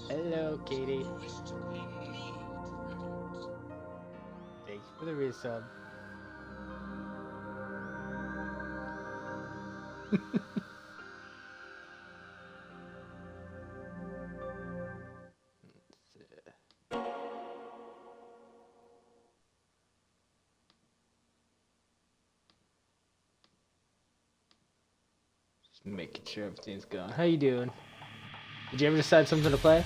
Hello, Katie. Thanks for the resub. Just making sure everything's going. How you doing? Did you ever decide something to play?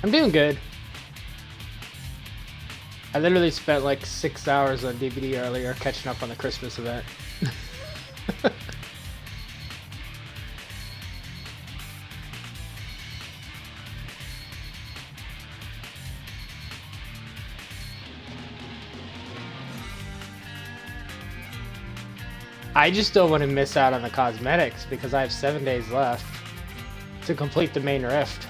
I'm doing good. I literally spent like 6 hours on DVD earlier catching up on the Christmas event. I just don't want to miss out on the cosmetics because I have 7 days left to complete the main rift.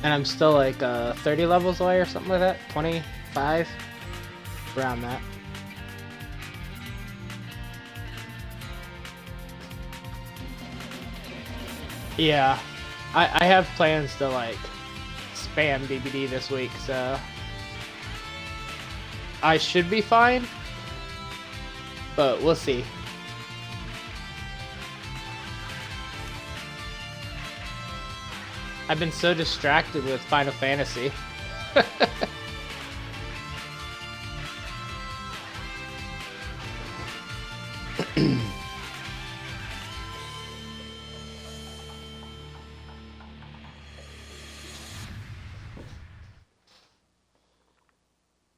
And I'm still like 30 levels away or something like that. 25? Around that. Yeah. I have plans to like spam DBD this week, so I should be fine. But we'll see. I've been so distracted with Final Fantasy.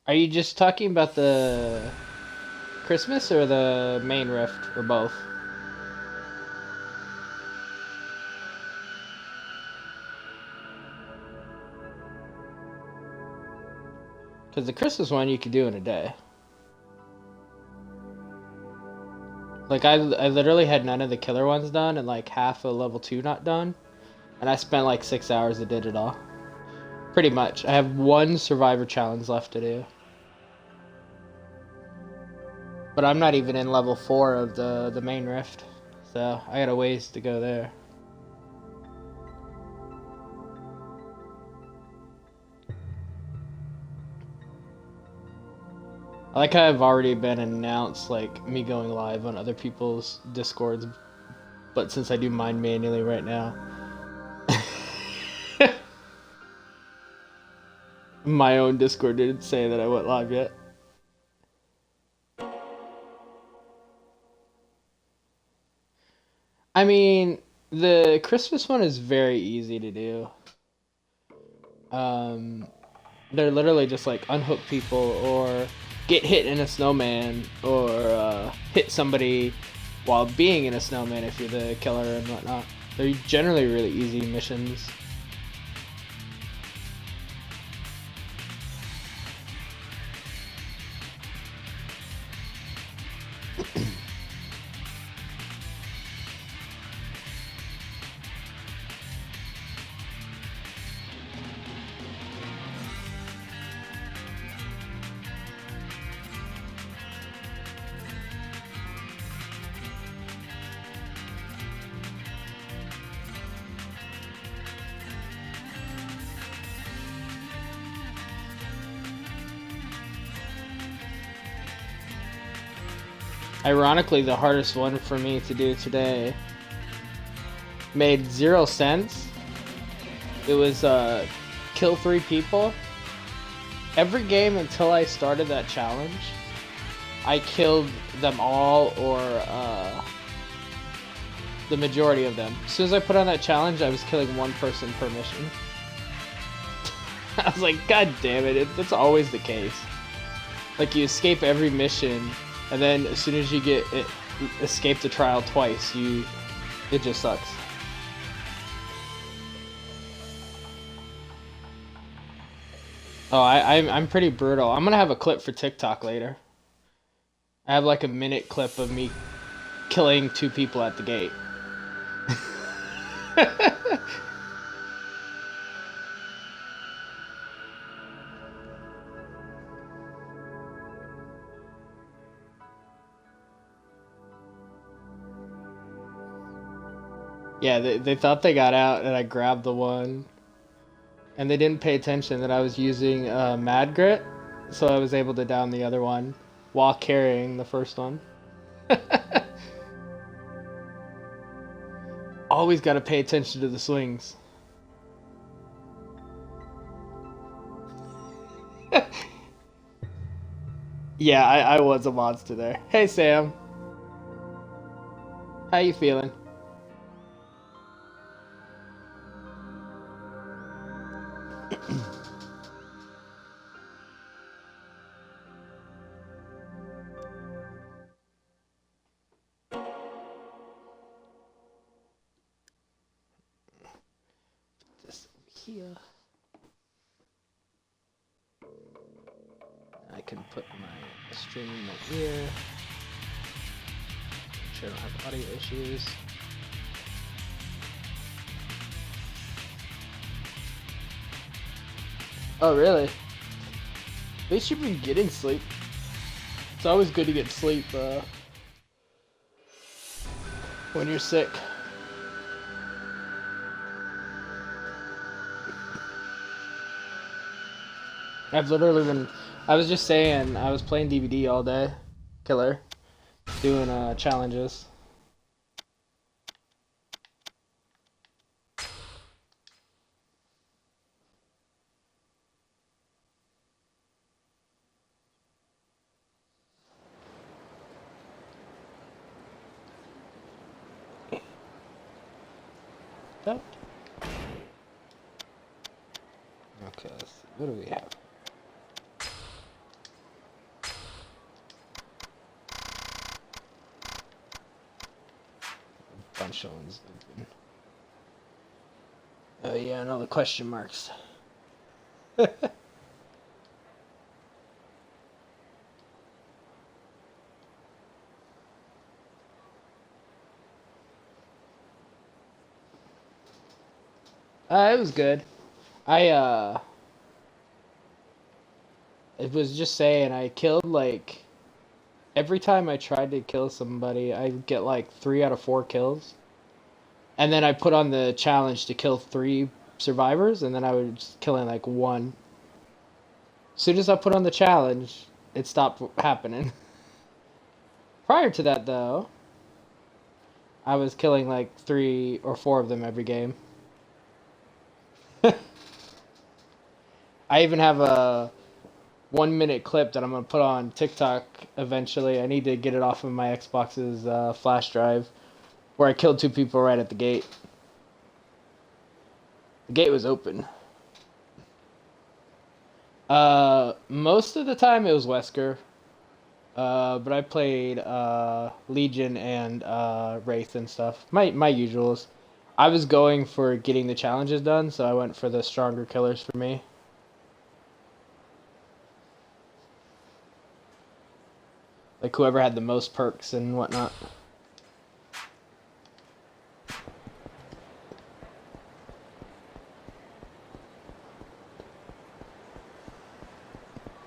Are you just talking about the Christmas or the main rift, or both? Because the Christmas one you could do in a day. Like, I literally had none of the killer ones done and like half of level 2 not done. And I spent like 6 hours and did it all. Pretty much. I have one survivor challenge left to do. But I'm not even in level 4 of the main rift. So I got a ways to go there. I like how I've already been announced, like, me going live on other people's Discords, but since I do mine manually right now, my own Discord didn't say that I went live yet. I mean, the Christmas one is very easy to do. They're literally just like unhook people or get hit in a snowman or hit somebody while being in a snowman if you're the killer and whatnot. They're generally really easy missions. Ironically, the hardest one for me to do today made 0 sense. It was kill 3 people. Every game until I started that challenge, I killed them all or the majority of them. As soon as I put on that challenge, I was killing 1 person per mission. I was like, God damn it, that's always the case. Like, you escape every mission, and then as soon as you get it, escape the trial twice, it just sucks. Oh, I'm pretty brutal. I'm gonna have a clip for TikTok later. I have like a minute clip of me killing 2 people at the gate. Yeah, they thought they got out, and I grabbed the one. And they didn't pay attention that I was using Mad Grit, so I was able to down the other one while carrying the first one. Always got to pay attention to the swings. Yeah, I was a monster there. Hey, Sam. How you feeling? This over here. I can put my stream in my ear. Make sure I don't have audio issues. Oh, really? At least you've been getting sleep. It's always good to get sleep when you're sick. I've literally been... I was just saying, I was playing DVD all day. Killer. Doing challenges. Oh. Okay, let's see. What do we have? A bunch of ones open. Oh yeah, and all the question marks. It was good. I it was just saying I killed like every time I tried to kill somebody, I get like 3 out of 4 kills. And then I put on the challenge to kill 3 survivors, and then I was just killing like 1. As soon as I put on the challenge, it stopped happening. Prior to that though, I was killing like 3 or 4 of them every game. I even have a 1-minute clip that I'm gonna put on TikTok eventually. I need to get it off of my Xbox's flash drive, where I killed 2 people right at the gate. The gate was open. Most of the time it was Wesker, but I played Legion and Wraith and stuff. My usuals. I was going for getting the challenges done, so I went for the stronger killers for me. Like whoever had the most perks and whatnot.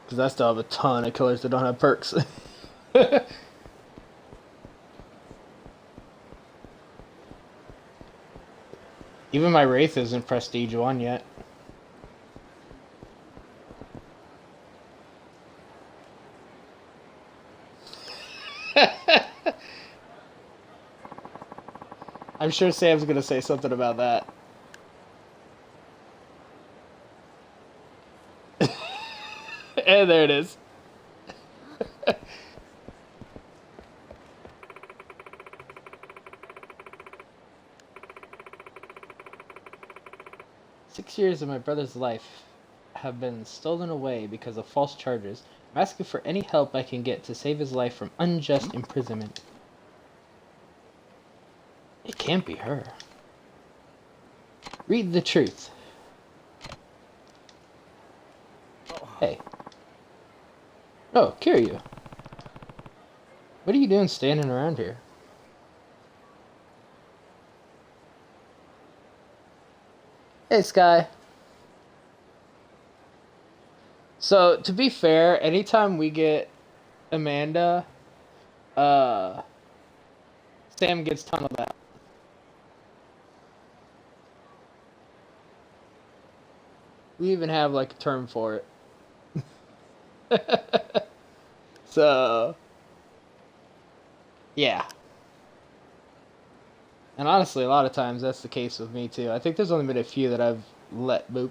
Because I still have a ton of killers that don't have perks. Even my Wraith isn't Prestige 1 yet. I'm sure Sam's gonna say something about that. And there it is. "6 years of my brother's life have been stolen away because of false charges. I'm asking for any help I can get to save his life from unjust imprisonment." It can't be her. Read the truth. Hey. Oh, Kiryu. What are you doing standing around here? Hey, Sky. So, to be fair, anytime we get Amanda, Sam gets tunneled out. We even have like a term for it. So, yeah. And honestly, a lot of times that's the case with me too. I think there's only been a few that I've let boop.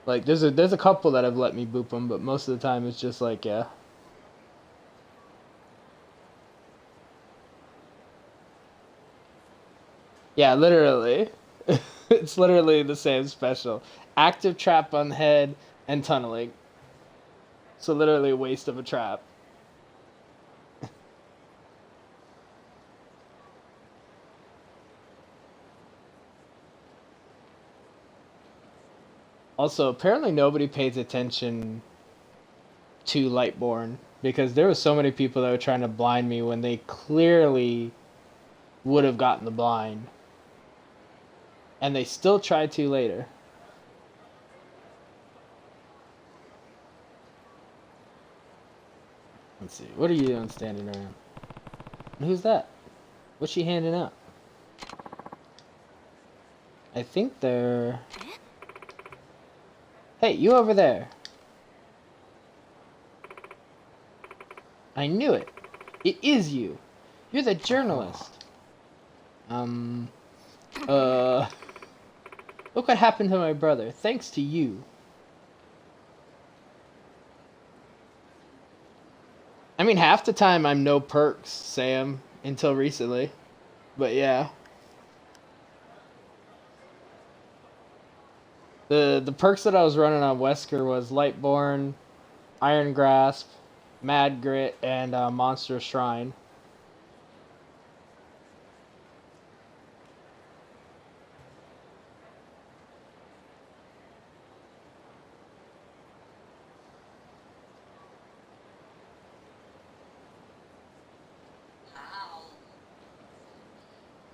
Like there's a couple that have let me boop them, but most of the time it's just like, yeah. Yeah, literally. It's literally the same special. Active trap on the head and tunneling. So literally a waste of a trap. Also, apparently nobody pays attention to Lightborn because there were so many people that were trying to blind me when they clearly would have gotten the blind. And they still tried to later. Let's see. What are you doing standing around? And who's that? What's she handing out? I think they're... Hey, you over there. I knew it. It is you. You're the journalist. Uh... Look what happened to my brother. Thanks to you. I mean, half the time I'm no perks, Sam, until recently. But yeah. The perks that I was running on Wesker was Lightborn, Iron Grasp, Mad Grit, and Monster Shrine.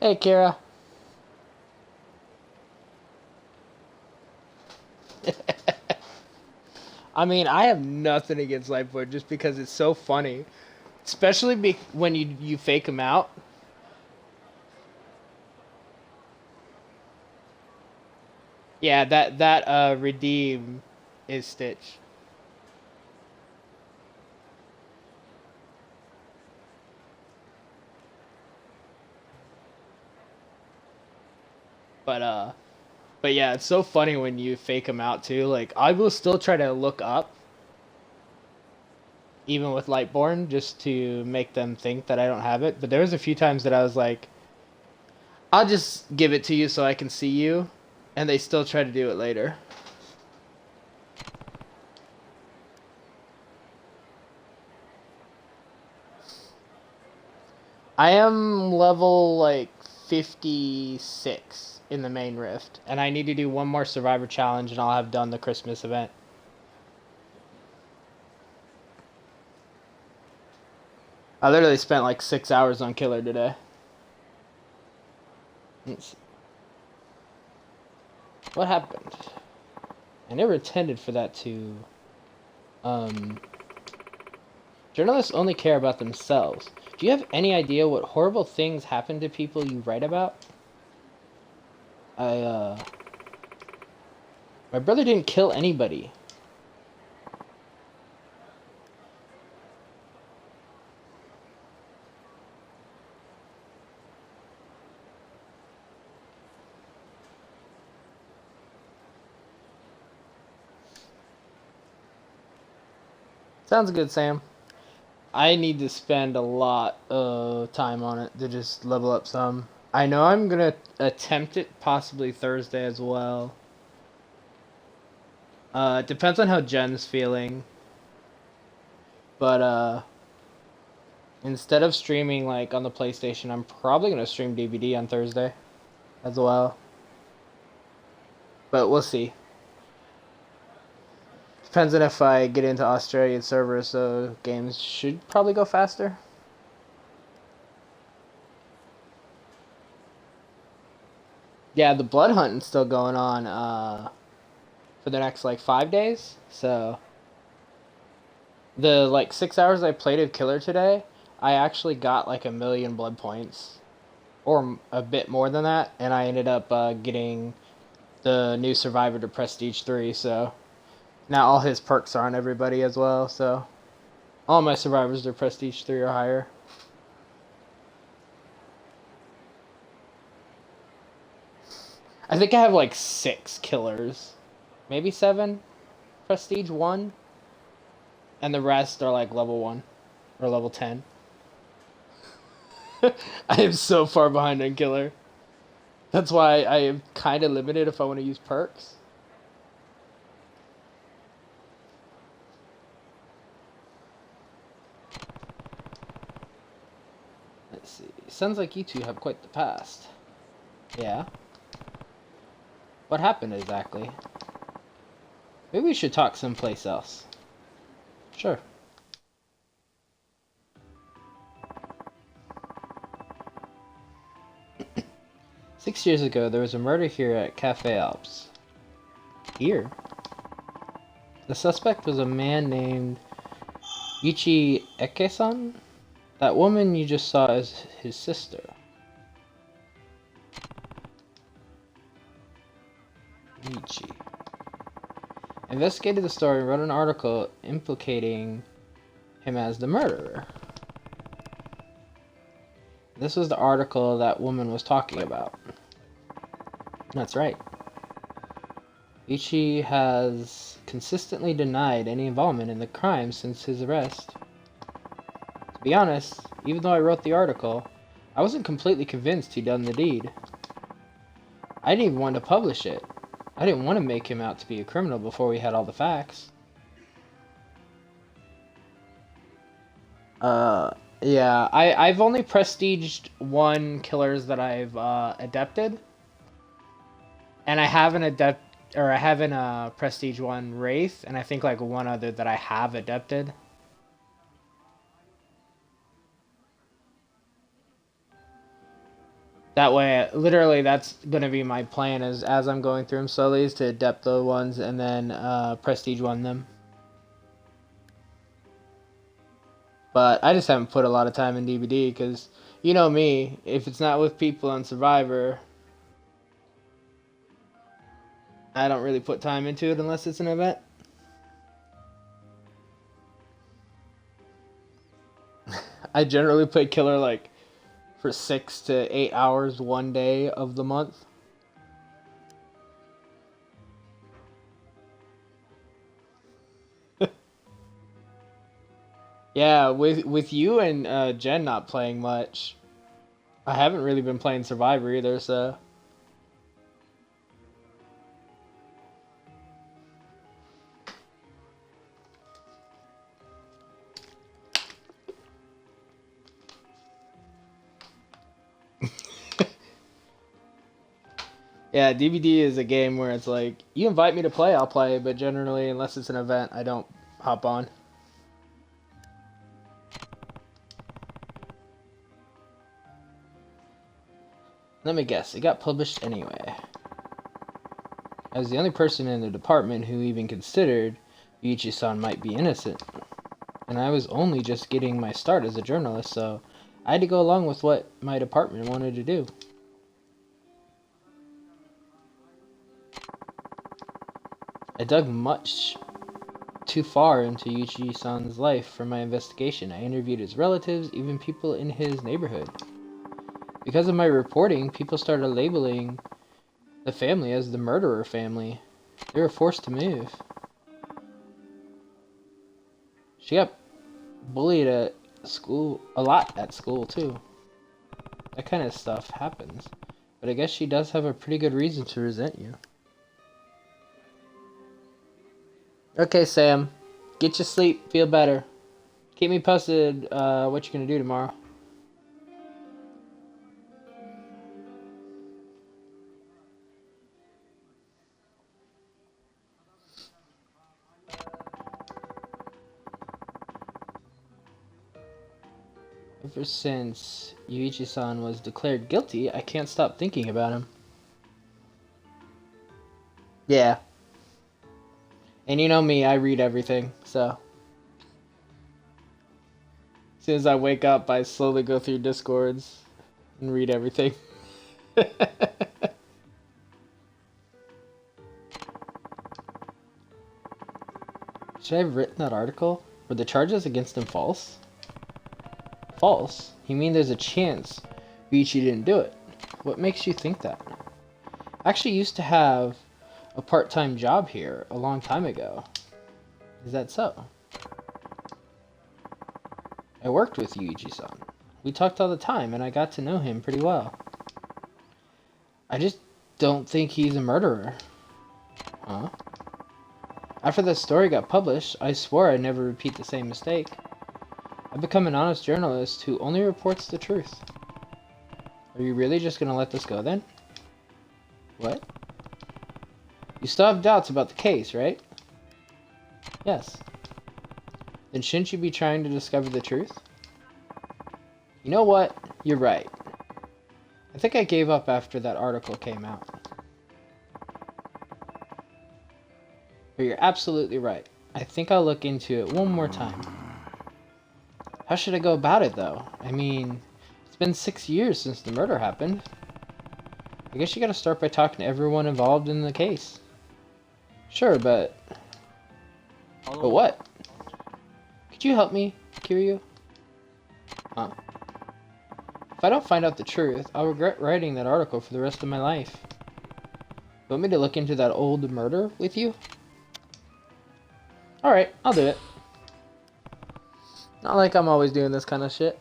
Hey, Kira. I mean, I have nothing against Lightborn just because it's so funny, especially when you fake them out. Yeah, that redeem is Stitch. But but yeah, it's so funny when you fake them out too. Like I will still try to look up even with Lightborn just to make them think that I don't have it. But there was a few times that I was like, I'll just give it to you so I can see you, and they still try to do it later. I am level like 56 in the main rift, and I need to do one more survivor challenge and I'll have done the Christmas event. I literally spent like 6 hours on killer today. What happened? I never intended for that to... Journalists only care about themselves. Do you have any idea what horrible things happen to people you write about? My brother didn't kill anybody. Sounds good, Sam. I need to spend a lot of time on it to just level up some. I know I'm gonna attempt it possibly Thursday as well. It depends on how Jen's feeling. But instead of streaming like on the PlayStation, I'm probably gonna stream DVD on Thursday as well. But we'll see. Depends on if I get into Australian servers, so games should probably go faster. Yeah, the blood hunting's still going on for the next like 5 days. So the like 6 hours I played of Killer today, I actually got like 1,000,000 blood points, or a bit more than that, and I ended up getting the new survivor to Prestige 3, so now all his perks are on everybody as well, so all my survivors to Prestige 3 or higher. I think I have like 6 killers. Maybe 7? Prestige 1? And the rest are like level 1 or level 10. I am so far behind on killer. That's why I am kind of limited if I want to use perks. Let's see. Sounds like you two have quite the past. Yeah. What happened exactly? Maybe we should talk someplace else. Sure. Six years ago, there was a murder here at Cafe Alps. Here? The suspect was a man named Ichi Eke-san? That woman you just saw is his sister. Ichi. Investigated the story and wrote an article implicating him as the murderer. This was the article that woman was talking about. That's right. Ichi has consistently denied any involvement in the crime since his arrest. To be honest, even though I wrote the article, I wasn't completely convinced he'd done the deed. I didn't even want to publish it. I didn't want to make him out to be a criminal before we had all the facts. Yeah, I've only prestiged 1 killers that I've adepted. And I haven't prestige 1 Wraith, and I think like 1 other that I have adepted. That way, literally, that's gonna be my plan as I'm going through them slowly, is to adept the ones and then prestige 1 them. But I just haven't put a lot of time in DVD because, you know me, if it's not with people on Survivor, I don't really put time into it unless it's an event. I generally play killer like for 6 to 8 hours one day of the month. Yeah, with you and Jen not playing much, I haven't really been playing Survivor either, so. Yeah, DVD is a game where it's like, you invite me to play, I'll play, but generally, unless it's an event, I don't hop on. Let me guess, it got published anyway. I was the only person in the department who even considered Yuichi-san might be innocent. And I was only just getting my start as a journalist, so I had to go along with what my department wanted to do. I dug much too far into Yuichi-san's life for my investigation. I interviewed his relatives, even people in his neighborhood. Because of my reporting, people started labeling the family as the murderer family. They were forced to move. She got bullied at school, a lot at school too. That kind of stuff happens. But I guess she does have a pretty good reason to resent you. Okay, Sam. Get your sleep, feel better. Keep me posted what you're gonna do tomorrow. Ever since Yuichi-san was declared guilty, I can't stop thinking about him. Yeah. And you know me, I read everything, so. As soon as I wake up, I slowly go through Discords and read everything. Should I have written that article? Were the charges against him false? False? You mean there's a chance Ryuichi didn't do it? What makes you think that? I actually used to have a part-time job here a long time ago. Is that so? I worked with Yuichi-san. We talked all the time, and I got to know him pretty well. I just don't think he's a murderer. Huh? After that story got published, I swore I'd never repeat the same mistake. I've become an honest journalist who only reports the truth. Are you really just gonna let this go then? What? You still have doubts about the case, right? Yes. Then shouldn't you be trying to discover the truth? You know what? You're right. I think I gave up after that article came out. But you're absolutely right. I think I'll look into it one more time. How should I go about it, though? I mean, it's been 6 years since the murder happened. I guess you gotta start by talking to everyone involved in the case. Sure, but what? Could you help me, Kiryu? Huh? If I don't find out the truth, I'll regret writing that article for the rest of my life. You want me to look into that old murder with you? Alright, I'll do it. Not like I'm always doing this kind of shit.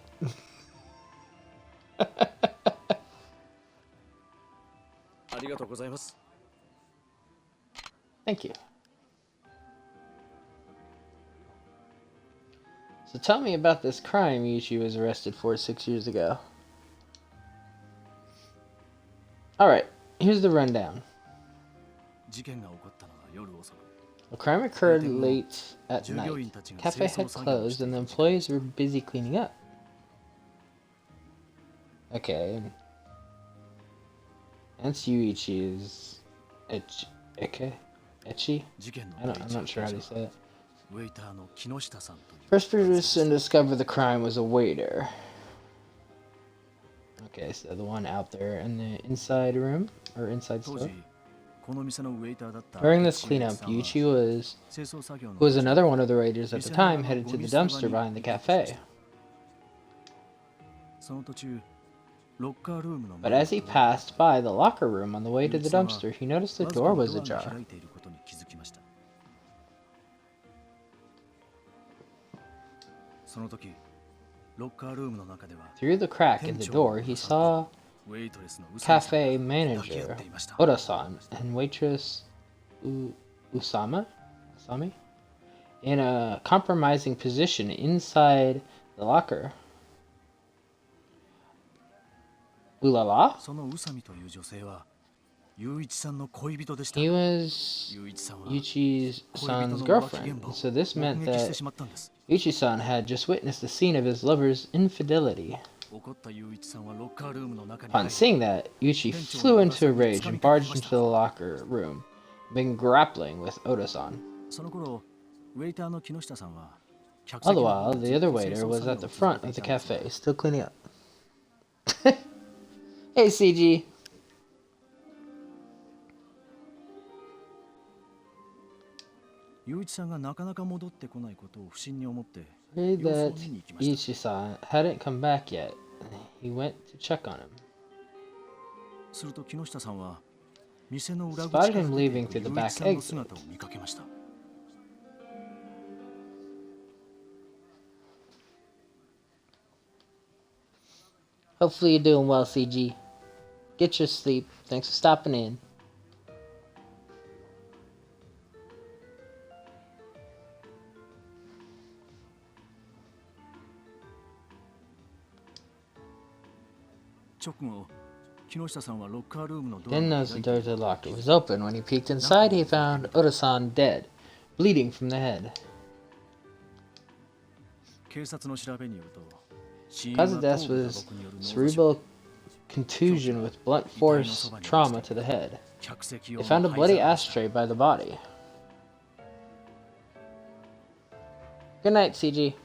Thank you. So tell me about this crime Yuichi was arrested for 6 years ago. Alright, here's the rundown. The crime occurred late at night. The cafe had closed and the employees were busy cleaning up. Okay. That's Yuichi's... Echi? I'm not sure how to say it. First person to discover the crime was a waiter. Okay, so the one out there in the inside room, or inside store. During this cleanup, Yuichi who was another one of the raiders at the time, headed to the dumpster behind the cafe. But as he passed by the locker room on the way to the dumpster, he noticed the door was ajar. Through the crack in the door, he saw cafe manager Oda-san and waitress Usami in a compromising position inside the locker. Ulala? He was Yuichi-san's girlfriend, so this meant that Yuichi-san had just witnessed the scene of his lover's infidelity. Upon seeing that, Yuichi flew into a rage and barged into the locker room, began grappling with Oda-san. All the while, the other waiter was at the front of the cafe, still cleaning up. Hey, CG! Worried that Yuichi-san hadn't come back yet, he went to check on him. Spotted him leaving through the back exit. Hopefully you're doing well, CG. Get your sleep. Thanks for stopping in. Didn't notice the door to the locker was open. When he peeked inside, he found Oda-san dead, bleeding from the head. Cause of death was cerebral contusion with blunt force trauma to the head. They found a bloody ashtray by the body. Good night, CG.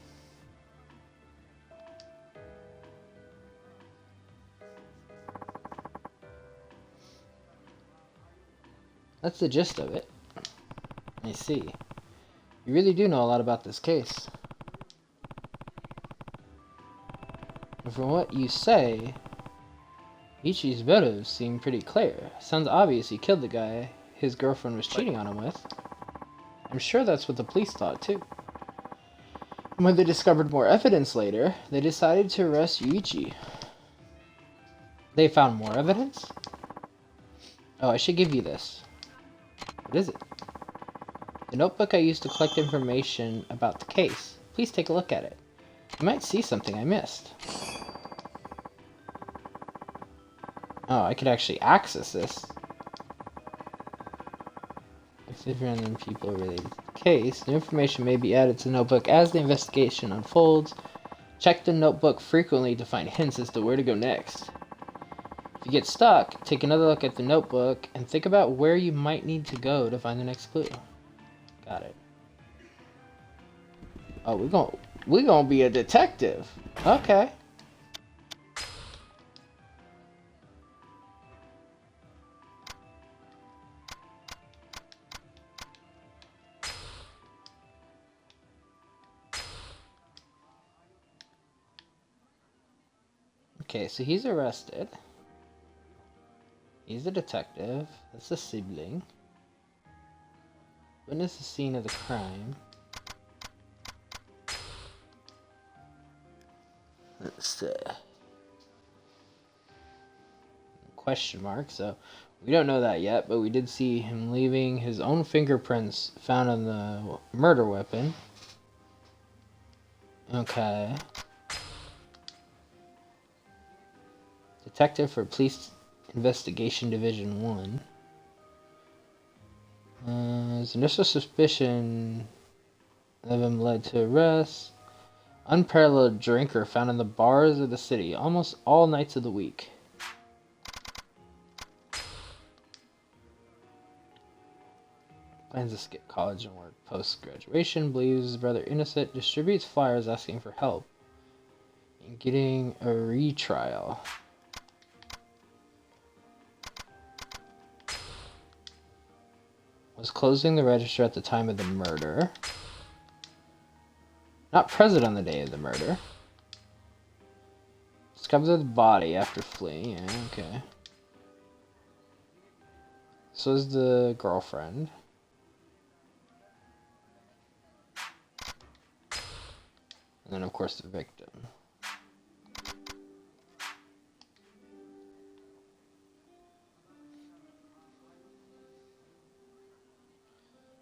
That's the gist of it. I see. You really do know a lot about this case. And from what you say, Ichi's motives seem pretty clear. Sounds obvious he killed the guy his girlfriend was cheating on him with. I'm sure that's what the police thought too. And when they discovered more evidence later, they decided to arrest Yuichi. They found more evidence? Oh, I should give you this. What is it? The notebook I used to collect information about the case. Please take a look at it. You might see something I missed. Oh, I could actually access this. If random people related to the case, new information may be added to the notebook as the investigation unfolds. Check the notebook frequently to find hints as to where to go next. If you get stuck, take another look at the notebook and think about where you might need to go to find the next clue. Got it. Oh, we're gonna be a detective. Okay. Okay, so he's arrested. He's a detective. That's a sibling. Witness the scene of the crime. Let's see. Question mark. So we don't know that yet, but we did see him leaving his own fingerprints found on the murder weapon. Okay. Detective for Police Investigation Division 1. His initial suspicion of him led to arrest. Unparalleled drinker found in the bars of the city almost all nights of the week. Plans to skip college and work post-graduation. Believes his brother innocent. Distributes flyers asking for help in getting a retrial. Was closing the register at the time of the murder. Not present on the day of the murder. Discovered the body after fleeing. Yeah, okay. So is the girlfriend. And then, of course, the victim.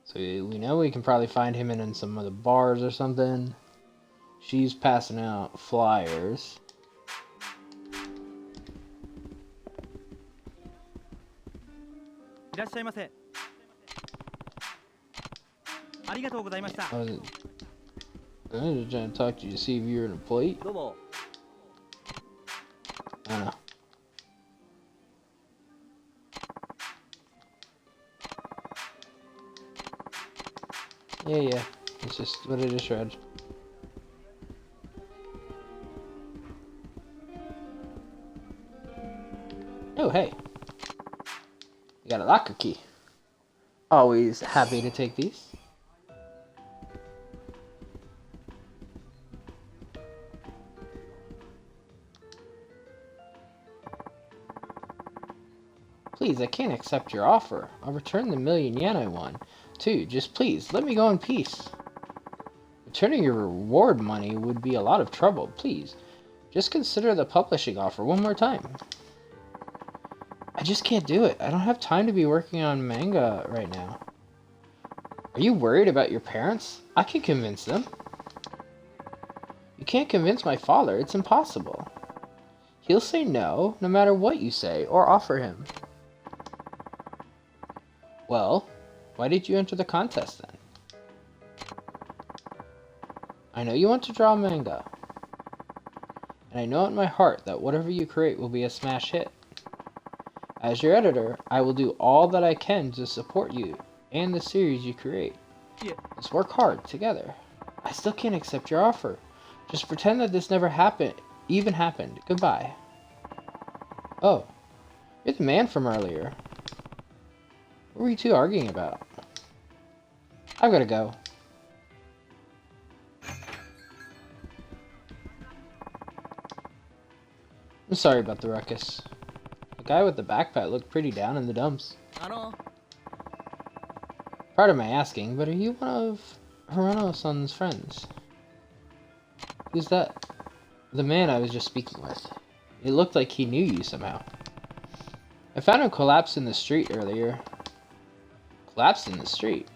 So we know we can probably find him in some of the bars or something. She's passing out flyers. I was just trying to talk to you to see if you're in a plate. I don't know. Yeah. It's just what I just read. Oh, hey. You got a locker key. Always happy to take these. Please, I can't accept your offer. I'll return the 1,000,000 yen I won. Too, just please, let me go in peace. Returning your reward money would be a lot of trouble. Please, just consider the publishing offer one more time. I just can't do it. I don't have time to be working on manga right now. Are you worried about your parents? I can convince them. You can't convince my father. It's impossible. He'll say no, no matter what you say or offer him. Well, why did you enter the contest then? I know you want to draw manga. And I know in my heart that whatever you create will be a smash hit. As your editor, I will do all that I can to support you and the series you create. Yeah. Let's work hard together. I still can't accept your offer. Just pretend that this never even happened. Goodbye. Oh, you're the man from earlier. What were you two arguing about? I've got to go. I'm sorry about the ruckus. The guy with the backpack looked pretty down in the dumps. Pardon my asking, but are you one of Hirono-san's friends? Who's that? The man I was just speaking with. It looked like he knew you somehow. I found him collapsed in the street earlier. Collapsed in the street?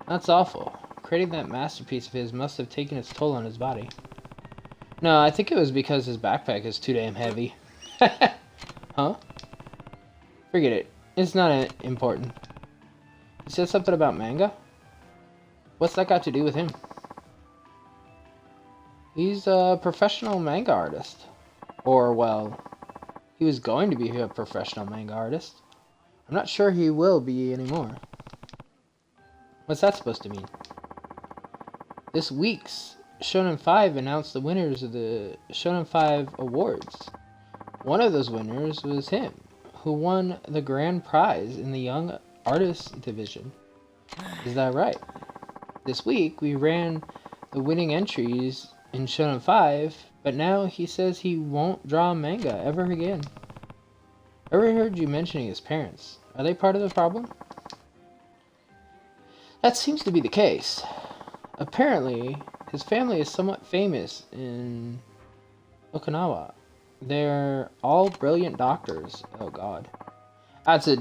That's awful. Creating that masterpiece of his must have taken its toll on his body. No, I think it was because his backpack is too damn heavy. Huh? Forget it. It's not important. You said something about manga? What's that got to do with him? He's a professional manga artist. Or, well, he was going to be a professional manga artist. I'm not sure he will be anymore. What's that supposed to mean? This week's Shonen 5 announced the winners of the Shonen 5 awards. One of those winners was him, who won the grand prize in the Young Artist division. Is that right? This week we ran the winning entries in Shonen 5, but now he says he won't draw manga ever again. I overheard you mentioning his parents. Are they part of the problem? That seems to be the case. Apparently, his family is somewhat famous in Okinawa. They're all brilliant doctors. Oh god. That's a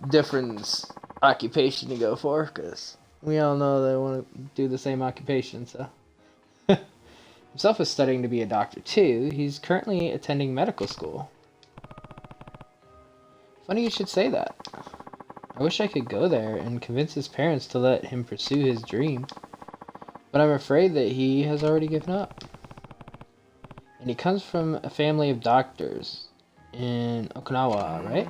different occupation to go for, because we all know they want to do the same occupation, so. Himself is studying to be a doctor too. He's currently attending medical school. Funny you should say that. I wish I could go there and convince his parents to let him pursue his dream. But I'm afraid that he has already given up. And he comes from a family of doctors in Okinawa, right?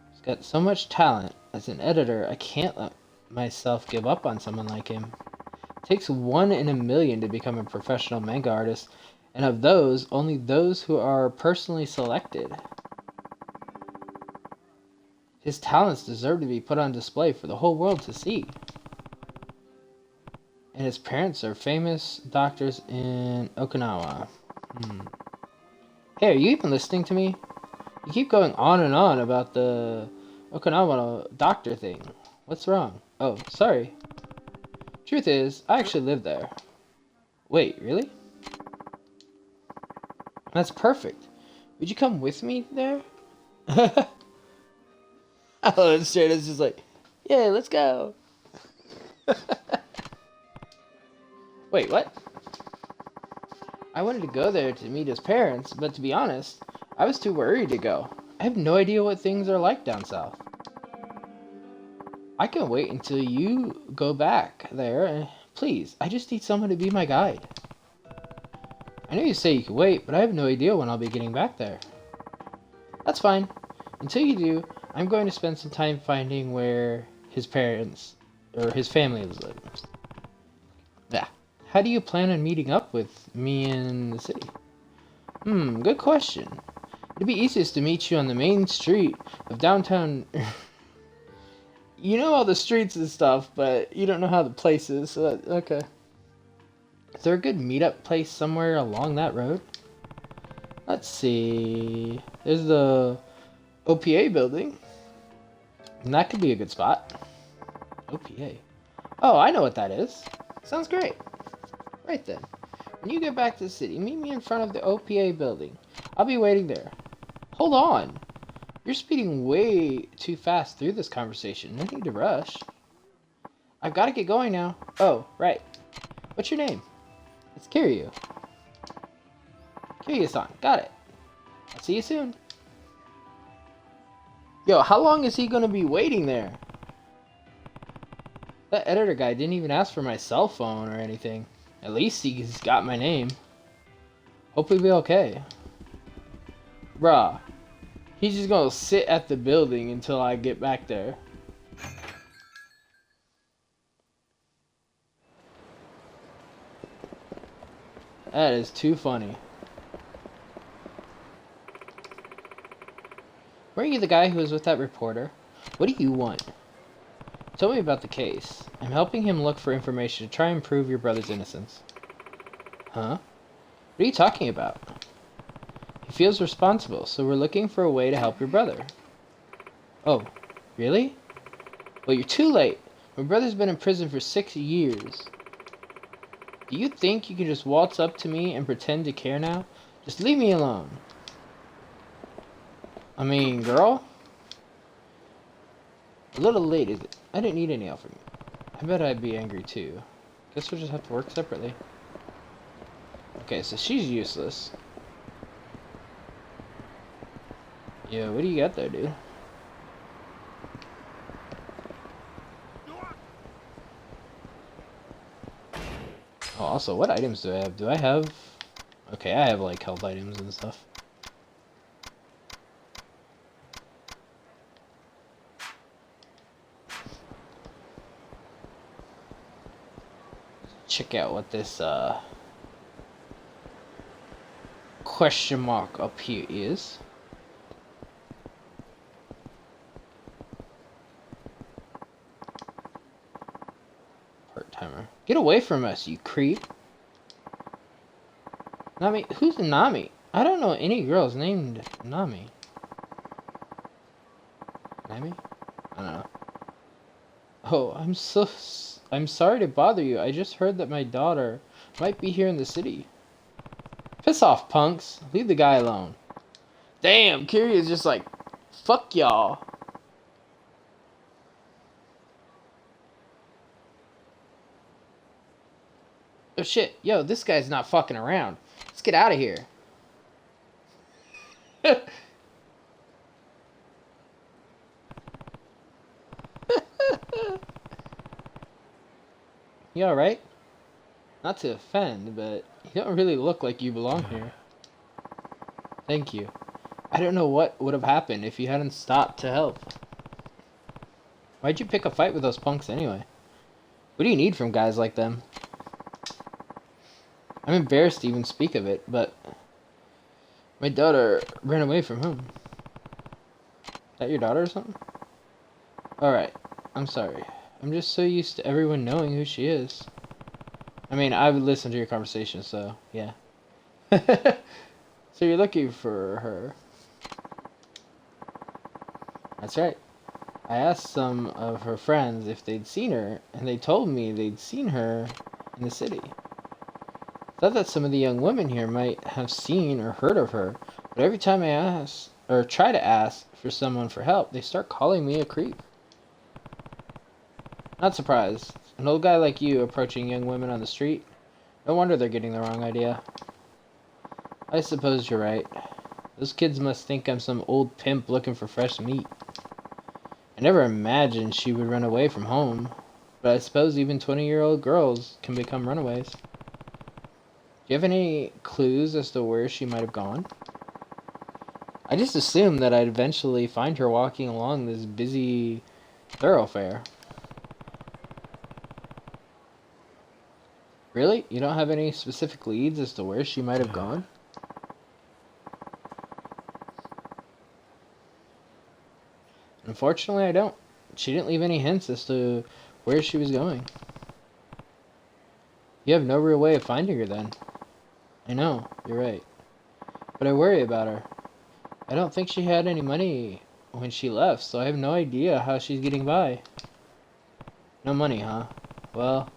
He's got so much talent. As an editor, I can't let myself give up on someone like him. It takes 1 in a million to become a professional manga artist, and of those, only those who are personally selected. His talents deserve to be put on display for the whole world to see. And his parents are famous doctors in Okinawa. Hey, are you even listening to me? You keep going on and on about the Okinawa doctor thing. What's wrong? Oh, sorry. Truth is, I actually live there. Wait, really? That's perfect. Would you come with me there? Oh, straight is just like, yeah, let's go. Wait, what? I wanted to go there to meet his parents, but to be honest, I was too worried to go. I have no idea what things are like down south. I can wait until you go back there. Please, I just need someone to be my guide. I know you say you can wait, but I have no idea when I'll be getting back there. That's fine. Until you do, I'm going to spend some time finding where his parents, or his family lives. Yeah. How do you plan on meeting up with me in the city? Good question. It'd be easiest to meet you on the main street of downtown. You know all the streets and stuff, but you don't know how the place is, so okay. Is there a good meetup place somewhere along that road? Let's see. There's the OPA building. And that could be a good spot. OPA. Oh, I know what that is. Sounds great. Right then. When you get back to the city, meet me in front of the OPA building. I'll be waiting there. Hold on. You're speeding way too fast through this conversation. No need to rush. I've got to get going now. Oh, right. What's your name? It's Kiryu. Kiryu-san. Got it. I'll see you soon. Yo, how long is he going to be waiting there? That editor guy didn't even ask for my cell phone or anything. At least he's got my name. Hope we'll be okay. Bruh. He's just gonna sit at the building until I get back there. That is too funny. Weren't you the guy who was with that reporter? What do you want? Tell me about the case. I'm helping him look for information to try and prove your brother's innocence. Huh? What are you talking about? He feels responsible, so we're looking for a way to help your brother. Oh, really? Well, you're too late. My brother's been in prison for 6 years. Do you think you can just waltz up to me and pretend to care now? Just leave me alone. I mean, girl? A little late, is it? I didn't need any help from you. I bet I'd be angry too. Guess we'll just have to work separately. Okay, so she's useless. Yeah, what do you got there, dude? Oh, also, what items do I have? Do I have... Okay, I have, like, health items and stuff. Check out what this, question mark up here is. Part-timer. Get away from us, you creep. Nami? Who's Nami? I don't know any girls named Nami. Nami? I don't know. Oh, I'm sorry to bother you. I just heard that my daughter might be here in the city. Piss off, punks. Leave the guy alone. Damn, Kiryu's just like, fuck y'all. Oh shit, yo, this guy's not fucking around. Let's get out of here. You alright? Not to offend, but you don't really look like you belong here. Thank you. I don't know what would have happened if you hadn't stopped to help. Why'd you pick a fight with those punks anyway? What do you need from guys like them? I'm embarrassed to even speak of it, but my daughter ran away from home. Is that your daughter or something? Alright, I'm sorry. I'm just so used to everyone knowing who she is. I mean, I've listened to your conversation, so yeah. So you're looking for her. That's right. I asked some of her friends if they'd seen her, and they told me they'd seen her in the city. Thought that some of the young women here might have seen or heard of her, but every time I ask, or try to ask for someone for help, they start calling me a creep. Not surprised. An old guy like you approaching young women on the street? No wonder they're getting the wrong idea. I suppose you're right. Those kids must think I'm some old pimp looking for fresh meat. I never imagined she would run away from home, but I suppose even 20-year-old girls can become runaways. Do you have any clues as to where she might have gone? I just assumed that I'd eventually find her walking along this busy thoroughfare. Really? You don't have any specific leads as to where she might have gone? Unfortunately, I don't. She didn't leave any hints as to where she was going. You have no real way of finding her then. I know, you're right. But I worry about her. I don't think she had any money when she left, so I have no idea how she's getting by. No money, huh? Well,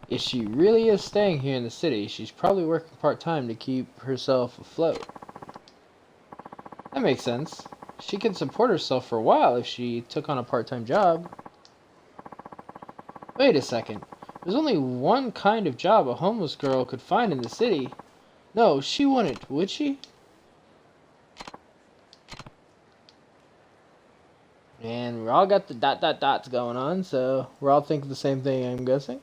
if she really is staying here in the city, she's probably working part-time to keep herself afloat. That makes sense. She could support herself for a while if she took on a part-time job. Wait a second. There's only one kind of job a homeless girl could find in the city. No, she wouldn't, would she? And we all got the dots going on, so we're all thinking the same thing, I'm guessing.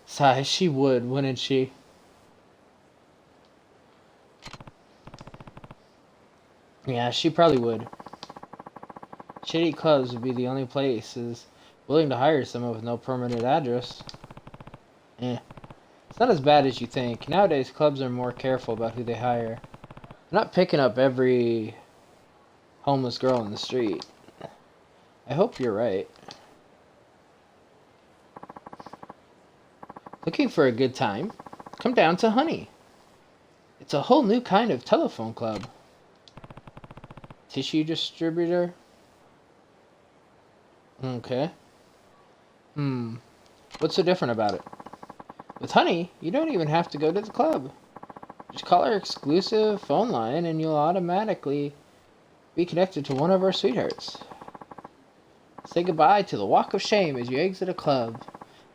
Sigh, she would, wouldn't she? Yeah, she probably would. Shady clubs would be the only places willing to hire someone with no permanent address. Eh. It's not as bad as you think. Nowadays, clubs are more careful about who they hire. They're not picking up every homeless girl in the street. I hope you're right. Looking for a good time? Come down to Honey. It's a whole new kind of telephone club. Tissue distributor? Okay. What's so different about it? With Honey, you don't even have to go to the club. Just call our exclusive phone line and you'll automatically be connected to one of our sweethearts. Say goodbye to the walk of shame as you exit a club.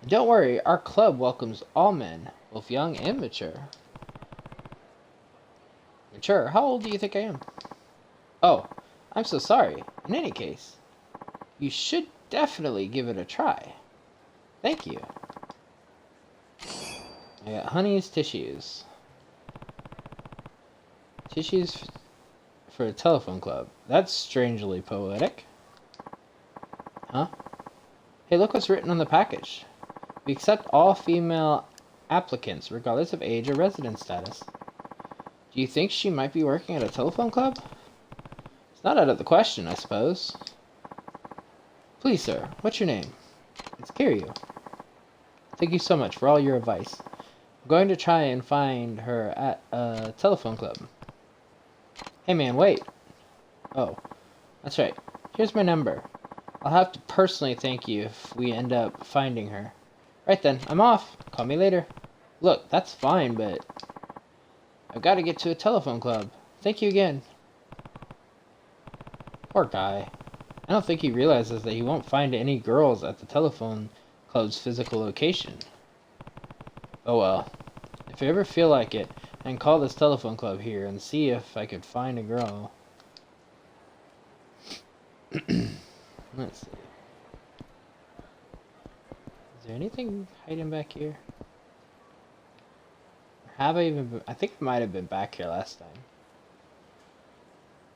And don't worry, our club welcomes all men, both young and mature. Mature? How old do you think I am? Oh, I'm so sorry. In any case, you should definitely give it a try. Thank you. I got Honey's tissues. Tissues for a telephone club. That's strangely poetic. Huh? Hey, look what's written on the package. We accept all female applicants, regardless of age or residence status. Do you think she might be working at a telephone club? It's not out of the question, I suppose. Please, sir, what's your name? It's Kiryu. Thank you so much for all your advice. I'm going to try and find her at a telephone club. Hey man, wait. Oh, that's right. Here's my number. I'll have to personally thank you if we end up finding her. Right then, I'm off. Call me later. Look, that's fine, but I've got to get to a telephone club. Thank you again. Poor guy. I don't think he realizes that he won't find any girls at the telephone club's physical location. Oh well. If I ever feel like it, I can call this telephone club here and see if I could find a girl. Let's see. Is there anything hiding back here? Have I even been, I think I might have been back here last time.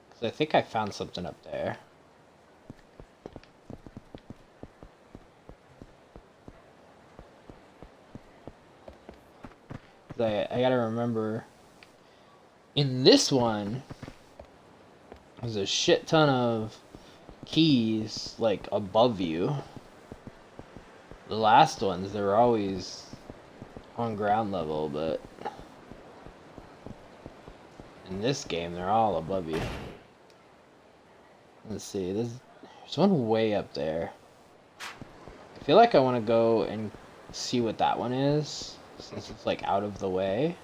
Because I think I found something up there. I gotta remember, in this one, there's a shit ton of keys, like, above you. The last ones, they were always on ground level, but in this game, they're all above you. Let's see, there's one way up there. I feel like I want to go and see what that one is, since it's, like, out of the way.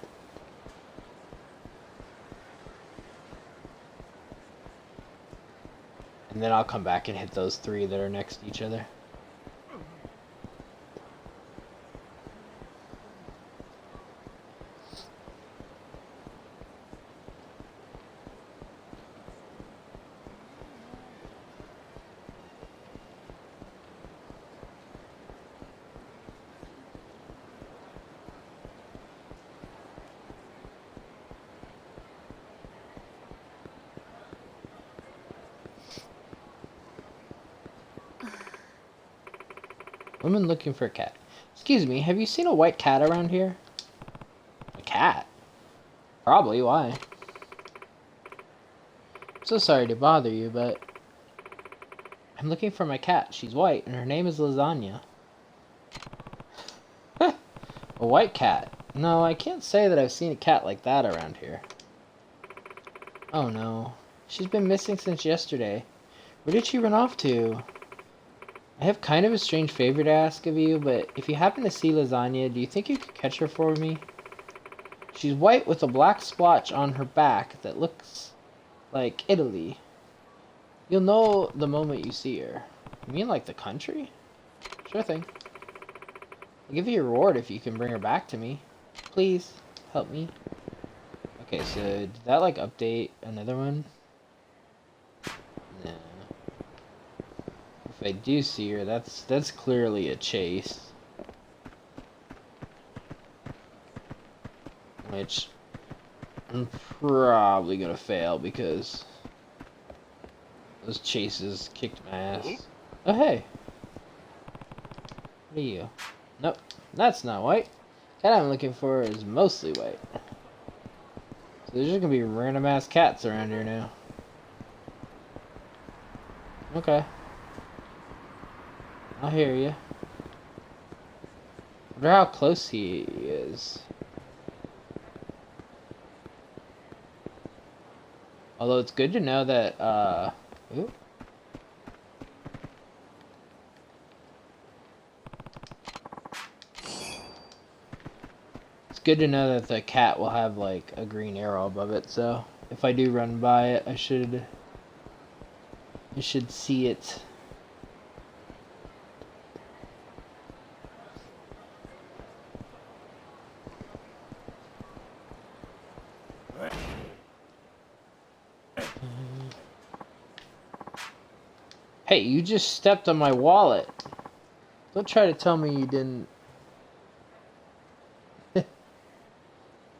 And then I'll come back and hit those three that are next to each other. Woman looking for a cat. Excuse me, have you seen a white cat around here? A cat? Probably, why? I'm so sorry to bother you, but I'm looking for my cat. She's white, and her name is Lasagna. A white cat? No, I can't say that I've seen a cat like that around here. Oh no. She's been missing since yesterday. Where did she run off to? I have kind of a strange favor to ask of you, but if you happen to see Lasagna, do you think you could catch her for me? She's white with a black splotch on her back that looks like Italy. You'll know the moment you see her. You mean like the country? Sure thing. I'll give you a reward if you can bring her back to me. Please, help me. Okay, so did that like update another one? No. If I do see her, that's clearly a chase. Which I'm probably gonna fail because those chases kicked my ass. Oh hey. What are you? Nope, that's not white. Cat I'm looking for is mostly white. So there's just gonna be random ass cats around here now. Okay. I'll hear you. Wonder how close he is. Although it's good to know that, ooh. It's good to know that the cat will have, like, a green arrow above it, so if I do run by it, I should see it. Hey, you just stepped on my wallet. Don't try to tell me you didn't.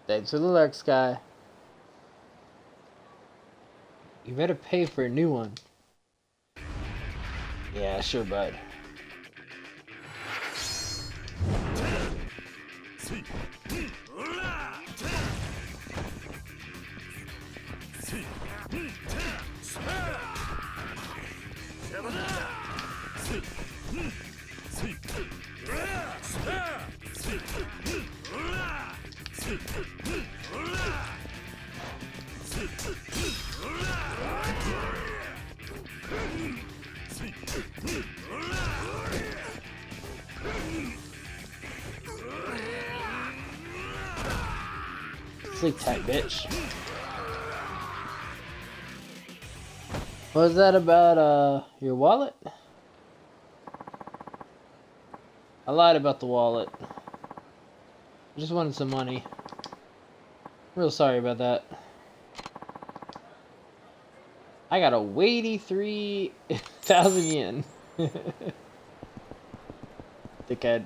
Thanks for the lurks, guy. You better pay for a new one. Yeah, sure, bud. Sleep tight, bitch. What was that about, your wallet? I lied about the wallet. I just wanted some money. Real sorry about that. I got a weighty 3,000 yen. Dickhead.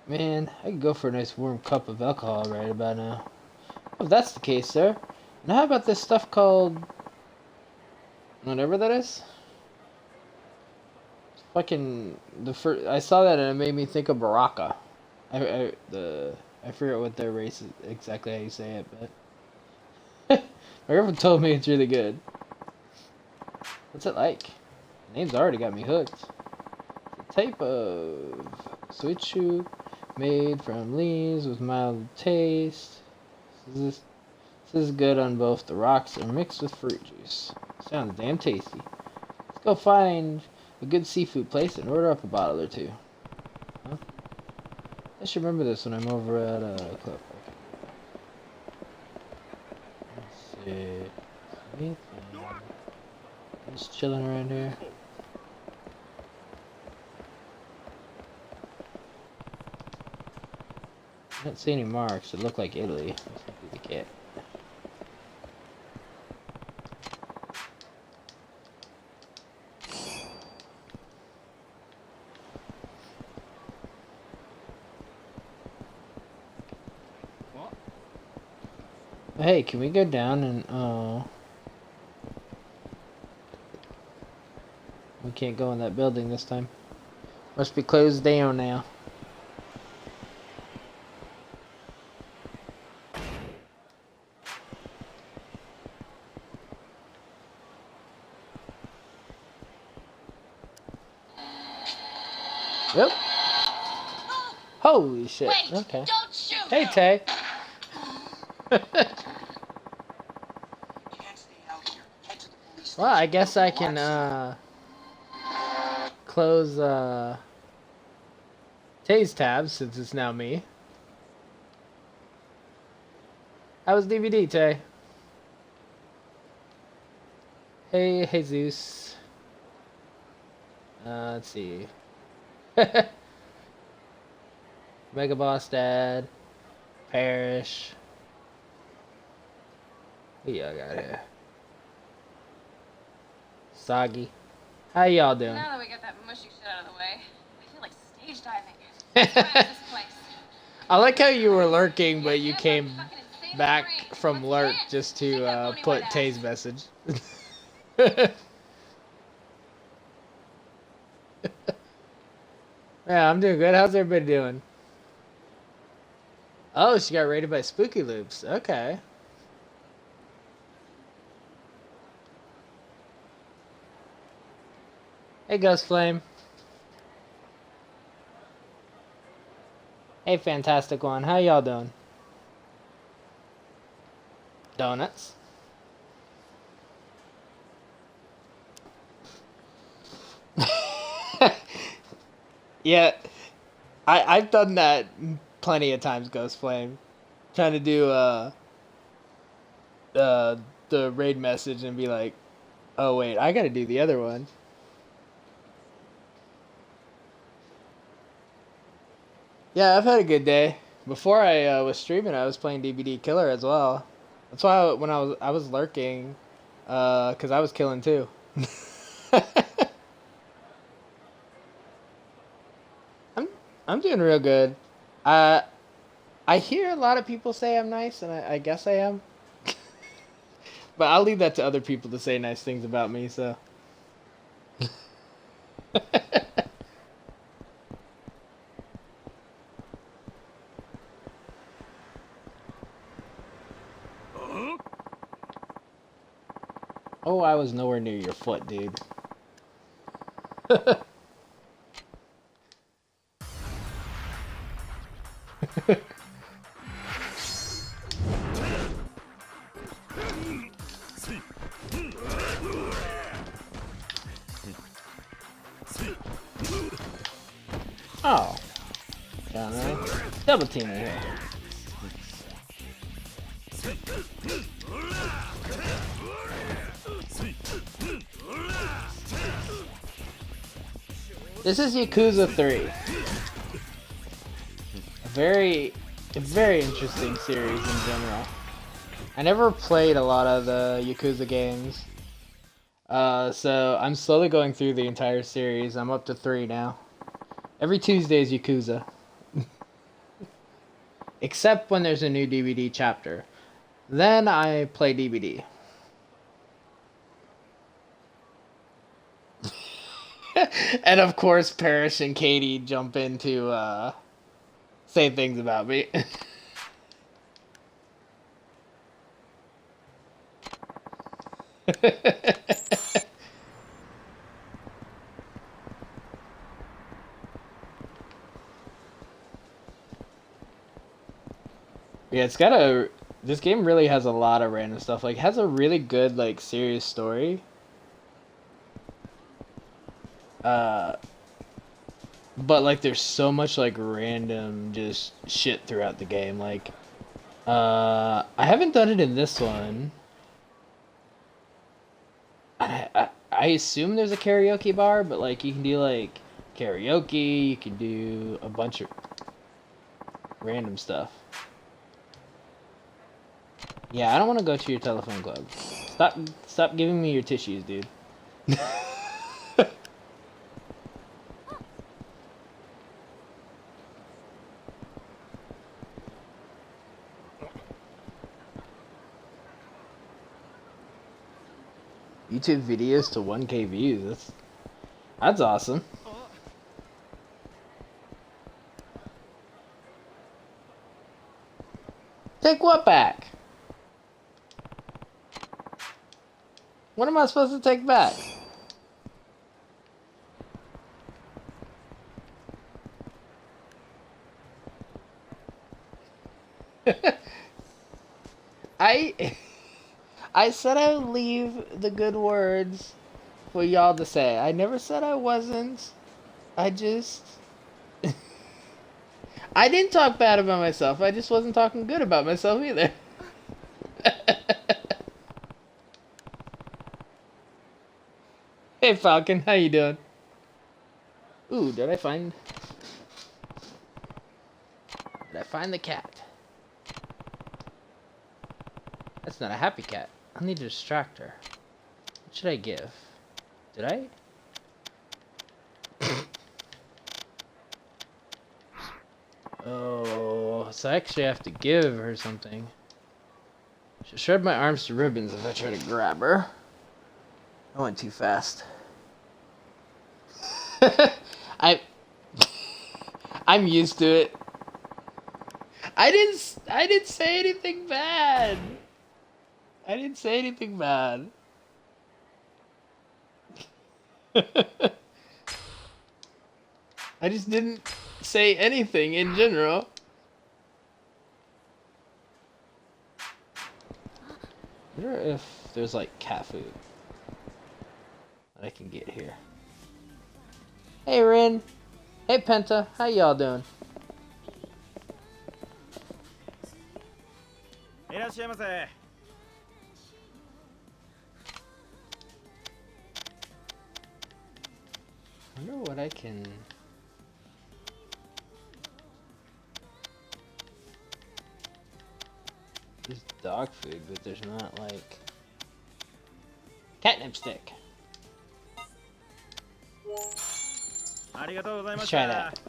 Man, I could go for a nice warm cup of alcohol right about now. Oh, if that's the case, sir. Now how about this stuff called... whatever that is? Fucking... I saw that and it made me think of Baraka. I forget what their race is, exactly how you say it, but... my girlfriend told me it's really good. What's it like? The name's already got me hooked. It's a type of... Suichu... made from leaves with mild taste. This is good on both the rocks and mixed with fruit juice. Sounds damn tasty. Let's go find a good seafood place and order up a bottle or two. Huh? I should remember this when I'm over at club. Let's see. Just chilling around here. I don't see any marks that look like Italy. Let's look at the cat. What? Hey, can we go down and we can't go in that building this time. Must be closed down now. Yep. Holy shit. Wait, okay. Don't shoot. Hey, Tay. Well, I guess I can, close, Tay's tab since it's now me. How was DVD, Tay? Hey, Jesus. Let's see. Mega Boss Dad, Parrish. Who y'all got here? Soggy. How y'all doing? Now that we got that mushy shit out of the way, I feel like stage diving. Let's try out this place. I like how you were lurking, but you came back from lurk just to put Tay's message. Yeah, I'm doing good. How's everybody doing? Oh, she got raided by Spooky Loops. Okay. Hey, Ghost Flame. Hey, Fantastic One. How y'all doing? Donuts. Yeah, I've done that plenty of times, Ghost Flame. Trying to do the raid message and be like, oh wait, I gotta do the other one. Yeah, I've had a good day. Before I was streaming, I was playing DBD Killer as well. That's why when I was lurking, cause I was killing too. I'm I'm doing real good. Uh, I hear a lot of people say I'm nice, and I guess I am. But I'll leave that to other people to say nice things about me. So. Oh, I was nowhere near your foot, dude. Oh. Yeah, no. Double team here. This is Yakuza 3. A very interesting series in general. I never played a lot of the Yakuza games. So I'm slowly going through the entire series. I'm up to 3 now. Every Tuesday is Yakuza. Except when there's a new DVD chapter. Then I play DVD. And of course, Parrish and Katie jump in to say things about me. Yeah, it's got a. This game really has a lot of random stuff. Like, it has a really good, like, serious story. But like, there's so much like random just shit throughout the game. Like, I haven't done it in this one. I assume there's a karaoke bar, but like, you can do like karaoke. You can do a bunch of random stuff. Yeah, I don't want to go to your telephone club. Stop giving me your tissues, dude. YouTube videos to 1K views. That's awesome. Take what back? What am I supposed to take back? I said I would leave the good words for y'all to say. I never said I wasn't. I just I didn't talk bad about myself. I just wasn't talking good about myself either. Hey Falcon, how you doing? Ooh, did I find the cat? That's not a happy cat. I need to distract her. What should I give? Did I? Oh, so I actually have to give her something. She'll shred my arms to ribbons if I try to grab her. I went too fast. I I'm used to it. I didn't say anything bad. I didn't say anything bad. I just didn't say anything in general. I wonder if there's like cat food that I can get here. Hey Rin. Hey Penta. How y'all doing? I wonder what I can... There's dog food, but there's not like... Catnip stick. Let's try that.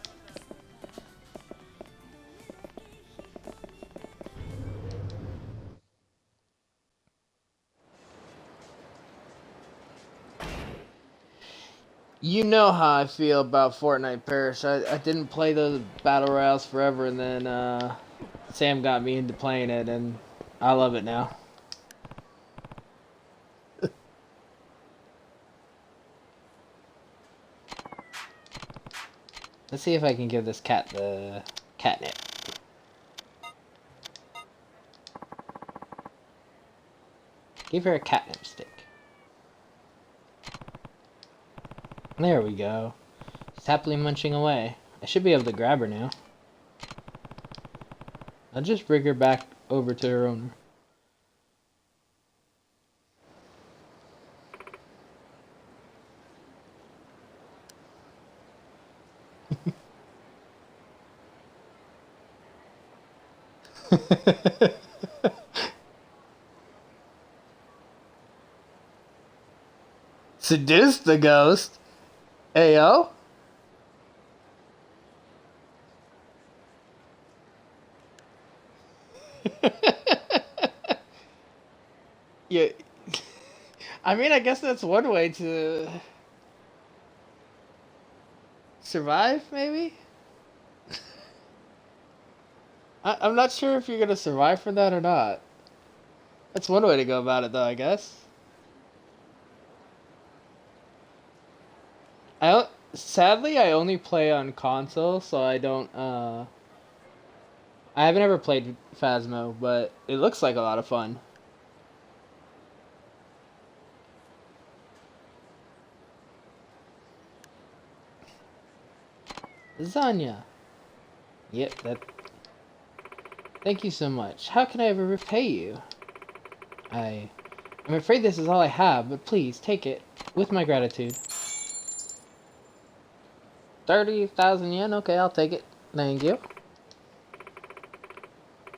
You know how I feel about Fortnite, Parrish. I didn't play the Battle Royales forever, and then Sam got me into playing it, and I love it now. Let's see if I can give this cat the catnip. Give her a catnip stick. There we go. She's happily munching away. I should be able to grab her now. I'll just bring her back over to her owner. Seduce the ghost? Ayo? Yeah. I mean, I guess that's one way to survive, maybe? I'm not sure if you're gonna survive from that or not. That's one way to go about it, though, I guess. Sadly, I only play on console, so I don't, I haven't ever played Phasmo, but it looks like a lot of fun. Lasagna. Yep, that... Thank you so much. How can I ever repay you? I'm afraid this is all I have, but please, take it. With my gratitude. 30,000 yen? Okay, I'll take it. Thank you.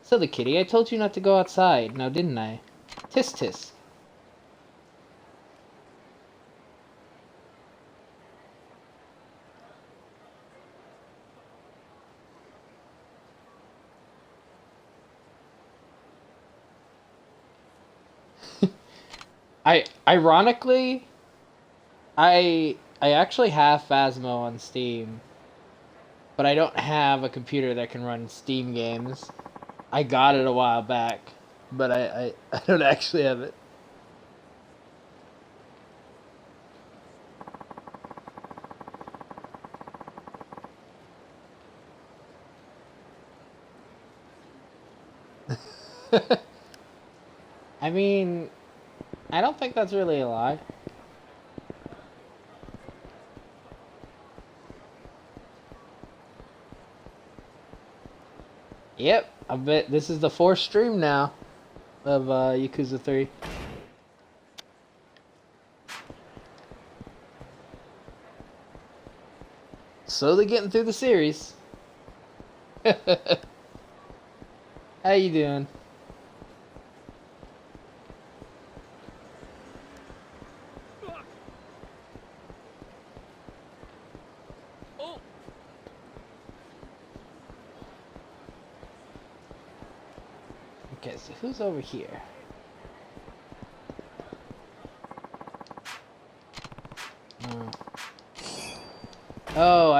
Silly kitty, I told you not to go outside, now didn't I? Tisk tisk. Ironically, I actually have Phasmo on Steam, but I don't have a computer that can run Steam games. I got it a while back, but I don't actually have it. I mean, I don't think that's really a lie. Yep, I bet this is the 4th stream now of Yakuza 3. Slowly getting through the series. How you doing? Okay, so who's over here?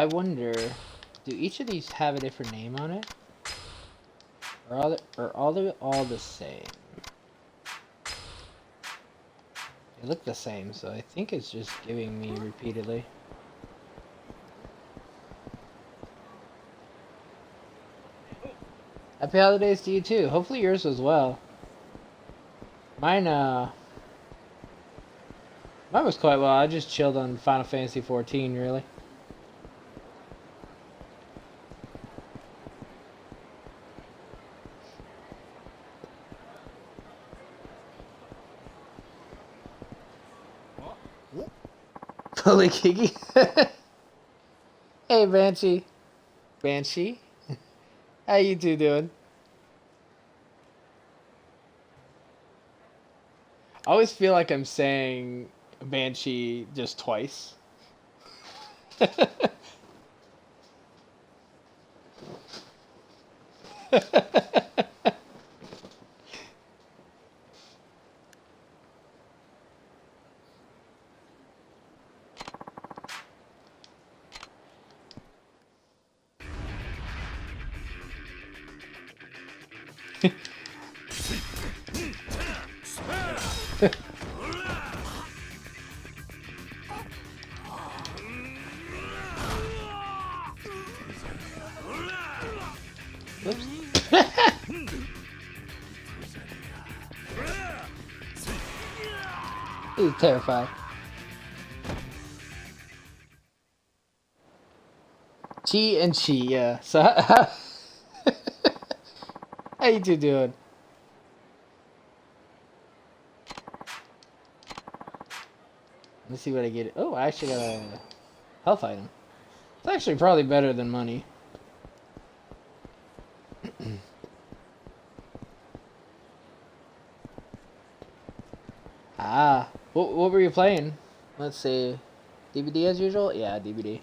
I wonder, do each of these have a different name on it? Or are they all the same? They look the same, so I think it's just giving me repeatedly. Happy holidays to you too. Hopefully yours as well. Mine was quite well. I just chilled on Final Fantasy 14, really. Holy Kiki. Hey, Banshee. Banshee? How you two doing? I always feel like I'm saying Banshee just twice. Whoops. He's terrified. Chi and Chi, yeah. So, how you two doing? Let's see what I get. Oh, I actually got a health item. It's actually probably better than money. Ah, what were you playing? Let's see. DVD as usual? Yeah, DVD.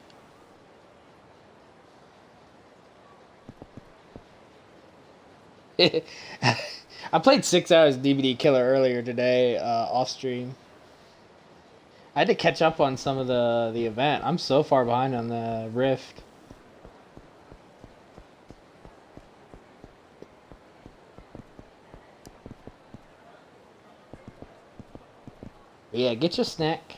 I played 6 hours DVD Killer earlier today, off stream. I had to catch up on some of the event. I'm so far behind on the Rift. Yeah, get your snack.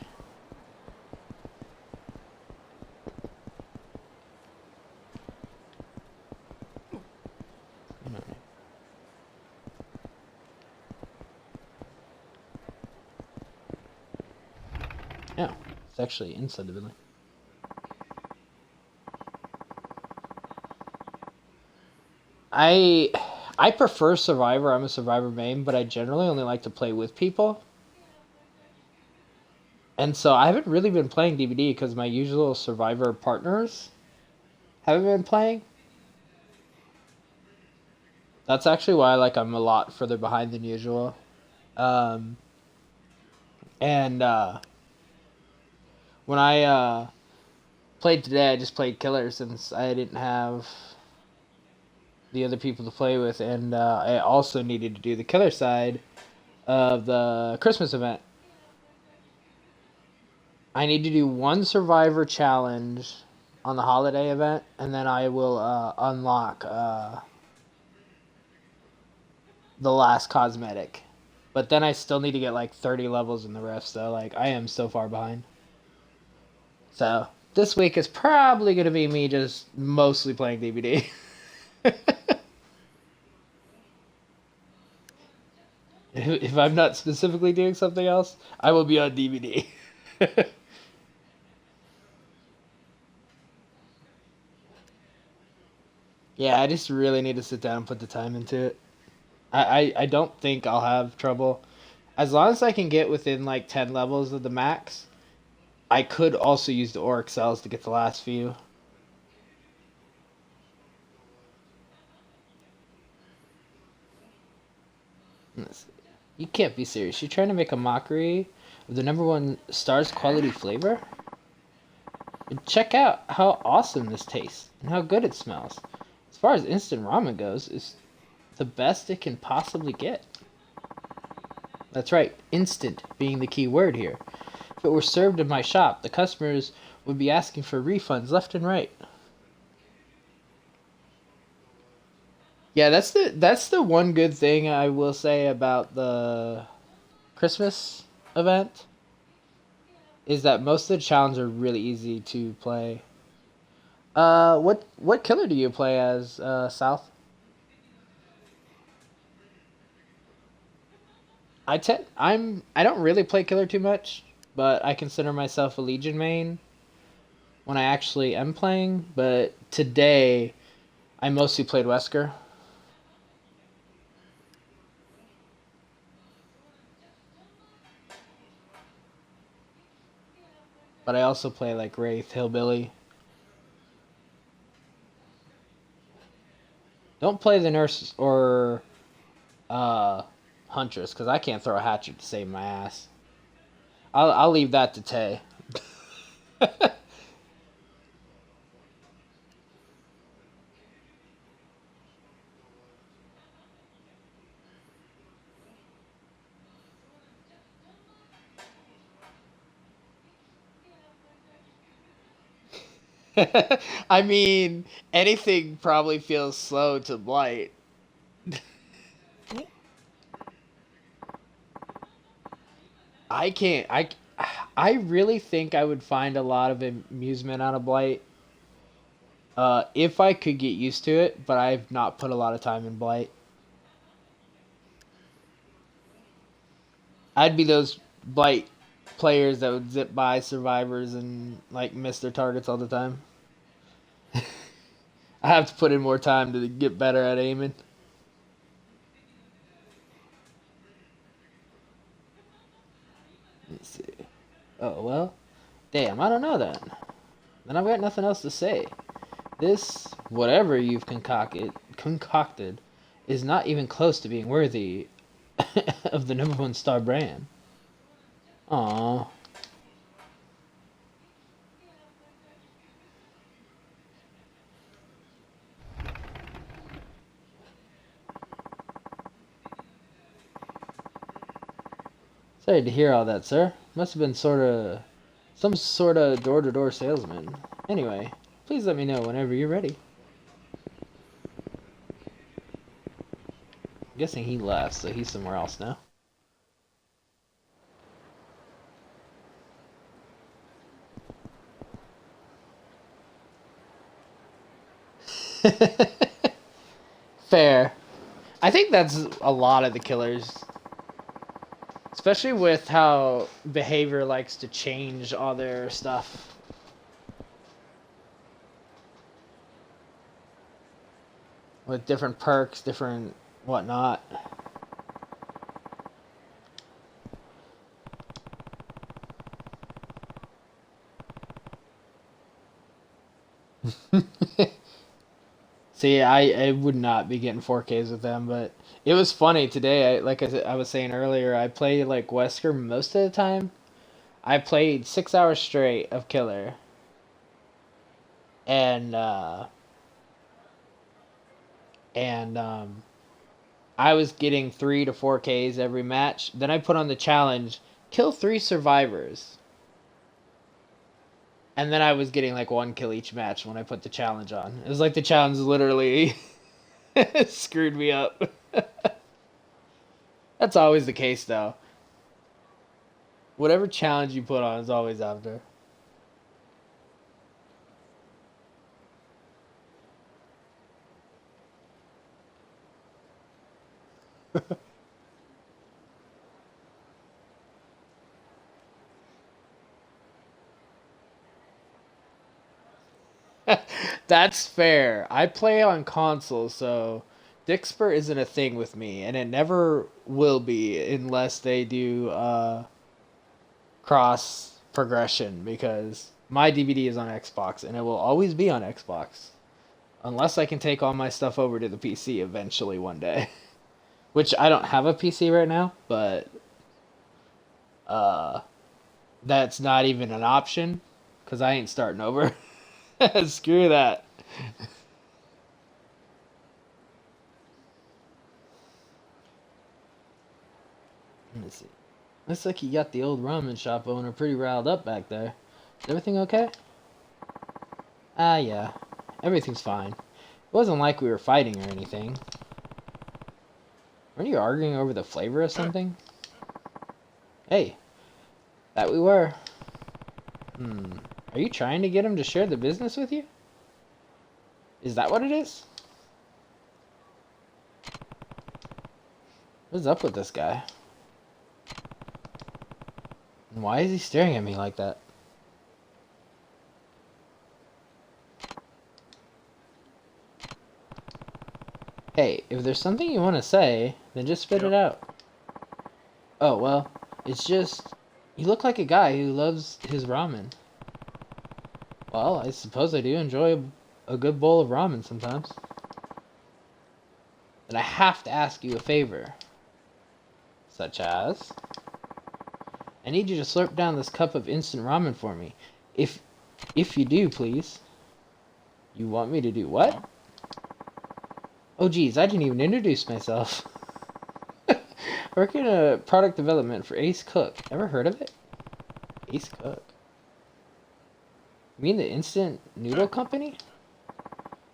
Yeah, it's actually inside the building. I prefer Survivor. I'm a Survivor main, but I generally only like to play with people. And so I haven't really been playing DVD because my usual Survivor partners haven't been playing. That's actually why I'm a lot further behind than usual. And when I played today, I just played Killer since I didn't have the other people to play with, and I also needed to do the Killer side of the Christmas event. I need to do one Survivor challenge on the holiday event, and then I will unlock the last cosmetic. But then I still need to get 30 levels in the Rift, so I am so far behind. So this week is probably going to be me just mostly playing DVD. If I'm not specifically doing something else, I will be on DVD. Yeah, I just really need to sit down and put the time into it. I don't think I'll have trouble. As long as I can get within 10 levels of the max, I could also use the Auric cells to get the last few. You can't be serious. You're trying to make a mockery of the #1 Stars quality flavor? Check out how awesome this tastes and how good it smells. As far as instant ramen goes, it's the best it can possibly get. That's right, instant being the key word here. If it were served in my shop, the customers would be asking for refunds left and right. Yeah, that's the one good thing I will say about the Christmas event is that most of the challenges are really easy to play. What killer do you play as, South? I don't really play killer too much, but I consider myself a Legion main when I actually am playing. But today, I mostly played Wesker. But I also play like Wraith, Hillbilly. Don't play the nurse or uh, Huntress because I can't throw a hatchet to save my ass. I'll leave that to Tay. I mean, anything probably feels slow to Blight. I can't. I really think I would find a lot of amusement out of Blight. If I could get used to it, but I've not put a lot of time in Blight. I'd be those Blight players that would zip by survivors and like miss their targets all the time. I have to put in more time to get better at aiming. Let's see. Oh well, damn. I don't know then. Then I've got nothing else to say. This whatever you've concocted is not even close to being worthy of the number one star brand. Aww. Sorry to hear all that, sir. Must have been some sort of door-to-door salesman. Anyway, please let me know whenever you're ready. I'm guessing he left, so he's somewhere else now. Fair. I think that's a lot of the killers. Especially with how behavior likes to change all their stuff. With different perks, different whatnot. See, I would not be getting 4Ks with them, but it was funny today. I was saying earlier, I played like Wesker most of the time. I played 6 hours straight of Killer, and I was getting 3 to 4Ks every match. Then I put on the challenge, kill 3 survivors, and then I was getting like 1 kill each match when I put the challenge on. It was like the challenge literally screwed me up. That's always the case, though. Whatever challenge you put on is always after. That's fair. I play on console, so Dixper isn't a thing with me, and it never will be unless they do cross progression because my DVD is on Xbox and it will always be on Xbox unless I can take all my stuff over to the PC eventually one day. Which I don't have a PC right now, but uh, that's not even an option because I ain't starting over. Screw that. Let me see. Looks like you got the old ramen shop owner pretty riled up back there. Is everything okay? Ah, yeah. Everything's fine. It wasn't like we were fighting or anything. Weren't you arguing over the flavor of something? Hey, that we were. Are you trying to get him to share the business with you? Is that what it is? What's up with this guy? And why is he staring at me like that? Hey, if there's something you want to say, then just spit it out. Oh, well, it's just... You look like a guy who loves his ramen. Well, I suppose I do enjoy a good bowl of ramen sometimes. Then I have to ask you a favor. Such as... I need you to slurp down this cup of instant ramen for me. If you do, please. You want me to do what? Oh geez, I didn't even introduce myself. Working in product development for Ace Cook. Ever heard of it? Ace Cook? You mean the instant noodle company?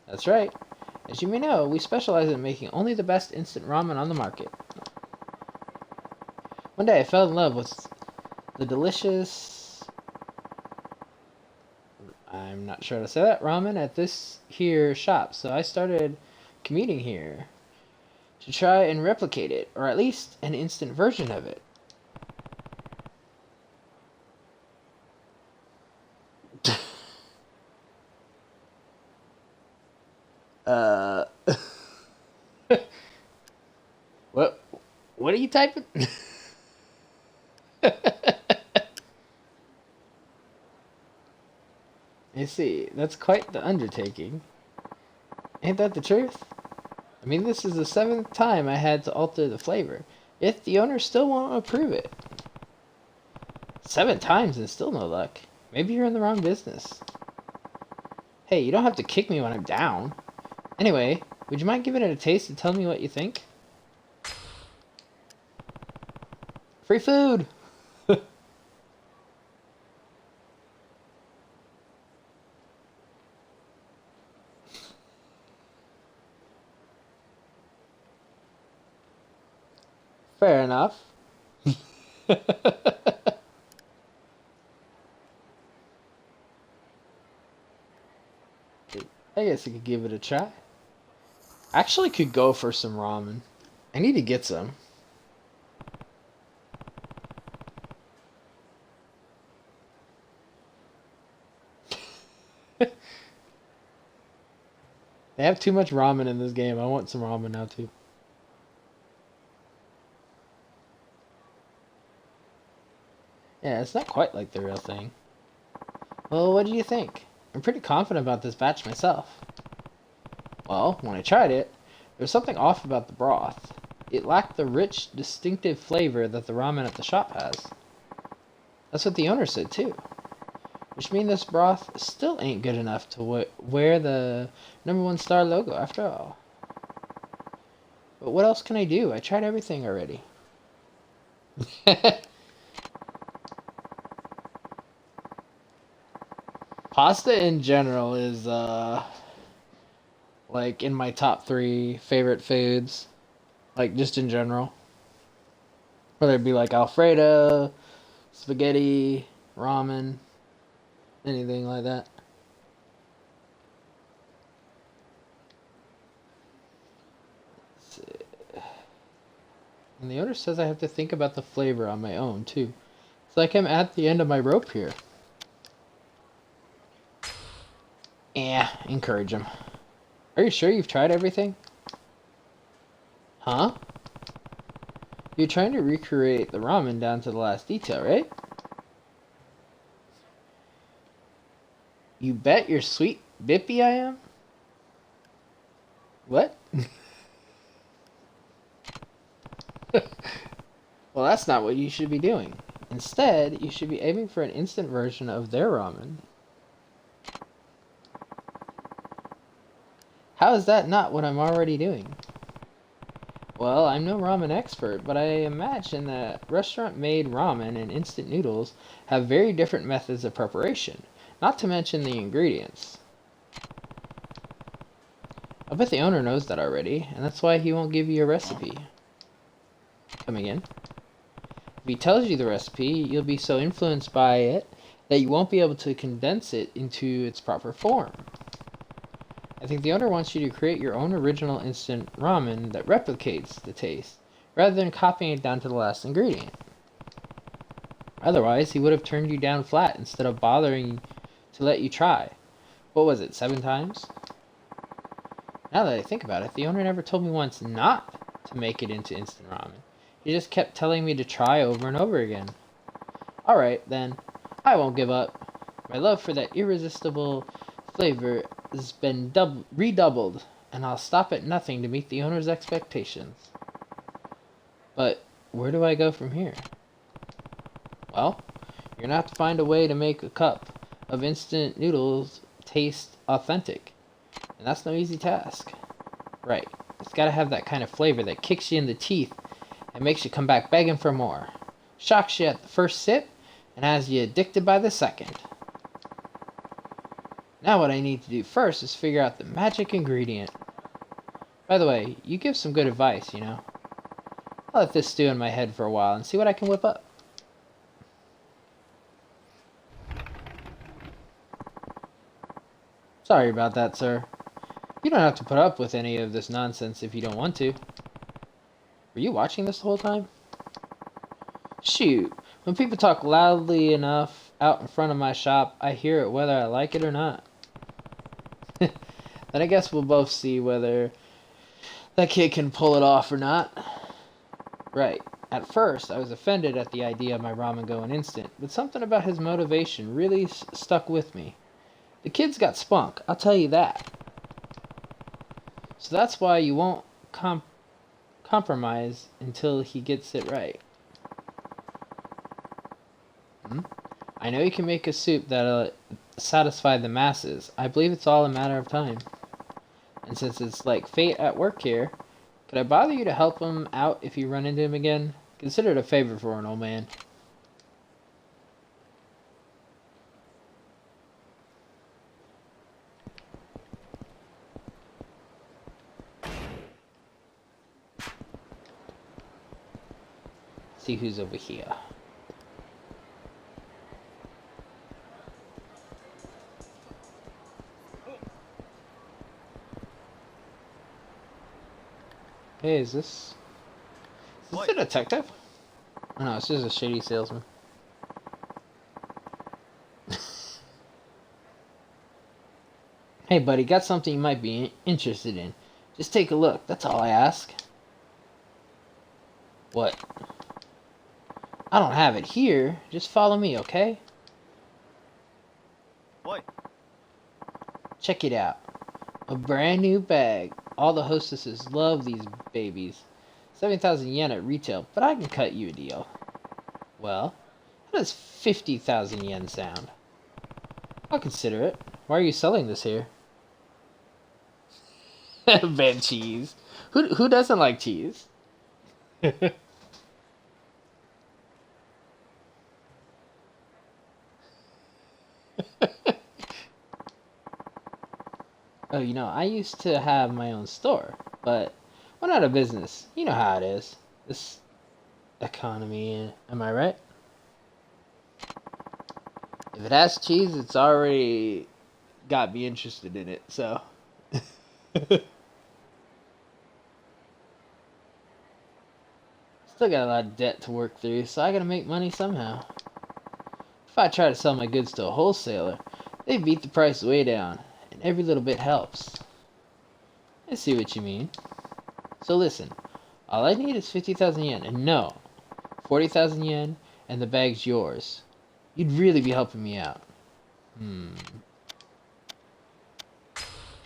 That's right. As you may know, we specialize in making only the best instant ramen on the market. One day I fell in love with the delicious... I'm not sure how to say that, ramen at this here shop, so I started commuting here to try and replicate it, or at least an instant version of it. What are you typing? You see, that's quite the undertaking. Ain't that the truth? I mean, this is the 7th time I had to alter the flavor, yet the owner still won't approve it. 7 times and still no luck. Maybe you're in the wrong business. Hey, you don't have to kick me when I'm down. Anyway, would you mind giving it a taste and telling me what you think? Free food! Fair enough. I guess I could give it a try. Actually could go for some ramen. I need to get some. They have too much ramen in this game. I want some ramen now too. Yeah, it's not quite like the real thing. Well, what do you think? I'm pretty confident about this batch myself. Well, when I tried it, there was something off about the broth. It lacked the rich, distinctive flavor that the ramen at the shop has. That's what the owner said too. Which means this broth still ain't good enough to wear the #1 star logo after all. But what else can I do? I tried everything already. Pasta in general is like in my top 3 favorite foods. Like just in general. Whether it be like Alfredo, spaghetti, ramen, anything like that. Let's see. And the owner says I have to think about the flavor on my own too. It's like I'm at the end of my rope here. Yeah, encourage him. Are you sure you've tried everything? Huh? You're trying to recreate the ramen down to the last detail, right? You bet you're sweet bippy I am? What? Well, that's not what you should be doing. Instead, you should be aiming for an instant version of their ramen. How is that not what I'm already doing? Well, I'm no ramen expert, but I imagine that restaurant-made ramen and instant noodles have very different methods of preparation, not to mention the ingredients. bet the owner knows that already, and that's why he won't give you a recipe. Come again? If he tells you the recipe, you'll be so influenced by it that you won't be able to condense it into its proper form. I think the owner wants you to create your own original instant ramen that replicates the taste, rather than copying it down to the last ingredient. Otherwise, he would have turned you down flat instead of bothering to let you try. What was it, 7 times? Now that I think about it, the owner never told me once not to make it into instant ramen. He just kept telling me to try over and over again. Alright, then. I won't give up. My love for that irresistible flavor has been redoubled, and I'll stop at nothing to meet the owner's expectations. But where do I go from here? Well, you're gonna have to find a way to make a cup of instant noodles taste authentic. And that's no easy task. Right. It's gotta have that kind of flavor that kicks you in the teeth and makes you come back begging for more. Shocks you at the first sip and has you addicted by the second. Now what I need to do first is figure out the magic ingredient. By the way, you give some good advice, you know. I'll let this stew in my head for a while and see what I can whip up. Sorry about that, sir. You don't have to put up with any of this nonsense if you don't want to. Were you watching this the whole time? Shoot, when people talk loudly enough out in front of my shop, I hear it whether I like it or not. Then I guess we'll both see whether that kid can pull it off or not. Right. At first, I was offended at the idea of my ramen going instant, but something about his motivation really stuck with me. The kid's got spunk, I'll tell you that. So that's why you won't compromise until he gets it right. I know you can make a soup that'll satisfy the masses. I believe it's all a matter of time. And since it's like fate at work here, could I bother you to help him out if you run into him again? Consider it a favor for an old man. See who's over here. Hey, is this a detective? Oh, no, it's just a shady salesman. Hey, buddy, got something you might be interested in. Just take a look, that's all I ask. What? I don't have it here. Just follow me, okay? What? Check it out. A brand new bag. All the hostesses love these babies. 7,000 yen at retail, but I can cut you a deal. Well, how does 50,000 yen sound? I'll consider it. Why are you selling this here? Ben cheese. Who doesn't like cheese? Oh, you know, I used to have my own store, but went out of business. You know how it is. This economy, am I right? If it has cheese, it's already got me interested in it, so. Still got a lot of debt to work through, so I gotta make money somehow. If I try to sell my goods to a wholesaler, they beat the price way down, and every little bit helps. I see what you mean. So listen, all I need is 50,000 yen, and no, 40,000 yen, and the bag's yours. You'd really be helping me out.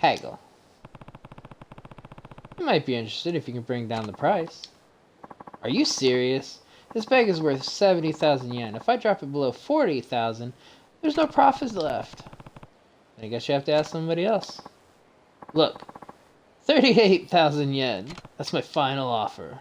Haggle. You might be interested if you can bring down the price. Are you serious? This bag is worth 70,000 yen. If I drop it below 40,000, there's no profits left. I guess you have to ask somebody else. Look, 38,000 yen. That's my final offer.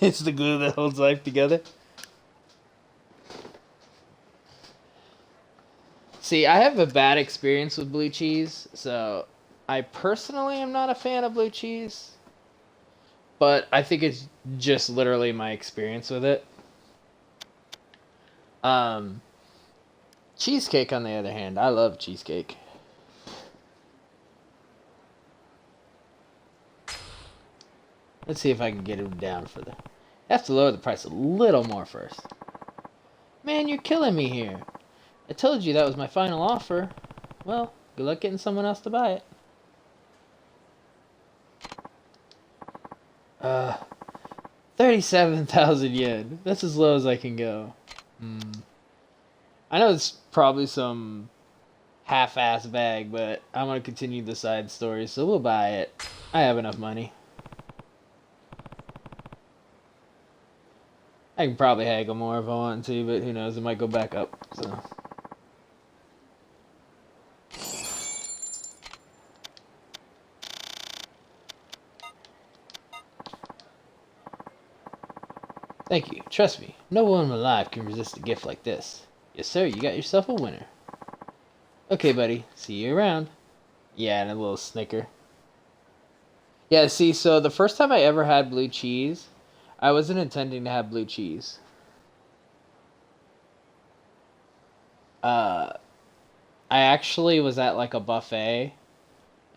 It's the glue that holds life together. See, I have a bad experience with blue cheese, so I personally am not a fan of blue cheese, but I think it's just literally my experience with it. Um, Cheesecake, on the other hand, I love cheesecake. Let's see if I can get him down for the... I have to lower the price a little more first. Man, you're killing me here. I told you that was my final offer. Well, good luck getting someone else to buy it. 37,000 yen. That's as low as I can go. I know it's probably some half-ass bag, but I want to continue the side story, so we'll buy it. I have enough money. I can probably haggle more if I want to, but who knows, it might go back up, so... Thank you. Trust me, no one alive can resist a gift like this. Yes, sir, you got yourself a winner. Okay, buddy. See you around. Yeah, and a little snicker. Yeah, see, so the first time I ever had blue cheese, I wasn't intending to have blue cheese. I actually was at, like, a buffet,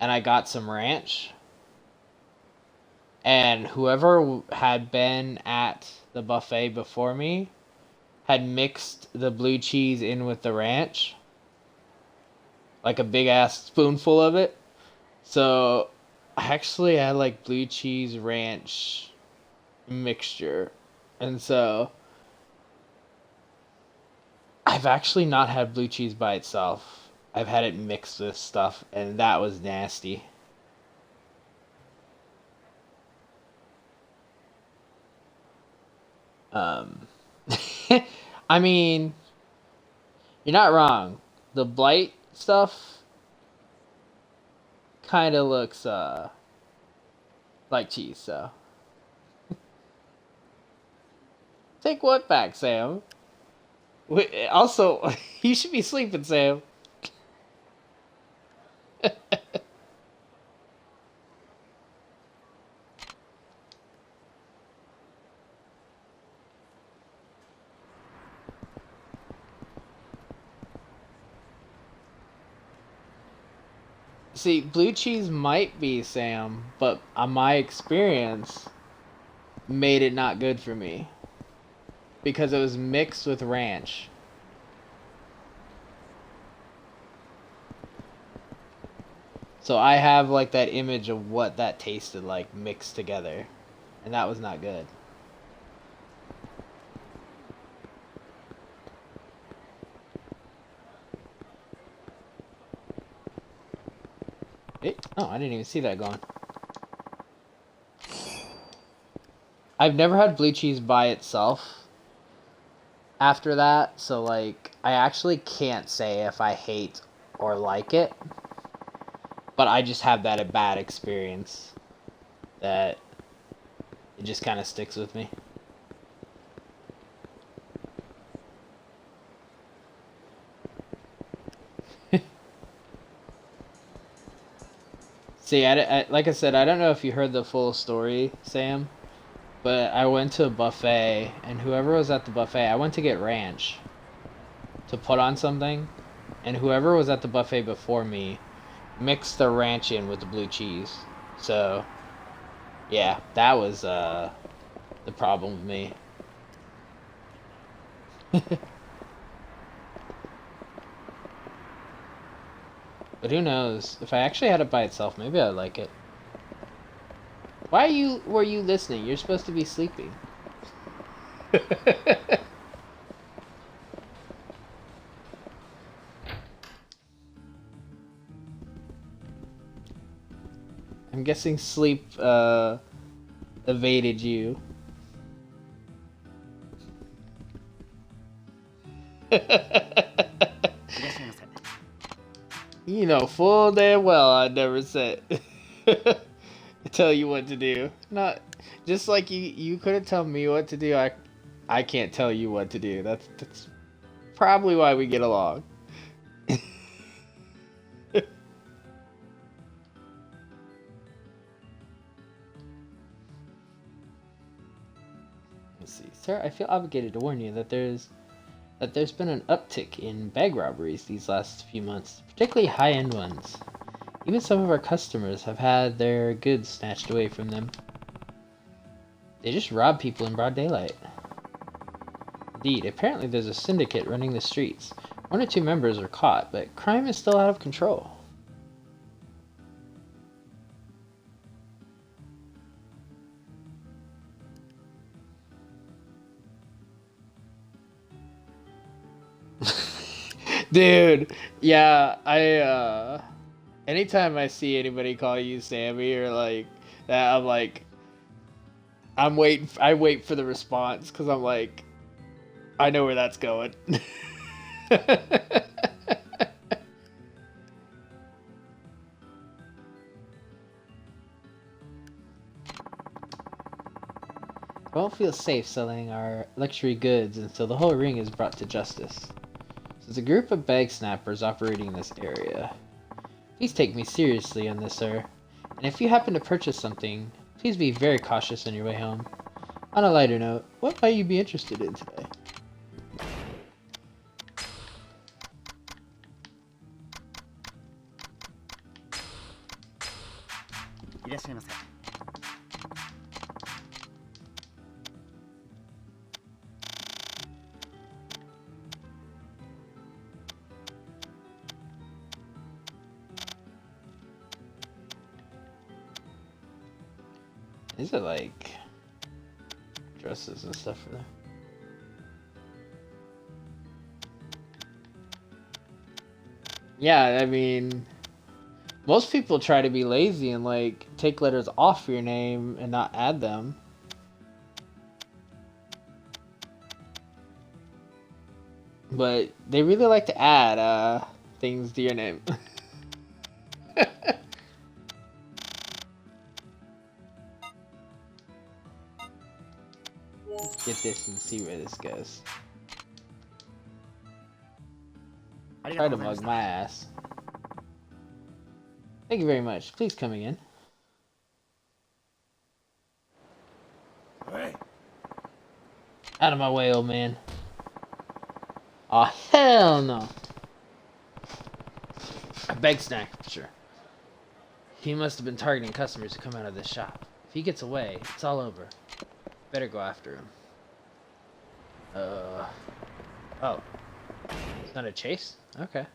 and I got some ranch. And whoever had been at the buffet before me had mixed the blue cheese in with the ranch. Like a big ass spoonful of it. So I actually had like blue cheese ranch mixture. And so I've actually not had blue cheese by itself. I've had it mixed with stuff, and that was nasty. I mean, you're not wrong. The blight stuff kind of looks like cheese, so take what back, Sam? Also, you should be sleeping, Sam. See, blue cheese might be, Sam, but my experience made it not good for me because it was mixed with ranch. So I have like that image of what that tasted like mixed together, and that was not good. Oh, I didn't even see that going. I've never had blue cheese by itself after that, so like I actually can't say if I hate or like it. But I just have that a bad experience that it just kind of sticks with me. See, like I said, I don't know if you heard the full story, Sam, but I went to a buffet, and whoever was at the buffet, I went to get ranch to put on something, and whoever was at the buffet before me mixed the ranch in with the blue cheese. So, yeah, that was the problem with me. But who knows? If I actually had it by itself, maybe I'd like it. Were you listening? You're supposed to be sleeping. I'm guessing sleep evaded you. You know full damn well I never said tell you what to do. Not just like you couldn't tell me what to do. I can't tell you what to do. That's probably why we get along. Let's see, sir. I feel obligated to warn you that there's been an uptick in bag robberies these last few months, particularly high-end ones. Even some of our customers have had their goods snatched away from them. They just rob people in broad daylight. Indeed, apparently there's a syndicate running the streets. 1 or 2 members are caught, but crime is still out of control. Dude, yeah, anytime I see anybody call you Sammy or like that, I'm like, I wait for the response because I'm like, I know where that's going. I won't feel safe selling our luxury goods until the whole ring is brought to justice. There's a group of bag snappers operating in this area. Please take me seriously on this, sir. And if you happen to purchase something, please be very cautious on your way home. On a lighter note, what might you be interested in today? Is it like dresses and stuff for there? Yeah, I mean, most people try to be lazy and like take letters off your name and not add them. But they really like to add things to your name. Let's get this and see where this goes. Try to mug my ass. Thank you very much. Please come again. Hey. Out of my way, old man. Oh, hell no. A bag snack, sure. He must have been targeting customers who come out of this shop. If he gets away, it's all over. Better go after him. Oh. It's not a chase? Okay.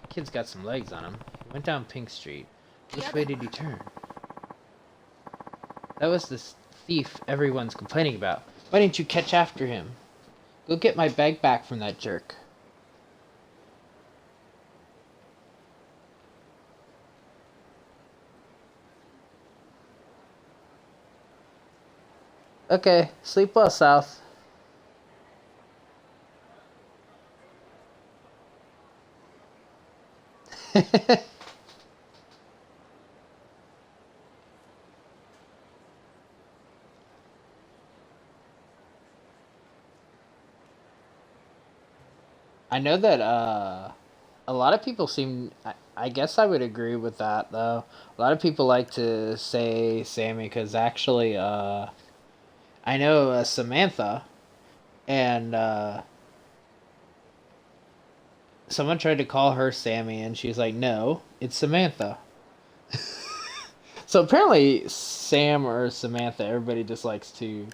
Kid's got some legs on him. He went down Pink Street. Which way did he turn? That was the thief everyone's complaining about. Why didn't you catch after him? Go get my bag back from that jerk. Okay, sleep well, South. I know that a lot of people seem. I guess I would agree with that though. A lot of people like to say Sammy because actually, I know Samantha, and someone tried to call her Sammy, and she's like, "No, it's Samantha." So apparently, Sam or Samantha, everybody just likes to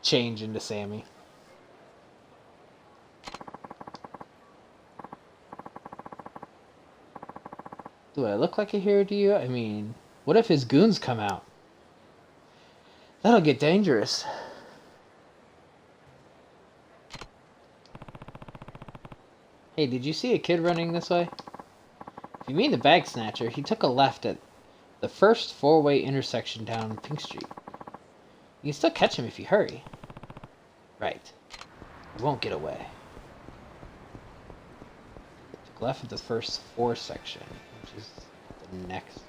change into Sammy. Do I look like a hero to you? I mean, what if his goons come out? That'll get dangerous. Hey, did you see a kid running this way? If you mean the bag snatcher, he took a left at the first four-way intersection down Pink Street. You can still catch him if you hurry. Right. He won't get away. Took left at the first 4 section, which is the next one.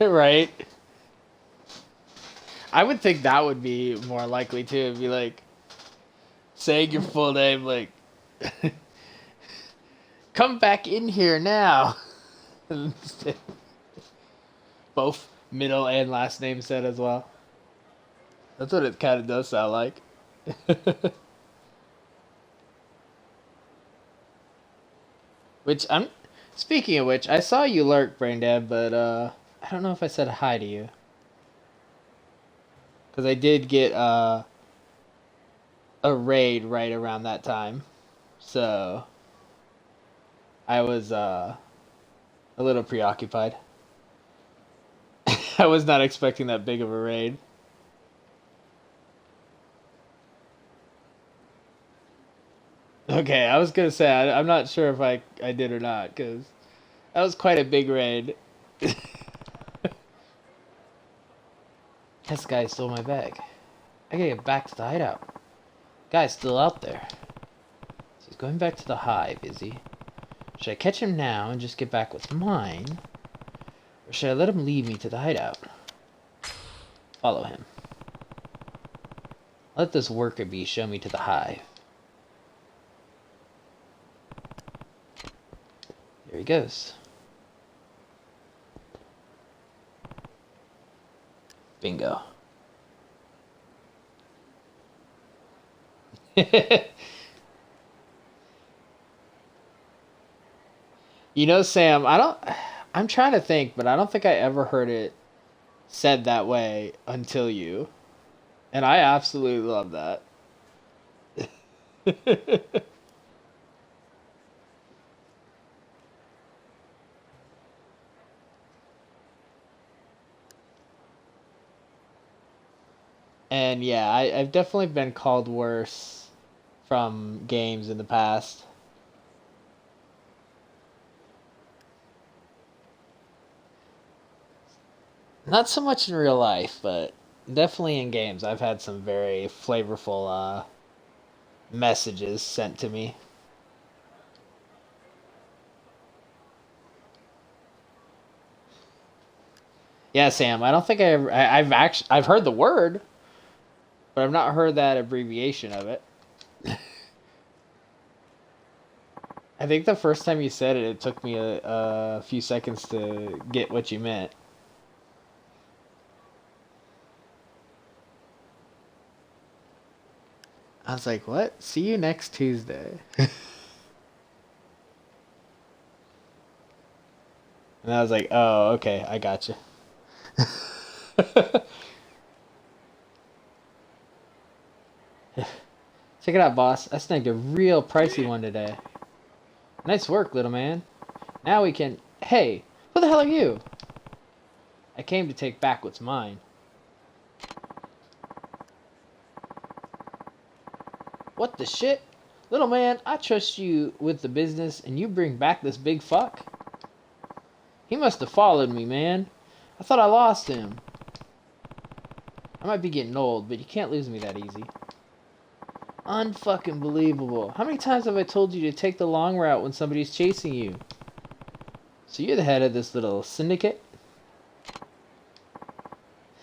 Right. I would think that would be more likely too. It'd be like saying your full name, like, come back in here now. Both middle and last name said as well. That's what it kind of does sound like. Which I'm speaking of which, I saw you lurk, Braindead, but I don't know if I said hi to you. Cause I did get a raid right around that time. So I was a little preoccupied. I was not expecting that big of a raid. Okay, I was gonna say I'm not sure if I did or not, because that was quite a big raid. This guy stole my bag. I gotta get back to the hideout. Guy's still out there. So he's going back to the hive, is he? Should I catch him now and just get back what's mine? Or should I let him lead me to the hideout? Follow him. Let this worker bee show me to the hive. There he goes. Bingo. You know, Sam, I'm trying to think, but I don't think I ever heard it said that way until you. And I absolutely love that. And yeah, I've definitely been called worse from games in the past. Not so much in real life, but definitely in games. I've had some very flavorful messages sent to me. Yeah, Sam, I don't think I've heard the word, but I've not heard that abbreviation of it. I think the first time you said it, it took me a few seconds to get what you meant. I was like, what? See you next Tuesday. And I was like, oh, okay, I got you. Check it out, boss. I snagged a real pricey one today. Nice work, little man. Now we can... Hey, who the hell are you? I came to take back what's mine. What the shit? Little man, I trust you with the business, and you bring back this big fuck? He must have followed me, man. I thought I lost him. I might be getting old, but you can't lose me that easy. Unfucking believable. How many times have I told you to take the long route when somebody's chasing you? So you're the head of this little syndicate?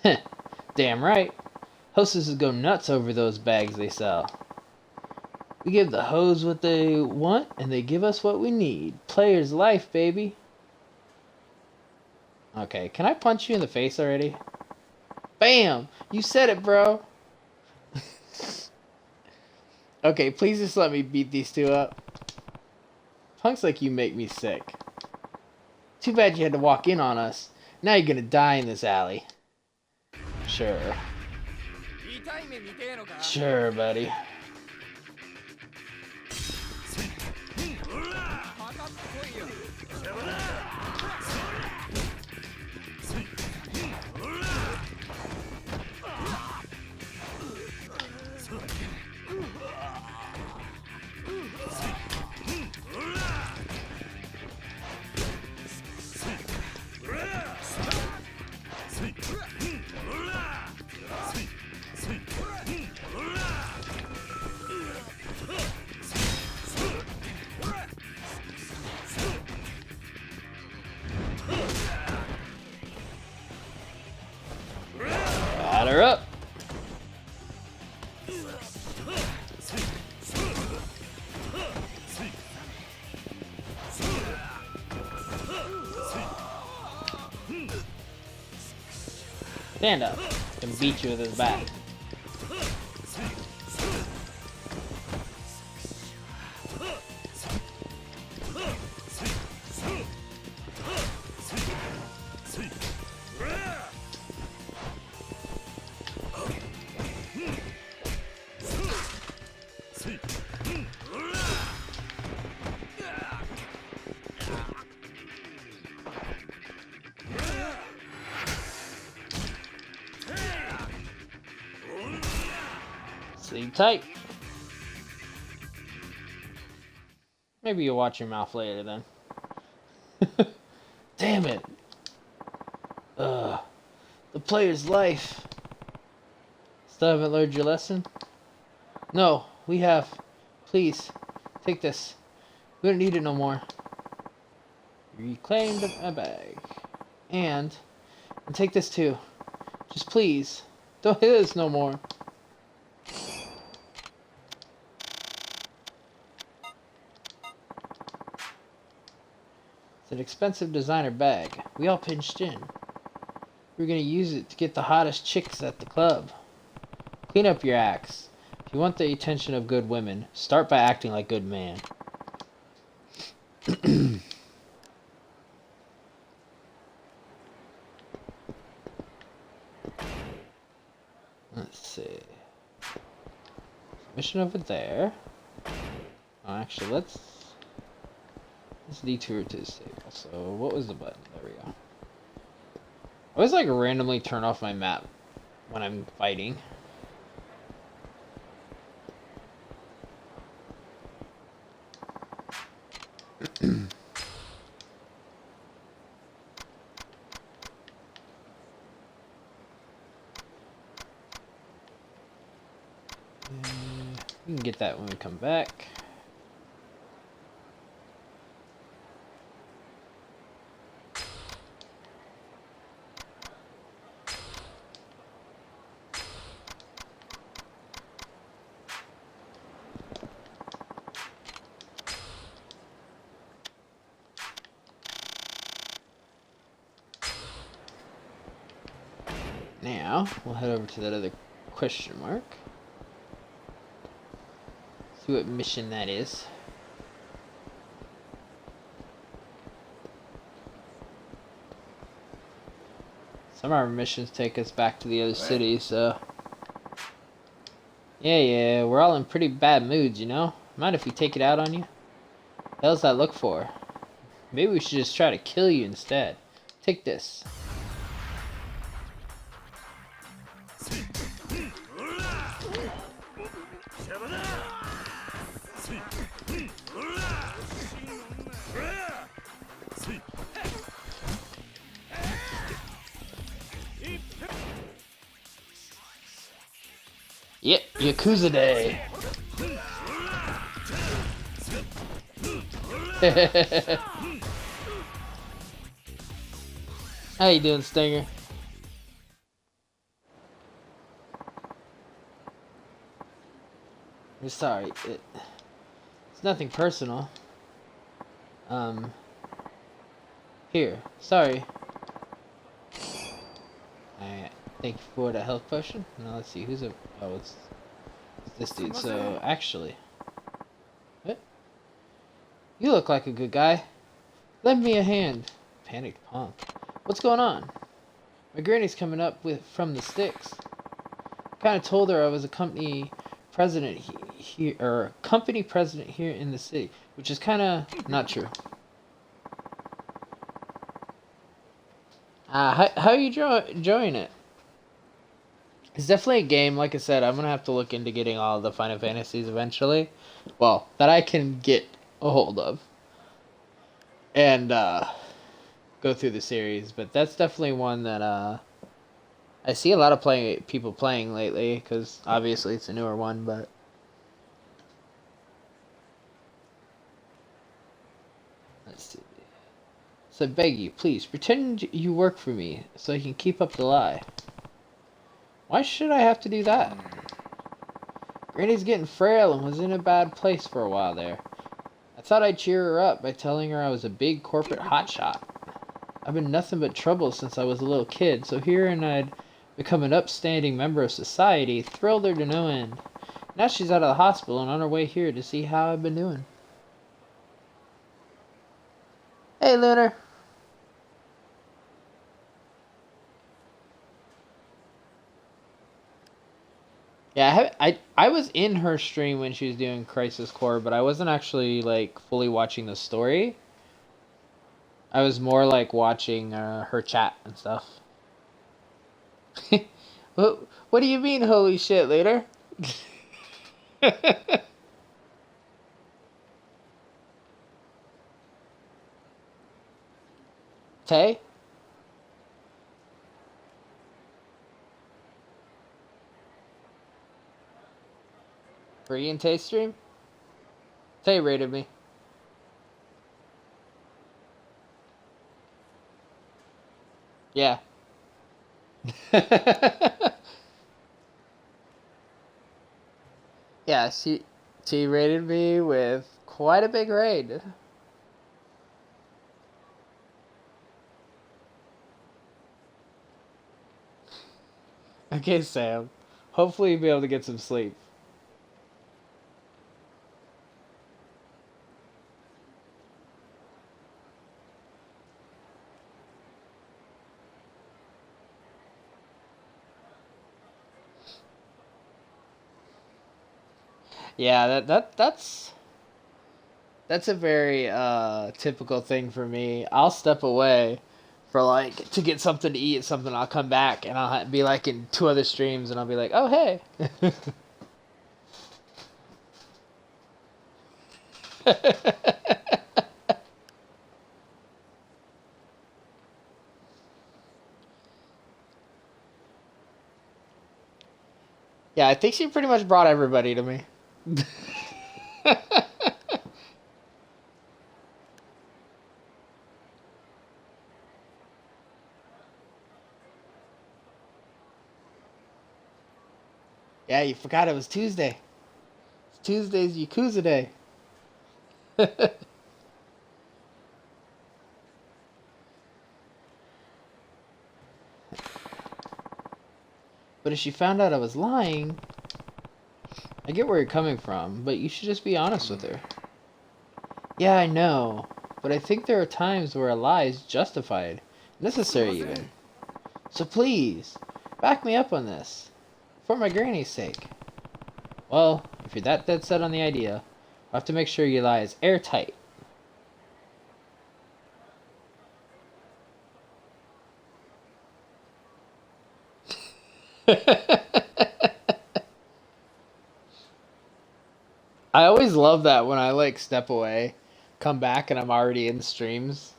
Heh. Damn right. Hostesses go nuts over those bags they sell. We give the hoes what they want, and they give us what we need. Player's life, baby. Okay, can I punch you in the face already? Bam! You said it, bro. Okay, please just let me beat these two up. Punks like you make me sick. Too bad you had to walk in on us. Now you're gonna die in this alley. Sure. Sure, buddy. Stand up. And beat you with his bat. Sleep tight. Maybe you'll watch your mouth later then. Damn it. The player's life. Still haven't learned your lesson? No, we have. Please, take this. We don't need it no more. Reclaimed a bag. And take this too. Just please, don't hit us no more. It's an expensive designer bag. We all pinched in. We're gonna use it to get the hottest chicks at the club. Clean up your acts. If you want the attention of good women, start by acting like good man. Let's see. Mission over there. Oh, actually, let's detour to the stable. So, what was the button? There we go. I always like randomly turn off my map when I'm fighting. We can get that when we come back. Now, we'll head over to that other question mark. See what mission that is. Some of our missions take us back to the other city, so... Yeah, we're all in pretty bad moods, you know? Mind if we take it out on you? What the hell's that look for? Maybe we should just try to kill you instead. Take this. Yep, Yakuza Day. How you doing, Stinger? I'm sorry. It's nothing personal. Here. Sorry. Thank you for the health potion. Now let's see who's a. Oh, it's this dude. So actually, what? You look like a good guy. Lend me a hand. Panicked punk. What's going on? My granny's coming up from the sticks. Kind of told her I was a company president here, or company president here in the city, which is kind of not true. How are you enjoying it? It's definitely a game, like I said, I'm going to have to look into getting all the Final Fantasies eventually. Well, that I can get a hold of. And, go through the series. But that's definitely one that, I see a lot of people playing lately, because obviously it's a newer one, but... Let's see. So I beg you, please, pretend you work for me, so I can keep up the lie. Why should I have to do that? Granny's getting frail and was in a bad place for a while there. I thought I'd cheer her up by telling her I was a big corporate hotshot. I've been nothing but trouble since I was a little kid, so hearing I'd become an upstanding member of society, thrilled her to no end. Now she's out of the hospital and on her way here to see how I've been doing. Hey, Lunar. Yeah, I was in her stream when she was doing Crisis Core, but I wasn't actually like fully watching the story. I was more like watching her chat and stuff. What do you mean, holy shit, later? Tay? Free and Tay stream? Tay rated me. Yeah. Yeah, she rated me with quite a big raid. Okay, Sam. Hopefully you'll be able to get some sleep. Yeah, that's a very typical thing for me. I'll step away for like to get something to eat, something. I'll come back and I'll be like in two other streams, and I'll be like, "Oh hey." Yeah, I think she pretty much brought everybody to me. Yeah, you forgot it was Tuesday. It's Tuesday's Yakuza day. But if she found out I was lying, I get where you're coming from, but you should just be honest with her. Yeah, I know, but I think there are times where a lie is justified, necessary even. So please, back me up on this, for my granny's sake. Well, if you're that dead set on the idea, I'll have to make sure your lie is airtight. I always love that when I like step away, come back, and I'm already in streams.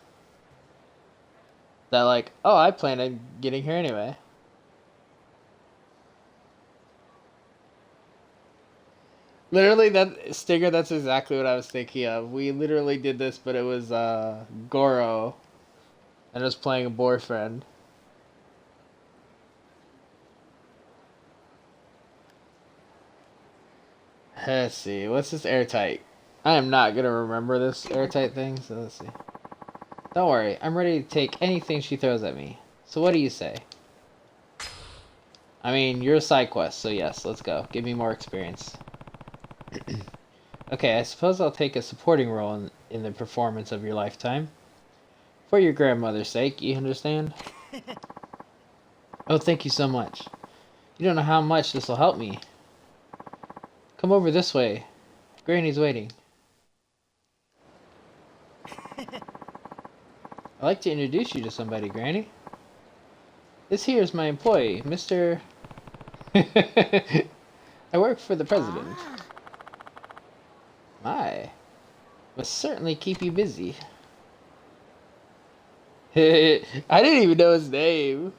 That like, oh, I planned on getting here anyway. Literally, that Stinger. That's exactly what I was thinking of. We literally did this, but it was Goro, and I was playing a boyfriend. Let's see. What's this airtight? I am not gonna remember this airtight thing. So let's see. Don't worry, I'm ready to take anything she throws at me. So what do you say? I mean, you're a side quest, so yes, let's go. Give me more experience. Okay, I suppose I'll take a supporting role in the performance of your lifetime. For your grandmother's sake, you understand? Oh, thank you so much. You don't know how much this will help me. Come over this way. Granny's waiting. I'd like to introduce you to somebody, Granny. This here is my employee, Mr. I work for the president. My. Must certainly keep you busy. I didn't even know his name.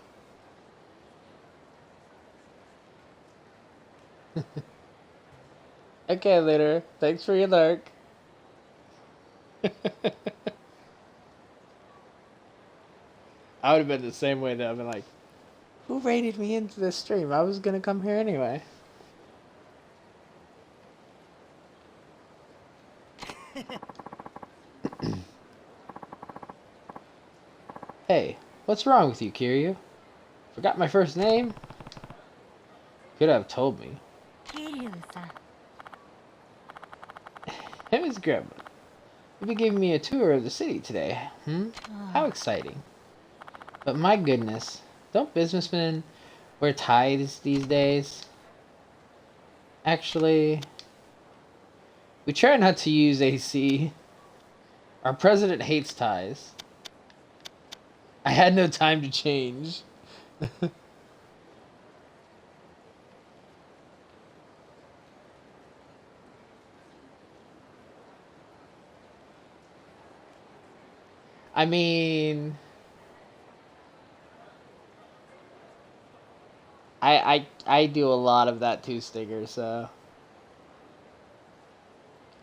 Okay, later. Thanks for your lurk. I would have been the same way though. I've been like, who raided me into this stream? I was gonna come here anyway. Hey, what's wrong with you, Kiryu? Forgot my first name? Could have told me. Hey, Miss Grandma. You'll be giving me a tour of the city today. How exciting. But my goodness, don't businessmen wear ties these days? Actually, we try not to use AC. Our president hates ties. I had no time to change. I mean, I do a lot of that too, Stinger, so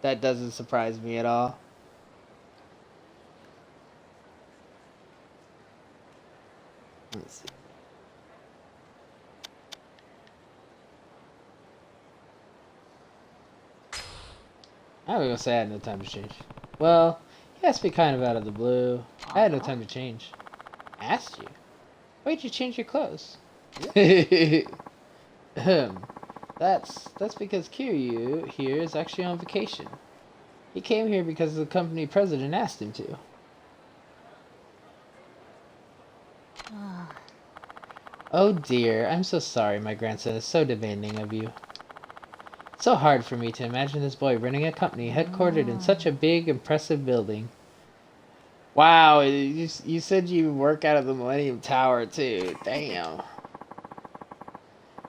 that doesn't surprise me at all. Let's see. I was gonna say I had no time to change. Well, he asked me kind of out of the blue. I had no time to change. Asked you? Why'd you change your clothes? That's because Kiryu here is actually on vacation. He came here because the company president asked him to. Oh dear, I'm so sorry my grandson is so demanding of you. It's so hard for me to imagine this boy running a company headquartered in such a big, impressive building. Wow, you said you work out of the Millennium Tower too. Damn.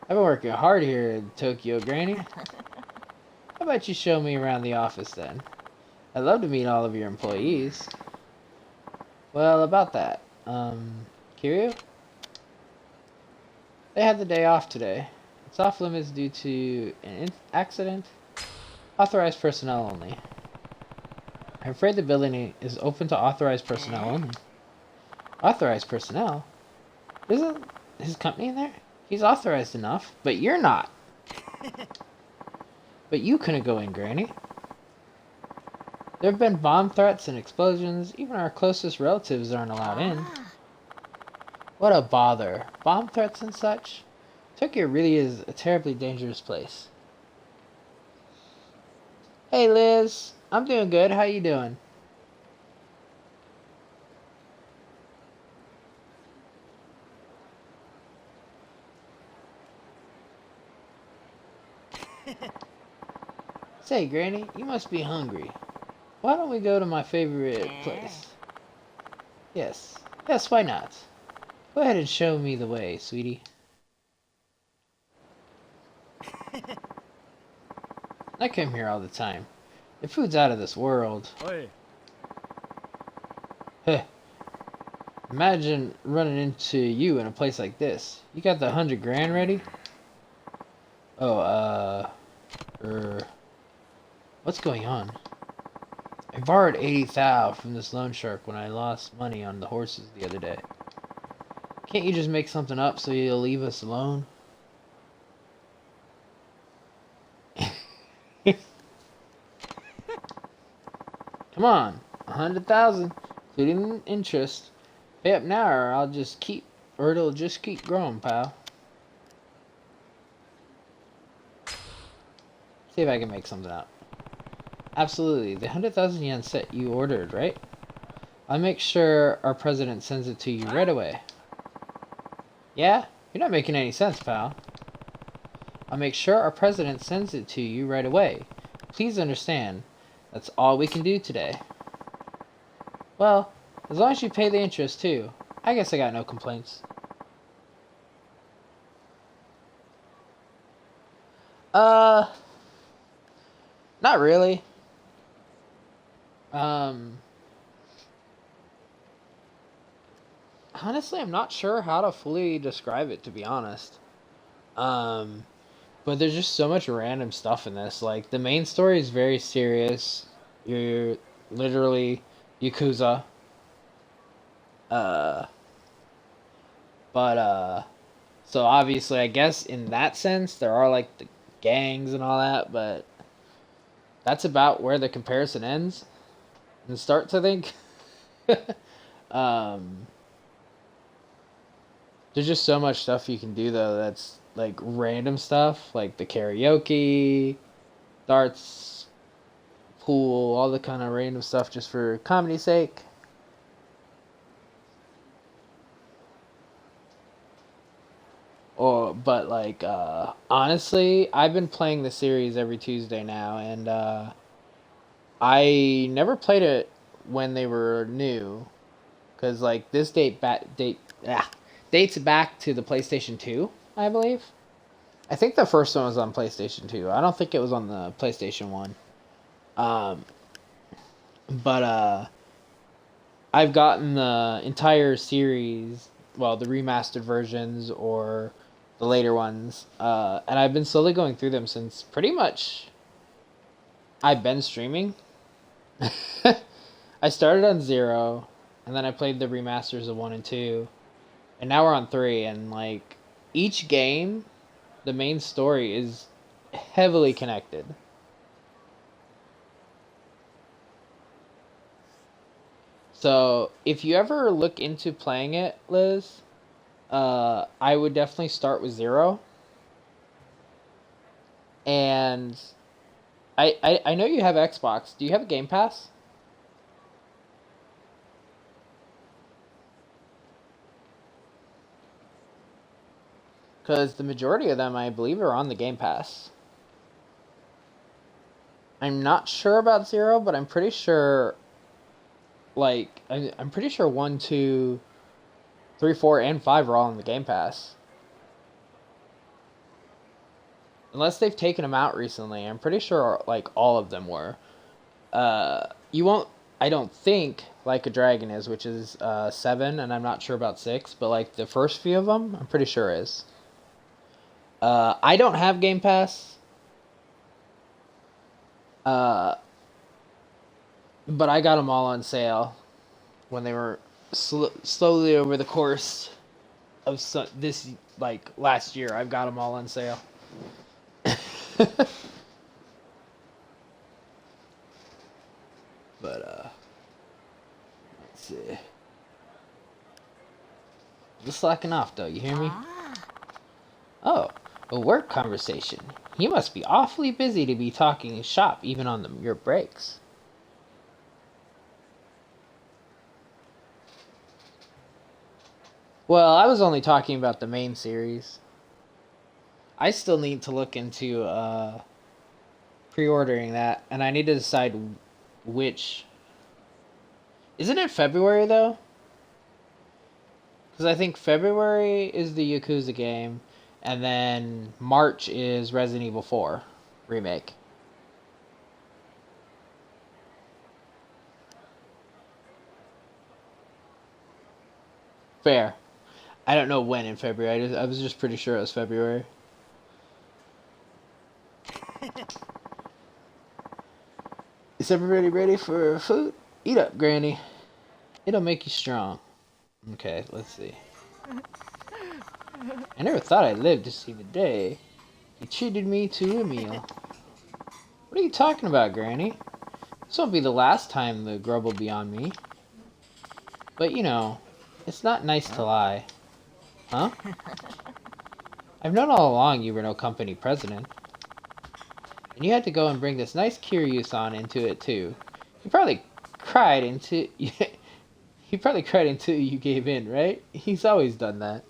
I've been working hard here in Tokyo, Granny. How about you show me around the office then? I'd love to meet all of your employees. Well, about that. Kiryu? They had the day off today. It's off limits due to an accident. Authorized personnel only. I'm afraid the building is open to authorized personnel only. Authorized personnel? Isn't his company in there? He's authorized enough, but you're not. But you couldn't go in, Granny. There have been bomb threats and explosions. Even our closest relatives aren't allowed in. What a bother. Bomb threats and such? Tokyo really is a terribly dangerous place. Hey, Liz. I'm doing good. How you doing? Say, Granny, you must be hungry. Why don't we go to my favorite place? Yes. Yes, why not? Go ahead and show me the way, sweetie. I come here all the time. The food's out of this world. Heh. Imagine running into you in a place like this. You got the 100 grand ready? Oh, what's going on? I borrowed 80,000 from this loan shark when I lost money on the horses the other day. Can't you just make something up so you'll leave us alone? Come on, 100,000, including interest. Pay up now, or it'll just keep growing, pal. See if I can make something up. Absolutely, the 100,000 yen set you ordered, right? I'll make sure our president sends it to you right away. Yeah? You're not making any sense, pal. I'll make sure our president sends it to you right away. Please understand, that's all we can do today. Well, as long as you pay the interest too, I guess I got no complaints. Not really. Honestly, I'm not sure how to fully describe it, to be honest. But there's just so much random stuff in this. Like, the main story is very serious. You're literally Yakuza. Uh, so obviously, I guess in that sense, there are, like, the gangs and all that, but that's about where the comparison ends and starts, I think. um, there's just so much stuff you can do, though, that's like random stuff, like the karaoke, darts, pool, all the kind of random stuff just for comedy's sake. Or but like honestly, I've been playing the series every Tuesday now, and I never played it when they were new, cause like this dates back to the PlayStation 2, I believe. I think the first one was on PlayStation 2. I don't think it was on the PlayStation 1. Um, but I've gotten the entire series, well, the remastered versions or the later ones, and I've been slowly going through them since pretty much I've been streaming. I started on 0, and then I played the remasters of 1 and 2, and now we're on 3, and like each game, the main story is heavily connected. So if you ever look into playing it, Liz, I would definitely start with 0. And I know you have Xbox. Do you have a Game Pass? Because the majority of them, I believe, are on the Game Pass. I'm not sure about 0, but I'm pretty sure, like, I'm pretty sure 1, 2, 3, 4, and 5 are all on the Game Pass. Unless they've taken them out recently, I'm pretty sure, like, all of them were. You won't, I don't think, Like a Dragon is, which is 7, and I'm not sure about 6, but, like, the first few of them, I'm pretty sure is. I don't have Game Pass. But I got them all on sale when they were slowly over the course of this, like, last year. I've got them all on sale. But let's see. Just slacking off though. You hear me? Oh, a work conversation. You must be awfully busy to be talking shop even on your breaks. Well, I was only talking about the main series. I still need to look into pre-ordering that, and I need to decide which. Isn't it February though? Because I think February is the Yakuza game, and then March is Resident Evil 4 remake. Fair. I don't know when in February. I was just pretty sure it was February. Is everybody ready for food? Eat up, Granny. It'll make you strong. Okay, let's see. I never thought I'd live to see the day you treated me to a meal. What are you talking about, Granny? This won't be the last time the grub will be on me. But you know, it's not nice to lie. Huh? I've known all along you were no company president. And you had to go and bring this nice Kiryusan into it too. He probably cried into he probably cried until you gave in, right? He's always done that.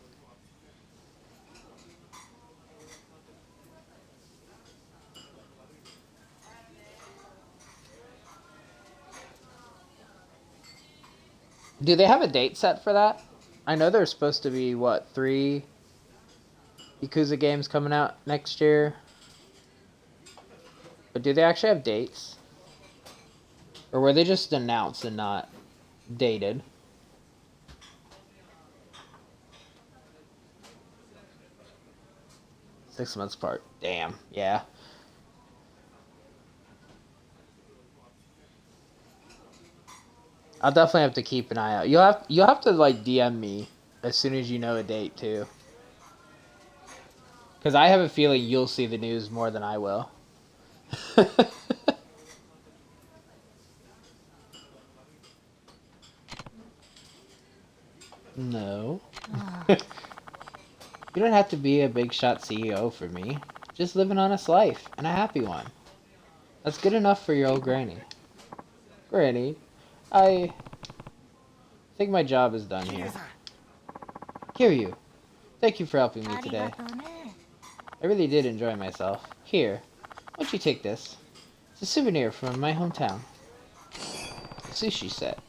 Do they have a date set for that? I know there's supposed to be, what, 3 Yakuza games coming out next year? But do they actually have dates? Or were they just announced and not dated? Six months apart. Damn, yeah. I'll definitely have to keep an eye out. You'll have to like DM me as soon as you know a date too. Cause I have a feeling you'll see the news more than I will. No. You don't have to be a big shot CEO for me. Just live an honest life, and a happy one. That's good enough for your old granny. Granny, I think my job is done here. Kiryu, thank you for helping me today. I really did enjoy myself. Here, why don't you take this? It's a souvenir from my hometown. A sushi set.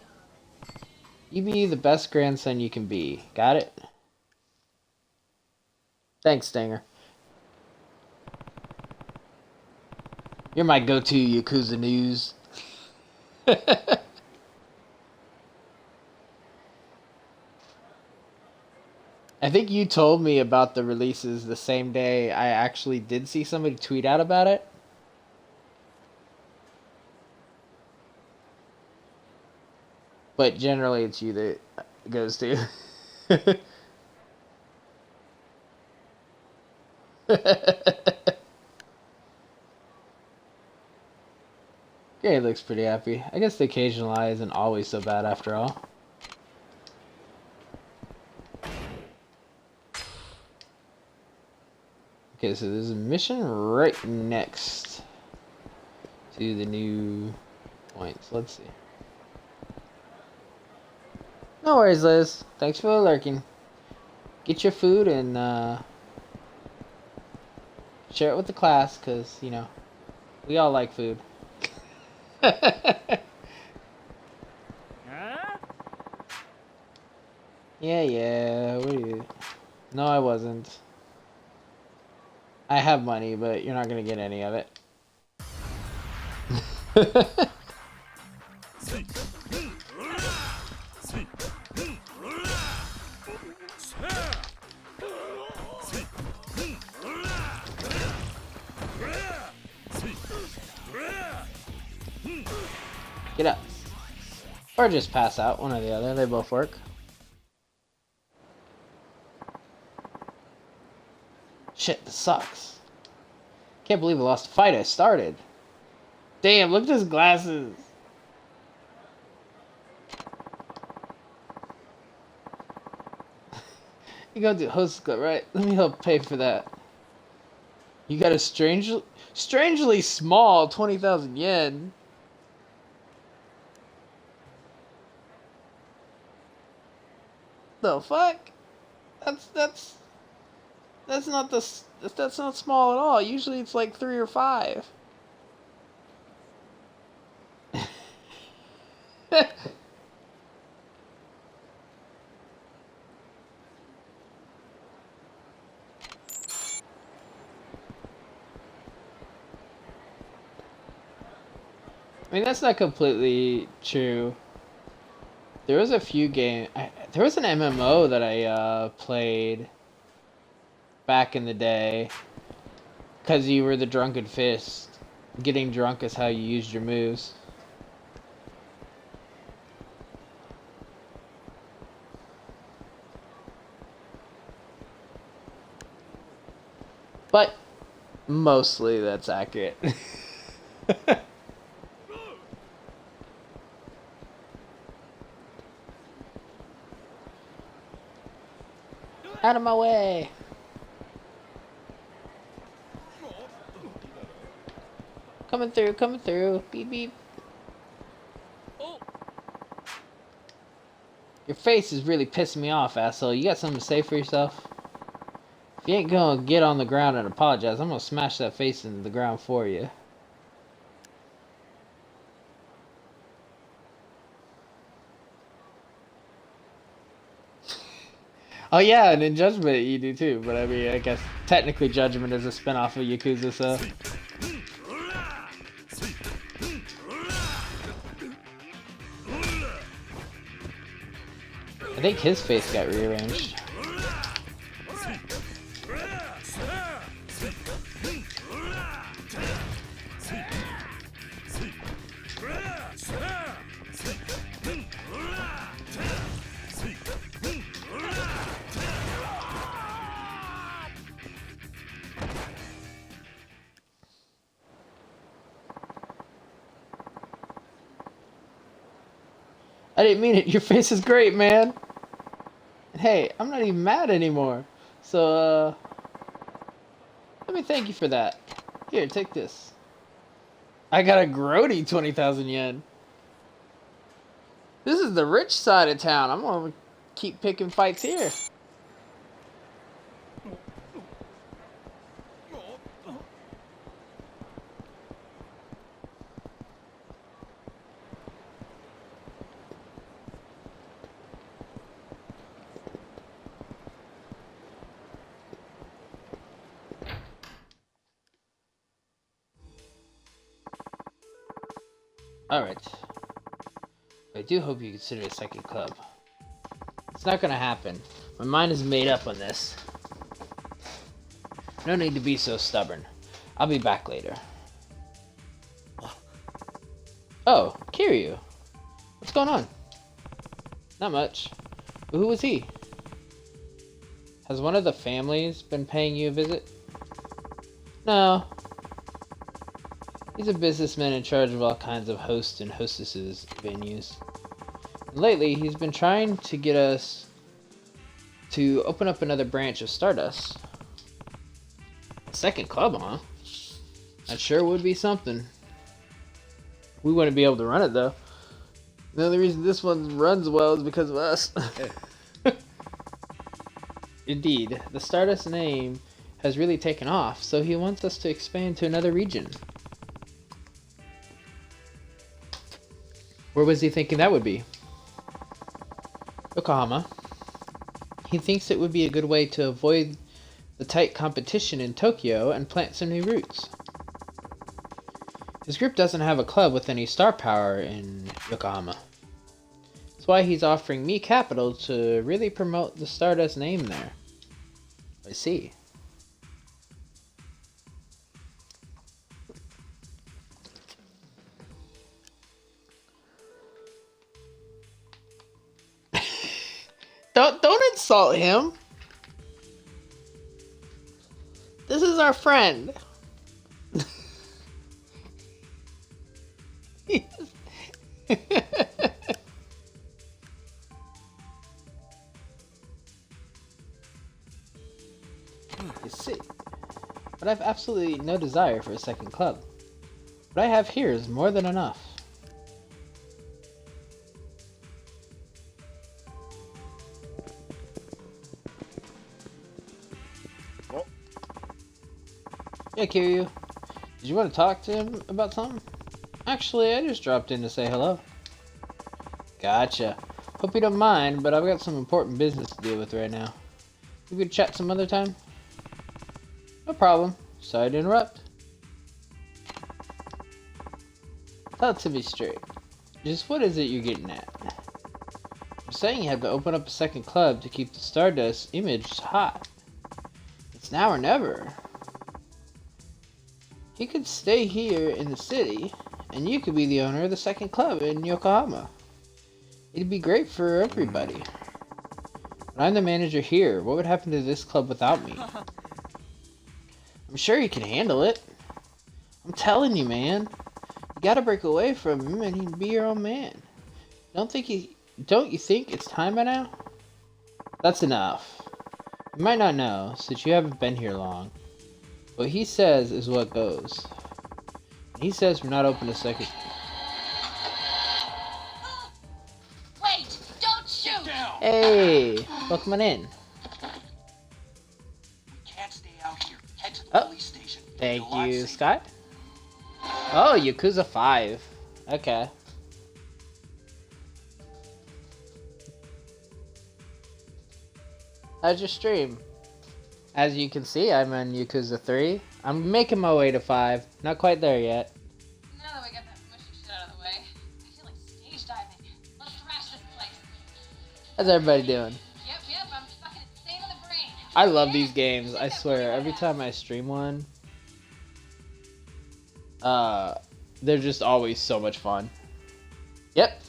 You be the best grandson you can be. Got it? Thanks, Stinger. You're my go-to Yakuza news. I think you told me about the releases the same day I actually did see somebody tweet out about it. But generally it's you that goes to. Gary looks pretty happy. I guess the occasional eye isn't always so bad after all. Okay, so there's a mission right next to the new points. Let's see. No worries, Liz. Thanks for lurking. Get your food and share it with the class, because, you know, we all like food. Yeah, what are you? No, I wasn't. I have money, but you're not gonna get any of it. Get up. Or just pass out, one or the other. They both work. Shit, this sucks. Can't believe I lost the fight I started. Damn, look at his glasses. You gotta do host club, right? Let me help pay for that. You got a strangely small 20,000 yen. The fuck? That's not small at all. Usually it's like 3 or 5. I mean, that's not completely true. There was a few games. There was an MMO that I played back in the day. Because you were the drunken fist. Getting drunk is how you used your moves. But mostly that's accurate. Out of my way! Coming through. Beep beep. Your face is really pissing me off, asshole. You got something to say for yourself? If you ain't gonna get on the ground and apologize, I'm gonna smash that face into the ground for you. Oh yeah, and in Judgment you do too, but I mean, I guess technically Judgment is a spin-off of Yakuza, so... I think his face got rearranged. I didn't mean it. Your face is great, man. And hey, I'm not even mad anymore. So, let me thank you for that. Here, take this. I got a grody 20,000 yen. This is the rich side of town. I'm gonna keep picking fights here. Alright. I do hope you consider a second club. It's not gonna happen. My mind is made up on this. No need to be so stubborn. I'll be back later. Oh, Kiryu. What's going on? Not much. But who was he? Has one of the families been paying you a visit? No. He's a businessman in charge of all kinds of hosts and hostesses venues. And lately, he's been trying to get us to open up another branch of Stardust. A second club, huh? That sure would be something. We wouldn't be able to run it, though. The only reason this one runs well is because of us. Indeed, the Stardust name has really taken off, so he wants us to expand to another region. Where was he thinking that would be? Yokohama. He thinks it would be a good way to avoid the tight competition in Tokyo and plant some new roots. His group doesn't have a club with any star power in Yokohama. That's why he's offering me capital to really promote the Stardust name there. I see. Don't insult him. This is our friend. You see, but I've absolutely no desire for a second club. What I have here is more than enough. Yeah, Kiryu. Did you want to talk to him about something? Actually, I just dropped in to say hello. Gotcha. Hope you don't mind, but I've got some important business to deal with right now. We could chat some other time? No problem. Sorry to interrupt. Tell it to me straight. Just what is it you're getting at? I'm saying you have to open up a second club to keep the Stardust image hot. It's now or never. He could stay here in the city, and you could be the owner of the second club in Yokohama. It'd be great for everybody. But I'm the manager here. What would happen to this club without me? I'm sure you can handle it. I'm telling you, man. You gotta break away from him and he'd be your own man. Don't you think it's time by now? That's enough. You might not know, since you haven't been here long. What he says is what goes. He says we're not open to second. Wait! Don't shoot! Hey, welcome on in. We can't stay out here. Head to the police station. Thank you, Scott. Oh, Yakuza 5. Okay. How's your stream? As you can see, I'm on Yakuza 3. I'm making my way to 5. Not quite there yet. Now that we got that mushy shit out of the way, I feel like stage diving. Let's thrash this place. How's everybody doing? Yep, I'm fucking insane on the brain. I love these games, I swear. Every time I stream one, they're just always so much fun. Yep.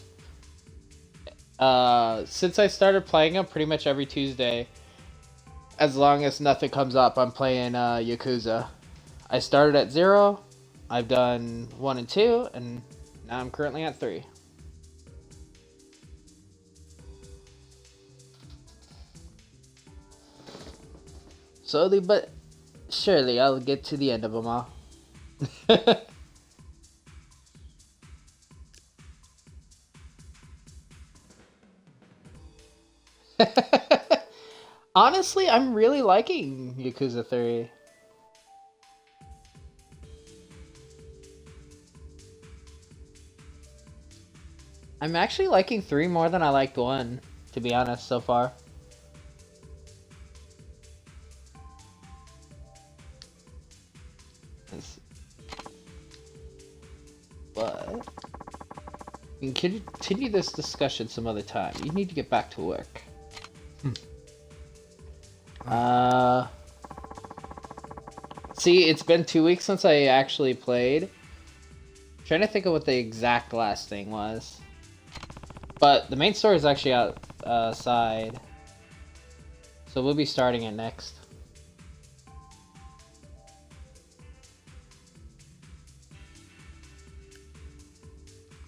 Since I started playing them pretty much every Tuesday, as long as nothing comes up, I'm playing Yakuza. I started at 0, I've done 1 and 2, and now I'm currently at 3. Slowly but surely, I'll get to the end of them all. Honestly, I'm really liking Yakuza 3. I'm actually liking 3 more than I liked 1, to be honest, so far. But we can continue this discussion some other time. You need to get back to work. See, it's been 2 weeks since I actually played. I'm trying to think of what the exact last thing was. But the main story is actually outside. So we'll be starting it next.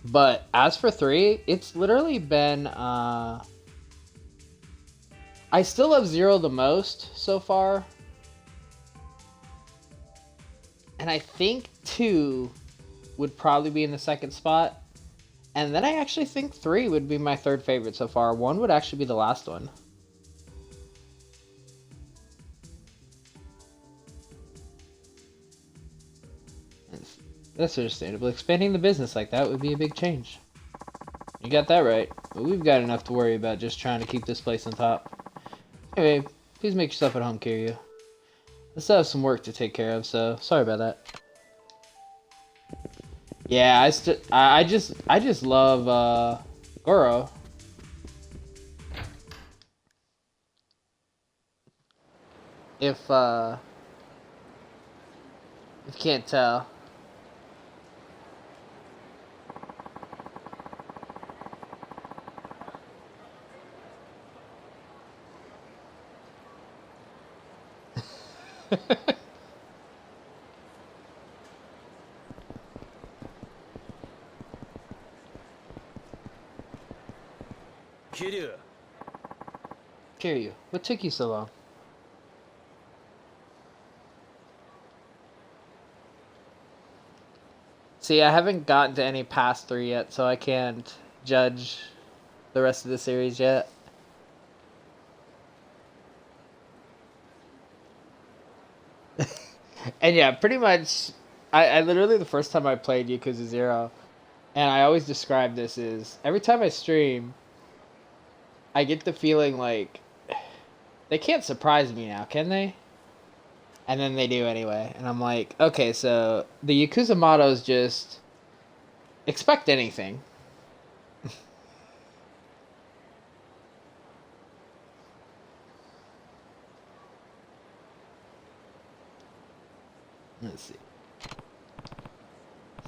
But as for 3, it's literally been, I still love 0 the most so far. And I think 2 would probably be in the second spot. And then I actually think 3 would be my third favorite so far. 1 would actually be the last one. That's understandable. Expanding the business like that would be a big change. You got that right. But we've got enough to worry about just trying to keep this place on top. Anyway, please make yourself at home, Kiryu. I still have some work to take care of, so sorry about that. Yeah, I just love Goro. If you can't tell. Kiryu, what took you so long? See, I haven't gotten to any past 3 yet, so I can't judge the rest of the series yet. And yeah, pretty much, I literally, the first time I played Yakuza 0, and I always describe this as, every time I stream, I get the feeling like, they can't surprise me now, can they? And then they do anyway. And I'm like, okay, so the Yakuza motto is just, expect anything. Let's see.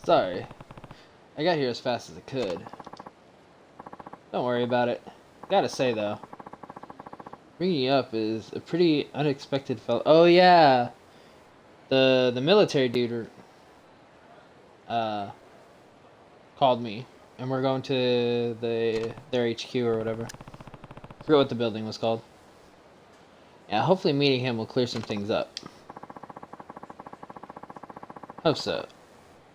Sorry. I got here as fast as I could. Don't worry about it. Gotta say, though, bringing you up is a pretty unexpected fellow. Oh, yeah! The military dude called me, and we're going to their HQ or whatever. I forget what the building was called. Yeah, hopefully meeting him will clear some things up. Hope so.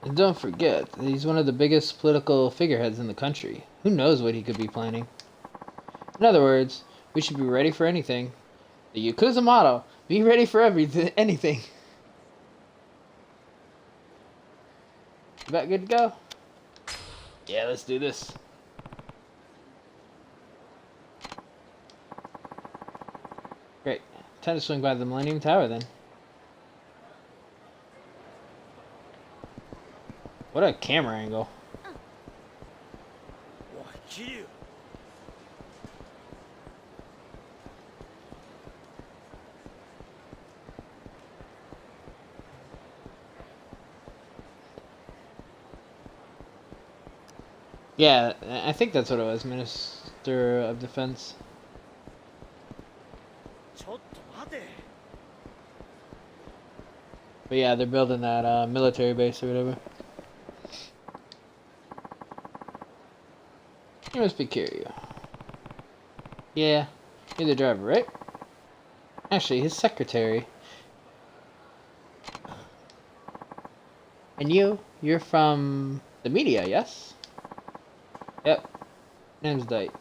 And don't forget, he's one of the biggest political figureheads in the country. Who knows what he could be planning? In other words, we should be ready for anything. The Yakuza motto, be ready for anything. About good to go? Yeah, let's do this. Great. Time to swing by the Millennium Tower then. What a camera angle. Yeah, I think that's what it was, Minister of Defense. But yeah, they're building that military base or whatever. You must be Kiryu. Yeah, you're the driver, right? Actually, his secretary. And you're from the media, yes? Yep. Name's Dite.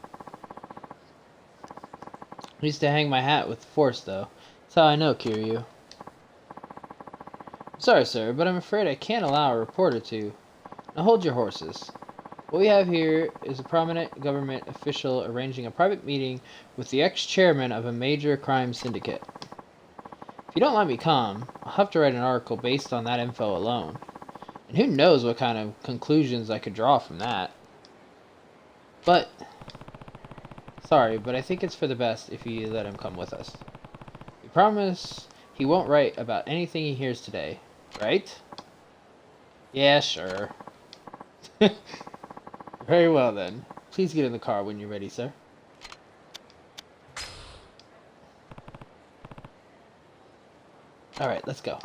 I used to hang my hat with the Force, though. That's how I know Kiryu. I'm sorry, sir, but I'm afraid I can't allow a reporter to. Now hold your horses. What we have here is a prominent government official arranging a private meeting with the ex-chairman of a major crime syndicate. If you don't let me come, I'll have to write an article based on that info alone. And who knows what kind of conclusions I could draw from that. But, sorry, but I think it's for the best if you let him come with us. You promise he won't write about anything he hears today, right? Yeah, sure. Very well then. Please get in the car when you're ready, sir. Alright, let's go.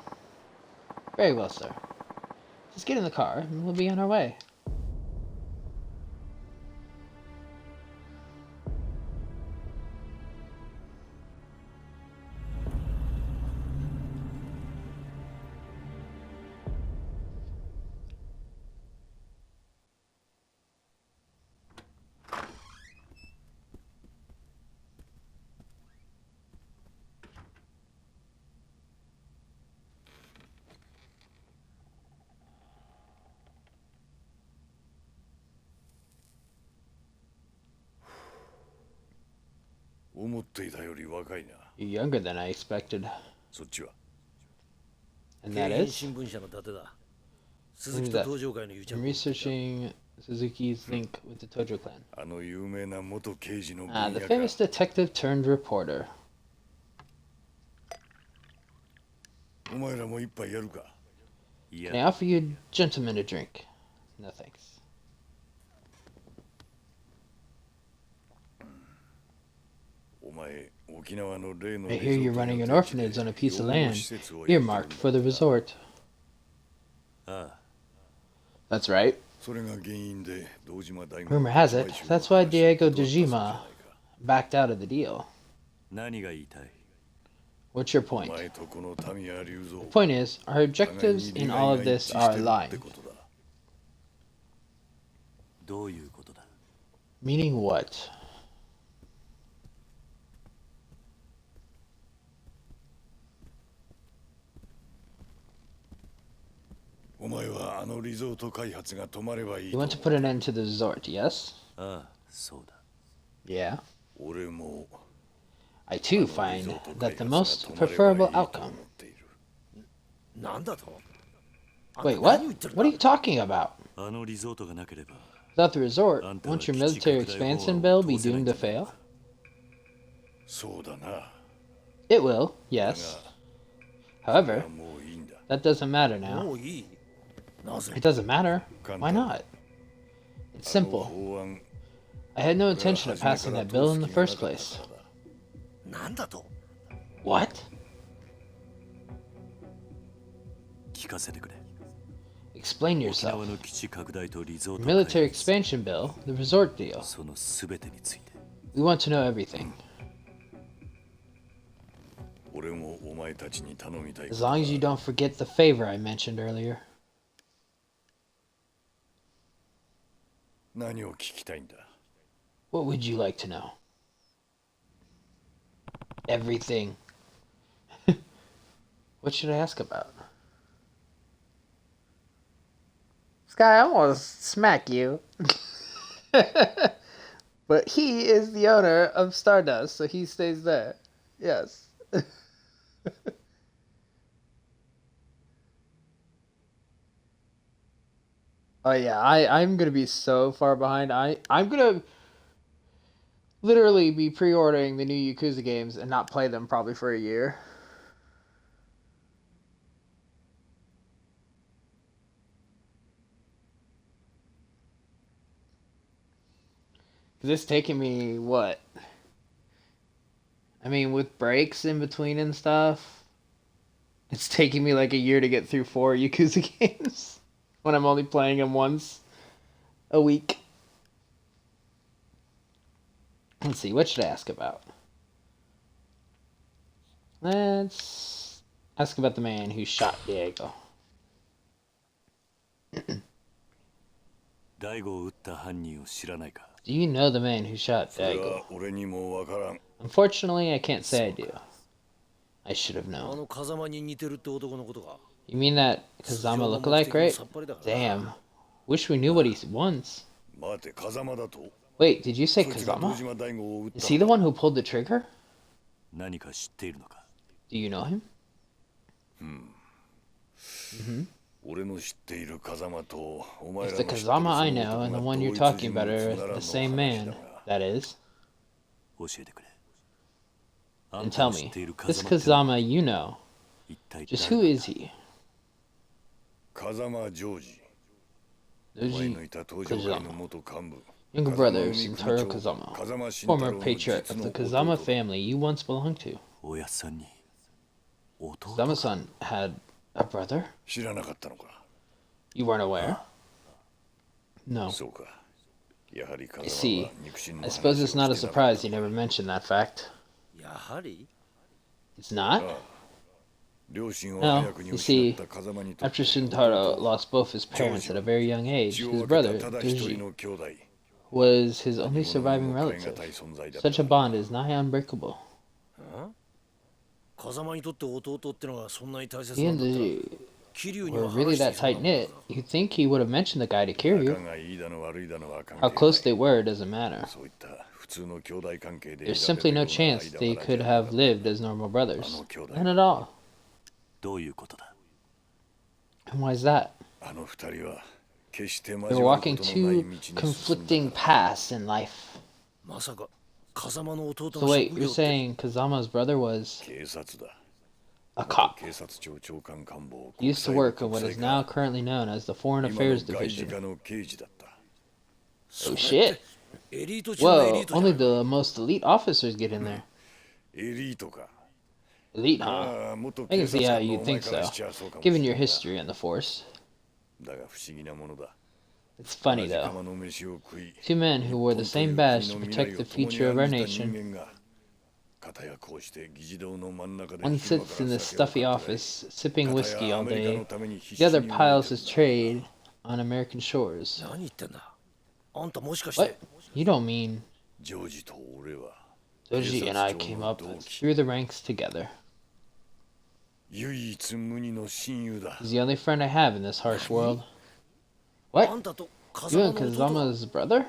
Very well, sir. Just get in the car and we'll be on our way. You're younger than I expected. And that is? Who's that? I'm researching Suzuki's link with the Tojo clan. The famous detective turned reporter. Can I offer you gentlemen a drink? No thanks. I hear you're running an orphanage on a piece of land earmarked for the resort. That's right. Rumor has it, that's why Diego Dejima backed out of the deal. What's your point? The point is, our objectives in all of this are aligned. Meaning what? You want to put an end to the resort, yes? Yeah. I too find that the most preferable outcome. Wait, what? What are you talking about? Without the resort, won't your military expansion bill be doomed to fail? It will, yes. However, that doesn't matter now. It doesn't matter. Why not? It's simple. I had no intention of passing that bill in the first place. What? Explain yourself. The military expansion bill, the resort deal. We want to know everything. As long as you don't forget the favor I mentioned earlier. What would you like to know? Everything. What should I ask about? Sky, I want to smack you. But he is the owner of Stardust, so he stays there. Yes. Oh yeah, I'm gonna be so far behind. I'm gonna literally be pre-ordering the new Yakuza games and not play them probably for a year. This taking me what? I mean, with breaks in between and stuff, it's taking me like a year to get through 4 Yakuza games when I'm only playing them once a week. Let's see, what should I ask about? Let's ask about the man who shot Diego. Do you know the man who shot Diego? Unfortunately, I can't say I do. I should have known. You mean that Kazama lookalike, right? Damn. Wish we knew what he wants. Wait, did you say Kazama? Is he the one who pulled the trigger? Do you know him? If the Kazama I know and the one you're talking about are the same man, that is, then tell me, this Kazama you know, just who is he? Doji Kazama. Younger brother of Sentaro Kazama, former patriarch of the Kazama family you once belonged to. Kazama-san had a brother? You weren't aware? No. I see. I suppose it's not a surprise you never mentioned that fact. It's not? No, you see, after Shintaro lost both his parents at a very young age, his brother, Doji, was his only surviving relative. Such a bond is nigh unbreakable. He and Doji were really that tight-knit, you'd think he would have mentioned the guy to Kiryu. How close they were doesn't matter. There's simply no chance they could have lived as normal brothers. None at all. And why is that? They were walking two conflicting paths in life. So wait, you're saying Kazama's brother was a cop? He used to work in what is now currently known as the Foreign Affairs Division. Oh shit! Whoa, only the most elite officers get in there. Elite, huh? I can see how you'd think so, given your history in the Force. It's funny, though. Two men who wore the same badge to protect the future of our nation. One sits in the stuffy office, sipping whiskey all day. The other piles his trade on American shores. What? You don't mean... Doji and I came up through the ranks together. He's the only friend I have in this harsh world. What? You and Kazama's brother?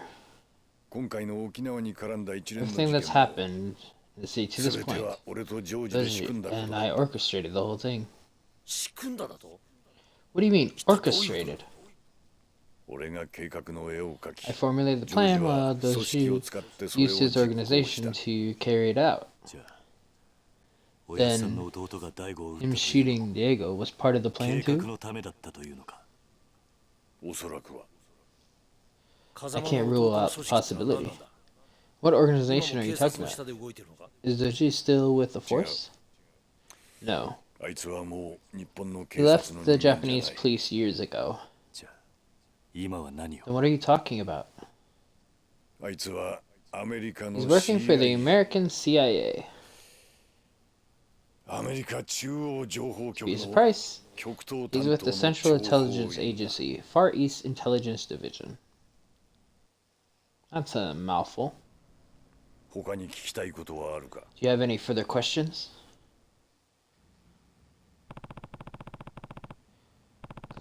Everything that's happened, you see, to this point, Doji and I orchestrated the whole thing. What do you mean, orchestrated? I formulated the plan while Doji used his organization to carry it out. Then, him shooting Diego was part of the plan too? I can't rule out the possibility. What organization are you talking about? Is Doji still with the Force? No. He left the Japanese police years ago. Then what are you talking about? He's working for the American CIA. Be surprised. He's with the Central Intelligence Agency, Far East Intelligence Division. That's a mouthful. Do you have any further questions?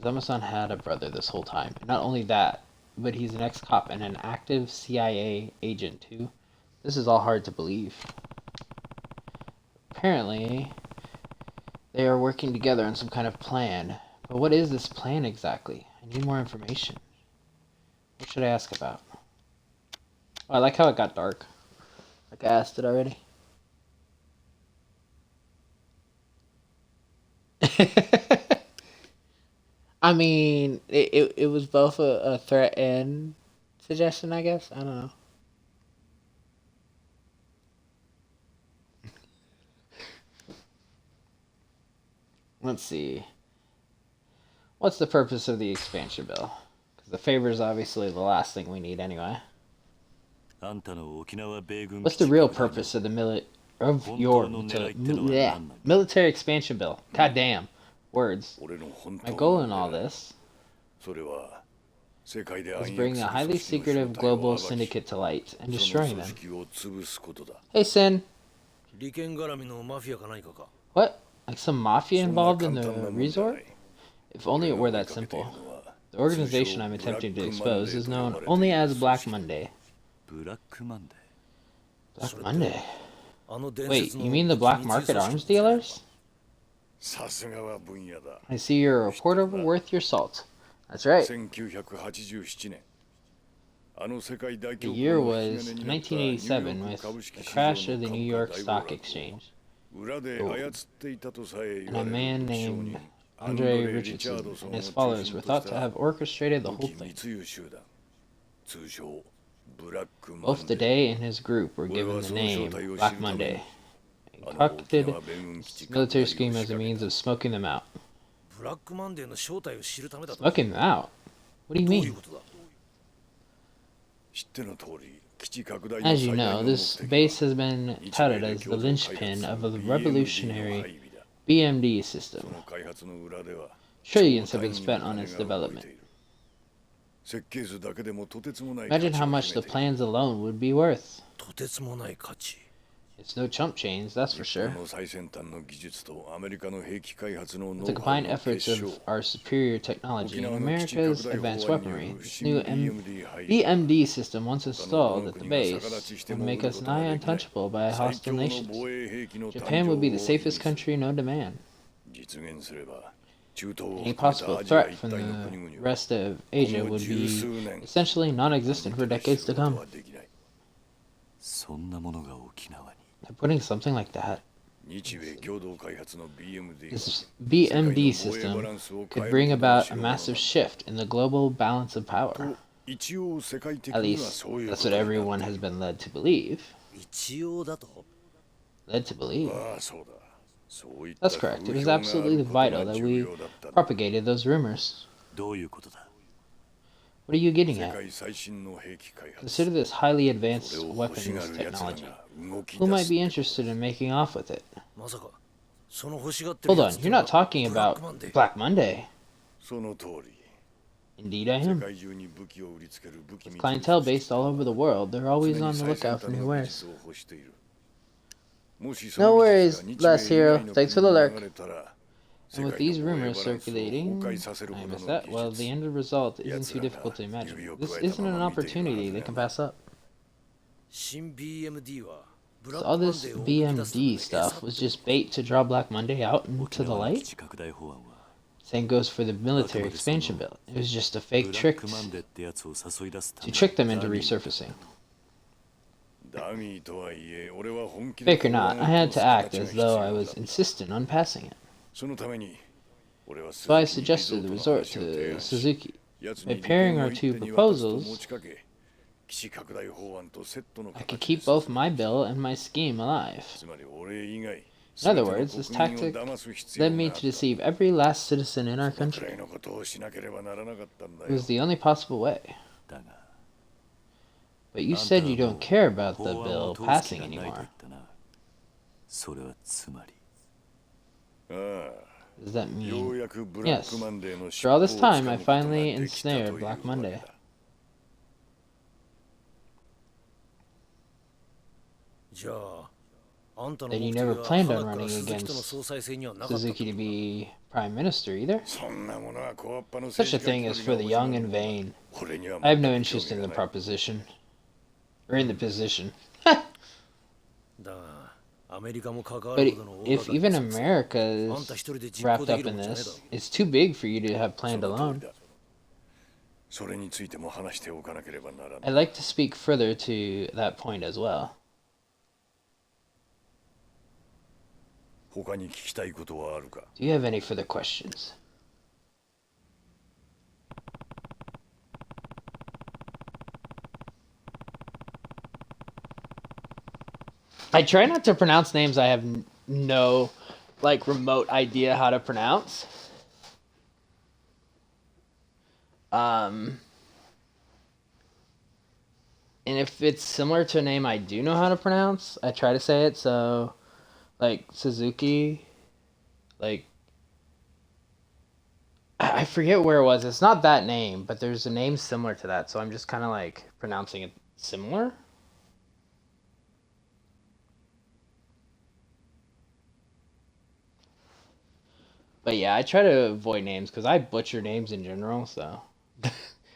Kazama-san had a brother this whole time. And not only that, but he's an ex-cop and an active CIA agent too. This is all hard to believe. Apparently, they are working together on some kind of plan. But what is this plan exactly? I need more information. What should I ask about? Oh, I like how it got dark. Like I asked it already. I mean, it was both a threat and suggestion, I guess. I don't know. Let's see. What's the purpose of the expansion bill? Because the favor is obviously the last thing we need anyway. What's the real purpose of the of your military expansion bill. God damn. Words. My goal in all this is bringing a highly secretive global syndicate to light and destroying them. Hey, Sin. What? Like some mafia involved in the resort? If only it were that simple. The organization I'm attempting to expose is known only as Black Monday. Black Monday? Wait, you mean the black market arms dealers? I see you're a reporter worth your salt. That's right. The year was 1987 with the crash of the New York Stock Exchange. And a man named Andre Richardson and his followers were thought to have orchestrated the whole thing. Both the day and his group were given the name Black Monday, and concocted this military scheme as a means of smoking them out. Smoking them out? What do you mean? As you know, this base has been touted as the linchpin of a revolutionary BMD system. Trillions have been spent on its development. Imagine how much the plans alone would be worth. It's no chump change, that's for sure. With the combined efforts of our superior technology and America's advanced weaponry, this new BMD system, once installed at the base, would make us nigh untouchable by hostile nations. Japan would be the safest country known to man. Any possible threat from the rest of Asia would be essentially non-existent for decades to come. By putting something like that, this BMD system could bring about a massive shift in the global balance of power. At least, that's what everyone has been led to believe. Led to believe. That's correct. It was absolutely vital that we propagated those rumors. What are you getting at? Consider this highly advanced weapons technology. Who might be interested in making off with it? Hold on, you're not talking about Black Monday. Indeed I am. With clientele based all over the world, they're always on the lookout for new wares. No worries, last hero. Thanks for the lurk. And with these rumors circulating, I missed that. Well, the end result isn't too difficult to imagine. This isn't an opportunity they can pass up. So all this BMD stuff was just bait to draw Black Monday out into the light? Same goes for the military expansion bill. It was just a fake trick to trick them into resurfacing. Fake or not, I had to act as though I was insistent on passing it. So I suggested the resort to Suzuki. By pairing our two proposals, I could keep both my bill and my scheme alive. In other words, this tactic led me to deceive every last citizen in our country. It was the only possible way. But you said you don't care about the bill passing anymore. Does that mean... Yes. For all this time, I finally ensnared Black Monday. Then you never planned on running against Suzuki to be Prime Minister either? Such a thing is for the young and vain. I have no interest in the proposition. Or in the position. But if even America is wrapped up in this, it's too big for you to have planned alone. I'd like to speak further to that point as well. Do you have any further questions? I try not to pronounce names I have no, remote idea how to pronounce. In And if it's similar to a name I do know how to pronounce, I try to say it. So, like Suzuki, like I forget where it was. It's not that name, but there's a name similar to that. So I'm just kind of like pronouncing it similar. But yeah, I try to avoid names because I butcher names in general. So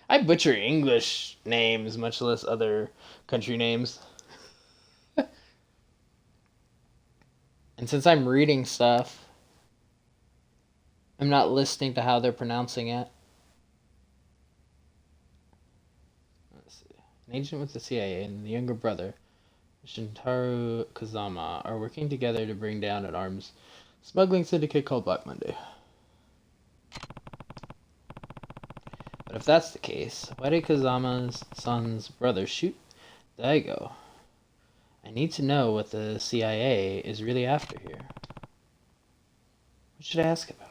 I butcher English names, much less other country names. And since I'm reading stuff, I'm not listening to how they're pronouncing it. Let's see. An agent with the CIA and the younger brother, Shintaro Kazama, are working together to bring down an arms smuggling syndicate called Black Monday. But if that's the case, why did Kazama's son's brother shoot Daigo? I need to know what the CIA is really after here. What should I ask about?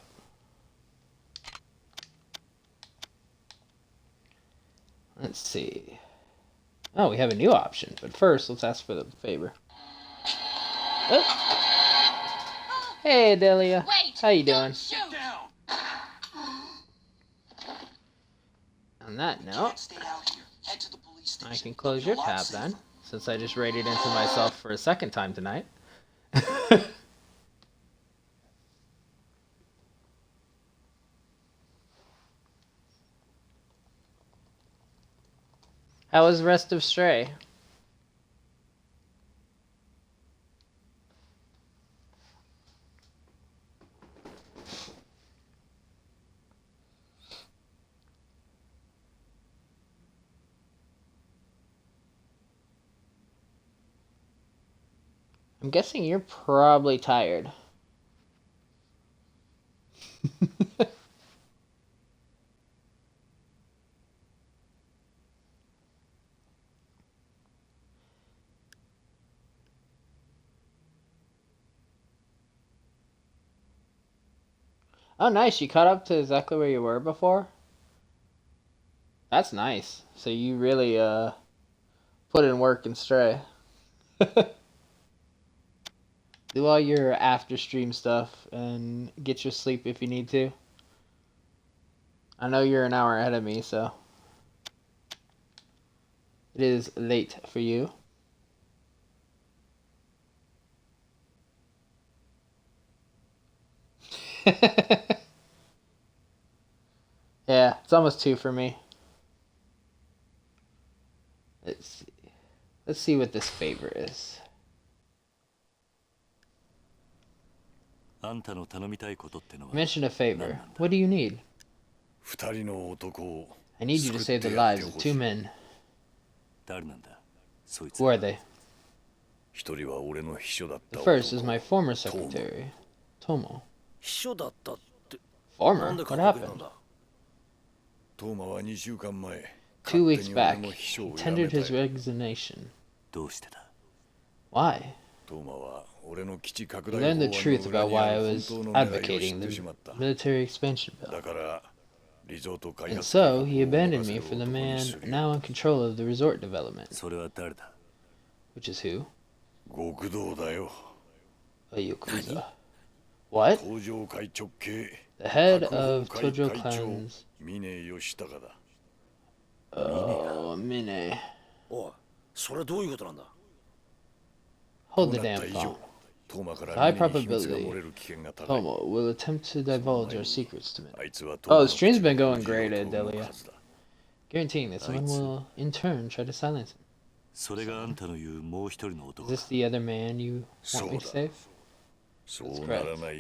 Let's see. Oh, we have a new option, but first, let's ask for the favor. Oh. Hey, Delia. Wait! How you doing? Shoot! Get down! On that You note, can't stay out here. Head to the police station. I can close You'll your be a lot tab then, safer. since I just raided into myself for a second time tonight. How was the rest of Stray? I'm guessing you're probably tired. Oh, nice. You caught up to exactly where you were before? That's nice. So you really put in work in Stray. Do all your after stream stuff and get your sleep if you need to. I know you're an hour ahead of me, so it is late for you. Yeah, it's almost 2 for me. Let's see. Let's see what this favor is. Mention a favor. What do you need? I need you to save the lives of 2 men. Who are they? The first is my former secretary, Tomo. Former? What happened? 2 weeks back, he tendered his resignation. Why? He learned the truth about why I was advocating the military expansion bill. And so, he abandoned me for the man now in control of the resort development. Which is who? A Yakuza. What? The head of Tojo Clan's... Oh, Mine. Hold the damn phone. With high probability, Tomo will attempt to divulge our secrets to me. Oh, the stream's been going great at Delia. Guaranteeing that someone will, in turn, try to silence him. Is this the other man you want me to save? That's correct. I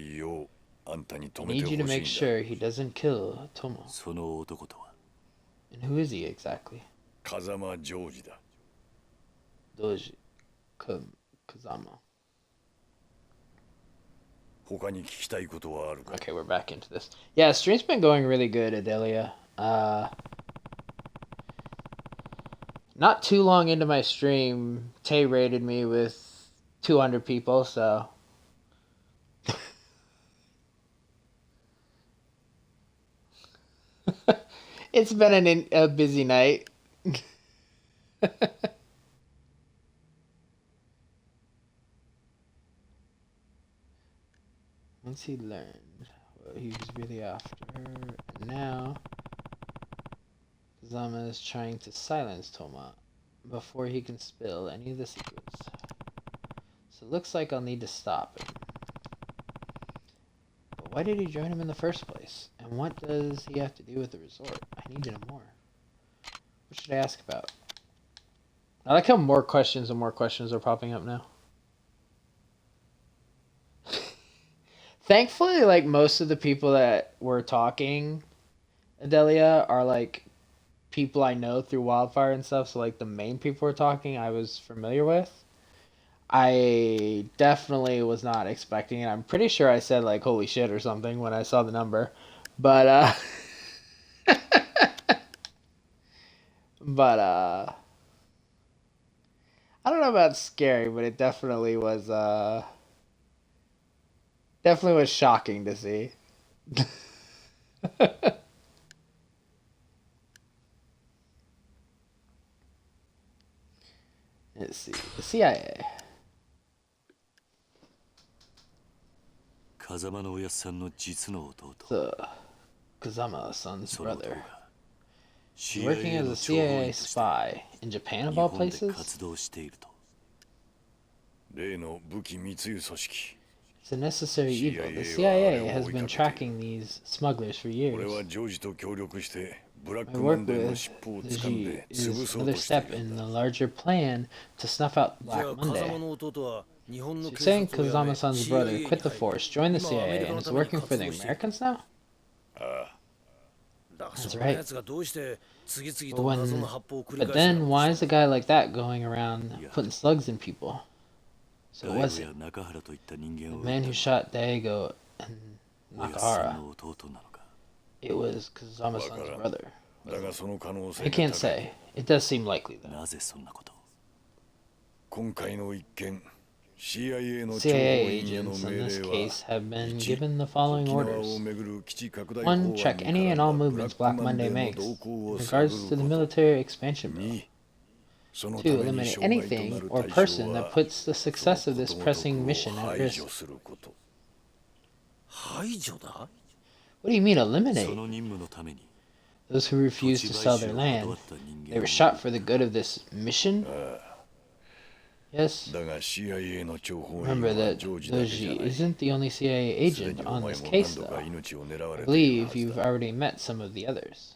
need you to make sure he doesn't kill Tomo. And who is he exactly? Doji Kazama. Okay, we're back into this. Yeah, stream's been going really good, Adelia. Not too long into my stream, Tay raided me with 200 people, so... It's been a busy night. once he learned what he was really after, and now Kazama is trying to silence Toma before he can spill any of the secrets. So it looks like I'll need to stop him. But why did he join him in the first place? And what does he have to do with the resort? I need to know more. What should I ask about? I like how more questions and more questions are popping up now. Thankfully, like, most of the people that were talking, Adelia, are like people I know through WildFire and stuff. So like the main people were talking, I was familiar with. I definitely was not expecting it. I'm pretty sure I said like holy shit or something when I saw the number. But but I don't know about scary, but it definitely was shocking to see. Let's see. The CIA. So, Kazama-san's brother. He's working as a CIA spy in Japan, of all places? It's a necessary evil. The CIA has been tracking these smugglers for years. My work with the G is another step in the larger plan to snuff out Black Monday. So you're saying Kazama-san's brother quit the force, joined the CIA, and is working for the Americans now? That's right. But then why is a guy like that going around putting slugs in people? So it wasn't the man who shot Daigo and Nakahara. It was Kazama-san's brother. I can't say. It does seem likely, though. CIA agents in this case have been given the following orders. 1. Check any and all movements Black Monday makes in regards to the military expansion bill. 2. Eliminate anything or person that puts the success of this pressing mission at risk. What do you mean, eliminate? Those who refuse to sell their land, they were shot for the good of this mission? Yes. Remember that Doji isn't the only CIA agent on this case, though. I believe you've already met some of the others.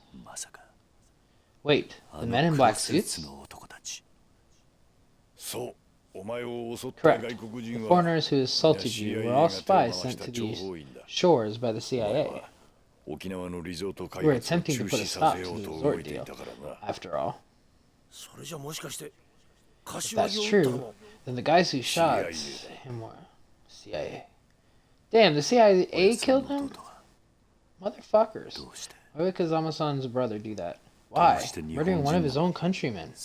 Wait, the men in black suits? Correct. The foreigners who assaulted you were all spies sent to these shores by the CIA. We were attempting to put a stop to the resort deal, after all. If that's true, then the guys who shot him were CIA. Damn, the CIA killed him? Motherfuckers. Why would Kazama-san's brother do that? Why? Murdering one of his own countrymen. In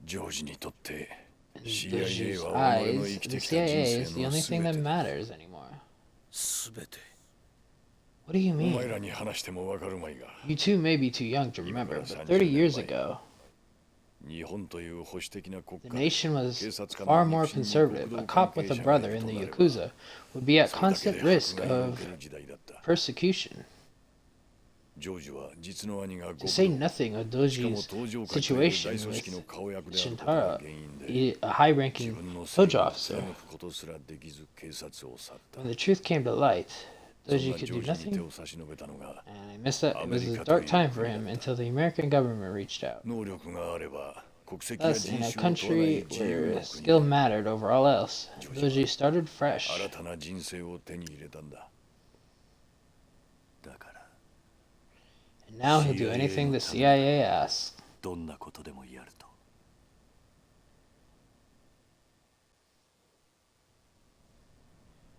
Joji's eyes, the CIA is the only thing that matters anymore. What do you mean? You two may be too young to remember, but 30 years ago, the nation was far more conservative. A cop with a brother in the Yakuza would be at constant risk of persecution. To say nothing of Doji's situation with Shintaro, a high-ranking Tojo officer. When the truth came to light, Doji could do nothing, and I missed that. It was a dark time for him until the American government reached out. Thus, in a country where skill mattered over all else, Doji started fresh. And now he'll do anything the CIA asks.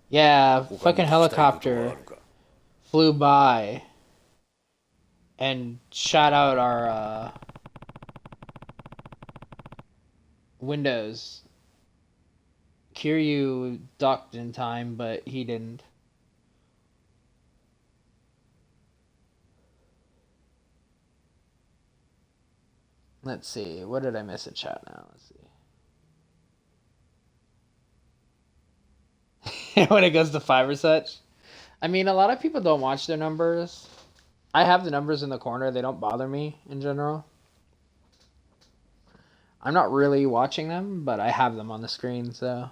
Yeah, fucking helicopter flew by and shot out our windows. Kiryu ducked in time, but he didn't. Let's see, what did I miss in chat now? Let's see. when it goes to 5 or such. I mean, a lot of people don't watch their numbers. I have the numbers in the corner. They don't bother me in general. I'm not really watching them, but I have them on the screen, so.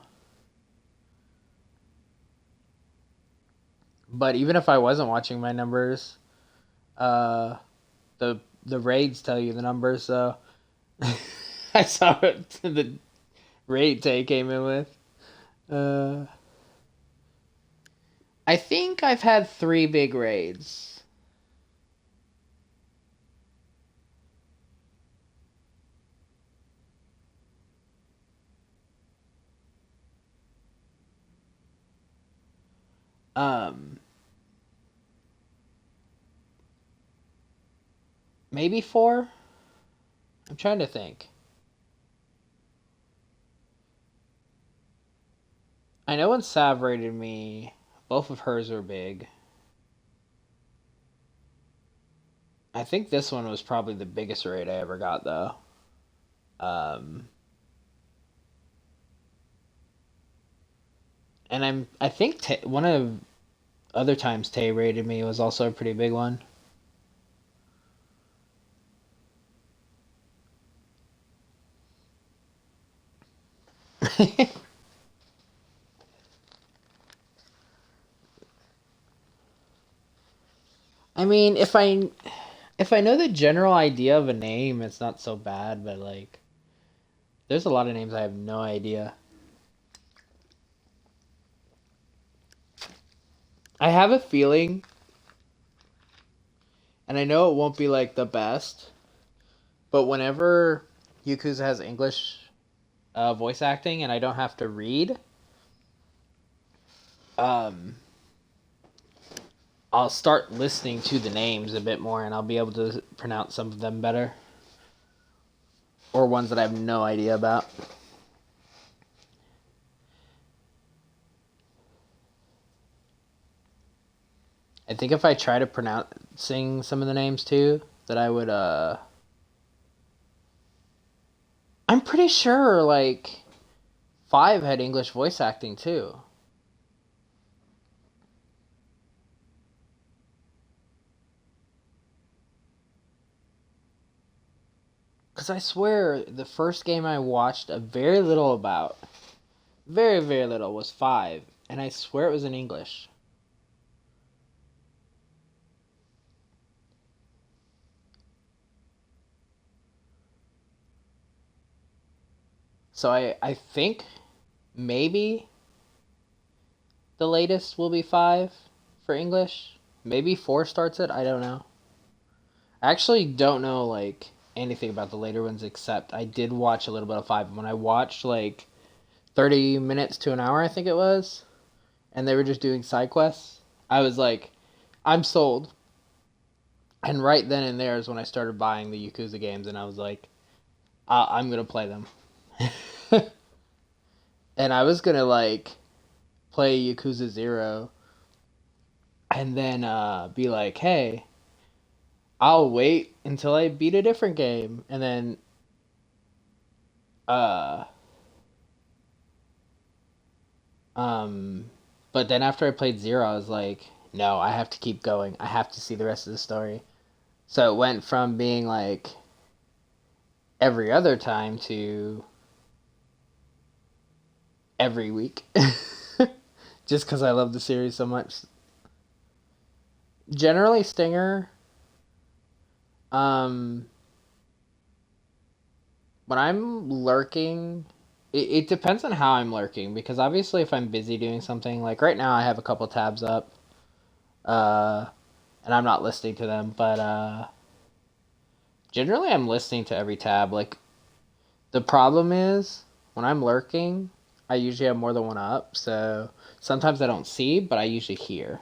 But even if I wasn't watching my numbers, uh, the raids tell you the numbers, so I saw it, the raid Tay came in with. Uh, I think I've had 3 big raids. Um, Maybe 4. I'm trying to think. I know when Sav rated me, both of hers were big. I think this one was probably the biggest raid I ever got, though. Um, and I think one of other times Tay rated me was also a pretty big one. I mean, if I know the general idea of a name, it's not so bad, but like there's a lot of names I have no idea. I have a feeling, and I know it won't be like the best, but whenever Yakuza has English voice acting and I don't have to read, um, I'll start listening to the names a bit more and I'll be able to pronounce some of them better. Or ones that I have no idea about. I think if I try to pronouncing some of the names too, that I would I'm pretty sure like 5 had English voice acting too. Cause I swear the first game I watched a very little about, very very little, was 5, and I swear it was in English. So I think maybe the latest will be 5 for English. Maybe 4 starts it. I don't know. I actually don't know like anything about the later ones except I did watch a little bit of 5. When I watched like 30 minutes to an hour, I think it was, and they were just doing side quests, I was like, I'm sold. And right then and there is when I started buying the Yakuza games, and I was like, I'm gonna play them. And I was gonna like play Yakuza 0 and then be like, hey, I'll wait until I beat a different game. And then uh but then after I played 0, I was like, no, I have to keep going. I have to see the rest of the story. So it went from being like every other time to every week. Just because I love the series so much. Generally, Stinger, um, when I'm lurking, it depends on how I'm lurking. Because obviously, if I'm busy doing something, like right now, I have a couple tabs up, uh, and I'm not listening to them. But generally, I'm listening to every tab. Like, the problem is, when I'm lurking, I usually have more than one up. So sometimes I don't see, but I usually hear.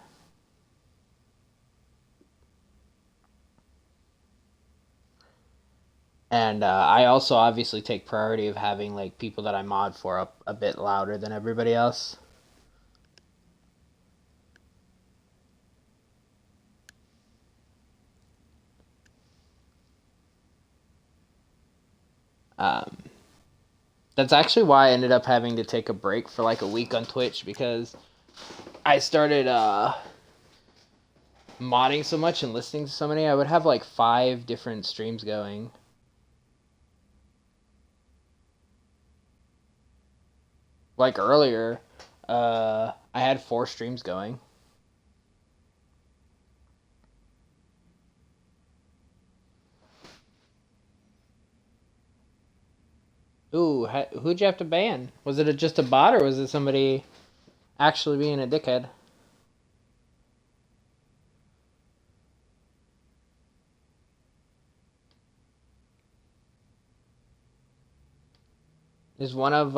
And I also obviously take priority of having like people that I mod for up a bit louder than everybody else. Um, that's actually why I ended up having to take a break for like a week on Twitch, because I started modding so much and listening to so many, I would have like 5 different streams going. Like earlier, I had 4 streams going. Ooh, who'd you have to ban? Was it just a bot, or was it somebody actually being a dickhead? Is one of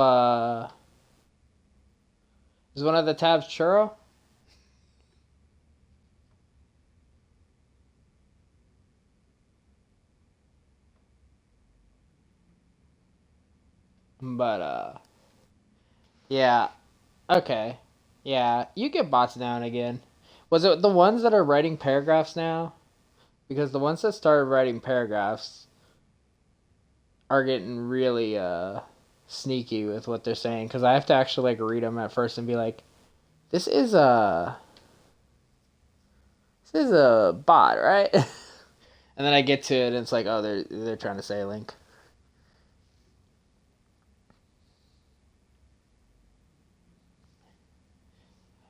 the tabs churro? But yeah, okay, yeah, you get bots now and again. Was it the ones that are writing paragraphs now? Because the ones that started writing paragraphs are getting really sneaky with what they're saying. Because I have to actually like read them at first and be like, this is a bot, right? And then I get to it and it's like, oh, they're trying to say a link.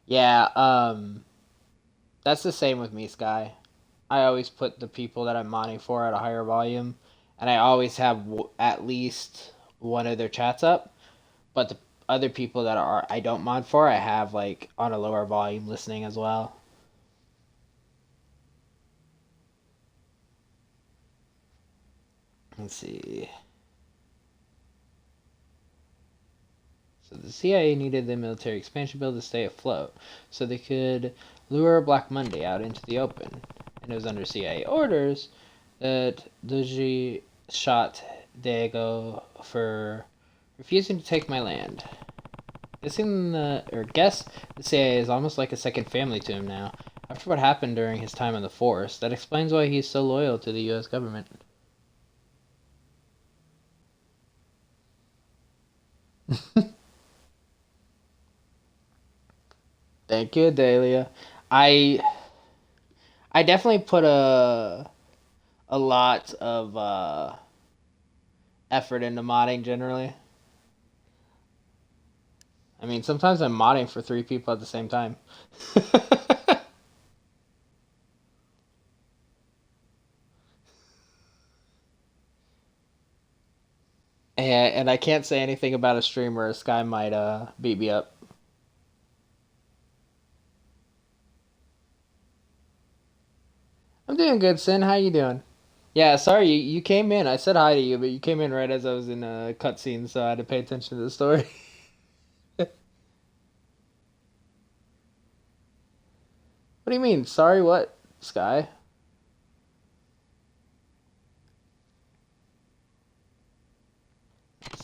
Yeah, that's the same with me, Sky. I always put the people that I'm modding for at a higher volume, and I always have at least one of their chats up. But the other people that I don't mod for, I have like on a lower volume listening as well. Let's see. So the CIA needed the military expansion bill to stay afloat, so they could lure Black Monday out into the open. And it was under CIA orders that Doji shot Dago for refusing to take my land. Guess the CIA is almost like a second family to him now. After what happened during his time in the force, that explains why he's so loyal to the U.S. government. Thank you, Dahlia. I I definitely put a lot of effort into modding generally. I mean, sometimes I'm modding for 3 people at the same time. And I can't say anything about a streamer. This guy might beat me up. I'm doing good, Sin. How you doing? Yeah, sorry, you came in. I said hi to you, but you came in right as I was in a cutscene, so I had to pay attention to the story. What do you mean? Sorry, what, Sky? What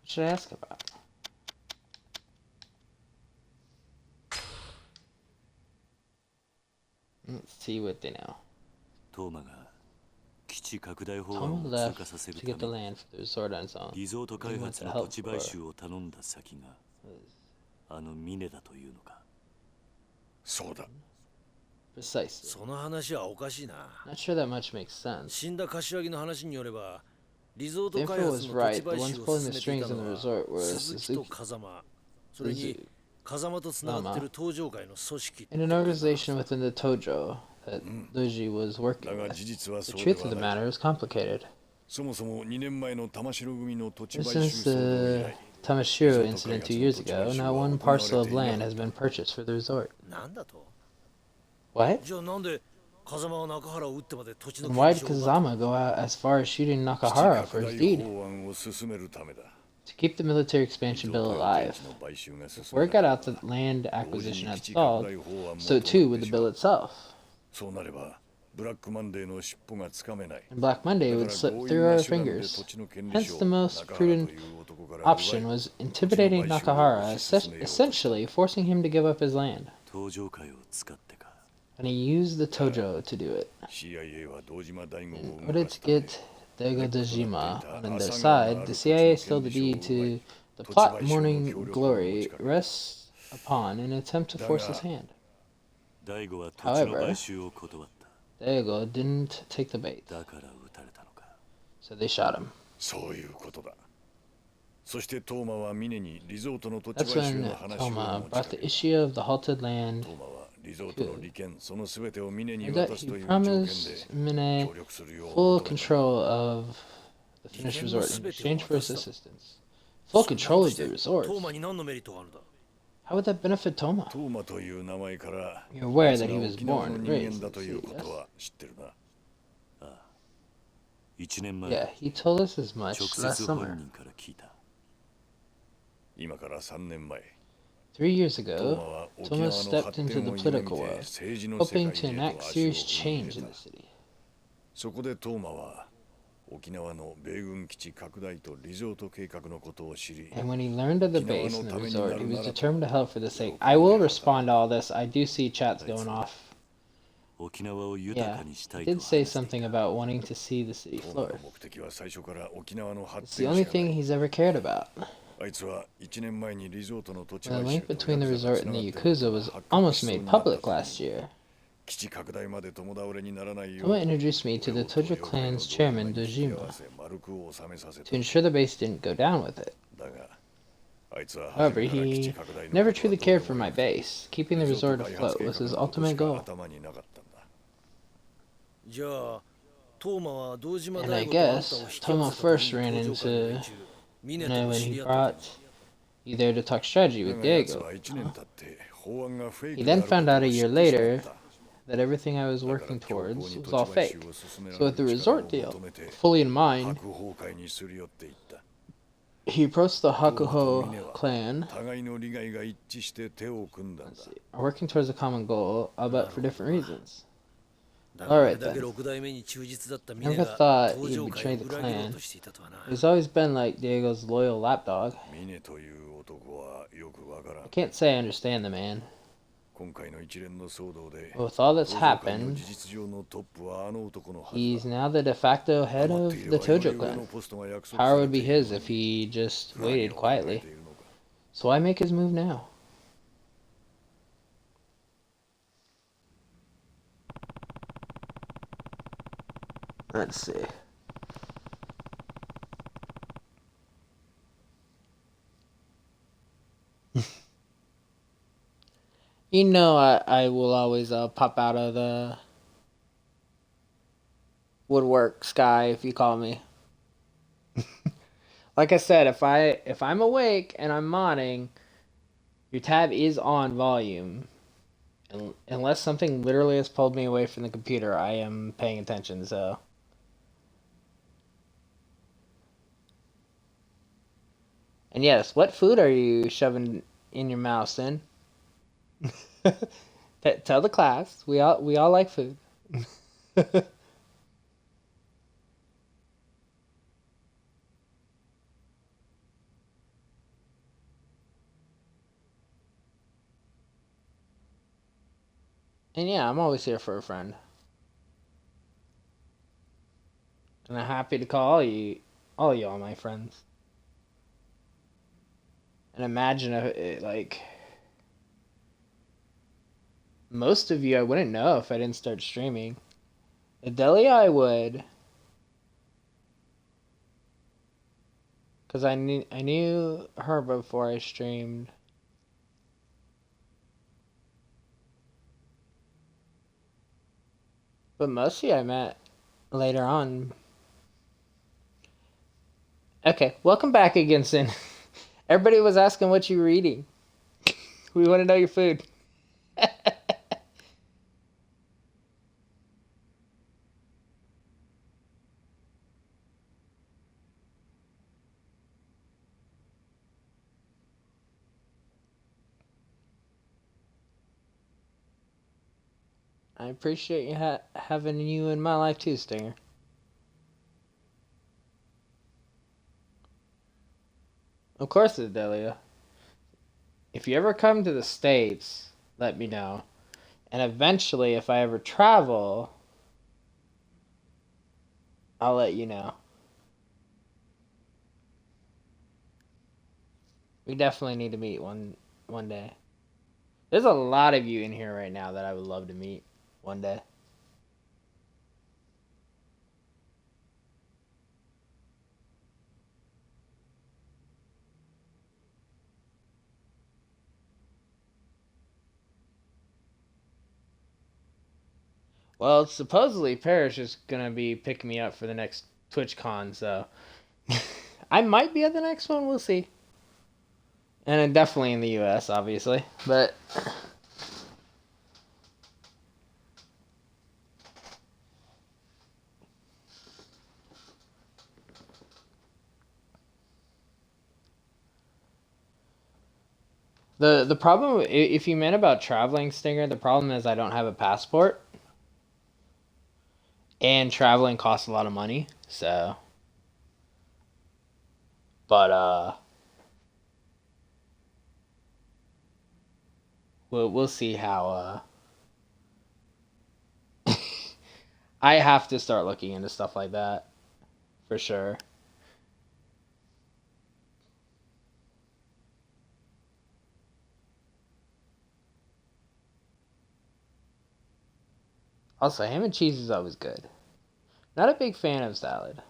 should I ask about? Let's see what they know. Toma left to get the land for the resort on its own. He wants to help for... Precisely. Not sure that much makes sense. The info was right. The ones pulling the strings in the resort were Suzuki, Lama, and an organization within the Tojo that Luigi was working with. The truth of the matter is complicated. Ever since the Tamashiro incident 2 years ago, not one parcel of land has been purchased for the resort. What? And why did Kazama go out as far as shooting Nakahara for his deed? To keep the military expansion bill alive. If word got out that land acquisition had stalled, so too would the bill itself. And Black Monday would slip through our fingers. Hence the most prudent option was intimidating Nakahara, essentially forcing him to give up his land. And he used the Tojo to do it. In order to get Daigo Dojima on their side, the CIA stole the deed to The plot Morning Glory rests upon an attempt to force his hand. However, Daigo didn't take the bait, so they shot him. That's when Toma brought the issue of the halted land and that he promised Mine full control of the Finnish resort in exchange for his assistance. Full control of the resort? How would that benefit Toma? You're aware that he was born and raised in the sea, yes? Yeah, he told us as much last summer. 3 years ago, Toma stepped into the political world, hoping to enact serious change in the city. And when he learned of the base and the resort, he was determined to help for the sake. I will respond to all this. I do see chats going off. Yeah, he did say something about wanting to see the city flourish. It's the only thing he's ever cared about. The link between the resort and the Yakuza was almost made public last year. Toma introduced me to the Tojo clan's chairman, Dojima, to ensure the base didn't go down with it. However, he never truly cared for my base. Keeping the resort afloat was his ultimate goal. And I guess Toma first ran into when he brought you there to talk strategy with Diego. He then found out a year later that everything I was working towards was all fake. So with the resort deal fully in mind, he approached the Hakuho clan, working towards a common goal, albeit for different reasons. Alright then. Never thought he'd betray the clan. He's always been like Diego's loyal lapdog. I can't say I understand the man. But with all that's happened, he's now the de facto head of the Tojo clan. Power would be his if he just waited quietly. So why make his move now? Let's see. You know I will always pop out of the woodwork sky if you call me. Like I said, if I'm awake and I'm modding, your tab is on volume. Unless something literally has pulled me away from the computer, I am paying attention, so. And yes, what food are you shoving in your mouth, Sin? Tell the class. We all like food. And yeah, I'm always here for a friend. And I'm happy to call all y'all my friends. And imagine if like most of you I wouldn't know if I didn't start streaming. Adelia I would. Cause I knew her before I streamed. But mostly I met later on. Okay, welcome back again, Sin. Everybody was asking what you were eating. We want to know your food. I appreciate you having you in my life too, Stinger. Of course, Adelia. If you ever come to the States, let me know. And eventually, if I ever travel, I'll let you know. We definitely need to meet one day. There's a lot of you in here right now that I would love to meet one day. Well, supposedly Parrish is gonna be picking me up for the next TwitchCon, so I might be at the next one. We'll see. And definitely in the U.S., obviously, but the problem, if you meant about traveling, Stinger, the problem is I don't have a passport, and traveling costs a lot of money. So, but we'll see how I have to start looking into stuff like that for sure. Also, ham and cheese is always good. Not a big fan of salad.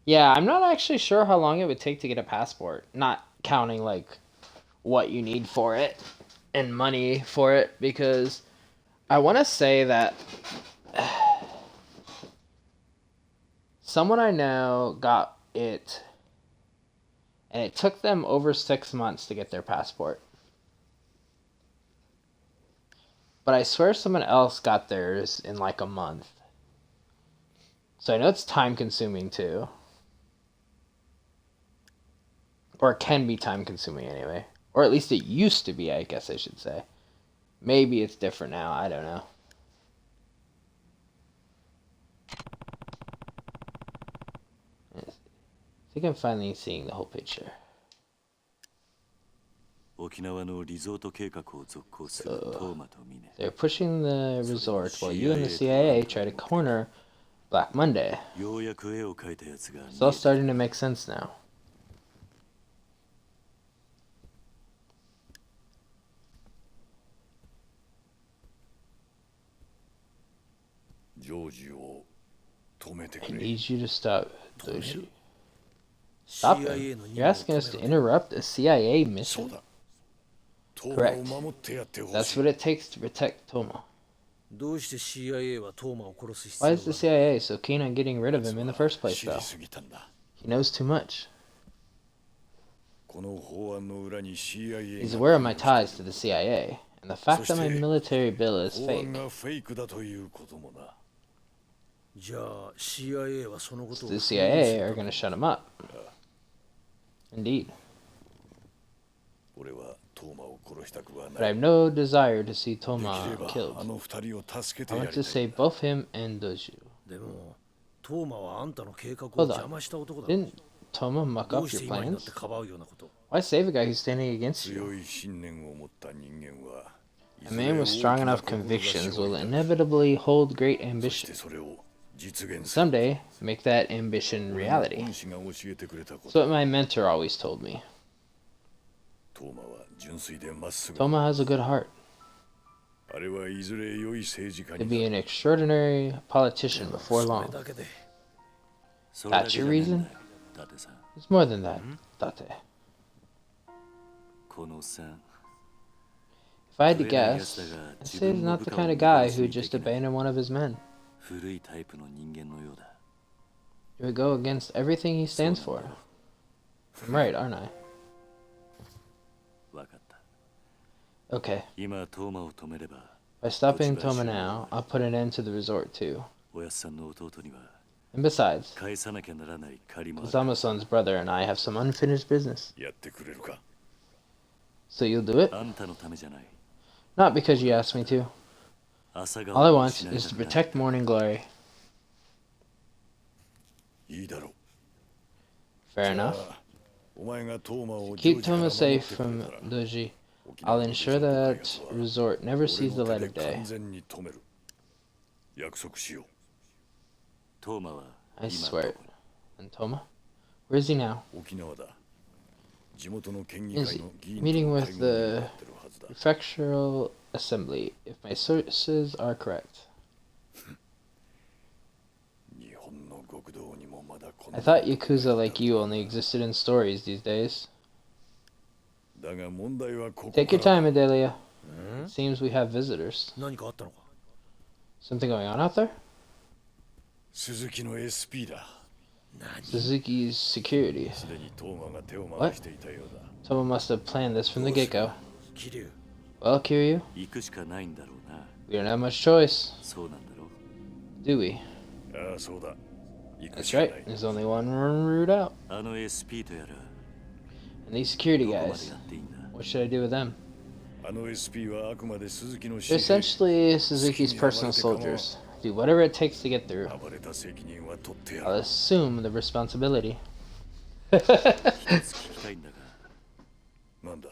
Yeah, I'm not actually sure how long it would take to get a passport, not counting like what you need for it and money for it, because I want to say that someone I know got it and it took them over 6 months to get their passport. But I swear someone else got theirs in like a month. So I know it's time consuming too. Or it can be time consuming anyway. Or at least it used to be, I guess I should say. Maybe it's different now, I don't know. I think I'm finally seeing the whole picture. So, they're pushing the resort while you and the CIA try to corner Black Monday. It's all starting to make sense now. I need you to stop Doji. Stop him? You're asking us to interrupt a CIA mission? Correct. That's what it takes to protect Toma. Why is the CIA so keen on getting rid of him in the first place, though? He knows too much. He's aware of my ties to the CIA, and the fact that my military bill is fake. So the CIA are going to shut him up. Indeed. But I have no desire to see Toma killed. I want to save both him and Doju. Hold on. Didn't Toma muck up your plans? Why save a guy who's standing against you? A man with strong enough convictions will inevitably hold great ambition. Someday, make that ambition reality. That's what my mentor always told me. Toma has a good heart. He'll be an extraordinary politician before long. That's your reason? It's more than that, Tate. If I had to guess, I'd say he's not the kind of guy who'd just abandon one of his men. He would go against everything he stands for. I'm right, aren't I? Okay. By stopping Toma now, I'll put an end to the resort too. And besides, Kusama-san's brother and I have some unfinished business. So you'll do it? Not because you asked me to. All I want is to protect Morning Glory. Fair enough. Keep Toma safe from Doji. I'll ensure that resort never sees the light of day. I swear it. And Toma? Where is he now? 沖縄だ。地元の県議 Is 会 he の議員 meeting と with 会合にな the ってるはずだ。 prefectural assembly, if my sources are correct. 日本の極道にもまだこんな I thought Yakuza like you only existed in stories these days. だが問題はここ Take your から time, Adelia. It seems we have visitors. 何かあったのか Something going on out there? 鈴木の SP だ。 Suzuki's security. すでに東馬が手を回していたようだ。 Someone must have planned this from the get-go. 桐生 Well, Kiryu, 行くしかないんだろうな。 we don't have much choice, そうなんだろう。 do we? ああ、そうだ。行く That's しかない right. There's only one route out. あの SP とやら、 And these security どこまで guys. やっていいんだ。 What should I do with them? あの SP はあくまで鈴木の They're essentially Suzuki's personal soldiers. Do whatever it takes to get through. 暴れた責任は取ってや I'll る。 assume the responsibility. 一つ聞きたいんだが、なんだ。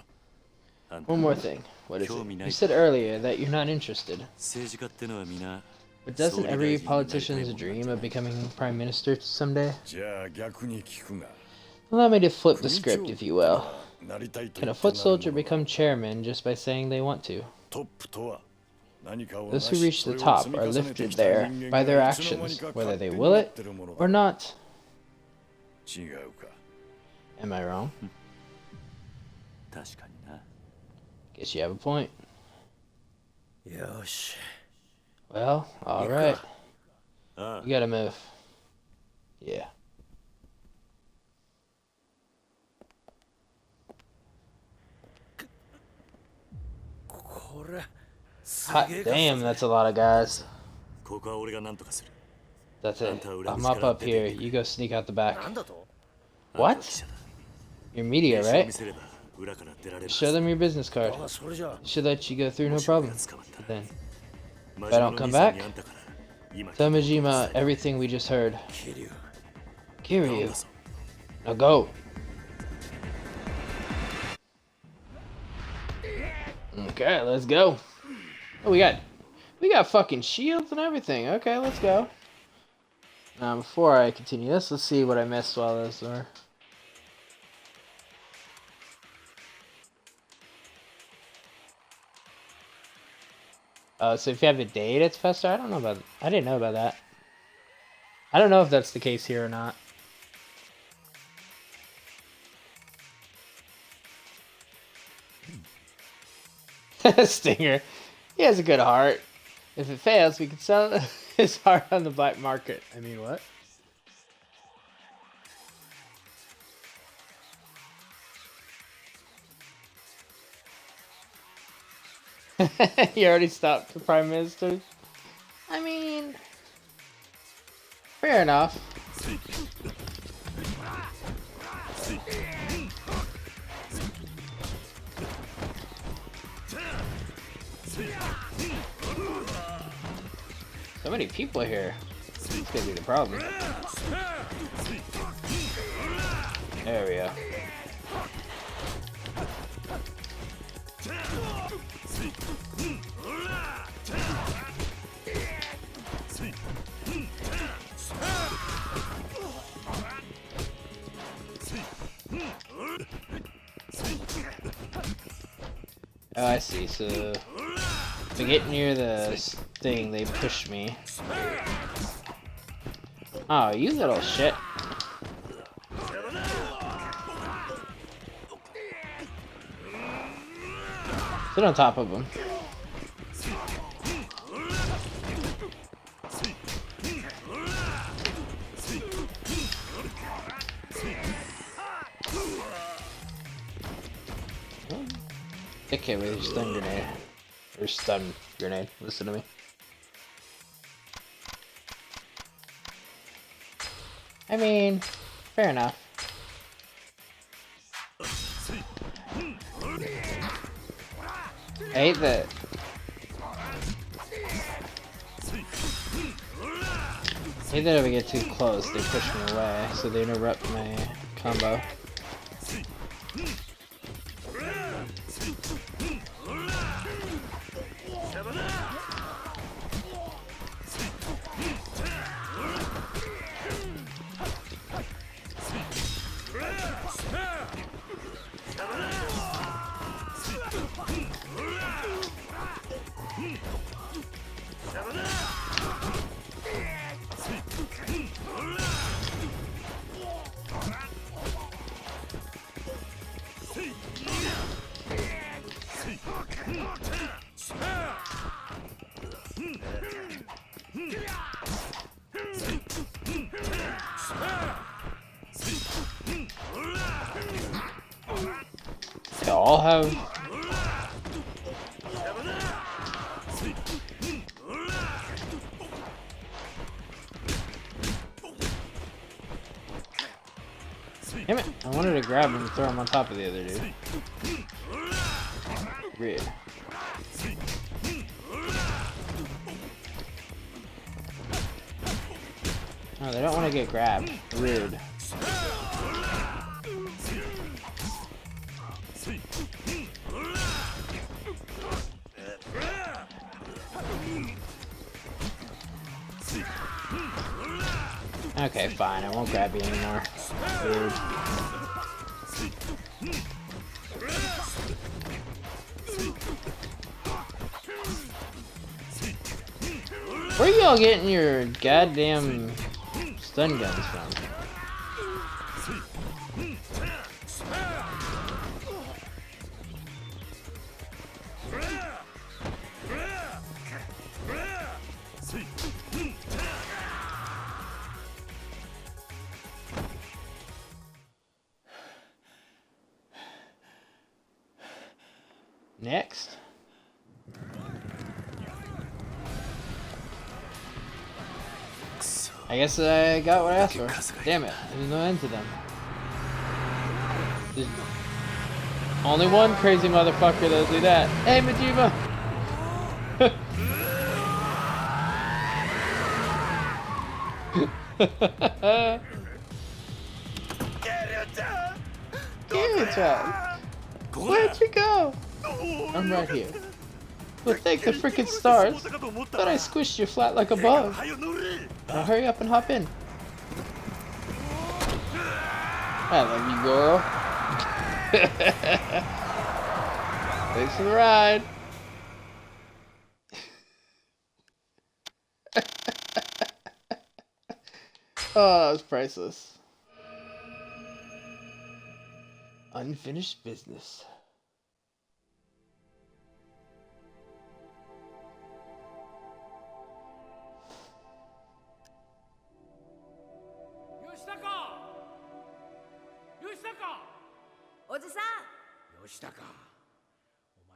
あんた One more thing. What is it? You said earlier that you're not interested. 政治家ってのは皆、 But doesn't every politician's dream of becoming prime minister someday? じゃあ逆に聞くが。 Allow me to flip the script, if you will. なりたいと Can 言 a って foot なる soldier 者は become chairman just by saying they want to? トップとは何かを Those 成 who し reach the それを top 積み are 重ねて lifted きた there 人間 by が their いつの間 actions, にか whether 勝 they 手に will なっ it てるもの or だ。 not. 違うか。 Am I wrong? 確かにな。 Guess you have a point. よし Well, alright. ああ You gotta move. Yeah. これす Hot げえ damn, that's a lot of guys. ここは俺が何とかする。 That's it. I'm up here. You go sneak out the back. なんだと What? 記者だ。 You're media, 名刺を right? 見せれば裏から出られるは Show ず。 them your business card. あそれじゃあ Should let you go through no problem. 捕まった。 Then 真 I 島 don't の come 兄さん back? にあんたから今 tell Majima everything we just heard. 桐生 Kiryu, now go. Okay, let's go. Oh, we got fucking shields and everything. Okay, let's go. Now, before I continue this, let's see what I missed while those were. So if you have a date, it's faster. I didn't know about that. I don't know if that's the case here or not. Stinger. He has a good heart. If it fails, we can sell his heart on the black market. I mean, what? He already stopped the Prime Minister. I mean, fair enough. So many people here. It's gonna be the problem. There we go. Oh, I see. So, if I get near the thing, they push me. Oh, you little shit. Sit on top of him. Okay, with your stun grenade. Or stun grenade. Listen to me. I mean, fair enough. I hate that. I hate that if I get too close, they push me away, so they interrupt my combo. all have... Damn it, I wanted to grab him and throw him on top of the other dude. Weird. Oh, they don't want to get grabbed. Rude. Okay, fine. I won't grab you anymore. Rude. Where are y'all getting your goddamn stun guns from? Next. I guess I got what I asked for. Damn it, there's no end to them. There's only one crazy motherfucker that'll do that. Hey, Majima! Where'd you go? I'm right here. Well, thank the frickin' stars. Thought I squished you flat like a bug. Now hurry up and hop in. I love you, girl. Thanks for the ride. Oh, that was priceless. Unfinished business.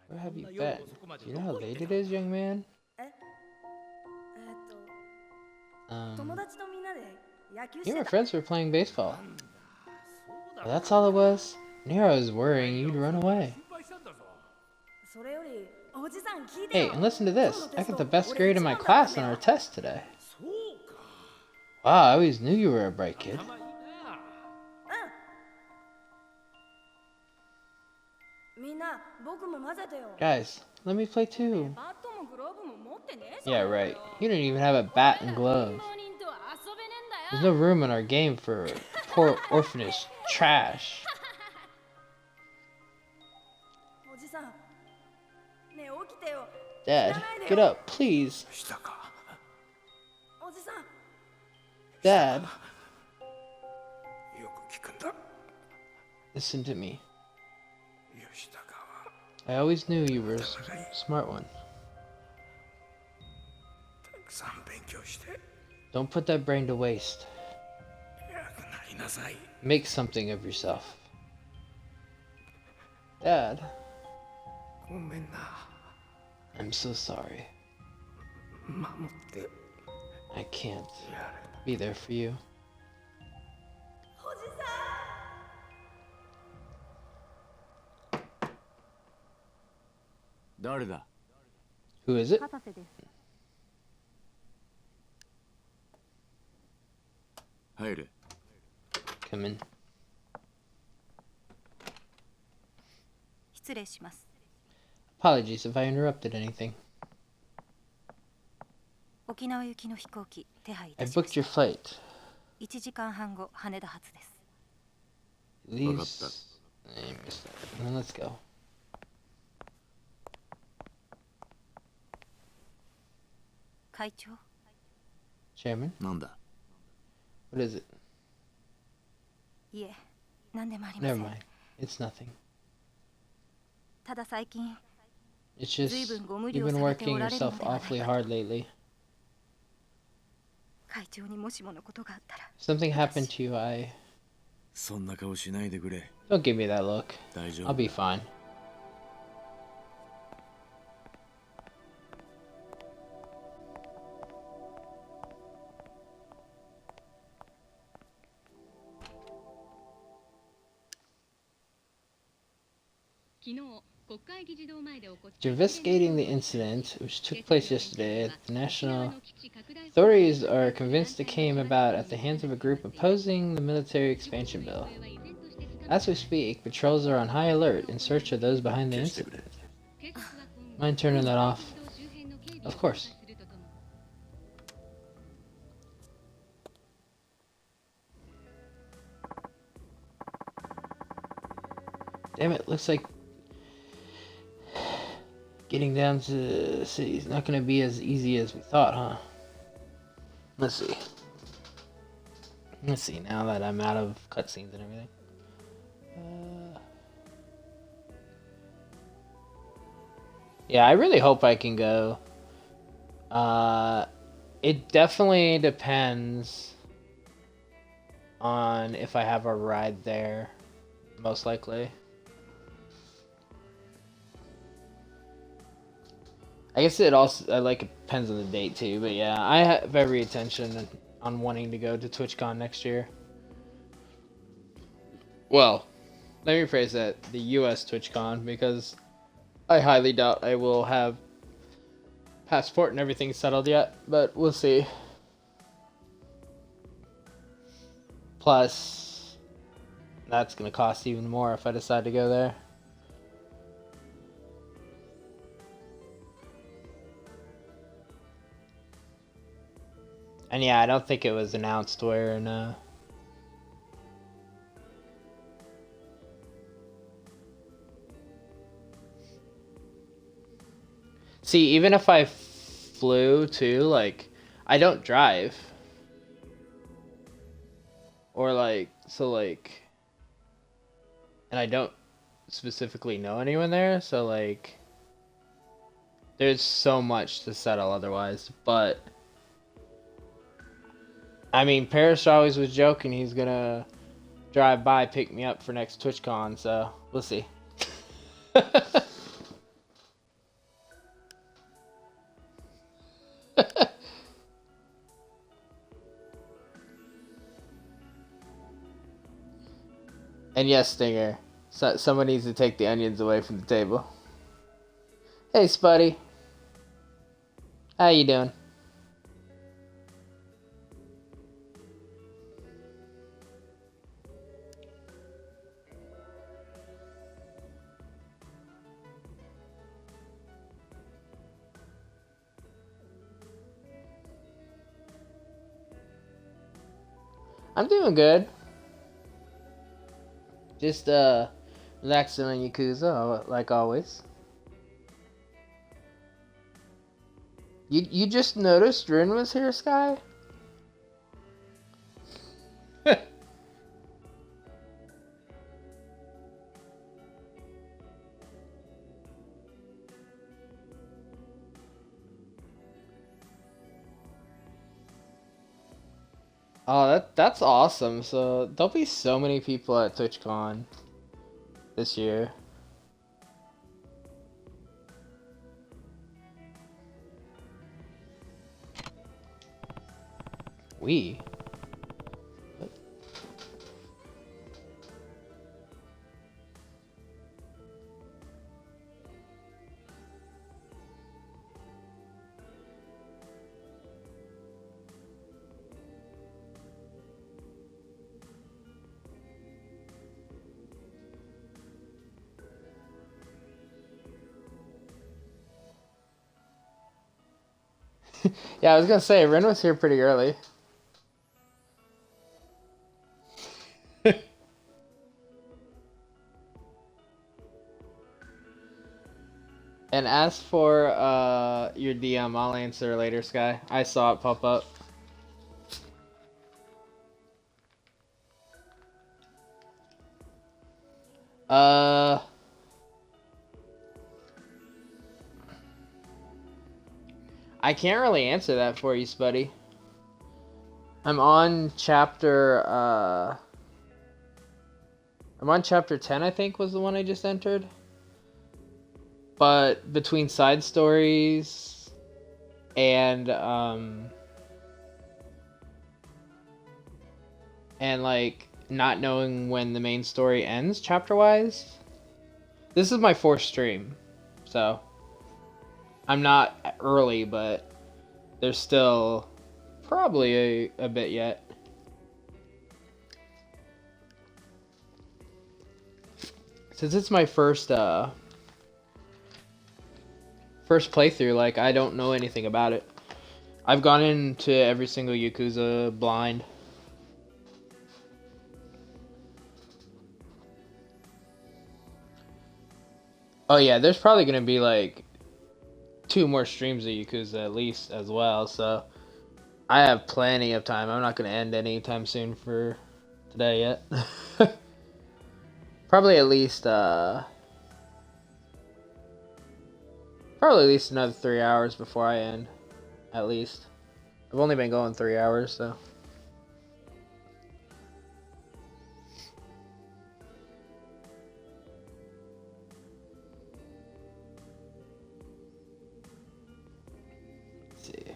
Where have you been? Do you know how late it is, young man? You and my friends were playing baseball. Well, that's all it was. Nero was worrying you'd run away. Hey, and listen to this. I got the best grade in my class on our test today. Wow, I always knew you were a bright kid. Guys, let me play too. Yeah, right. You don't even have a bat and gloves. There's no room in our game for poor orphanage trash. Dad, get up, please. Dad. Listen to me. I always knew you were a smart one. Don't put that brain to waste. Make something of yourself. Dad. I'm so sorry. I can't be there for you. Who is it? Come in. Apologies if I interrupted anything. I booked your flight. These... Then let's go. Chairman? What is it? Never mind. It's nothing. It's just you've been working yourself awfully hard lately. If something happened to you, don't give me that look. I'll be fine. Investigating the incident, which took place yesterday, the national authorities are convinced it came about at the hands of a group opposing the military expansion bill. As we speak, patrols are on high alert in search of those behind the 消してくれ incident. Mind turning that off? Of course. Damn it, looks like getting down to the city is not going to be as easy as we thought, huh? Let's see. Let's see, now that I'm out of cutscenes and everything. Yeah, I really hope I can go. It definitely depends on if I have a ride there, most likely. I guess it also it depends on the date too, but yeah, I have every intention on wanting to go to TwitchCon next year. Well, let me rephrase that: the U.S. TwitchCon, because I highly doubt I will have passport and everything settled yet, but we'll see. Plus, that's gonna cost even more if I decide to go there. And yeah, I don't think it was announced where and see, even if I flew too, like, I don't drive. Or and I don't specifically know anyone there, so like, there's so much to settle otherwise, but I mean, Parrish always was joking he's gonna drive by, pick me up for next TwitchCon, so we'll see. And yes, Stinger, someone needs to take the onions away from the table. Hey, Spuddy. How you doing? I'm doing good. Just relaxing on Yakuza, like always. You just noticed Rin was here, Sky? Oh, that's awesome. So there'll be so many people at TwitchCon this year. We? What? Yeah, I was gonna say, Ren was here pretty early. And as for your DM, I'll answer later, Sky. I saw it pop up. I can't really answer that for you, Spuddy. I'm on chapter 10, I think was the one I just entered. But between side stories and like not knowing when the main story ends chapter wise, This is my fourth stream, so I'm not early, but there's still probably a bit yet. Since it's my first playthrough, like, I don't know anything about it. I've gone into every single Yakuza blind. Oh yeah, there's probably gonna be like 2 more streams of Yakuza at least as well, so I have plenty of time. I'm not gonna end anytime soon for today yet. Probably at least another 3 hours before I end. At least. I've only been going 3 hours, so. Let's see.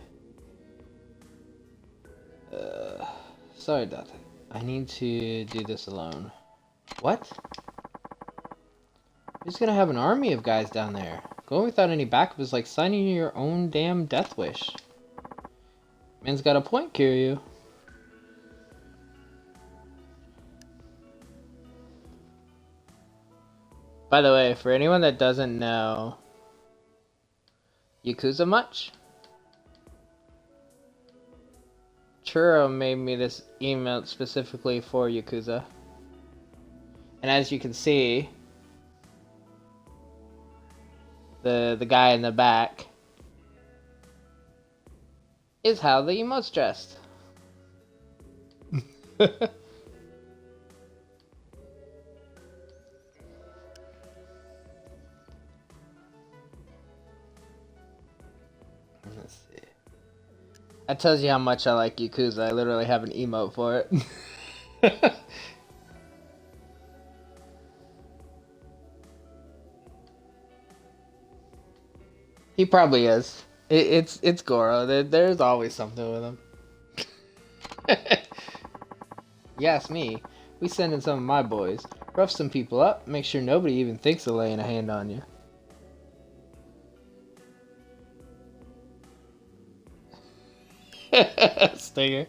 Sorry, Dad. I need to do this alone. What? Who's gonna have an army of guys down there? Going without any backup is like signing your own damn death wish. Man's got a point, Kiryu. By the way, for anyone that doesn't know Yakuza much, Churro made me this emote specifically for Yakuza. And as you can see, the guy in the back is how the emote's dressed. Let's see. That tells you how much I like Yakuza. I literally have an emote for it. He probably is. It's Goro. There's always something with him. Yes, me. We send in some of my boys. Rough some people up. Make sure nobody even thinks of laying a hand on you. Stinger.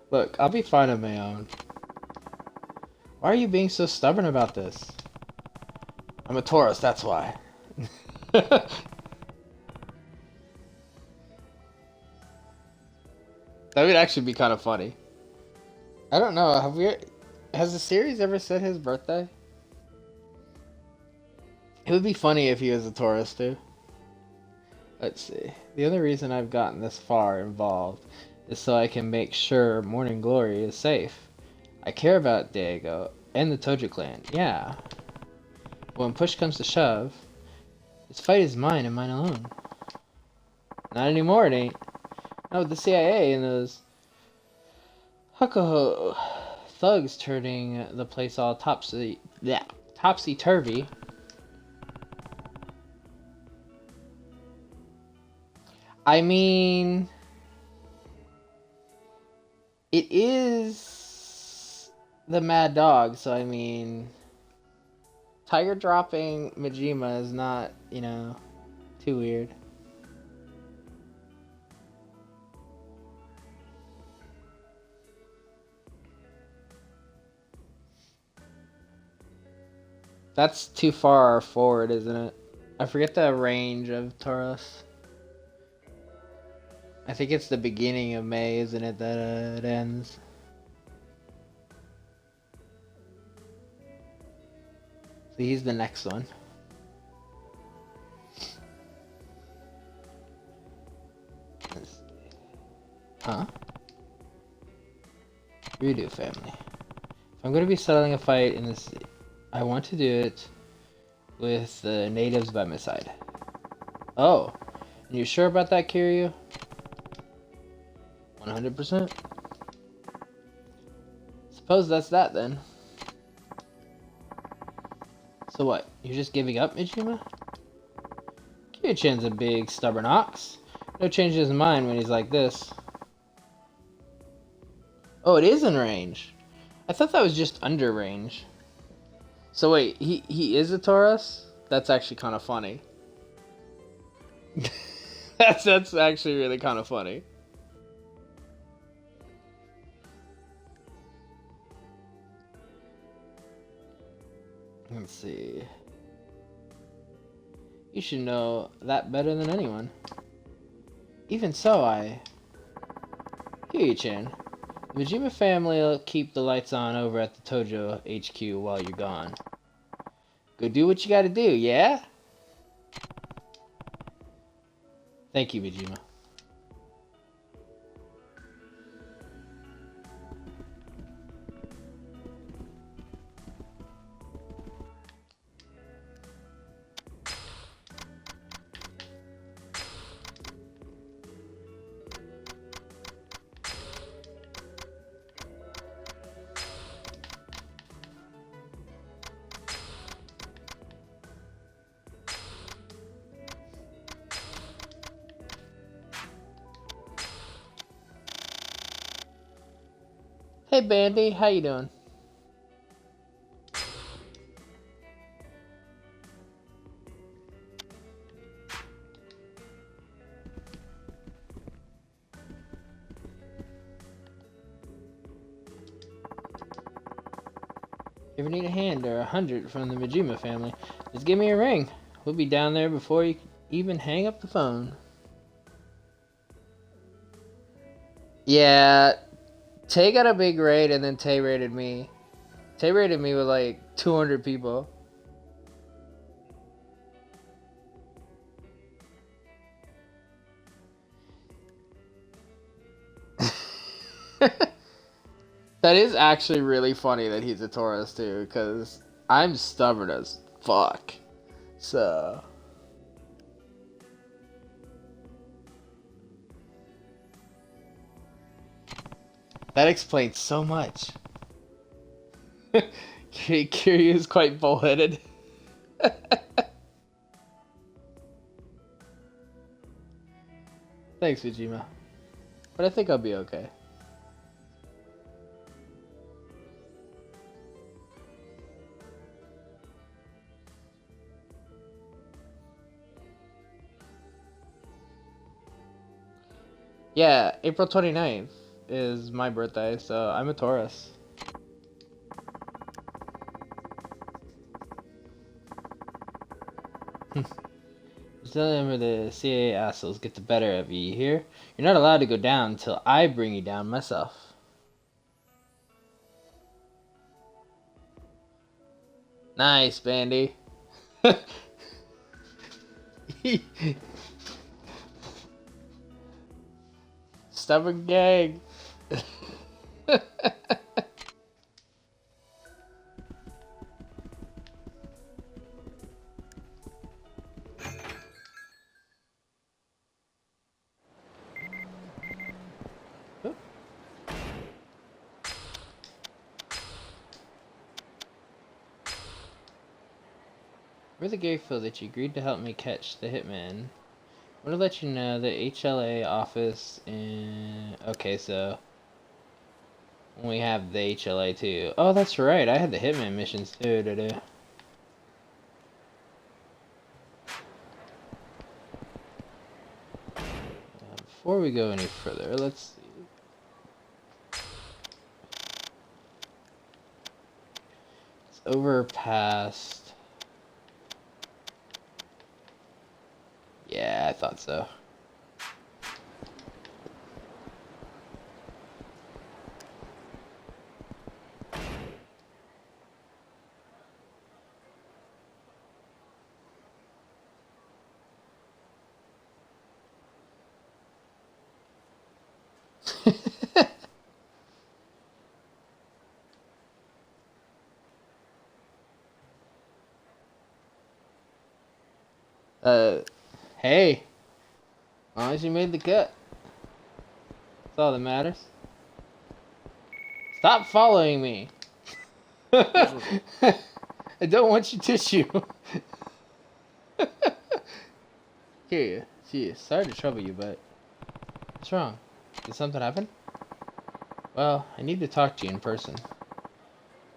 Look, I'll be fine on my own. Why are you being so stubborn about this? I'm a tourist, that's why. That would actually be kind of funny. I don't know, has the series ever said his birthday? It would be funny if he was a tourist too. Let's see. The only reason I've gotten this far involved is so I can make sure Morning Glory is safe. I care about Diego and the Tojo clan, yeah. When push comes to shove, this fight is mine and mine alone. Not anymore, it ain't. Not with the CIA and those Hakuho thugs turning the place all topsy-turvy. I mean, it is the Mad Dog, so I mean, Tiger dropping Majima is not, you know, too weird. That's too far forward, isn't it? I forget the range of Taurus. I think it's the beginning of May, isn't it, that it ends? So he's the next one. Huh? Redo family. If I'm going to be settling a fight in this, I want to do it with the natives by my side. Oh, you sure about that, Kiryu? 100%? Suppose that's that then. So what, you're just giving up, Majima? Kiryu-chan's a big stubborn ox. No changes his mind when he's like this. Oh, it is in range. I thought that was just under range. So wait, he is a Taurus? That's actually kind of funny. That's actually really kind of funny. Let's see. You should know that better than anyone. Even so, I... Kiryu-chan, the Majima family will keep the lights on over at the Tojo HQ while you're gone. Go do what you gotta do, yeah? Thank you, Majima. Hey Bandy, how you doing? If you need a hand or 100 from the Majima family, just give me a ring. We'll be down there before you even hang up the phone. Yeah, Tay got a big raid and then Tay raided me. Tay raided me with like 200 people. That is actually really funny that he's a Taurus too, because I'm stubborn as fuck. So... that explains so much. Kiryu is quite bullheaded. Thanks, Ujima. But I think I'll be okay. Yeah, April 29th is my birthday, so I'm a Taurus. Just remember the CA assholes get the better of you, you hear? You're not allowed to go down until I bring you down myself. Nice, Bandy. Stubborn gang. Really grateful that you agreed to help me catch the hitman. I want to let you know the HLA office in... okay, so... we have the HLA too. Oh, that's right. I had the hitman missions too to do. Before we go any further, let's see. It's over past... yeah, I thought so. Hey. As long as you made the cut. That's all that matters. Stop following me. I don't want your tissue. Here, gee, sorry to trouble you, but what's wrong? Did something happen? Well, I need to talk to you in person.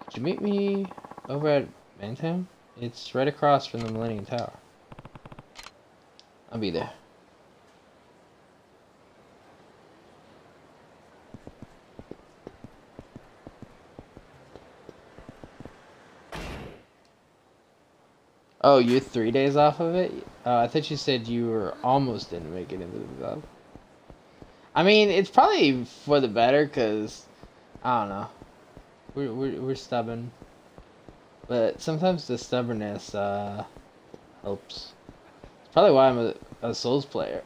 Could you meet me over at Mantown? It's right across from the Millennium Tower. I'll be there. Oh, you're 3 days off of it? I thought you said you were almost didn't make it into the club. I mean, it's probably for the better, cause I don't know. We're stubborn, but sometimes the stubbornness helps. It's probably why I'm a Souls player.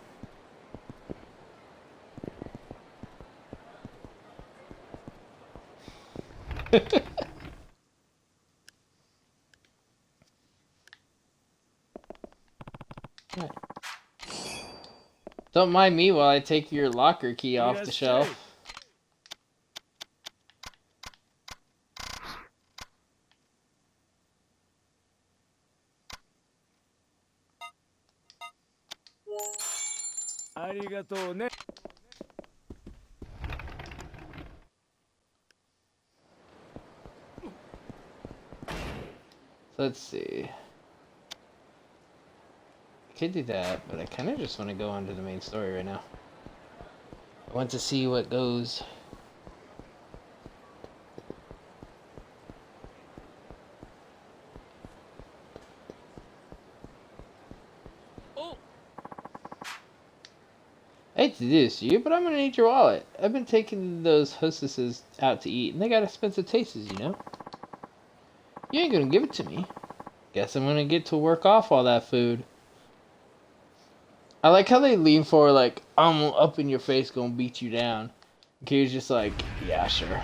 Right. Don't mind me while I take your locker key off the shelf. Arigatou ne. Let's see. I could do that, but I kind of just want to go on to the main story right now. I want to see what goes. I hate to do this to you, but I'm gonna need your wallet. I've been taking those hostesses out to eat, and they got expensive tastes, you know? You ain't gonna give it to me. Guess I'm gonna get to work off all that food. I like how they lean forward like, I'm up in your face gonna beat you down. And Kiryu's just like, yeah, sure.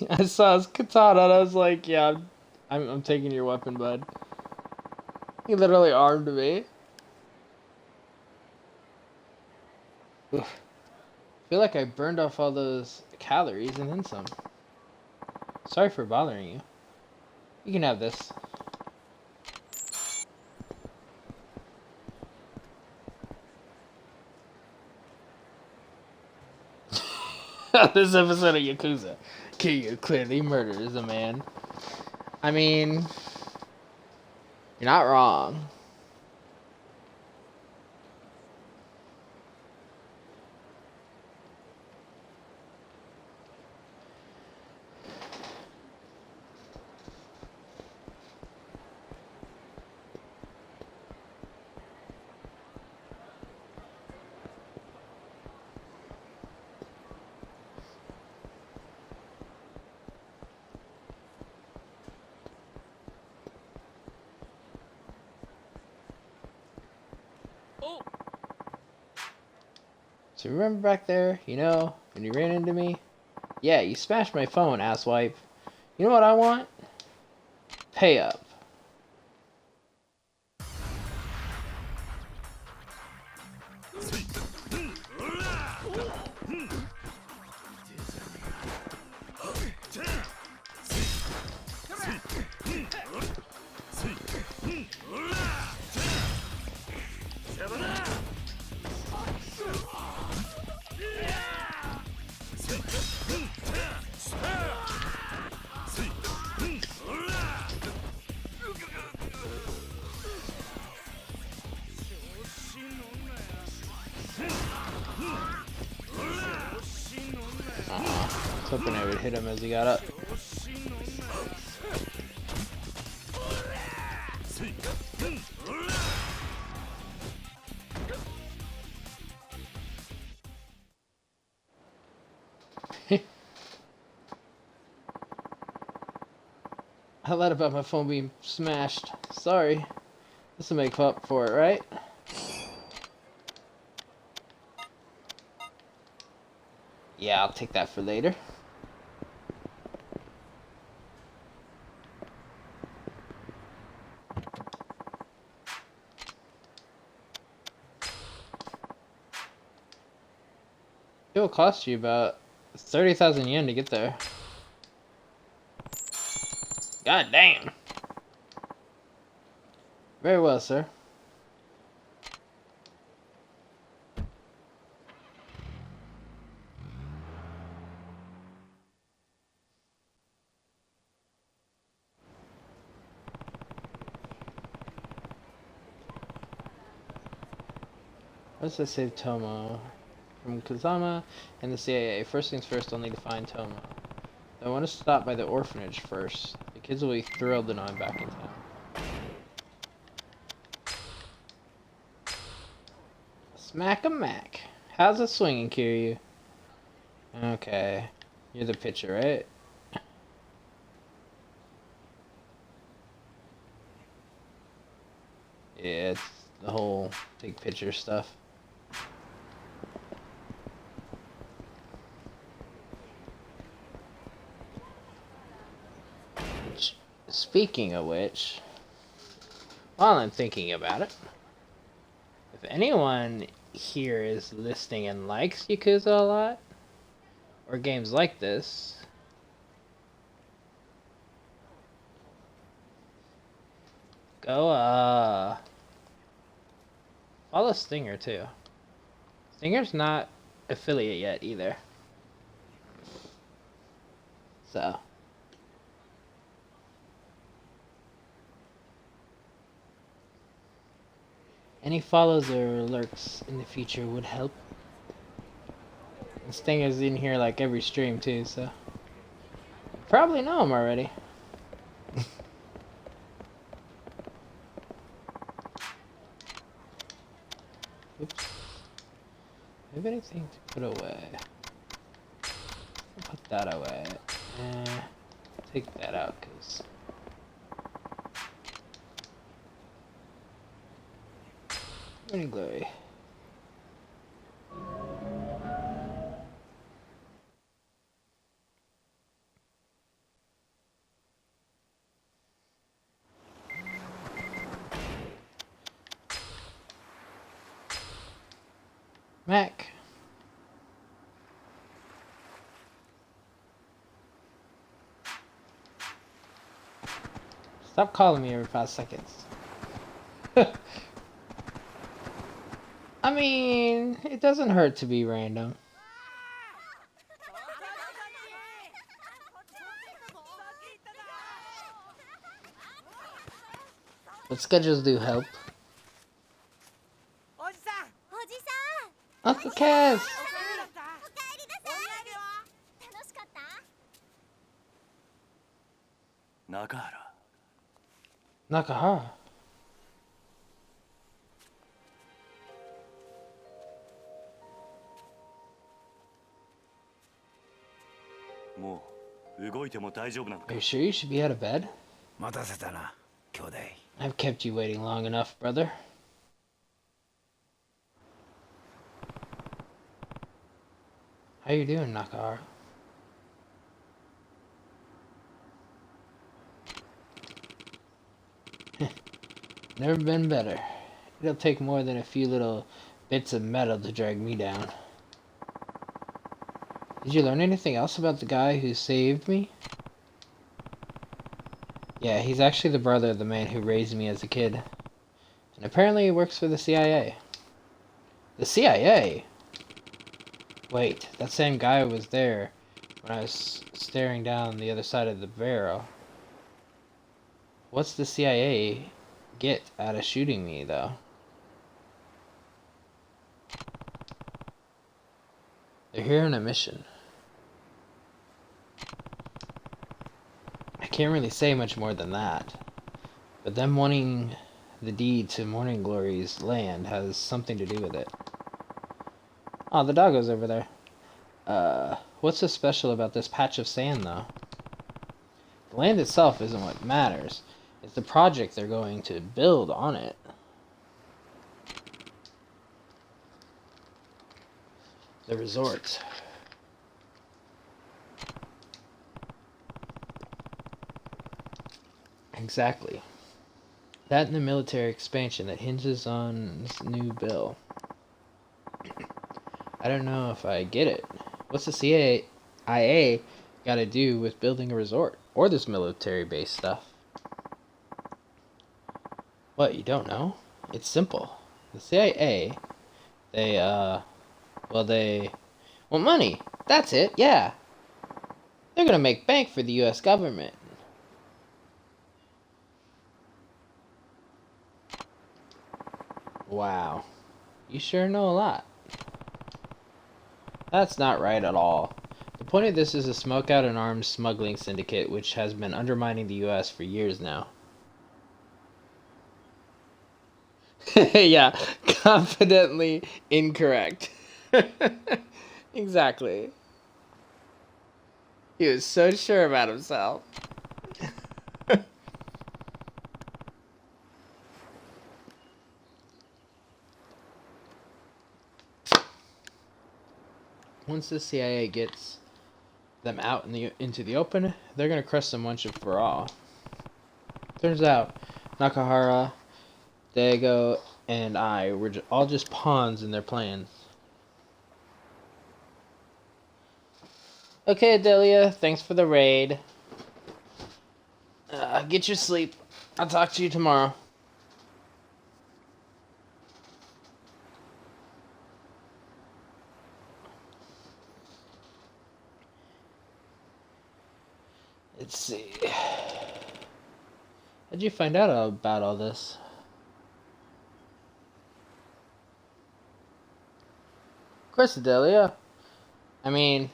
I saw his katana and I was like, yeah, I'm taking your weapon, bud. He literally armed me. Oof. I feel like I burned off all those calories and then some. Sorry for bothering you. You can have this. This episode of Yakuza. Kiryu clearly murders a man. I mean, you're not wrong. So remember back there, you know, when you ran into me? Yeah, you smashed my phone, asswipe. You know what I want? Pay up. I was hoping I would hit him as he got up. I lied about my phone being smashed. Sorry. This will make up for it, right? Yeah, I'll take that for later. It will cost you about 30,000 yen to get there. God damn. Very well, sir. Let's just save Tomo from Kazama and the CIA. First things first, I'll need to find Tomo. I want to stop by the orphanage first. The kids will be thrilled to know I'm back in town. Smack a Mac. How's it swinging, Kiryu? Okay. You're the pitcher, right? Yeah, it's the whole big picture stuff. Speaking of which, while I'm thinking about it, if anyone here is listening and likes Yakuza a lot, or games like this, go follow Stinger too. Stinger's not affiliate yet either. So any follows or alerts in the future would help. And Stinger's in here like every stream too, so probably know him already. Oops. Maybe anything to put away. I'll put that away. Take that out, cause Morning Glory. Mac. Stop calling me every 5 seconds. I mean, it doesn't hurt to be random. But schedules do help. Uncle Cass! 中原 Nakahara. もう動いても大丈夫なのか Are you sure you should be out of bed? 待たせたな、兄弟。 I've kept you waiting long enough, brother. How you doing, Nakahara? Never been better. It'll take more than a few little bits of metal to drag me down. Did you learn anything else about the guy who saved me? Yeah, he's actually the brother of the man who raised me as a kid. And apparently he works for the CIA. The CIA? Wait, that same guy was there when I was staring down the other side of the barrel. What's the CIA get out of shooting me, though? They're here on a mission. I can't really say much more than that. But them wanting the deed to Morning Glory's land has something to do with it. Oh, the doggo's over there. What's so special about this patch of sand, though? The land itself isn't what matters. It's the project they're going to build on it. The resort. Exactly. That and the military expansion that hinges on this new bill. I don't know if I get it. What's the CIA got to do with building a resort or this military base stuff? What, you don't know? It's simple. The CIA, they want money. That's it, yeah. They're gonna make bank for the US government. Wow. You sure know a lot. That's not right at all. The point of this is to smoke out an arms smuggling syndicate which has been undermining the US for years now. Yeah, confidently incorrect. Exactly. He was so sure about himself. Once the CIA gets them out into the open, they're gonna crush them once and for all. Turns out, Nakahara, Dago, and I were all just pawns in their plans. Okay, Adelia, thanks for the raid. Get your sleep. I'll talk to you tomorrow. Let's see. How'd you find out about all this? Of course, Adelia. I mean,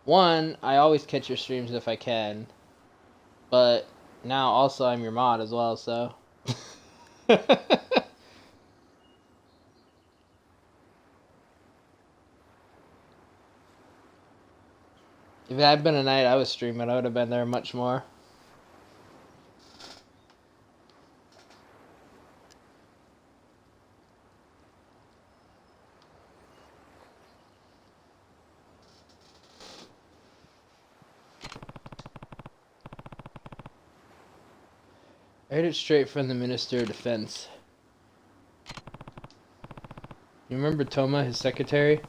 one, I always catch your streams if I can. But now also I'm your mod as well, so. If it had been a night I was streaming, I would have been there much more. I heard it straight from the Minister of Defense. You remember Toma, his secretary?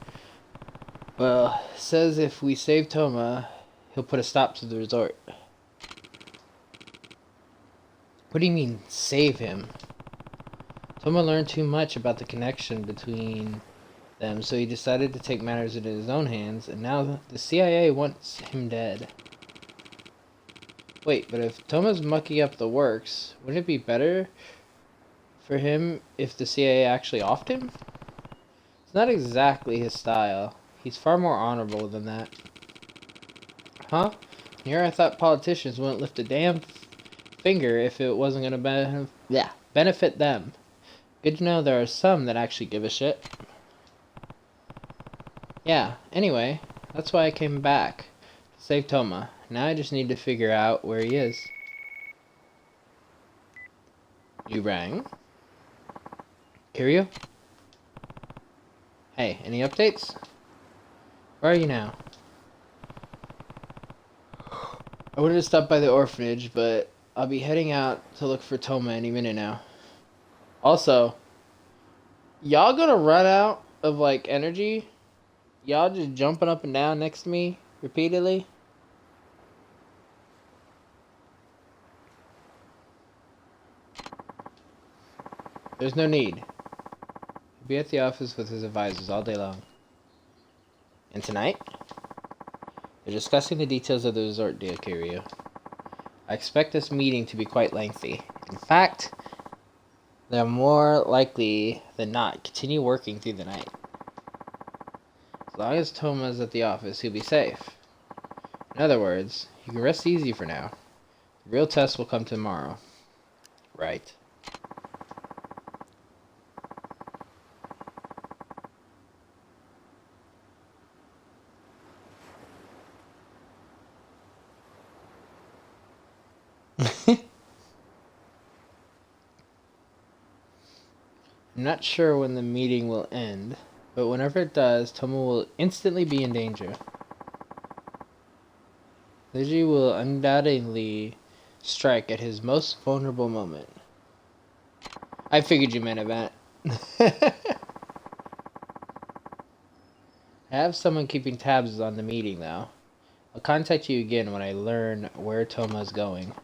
Well, says if we save Toma, he'll put a stop to the resort. What do you mean, save him? Toma learned too much about the connection between them, so he decided to take matters into his own hands, and now the CIA wants him dead. Wait, but if Toma's mucking up the works, wouldn't it be better for him if the CIA actually offed him? It's not exactly his style. He's far more honorable than that. Huh? Here I thought politicians wouldn't lift a damn finger if it wasn't going to benefit them. Good to know there are some that actually give a shit. Yeah, anyway, that's why I came back. To save Toma. Now I just need to figure out where he is. You rang? Kiryu? Hey, any updates? Where are you now? I wanted to stop by the orphanage, but I'll be heading out to look for Toma any minute now. Also, y'all gonna run out of, like, energy? Y'all just jumping up and down next to me repeatedly? There's no need. He'll be at the office with his advisors all day long. And tonight? They're discussing the details of the resort deal, Kiryu. I expect this meeting to be quite lengthy. In fact, they're more likely than not continue working through the night. As long as Toma's at the office, he'll be safe. In other words, you can rest easy for now. The real test will come tomorrow. Right. I'm not sure when the meeting will end, but whenever it does, Toma will instantly be in danger. Lizzie will undoubtedly strike at his most vulnerable moment. I figured you meant event. I have someone keeping tabs on the meeting, though. I'll contact you again when I learn where Toma's going.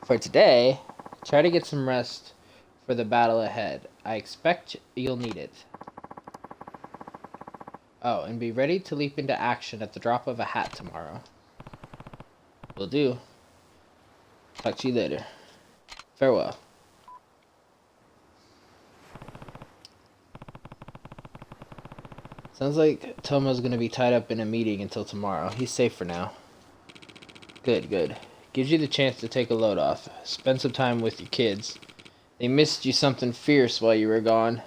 For today, try to get some rest for the battle ahead. I expect you'll need it. Oh, and be ready to leap into action at the drop of a hat tomorrow. Will do. Talk to you later. Farewell. Sounds like Tomo's gonna be tied up in a meeting until tomorrow. He's safe for now. Good, good. Gives you the chance to take a load off. Spend some time with your kids. They missed you something fierce while you were gone.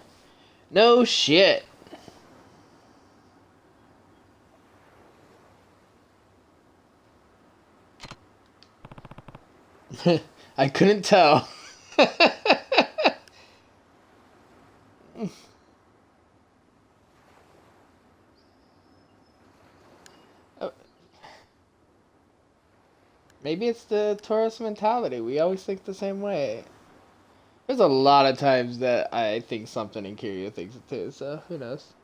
No shit! I couldn't tell. Maybe it's the tourist mentality. We always think the same way. There's a lot of times that I think something and Kiryu thinks it too, so who knows?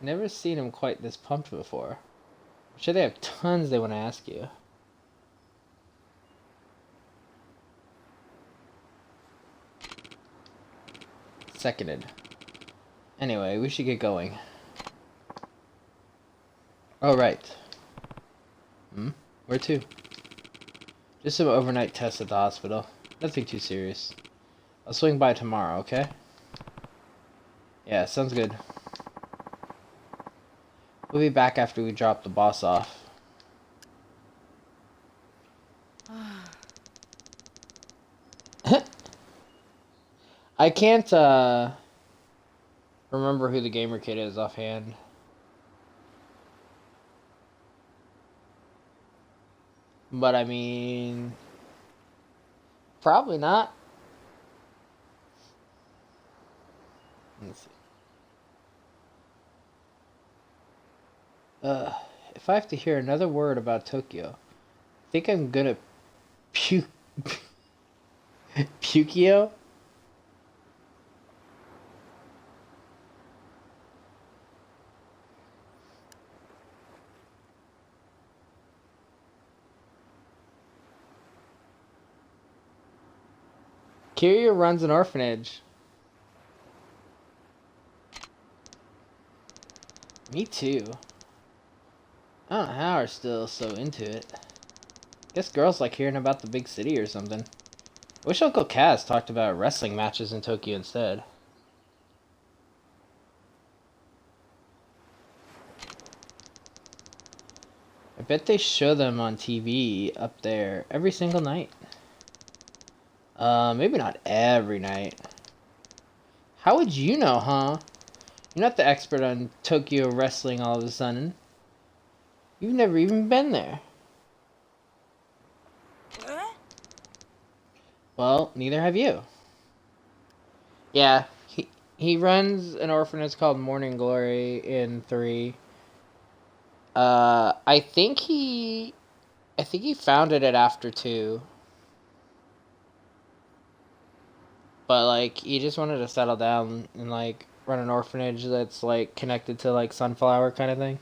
Never seen him quite this pumped before. I'm sure they have tons they want to ask you. Seconded. Anyway, we should get going. Oh, right. Where to? Just some overnight tests at the hospital. Nothing too serious. I'll swing by tomorrow, okay? Yeah, sounds good. We'll be back after we drop the boss off. I can't, remember who the gamer kid is offhand. But I mean, probably not. Let's see. If I have to hear another word about Tokyo, I think I'm gonna Pukio? Kiryu runs an orphanage. Me too. I don't know how we're still so into it. Guess girls like hearing about the big city or something. I wish Uncle Kaz talked about wrestling matches in Tokyo instead. I bet they show them on TV up there every single night. Maybe not every night. How would you know, huh? You're not the expert on Tokyo wrestling all of a sudden. You've never even been there. Well, neither have you. Yeah, he runs an orphanage called Morning Glory in 3. I think he founded it after 2. But like he just wanted to settle down and like run an orphanage that's like connected to like Sunflower kind of thing.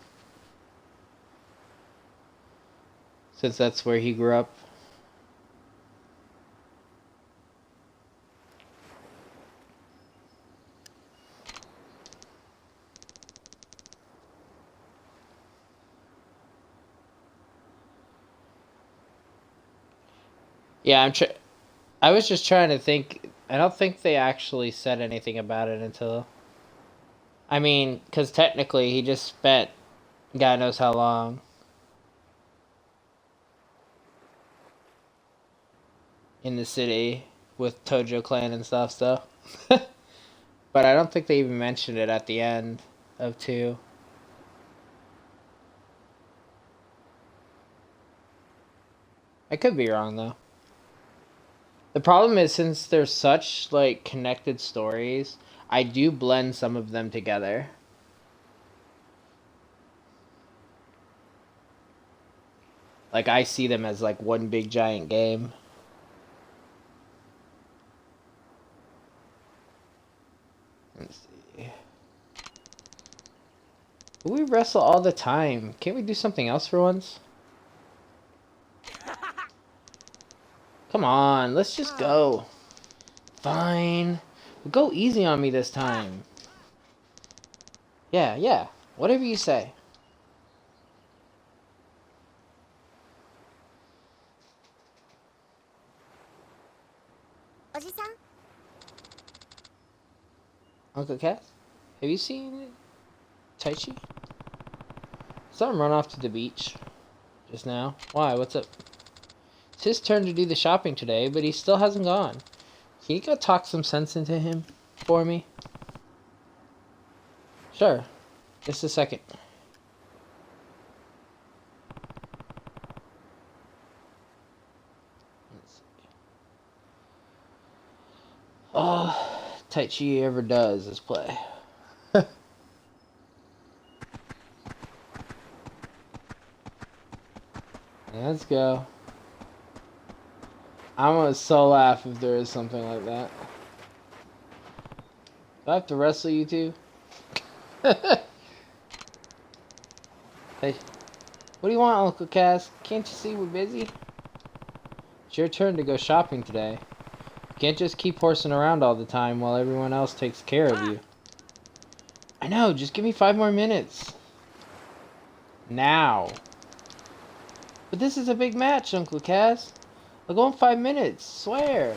Since that's where he grew up. Yeah, I was just trying to think. I don't think they actually said anything about it until... I mean, because technically he just spent God knows how long in the city with Tojo Clan and stuff, so... But I don't think they even mentioned it at the end of 2. I could be wrong, though. The problem is, since there's such like connected stories, I do blend some of them together. Like I see them as like one big giant game. Let's see. We wrestle all the time. Can't we do something else for once? Come on, let's just go. Fine. Go easy on me this time. Yeah, yeah. Whatever you say. Uncle Cat, have you seen Taichi? Saw him run off to the beach just now. Why? What's up? It's his turn to do the shopping today, but he still hasn't gone. Can you go talk some sense into him for me? Sure. Just a second. Let's see. Oh, Taichi ever does is play. Let's go. I'm gonna so laugh if there is something like that. Do I have to wrestle you two? Hey, what do you want, Uncle Cass? Can't you see we're busy? It's your turn to go shopping today. You can't just keep horsing around all the time while everyone else takes care of you. I know, just give me 5 more minutes. Now. But this is a big match, Uncle Cass. I'll go in 5 minutes, swear.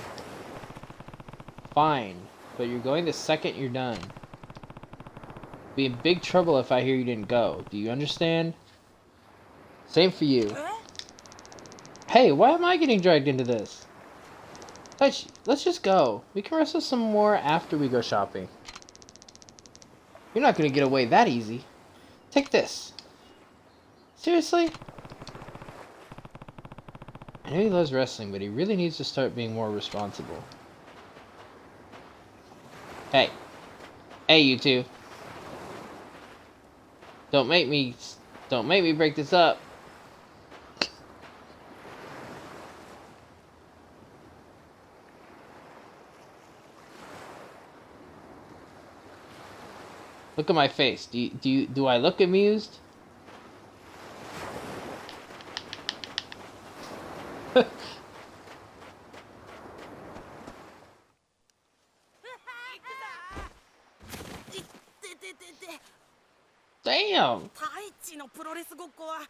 Fine, but you're going the second you're done. Be in big trouble if I hear you didn't go. Do you understand? Same for you. Hey, why am I getting dragged into this? Taichi, let's just go. We can wrestle some more after we go shopping. You're not gonna get away that easy. Take this. Seriously? I know he loves wrestling, but he really needs to start being more responsible. Hey. Hey, you two. Don't make me break this up. Look at my face. Do I look amused? Damn!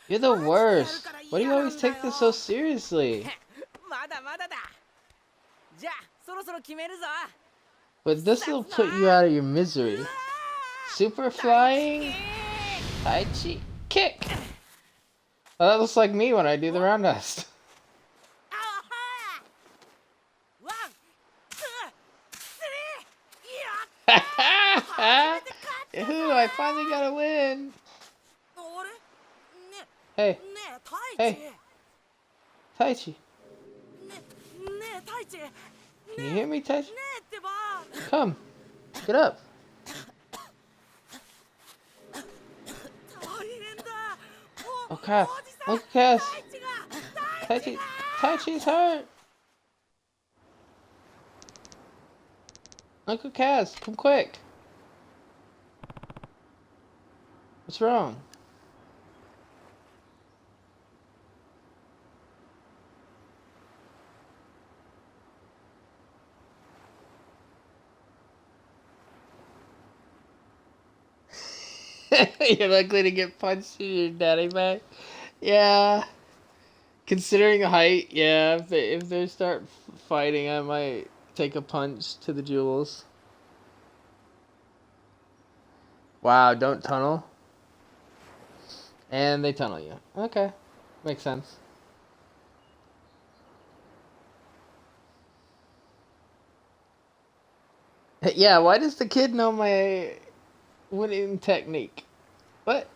You're the worst. Why do you always take this so seriously? But this will put you out of your misery. Super flying Taichi kick. Oh, that looks like me when I do the roundhouse. Ooh, I finally got a win. Hey. Hey. Taichi. Can you hear me, Taichi? Come. Get up. Oh crap. Oh Cass. Taichi's hurt. Uncle Cass, come quick. What's wrong? You're likely to get punched in your daddy back. Yeah. Considering the height, yeah. If they start fighting, I might take a punch to the jewels. Wow, don't tunnel. And they tunnel you. Okay. Makes sense. Yeah, why does the kid know my winning technique? What?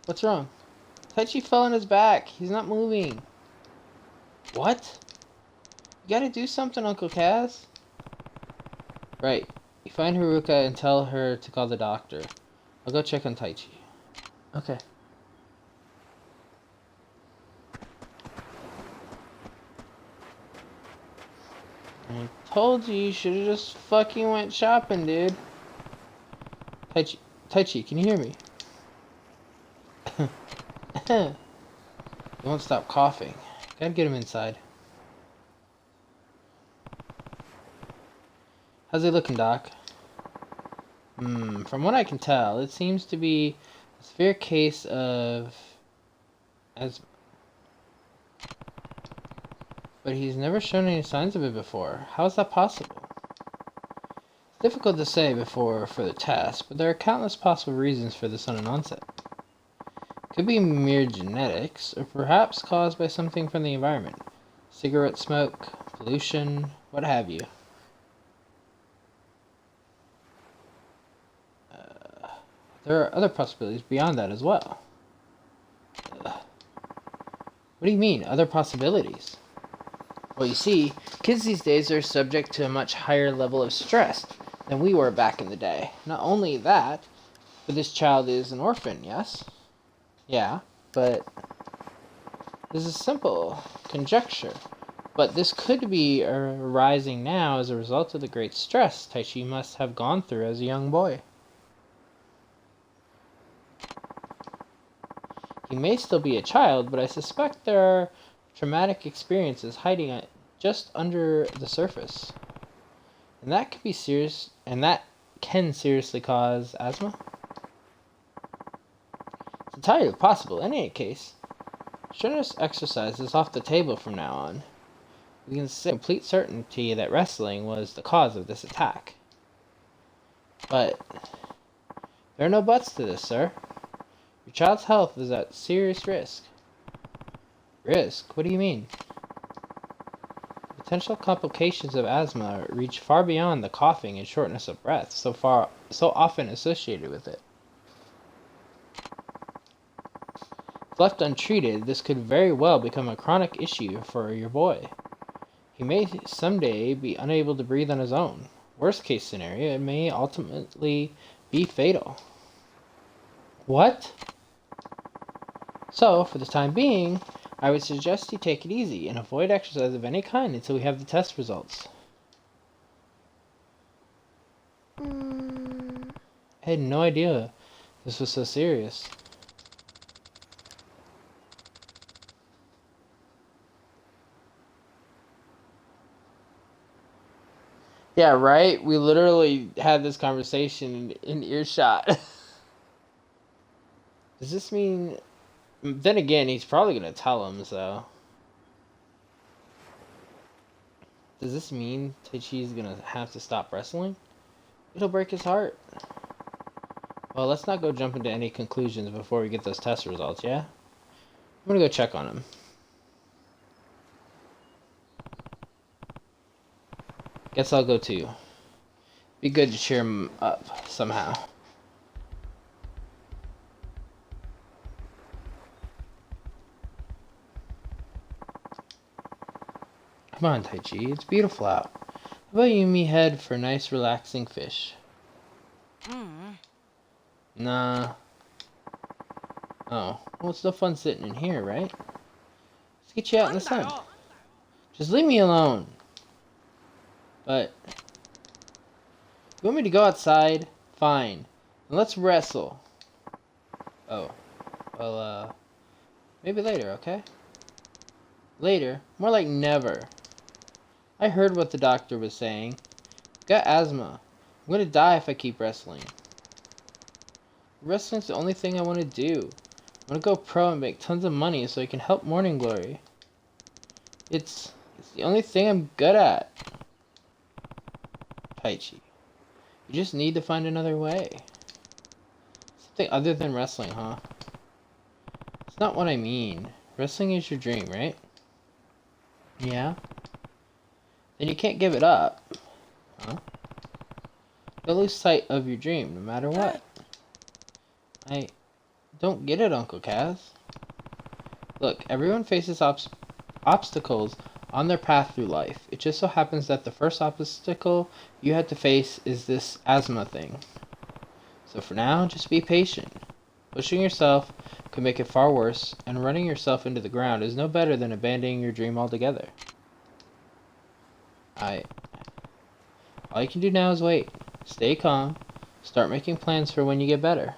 What's wrong? Taichi fell on his back. He's not moving. What? You gotta do something, Uncle Kaz. Right. You find Haruka and tell her to call the doctor. I'll go check on Taichi. Okay. I told you should have just fucking went shopping, dude. Taichi, can you hear me? He won't stop coughing. Gotta get him inside. How's he looking, Doc? From what I can tell, it seems to be a severe case of asthma. But he's never shown any signs of it before. How is that possible? It's difficult to say before further tests, but there are countless possible reasons for the sudden onset. It could be mere genetics, or perhaps caused by something from the environment. Cigarette smoke, pollution, what have you. There are other possibilities beyond that as well. What do you mean, other possibilities? Well, you see, kids these days are subject to a much higher level of stress than we were back in the day. Not only that, but this child is an orphan, yes? Yeah, but this is simple conjecture. But this could be arising now as a result of the great stress Taichi must have gone through as a young boy. He may still be a child, but I suspect there are traumatic experiences hiding just under the surface. And that can be serious, and that can seriously cause asthma. It's entirely possible. In any case, strenuous exercise is off the table from now on. We can say with complete certainty that wrestling was the cause of this attack. But there are no buts to this, sir. Your child's health is at serious risk. Risk? What do you mean? Potential complications of asthma reach far beyond the coughing and shortness of breath so often associated with it. If left untreated, this could very well become a chronic issue for your boy. He may someday be unable to breathe on his own. Worst case scenario, it may ultimately be fatal. What? So, for the time being, I would suggest you take it easy and avoid exercise of any kind until we have the test results. I had no idea this was so serious. Yeah, right? We literally had this conversation in earshot. Does this mean... Then again, he's probably going to tell him, so... Does this mean Taichi's going to have to stop wrestling? It'll break his heart. Well, let's not go jump into any conclusions before we get those test results, yeah? I'm going to go check on him. Guess I'll go too. Be good to cheer him up, somehow. Come on, Taichi, it's beautiful out. How about you and me head for a nice relaxing fish? Nah. Oh, well, it's no fun sitting in here, right? Let's get you out in the sun. Just leave me alone. But, you want me to go outside? Fine. And let's wrestle. Oh. Well, maybe later, okay? Later? More like never. I heard what the doctor was saying. I've got asthma. I'm gonna die if I keep wrestling. Wrestling's the only thing I want to do. I want to go pro and make tons of money so I can help Morning Glory. It's the only thing I'm good at. Taichi, you just need to find another way. Something other than wrestling, huh? It's not what I mean. Wrestling is your dream, right? Yeah? Then you can't give it up. Huh? Don't lose sight of your dream, no matter what. I don't get it, Uncle Kaz. Look, everyone faces obstacles on their path through life. It just so happens that the first obstacle you had to face is this asthma thing. So for now, just be patient. Pushing yourself could make it far worse, and running yourself into the ground is no better than abandoning your dream altogether. All you can do now is wait. Stay calm. Start making plans for when you get better.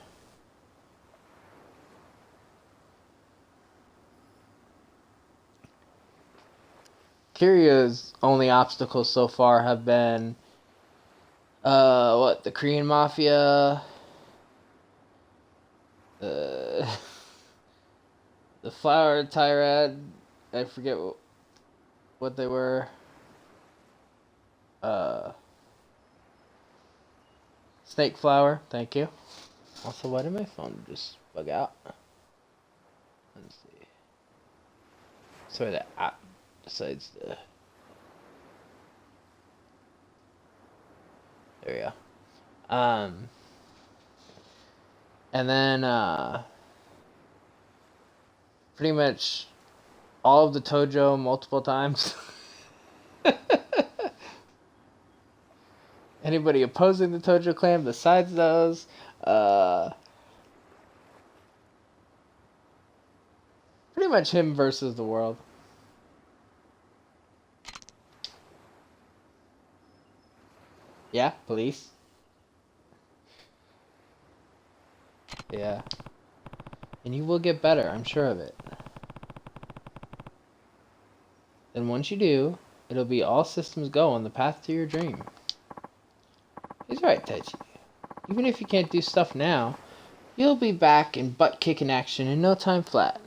Kirya's only obstacles so far have been, the Korean Mafia, the Flower Tyrad, I forget what they were, Snake Flower, thank you. Also, why did my phone just bug out? Let's see. Sorry, the app decides to... There we go. And then, pretty much all of the Tojo multiple times. Anybody opposing the Tojo clan besides those, pretty much him versus the world. Yeah, police. Yeah. And you will get better, I'm sure of it. And once you do, it'll be all systems go on the path to your dream. He's right, Taichi. Even if you can't do stuff now, you'll be back in butt-kicking action in no time flat.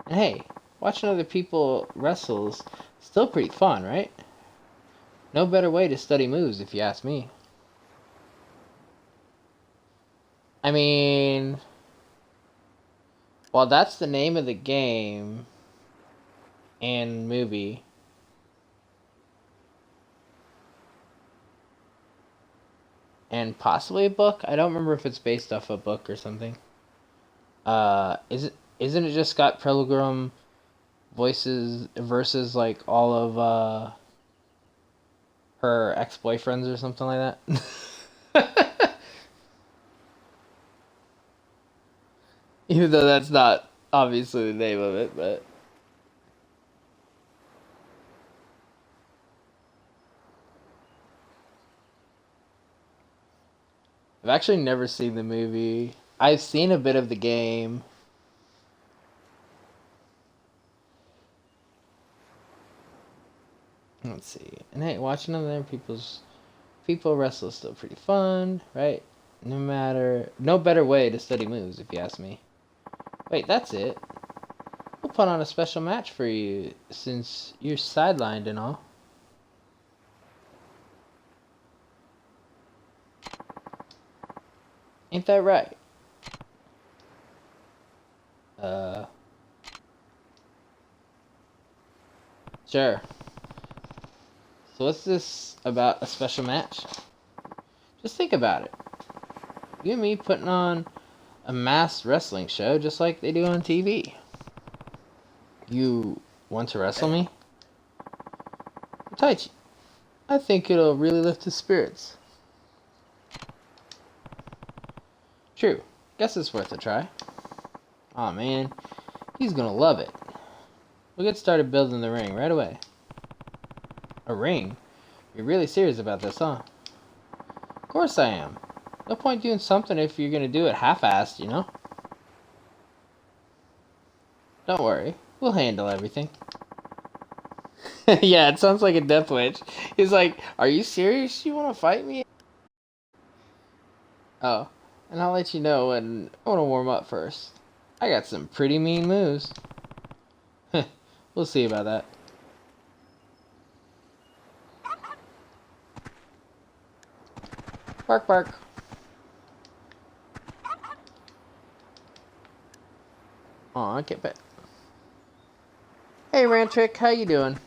And hey, watching other people wrestle's still pretty fun, right? No better way to study moves, if you ask me. I mean, while that's the name of the game and movie, and possibly a book, I don't remember if it's based off a book or something. Isn't it just Scott Pilgrim voices versus like all of her ex-boyfriends or something like that? Even though that's not obviously the name of it, but I've actually never seen the movie. I've seen a bit of the game. Let's see. And hey, watching other people wrestle is still pretty fun, right? No better way to study moves, if you ask me. Wait, that's it. We'll put on a special match for you, since you're sidelined and all. Ain't that right? Sure. So what's this about a special match? Just think about it. You and me putting on a masked wrestling show just like they do on TV. You want to wrestle me? Taichi, I think it'll really lift his spirits. True. Guess it's worth a try. Aw, man. He's gonna love it. We'll get started building the ring right away. A ring? You're really serious about this, huh? Of course I am. No point doing something if you're gonna do it half-assed, you know? Don't worry. We'll handle everything. Yeah, it sounds like a death wish. He's like, are you serious? You wanna fight me? Oh, and I'll let you know when I wanna warm up first. I got some pretty mean moves. We'll see about that. Bark, bark. Aw, get back. Hey, Rantrick, how you doing?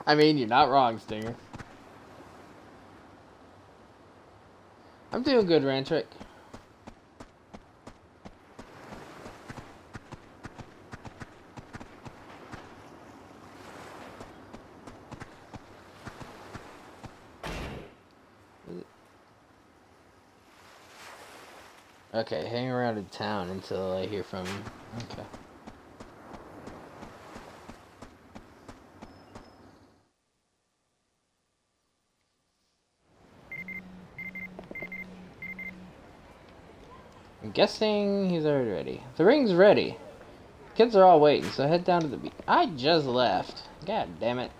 I mean, you're not wrong, Stinger. I'm doing good, Rantrick. Okay, hang around in town until I hear from him. Okay. I'm guessing he's already ready. The ring's ready. Kids are all waiting, so head down to the beach. I just left. God damn it.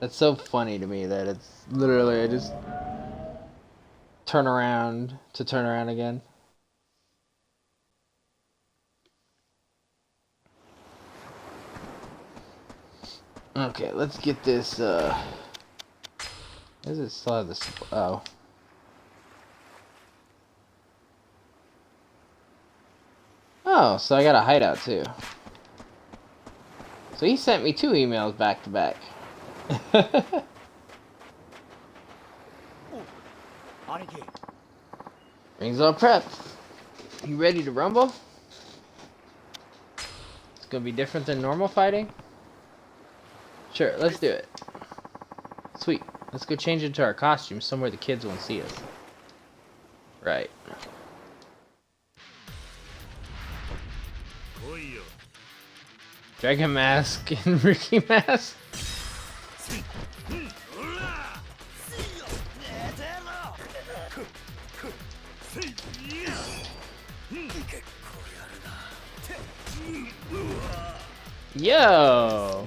That's so funny to me that it's literally I just turn around to turn around again. Okay, let's get this, is it still have this, oh. Oh, so I got a hideout too. So he sent me 2 emails back to back. Rings all prepped. You ready to rumble? It's gonna be different than normal fighting? Sure, let's do it. Sweet. Let's go change into our costumes somewhere the kids won't see us. Right. Dragon Mask and Ricky Mask? Yo!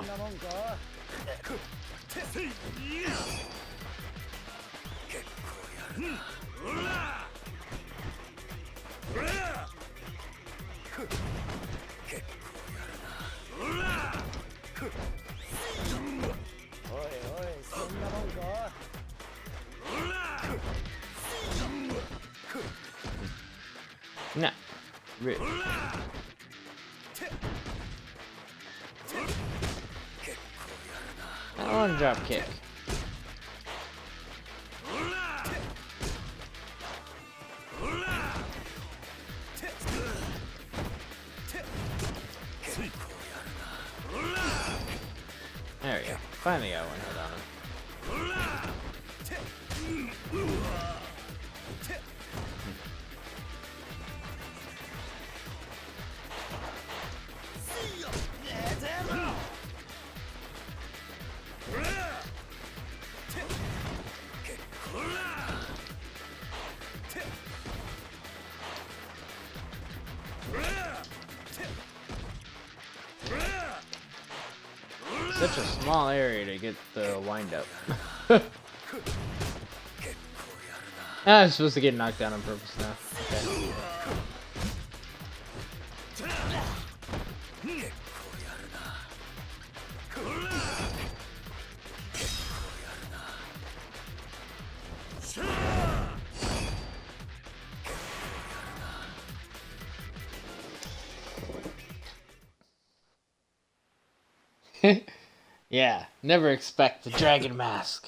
Nah. Rip. I want to drop kick. There we go. Finally got one hit on him. Such a small area to get the wind up. I'm supposed to get knocked down on purpose now. Okay. Yeah, never expect the Dragon Mask.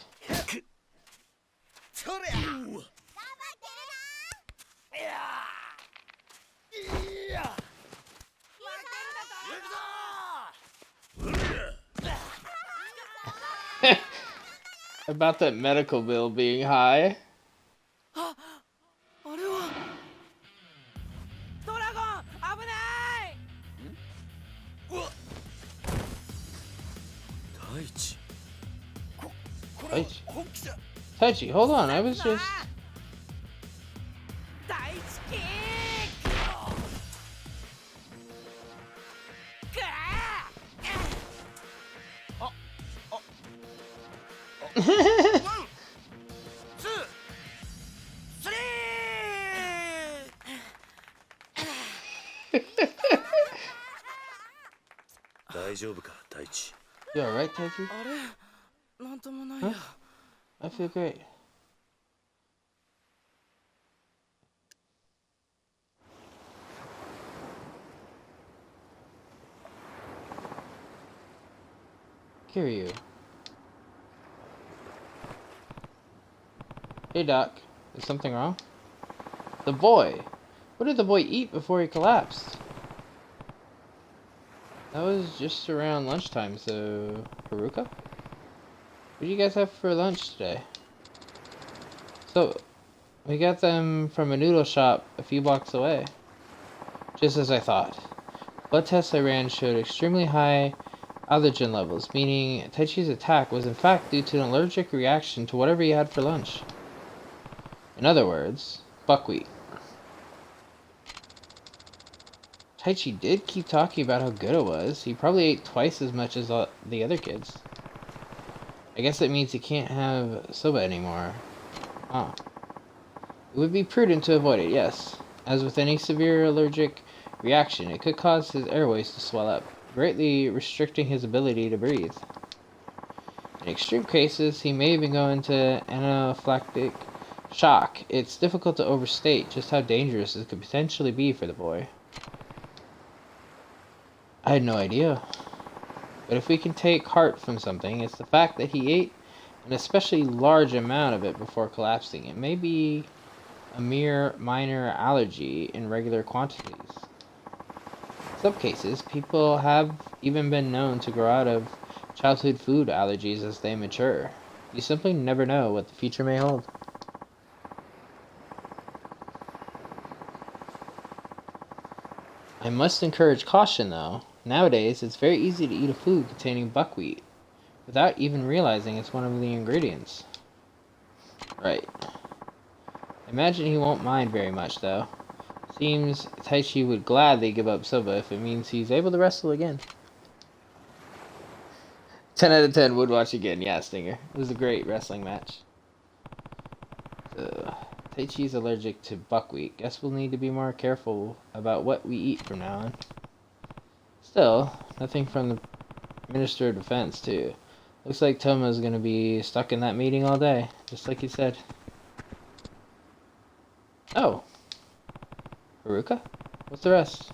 About that medical bill being high. Taichi, hold on, I was just... You alright, Taichi? Huh? I feel great. hear you. Hey, Doc. Is something wrong? The boy! What did the boy eat before he collapsed? That was just around lunchtime, so... Haruka? What did you guys have for lunch today? So, we got them from a noodle shop a few blocks away. Just as I thought. Blood tests I ran showed extremely high allergen levels, meaning Taichi's attack was in fact due to an allergic reaction to whatever he had for lunch. In other words, buckwheat. Taichi did keep talking about how good it was. He probably ate twice as much as the other kids. I guess that means he can't have soba anymore. Huh. It would be prudent to avoid it, yes. As with any severe allergic reaction, it could cause his airways to swell up, greatly restricting his ability to breathe. In extreme cases, he may even go into anaphylactic shock. It's difficult to overstate just how dangerous it could potentially be for the boy. I had no idea. But if we can take heart from something, it's the fact that he ate an especially large amount of it before collapsing. It may be a mere minor allergy in regular quantities. In some cases, people have even been known to grow out of childhood food allergies as they mature. You simply never know what the future may hold. I must encourage caution, though. Nowadays, it's very easy to eat a food containing buckwheat without even realizing it's one of the ingredients. Right. I imagine he won't mind very much, though. Seems Taichi would gladly give up soba if it means he's able to wrestle again. 10 out of 10 would watch again. Yeah, Stinger. It was a great wrestling match. Taichi's allergic to buckwheat. Guess we'll need to be more careful about what we eat from now on. Still, nothing from the Minister of Defense, too. Looks like Toma's gonna be stuck in that meeting all day, just like he said. Oh. Haruka? What's the rest?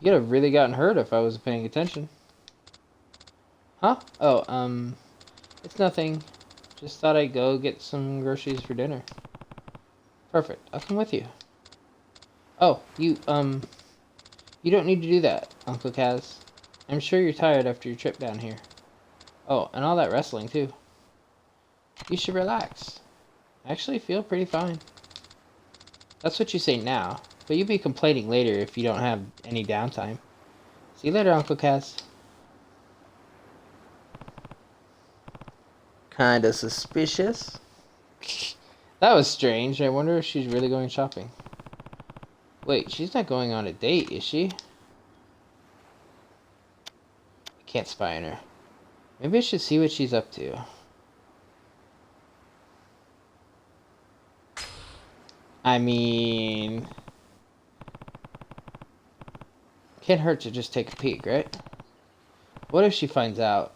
You could have really gotten hurt if I wasn't paying attention. Huh? Oh, it's nothing. Just thought I'd go get some groceries for dinner. Perfect. I'll come with you. Oh, you don't need to do that, Uncle Kaz. I'm sure you're tired after your trip down here. Oh, and all that wrestling, too. You should relax. I actually feel pretty fine. That's what you say now, but you'll be complaining later if you don't have any downtime. See you later, Uncle Kaz. Kinda suspicious. That was strange. I wonder if she's really going shopping. Wait, she's not going on a date, is she? I can't spy on her. Maybe I should see what she's up to. I mean... can't hurt to just take a peek, right? What if she finds out?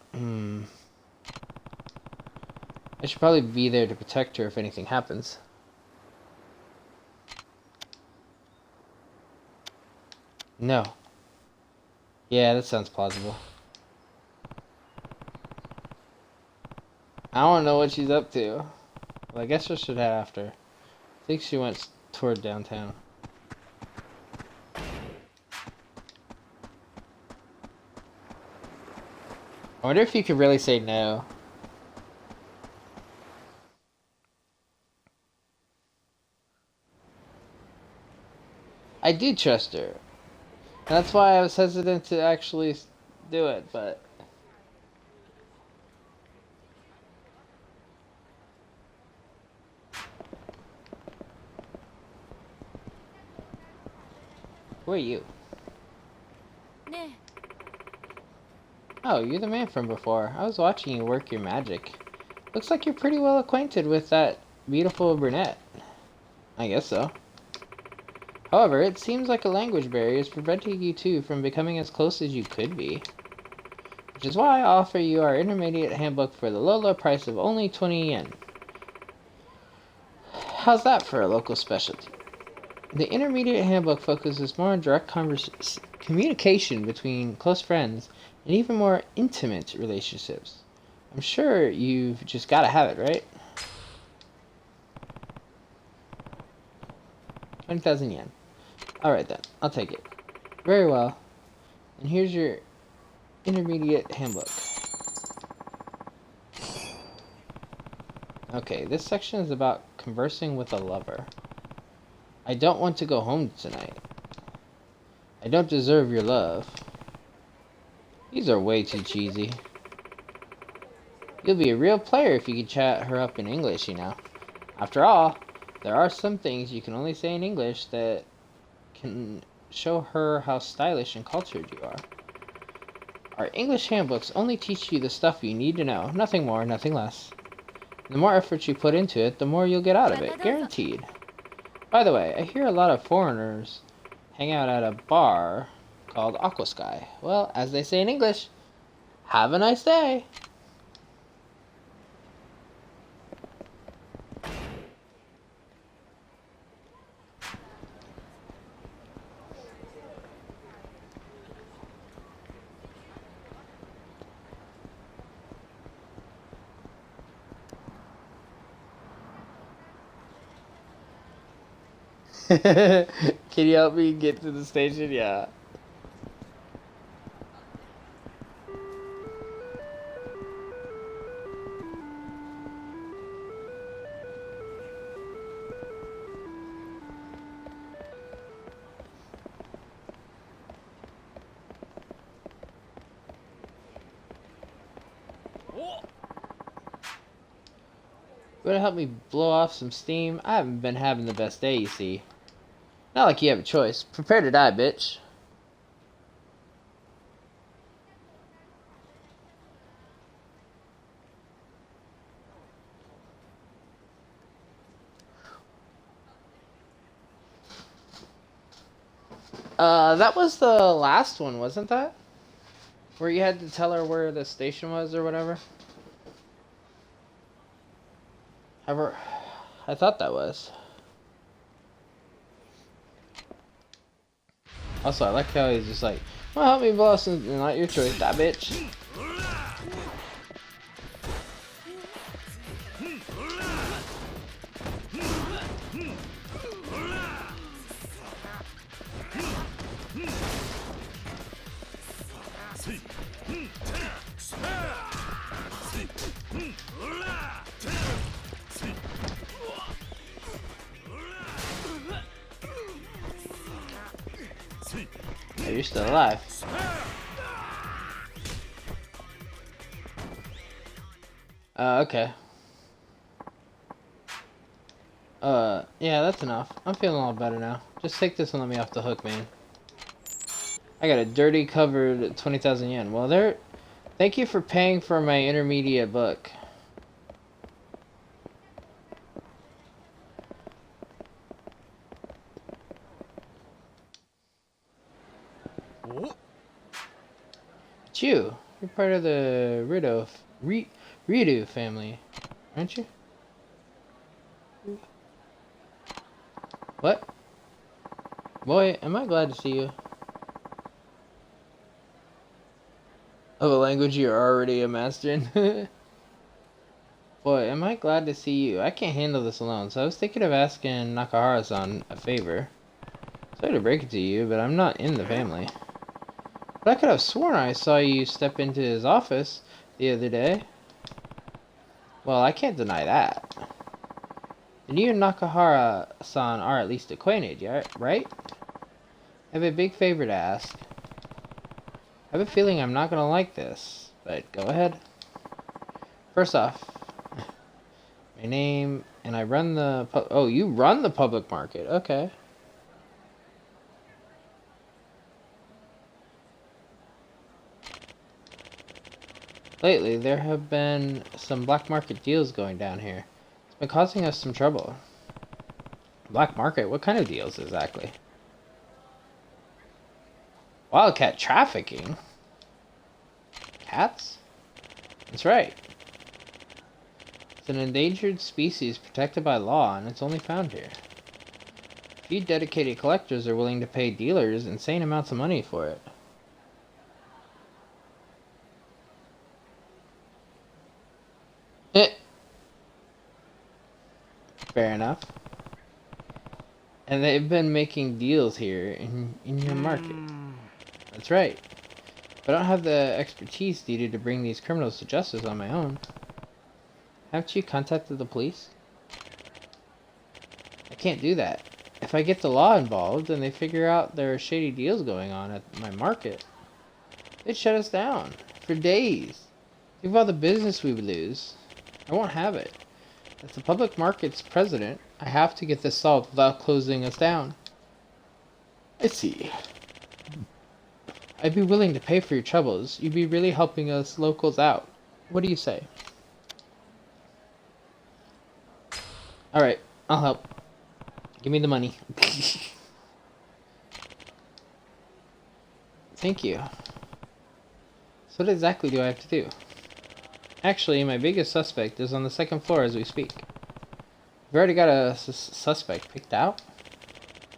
I should probably be there to protect her if anything happens. No. Yeah, that sounds plausible. I don't know what she's up to. Well, I guess I should head after her. I think she went toward downtown. I wonder if you could really say no. I do trust her. And that's why I was hesitant to actually do it, but... who are you? Oh, you're the man from before. I was watching you work your magic. Looks like you're pretty well acquainted with that beautiful brunette. I guess so. However, it seems like a language barrier is preventing you two from becoming as close as you could be. Which is why I offer you our intermediate handbook for the low price of only 20 yen. How's that for a local specialty? The intermediate handbook focuses more on direct communication between close friends and even more intimate relationships. I'm sure you've just got to have it, right? 20,000 yen. Alright then, I'll take it. Very well. And here's your intermediate handbook. Okay, this section is about conversing with a lover. I don't want to go home tonight. I don't deserve your love. These are way too cheesy. You'll be a real player if you can chat her up in English, you know. After all, there are some things you can only say in English that can show her how stylish and cultured you are. Our English handbooks only teach you the stuff you need to know. Nothing more, nothing less. The more effort you put into it, the more you'll get out of it. Guaranteed. By the way, I hear a lot of foreigners hang out at a bar called Aqua Sky. Well, as they say in English, have a nice day. Can you help me get to the station? Yeah. You wanna help me blow off some steam? I haven't been having the best day, you see. Not like you have a choice. Prepare to die, bitch. That was the last one, wasn't that? Where you had to tell her where the station was or whatever? I thought that was. Also, I like how he's just like, well, help me blow some, not your choice, that bitch. Oh, you're still alive. Okay. Yeah, that's enough. I'm feeling all better now. Just take this and let me off the hook, man. I got a dirty covered 20,000 yen. Well, thank you for paying for my intermediate book. It's you. You're part of the Rido family, aren't you? What? Boy, am I glad to see you. Of a language you're already a master in. Boy, am I glad to see you. I can't handle this alone, so I was thinking of asking Nakahara-san a favor. Sorry to break it to you, but I'm not in the family. But I could have sworn I saw you step into his office the other day. Well, I can't deny that. And you and Nakahara-san are at least acquainted, right? I have a big favor to ask. I have a feeling I'm not gonna like this, but go ahead. First off, my name, and I run the... Oh, you run the public market. Okay. Lately, there have been some black market deals going down here. It's been causing us some trouble. Black market? What kind of deals exactly? Wildcat trafficking? Cats? That's right. It's an endangered species protected by law, and it's only found here. Few dedicated collectors are willing to pay dealers insane amounts of money for it. Fair enough. And they've been making deals here in your market. That's right. But I don't have the expertise needed to bring these criminals to justice on my own. Haven't you contacted the police? I can't do that. If I get the law involved and they figure out there are shady deals going on at my market, they'd shut us down for days. Think of all the business we would lose. I won't have it. As the public market's president, I have to get this solved without closing us down. I see. I'd be willing to pay for your troubles. You'd be really helping us locals out. What do you say? Alright, I'll help. Give me the money. Thank you. So what exactly do I have to do? Actually, my biggest suspect is on the second floor as we speak. We've already got a suspect picked out?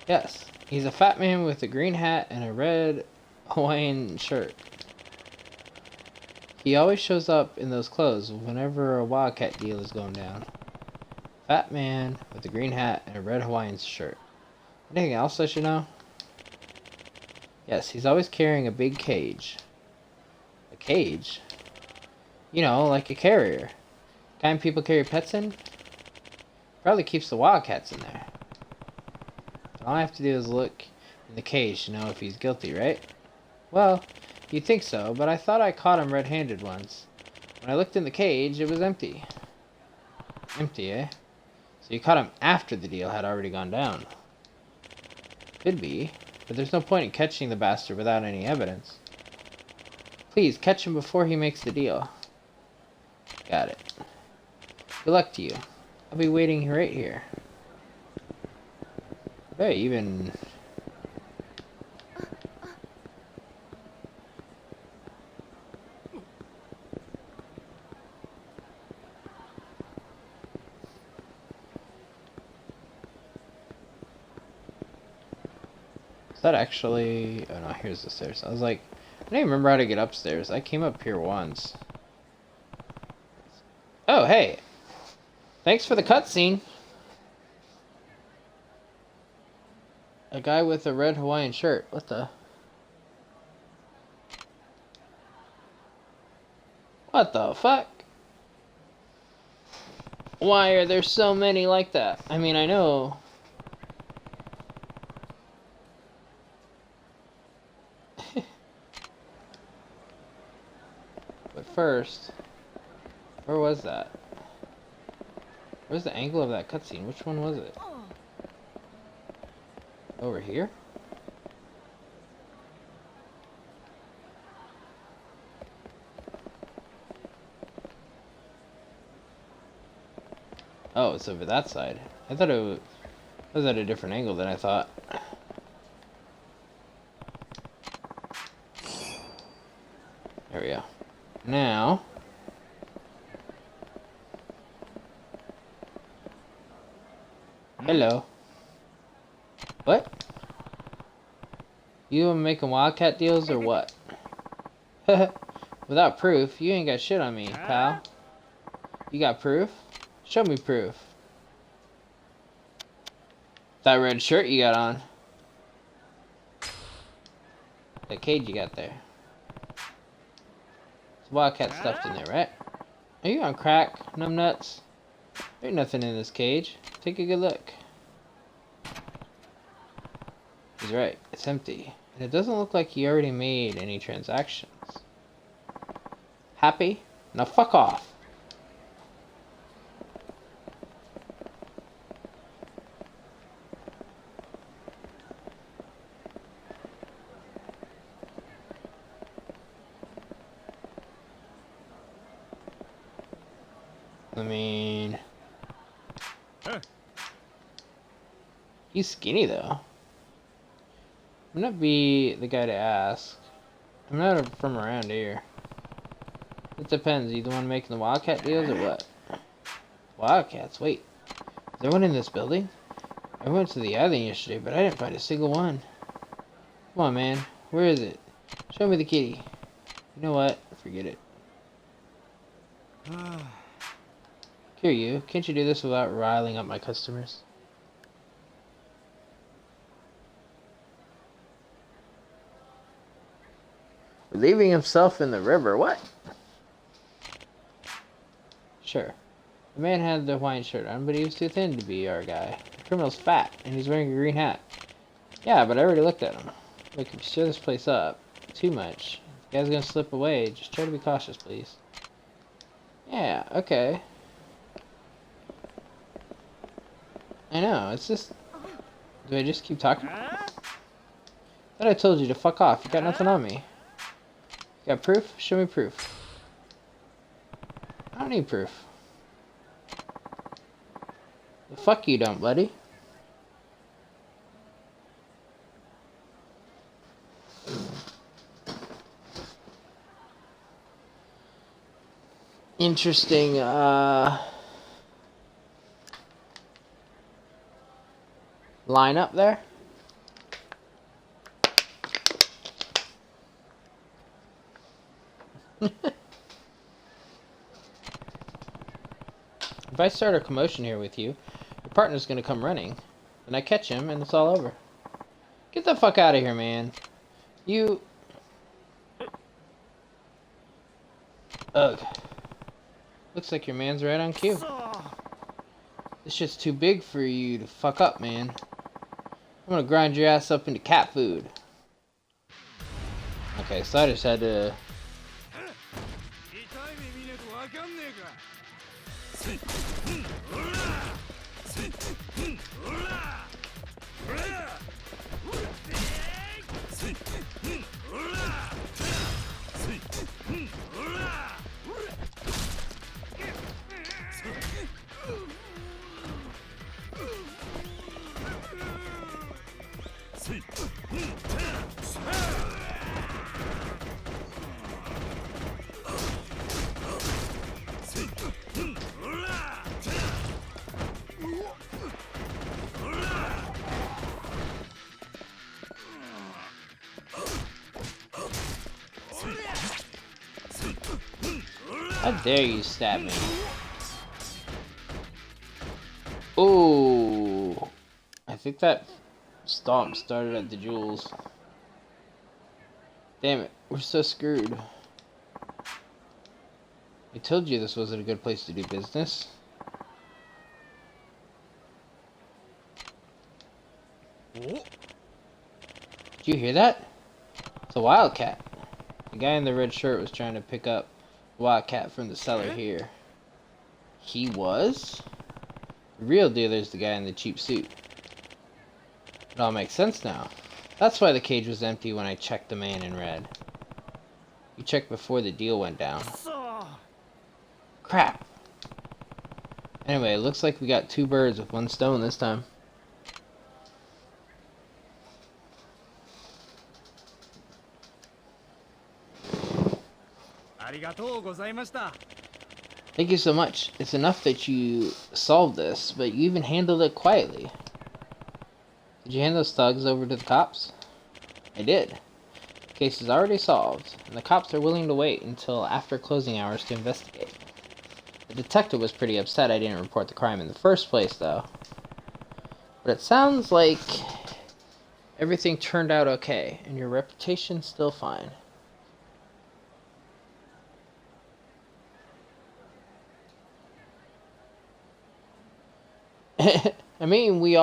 Yes. He's a fat man with a green hat and a red Hawaiian shirt. He always shows up in those clothes whenever a Wildcat deal is going down. Fat man with a green hat and a red Hawaiian shirt. Anything else I should know? Yes, he's always carrying a big cage. A cage? You know, like a carrier. Kind people carry pets in? Probably keeps the wildcats in there. All I have to do is look in the cage to know if he's guilty, right? Well, you'd think so, but I thought I caught him red-handed once. When I looked in the cage, it was empty. Empty, eh? So you caught him after the deal had already gone down. Could be, but there's no point in catching the bastard without any evidence. Please, catch him before he makes the deal. Got it. Good luck to you. I'll be waiting right here. Hey, even... Is that actually... Oh no, here's the stairs. I was like, I don't even remember how to get upstairs. I came up here once. Oh, hey! Thanks for the cutscene! A guy with a red Hawaiian shirt. What the... What the fuck? Why are there so many like that? I mean, I know... But first... Where was that? Where's the angle of that cutscene? Which one was it? Over here? Oh, it's over that side. I thought it was at a different angle than I thought. There we go. Now... Hello. What? You making wildcat deals or what? Without proof, you ain't got shit on me, pal. You got proof? Show me proof. That red shirt you got on. That cage you got there. It's wildcat stuffed in there, right? Are you on crack, numbnuts? There's nothing in this cage. Take a good look. He's right, it's empty. And it doesn't look like he already made any transactions. Happy? Now fuck off. I mean... He's skinny though. I'm not be the guy to ask. I'm not from around here. It depends. You the one making the Wildcat deals or what? Wildcats? Wait. Is there one in this building? I went to the island yesterday, but I didn't find a single one. Come on, man. Where is it? Show me the kitty. You know what? Forget it. Here, you. Can't you do this without riling up my customers? Leaving himself in the river. What? Sure. The man had the Hawaiian shirt on, but he was too thin to be our guy. The criminal's fat, and he's wearing a green hat. Yeah, but I already looked at him. Look, if you stir this place up too much, the guy's gonna slip away. Just try to be cautious, please. Yeah, okay. I know, it's just... Do I just keep talking? Thought I told you to fuck off. You got nothing on me. You got proof? Show me proof. I don't need proof. The fuck you don't, buddy. Interesting, lineup there. If I start a commotion here with you, your partner's gonna come running. Then I catch him and it's all over. Get the fuck out of here, man. You... Ugh. Looks like your man's right on cue. This shit's too big for you to fuck up, man. I'm gonna grind your ass up into cat food. Okay, so I just had to... How dare you stab me? Ooh, I think that stomp started at the jewels. Damn it, we're so screwed. I told you this wasn't a good place to do business. Did you hear that? It's a wildcat. The guy in the red shirt was trying to pick up the wildcat from the cellar here. He was? The real dealer's the guy in the cheap suit. It all makes sense now. That's why the cage was empty when I checked the man in red. You checked before the deal went down. Crap. Anyway, it looks like we got two birds with one stone this time. Thank you so much. It's enough that you solved this, but you even handled it quietly. Did you hand those thugs over to the cops? I did. The case is already solved, and the cops are willing to wait until after closing hours to investigate. The detective was pretty upset I didn't report the crime in the first place, though. But it sounds like everything turned out okay, and your reputation's still fine. I mean, we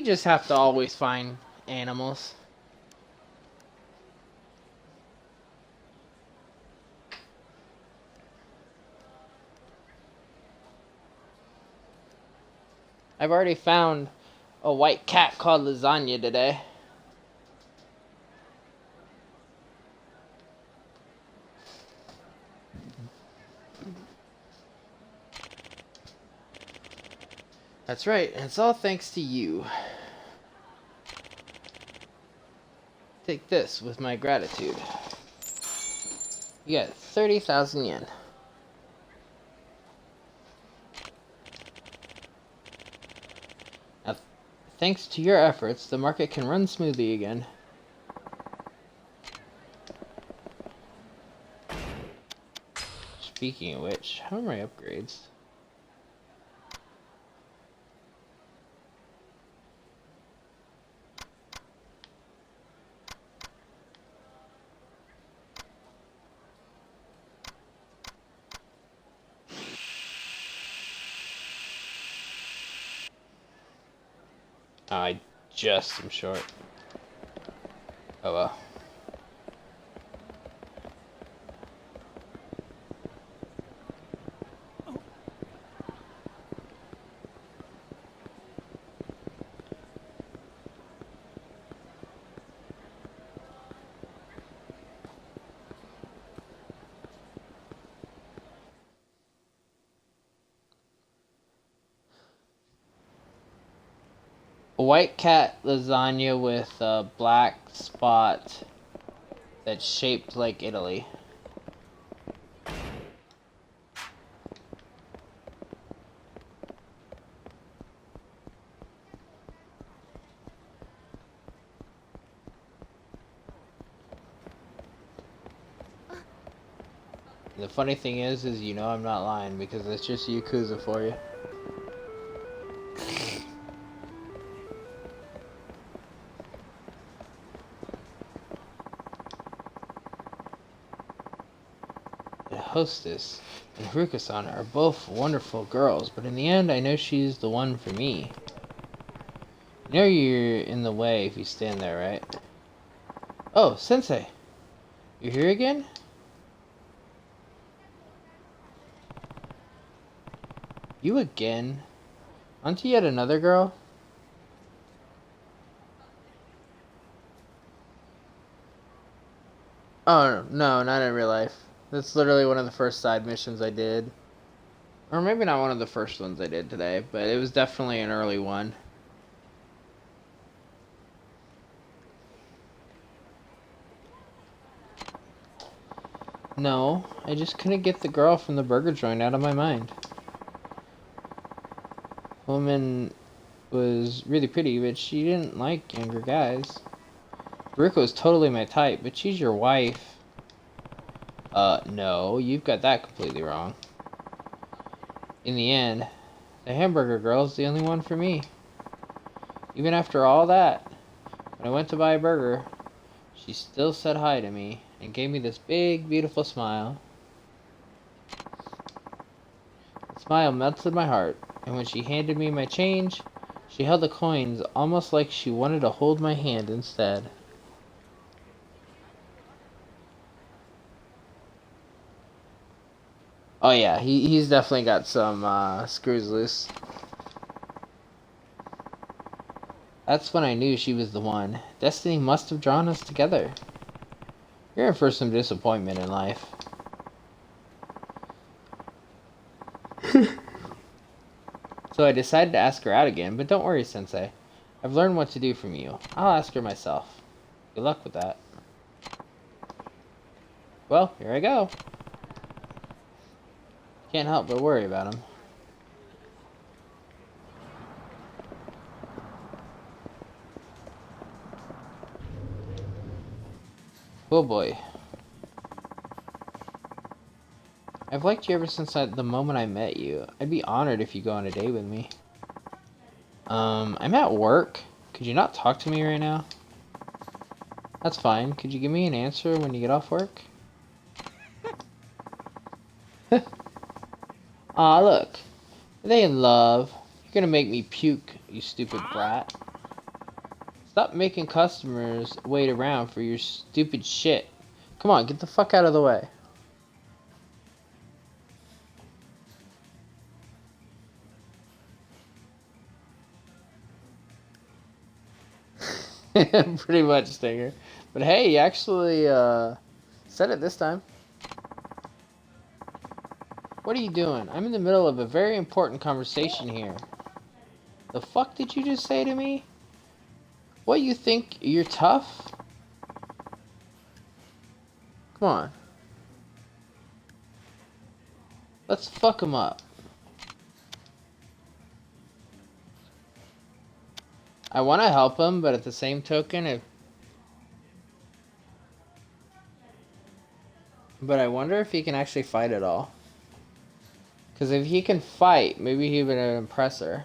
just have to always find animals. I've already found a white cat called Lasagna today. That's right, and it's all thanks to you. Take this with my gratitude. You got 30,000 yen. Now, thanks to your efforts, the market can run smoothly again. Speaking of which, how are my upgrades? I just am short. Oh well. A white cat lasagna with a black spot that's shaped like Italy. The funny thing is you know I'm not lying because it's just Yakuza for you. The hostess and Haruka-san are both wonderful girls, but in the end I know she's the one for me. You know you're in the way if you stand there, right? Oh, Sensei! You're here again? You again? Aren't you yet another girl? Oh, no, not in real life. That's literally one of the first side missions I did. Or maybe not one of the first ones I did today, but it was definitely an early one. No, I just couldn't get the girl from the burger joint out of my mind. Woman was really pretty, but she didn't like younger guys. Ruka was totally my type, but she's your wife. No, you've got that completely wrong. In the end, the hamburger girl's the only one for me. Even after all that, when I went to buy a burger, she still said hi to me and gave me this big, beautiful smile. The smile melted my heart, and when she handed me my change, she held the coins almost like she wanted to hold my hand instead. Oh yeah, he's definitely got some screws loose. That's when I knew she was the one. Destiny must have drawn us together. You're in for some disappointment in life. So I decided to ask her out again, but don't worry, Sensei. I've learned what to do from you. I'll ask her myself. Good luck with that. Well, here I go. Can't help but worry about him. Oh boy. I've liked you ever since the moment I met you. I'd be honored if you go on a date with me. I'm at work. Could you not talk to me right now? That's fine. Could you give me an answer when you get off work? Aw, look. Are they in love? You're gonna make me puke, you stupid brat. Stop making customers wait around for your stupid shit. Come on, get the fuck out of the way. Pretty much, Stinger. But hey, you actually said it this time. What are you doing? I'm in the middle of a very important conversation here. The fuck did you just say to me? What, you think you're tough? Come on. Let's fuck him up. I want to help him, but at the same token, But I wonder if he can actually fight at all. Because if he can fight, maybe he would impress her.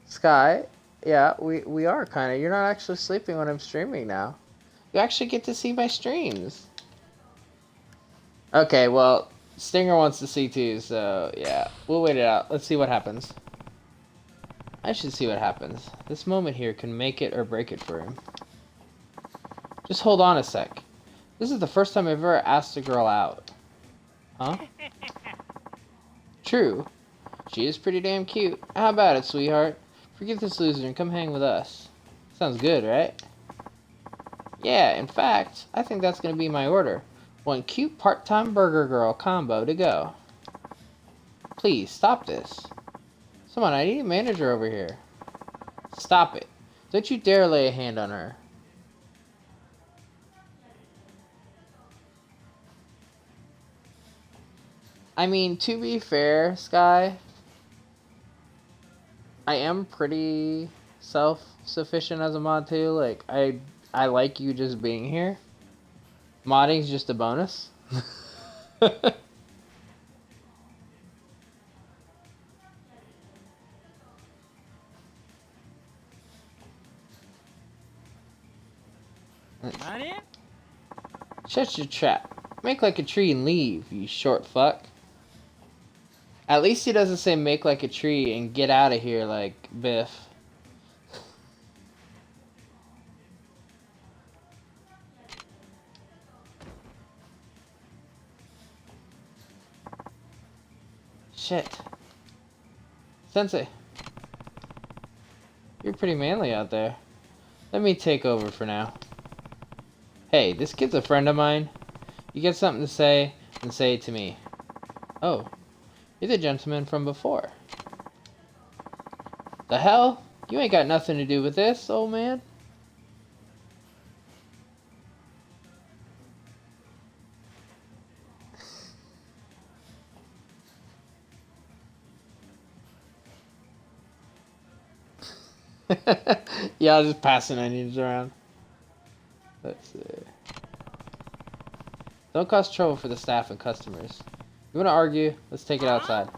Sky, yeah, we are kind of. You're not actually sleeping when I'm streaming now. You actually get to see my streams. Okay, well, Stinger wants to see too, so yeah. We'll wait it out. Let's see what happens. I should see what happens. This moment here can make it or break it for him. Just hold on a sec. This is the first time I've ever asked a girl out. Huh? True. She is pretty damn cute. How about it, sweetheart? Forget this loser and come hang with us. Sounds good, right? Yeah, in fact, I think that's going to be my order. One cute part-time burger girl combo to go. Please, stop this. Someone, I need a manager over here. Stop it. Don't you dare lay a hand on her. I mean, to be fair, Sky, I am pretty self-sufficient as a mod too. Like, I like you just being here. Modding's just a bonus. Shut your trap. Make like a tree and leave, you short fuck. At least he doesn't say make like a tree and get out of here like Biff. Shit. Sensei. You're pretty manly out there. Let me take over for now. Hey, this kid's a friend of mine. You get something to say, then say it to me. Oh, you're the gentleman from before. The hell? You ain't got nothing to do with this, old man. Yeah, I'll just passing onions around. Let's see. Don't cause trouble for the staff and customers. You wanna argue? Let's take it outside.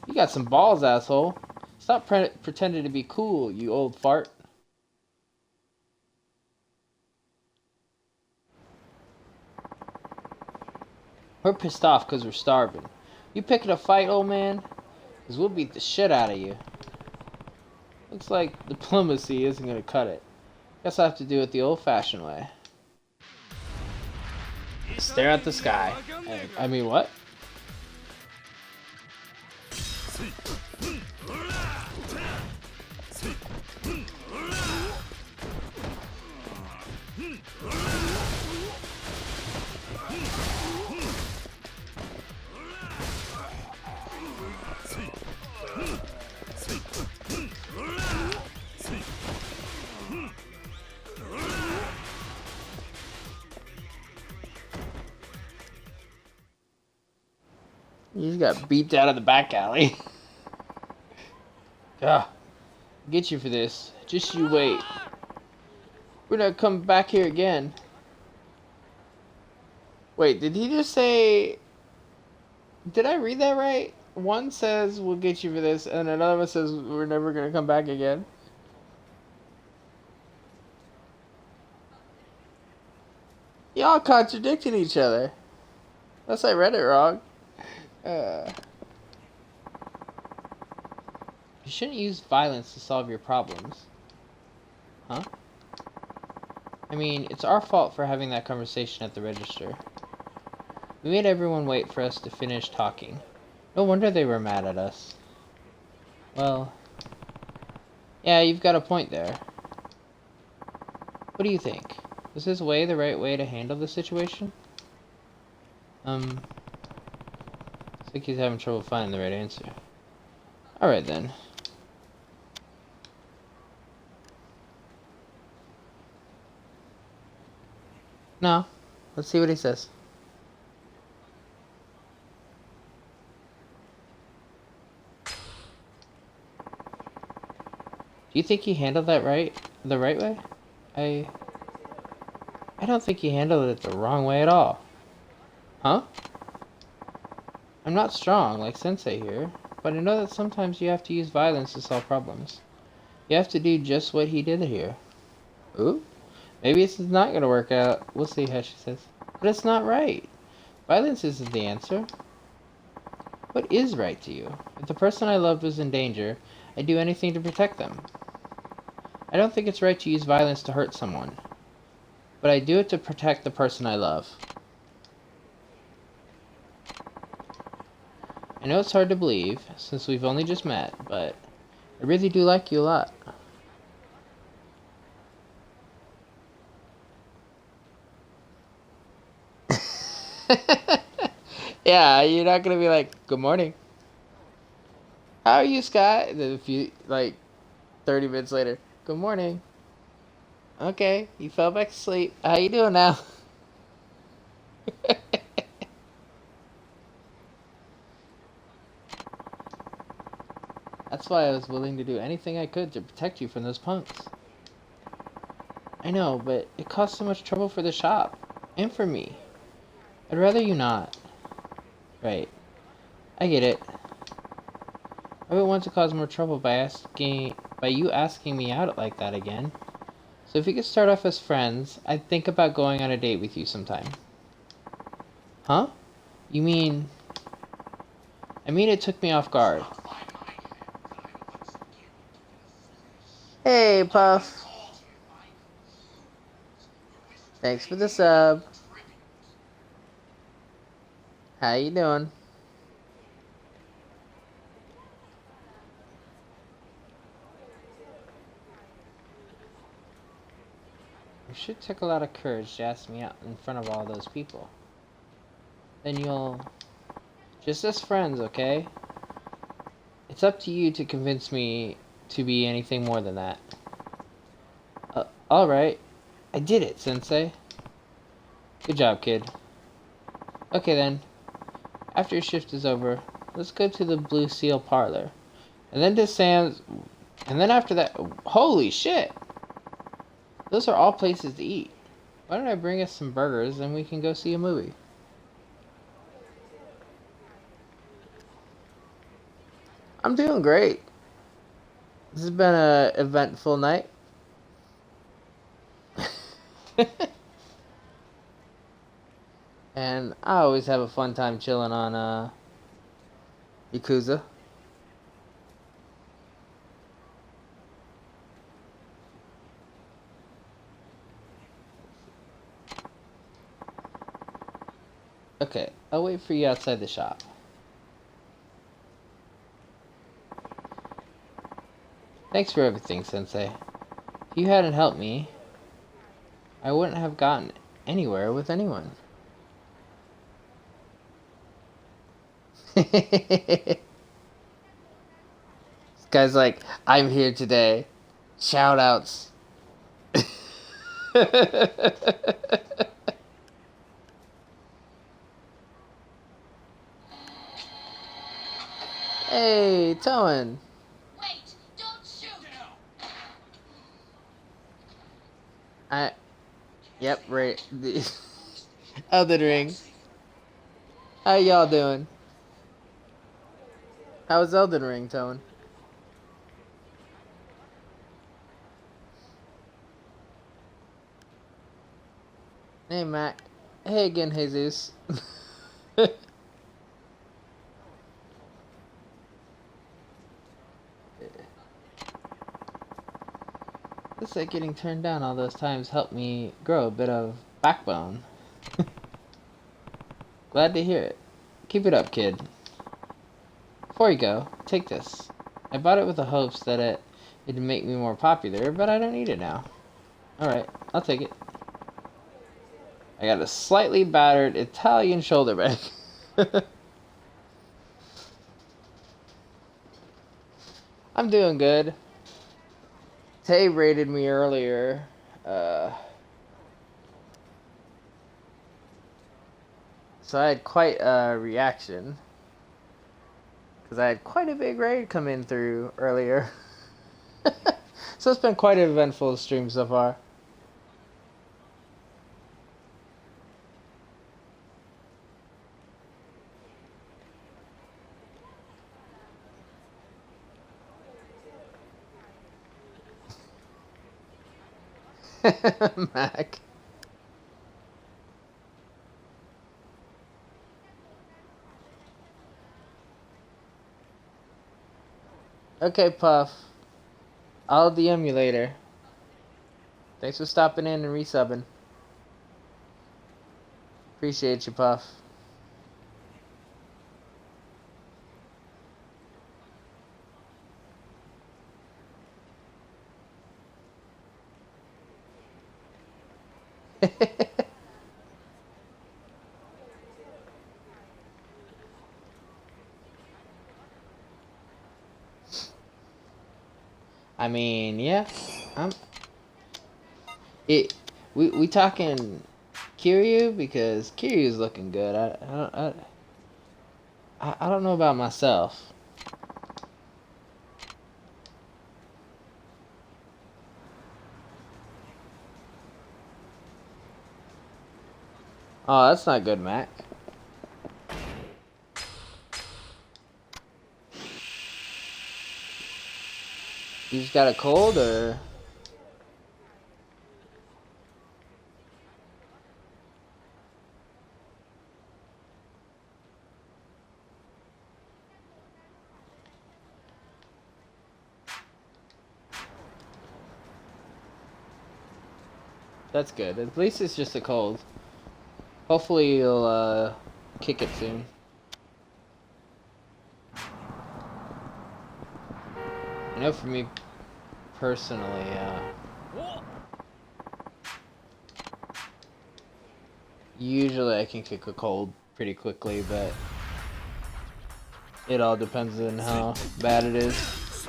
You got some balls, asshole. Stop pretending to be cool, you old fart. We're pissed off because we're starving. You picking a fight, old man? Because we'll beat the shit out of you. Looks like diplomacy isn't going to cut it. Guess I have to do it the old-fashioned way. Stare at the sky. I mean, what? You just got beat out of the back alley. Ah, get you for this. Just you wait. We're not coming back here again. Wait, did he just say... Did I read that right? One says, we'll get you for this, and another one says, we're never going to come back again. Y'all contradicting each other. Unless I read it wrong. You shouldn't use violence to solve your problems. Huh? I mean, it's our fault for having that conversation at the register. We made everyone wait for us to finish talking. No wonder they were mad at us. Well... Yeah, you've got a point there. What do you think? Was his way the right way to handle the situation? Looks like he's having trouble finding the right answer. Alright then. No. Let's see what he says. Do you think he handled that the right way? I don't think you handled it the wrong way at all. Huh? I'm not strong like Sensei here, but I know that sometimes you have to use violence to solve problems. You have to do just what he did here. Ooh? Maybe this is not gonna work out. We'll see how she says. But it's not right. Violence isn't the answer. What is right to you? If the person I loved was in danger, I'd do anything to protect them. I don't think it's right to use violence to hurt someone. But I do it to protect the person I love. I know it's hard to believe, since we've only just met, but I really do like you a lot. Yeah, you're not gonna be like, good morning. How are you, Scott? And then a few, like, 30 minutes later, good morning. Okay, you fell back asleep. How you doing now? That's why I was willing to do anything I could to protect you from those punks. I know, but it caused so much trouble for the shop. And for me. I'd rather you not. Right. I get it. I wouldn't want to cause more trouble by you asking me out like that again. So if we could start off as friends, I'd think about going on a date with you sometime. Huh? You mean... I mean it took me off guard. Hey, Puff. Thanks for the sub. How you doing? You should take a lot of courage to ask me out in front of all those people. Then you'll... Just as friends, okay? It's up to you to convince me to be anything more than that. Alright. I did it, Sensei. Good job, kid. Okay then. After your shift is over, let's go to the Blue Seal Parlor. And then to Sam's... And then after that... Holy shit! Those are all places to eat. Why don't I bring us some burgers and we can go see a movie? I'm doing great. This has been an eventful night. And I always have a fun time chilling on Yakuza. Okay, I'll wait for you outside the shop. Thanks for everything, Sensei. If you hadn't helped me, I wouldn't have gotten anywhere with anyone. This guy's like, I'm here today. Shout outs. Hey, Toan. Wait! Don't shoot! Yep, right. Elden Ring. How y'all doing? How's Elden Ring, Toan? Hey, Mac. Hey again, Jesus. Looks like getting turned down all those times helped me grow a bit of backbone. Glad to hear it. Keep it up, kid. Before you go, take this. I bought it with the hopes that it'd make me more popular, but I don't need it now. Alright, I'll take it. I got a slightly battered Italian shoulder bag. I'm doing good. Tay rated me earlier. So I had quite a reaction. Because I had quite a big raid come in through earlier. So it's been quite an eventful stream so far. Mac. Okay, Puff. I'll DM you later. Thanks for stopping in and resubbing. Appreciate you, Puff. I mean, yeah. I'm it we talking Kiryu because Kiryu's looking good. I don't know about myself. Oh, that's not good, Mac. You just got a cold, or? That's good. At least it's just a cold. Hopefully you'll kick it soon. I know for me personally, usually I can kick a cold pretty quickly, but it all depends on how bad it is.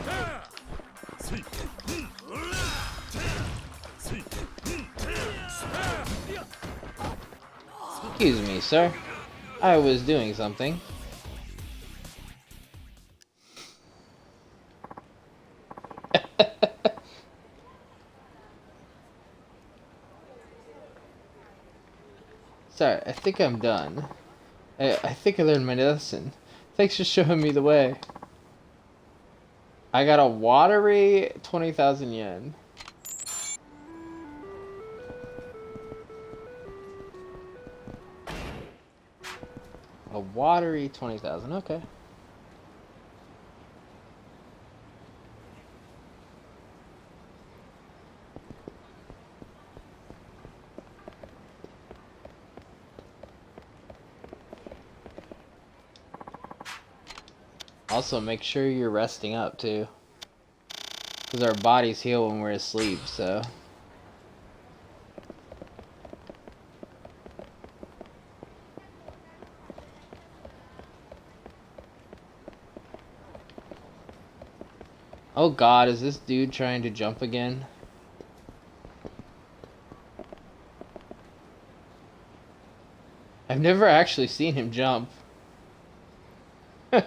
Excuse me, sir. I was doing something. Sorry, I think I'm done. I think I learned my lesson. Thanks for showing me the way. I got a watery 20,000 yen. A watery 20,000, okay. Also, make sure you're resting up too. Because our bodies heal when we're asleep, so. Oh god, is this dude trying to jump again? I've never actually seen him jump. Is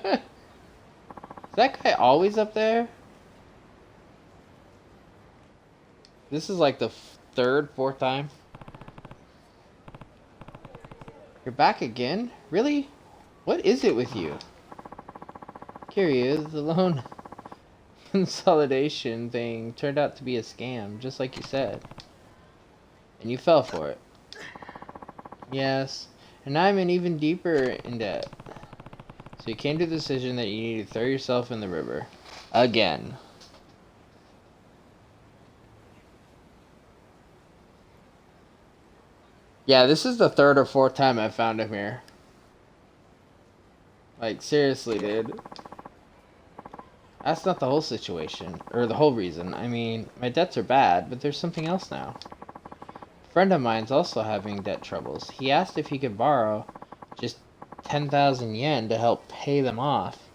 that guy always up there? This is like the third, fourth time. You're back again? Really? What is it with you? Kiryu, the loan consolidation thing turned out to be a scam, just like you said. And you fell for it. Yes, and I'm in even deeper in debt. So you came to the decision that you need to throw yourself in the river. Again. Yeah, this is the third or fourth time I've found him here. Like, seriously, dude. That's not the whole situation, or the whole reason. I mean, my debts are bad, but there's something else now. A friend of mine's also having debt troubles. He asked if he could borrow just 10,000 yen to help pay them off.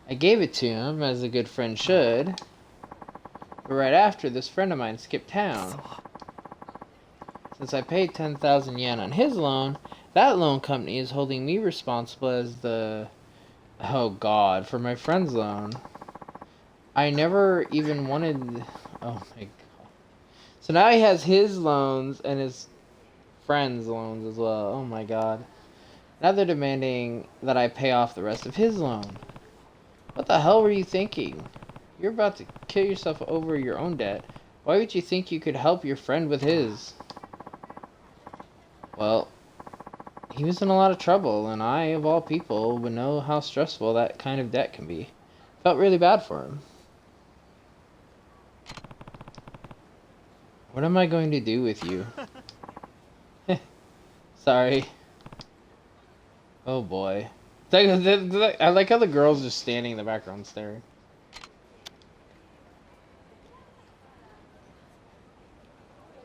I gave it to him, as a good friend should. But right after, this friend of mine skipped town. Since I paid 10,000 yen on his loan, that loan company is holding me responsible as the... Oh god, for my friend's loan. I never even wanted... Oh my god. So now he has his loans and his friend's loans as well. Oh my god. Now they're demanding that I pay off the rest of his loan. What the hell were you thinking? You're about to kill yourself over your own debt. Why would you think you could help your friend with his? Well, he was in a lot of trouble, and I, of all people, would know how stressful that kind of debt can be. Felt really bad for him. What am I going to do with you? Sorry. Oh boy. I like how the girl's just standing in the background staring.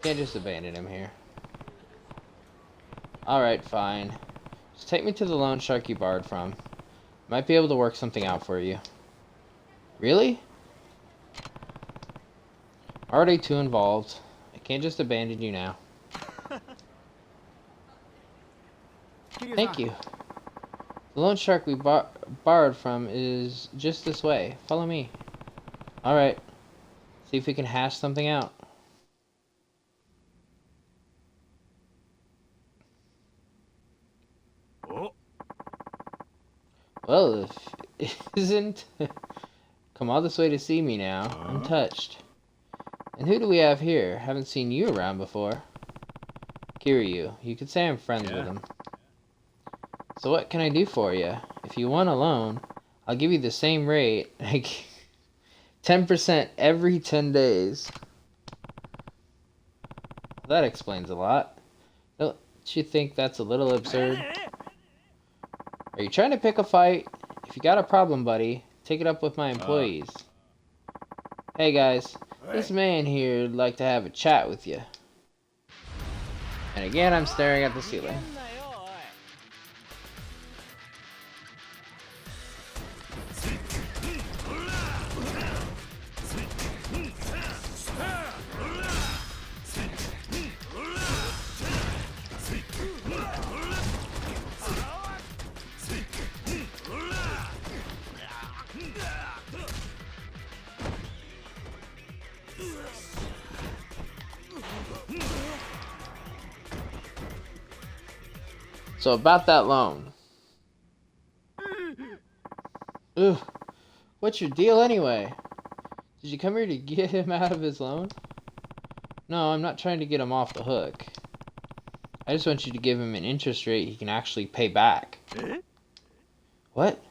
Can't just abandon him here. Alright, fine. Just take me to the loan shark you borrowed from. Might be able to work something out for you. Really? Already too involved. I can't just abandon you now. Thank you. The loan shark we borrowed from is just this way. Follow me. Alright. See if we can hash something out.お Well, if it isn't... Come all this way to see me now. I'm touched. And who do we have here? Haven't seen you around before. Kiryu. You could say I'm friends with him. So what can I do for you? If you want a loan, I'll give you the same rate. Like 10% every 10 days. That explains a lot. Don't you think that's a little absurd? Are you trying to pick a fight? If you got a problem, buddy, take it up with my employees. Hey guys, this man here would like to have a chat with you. And again, I'm staring at the ceiling. So about that loan. Ugh, what's your deal anyway? Did you come here to get him out of his loan? No, I'm not trying to get him off the hook. I just want you to give him an interest rate he can actually pay back. What?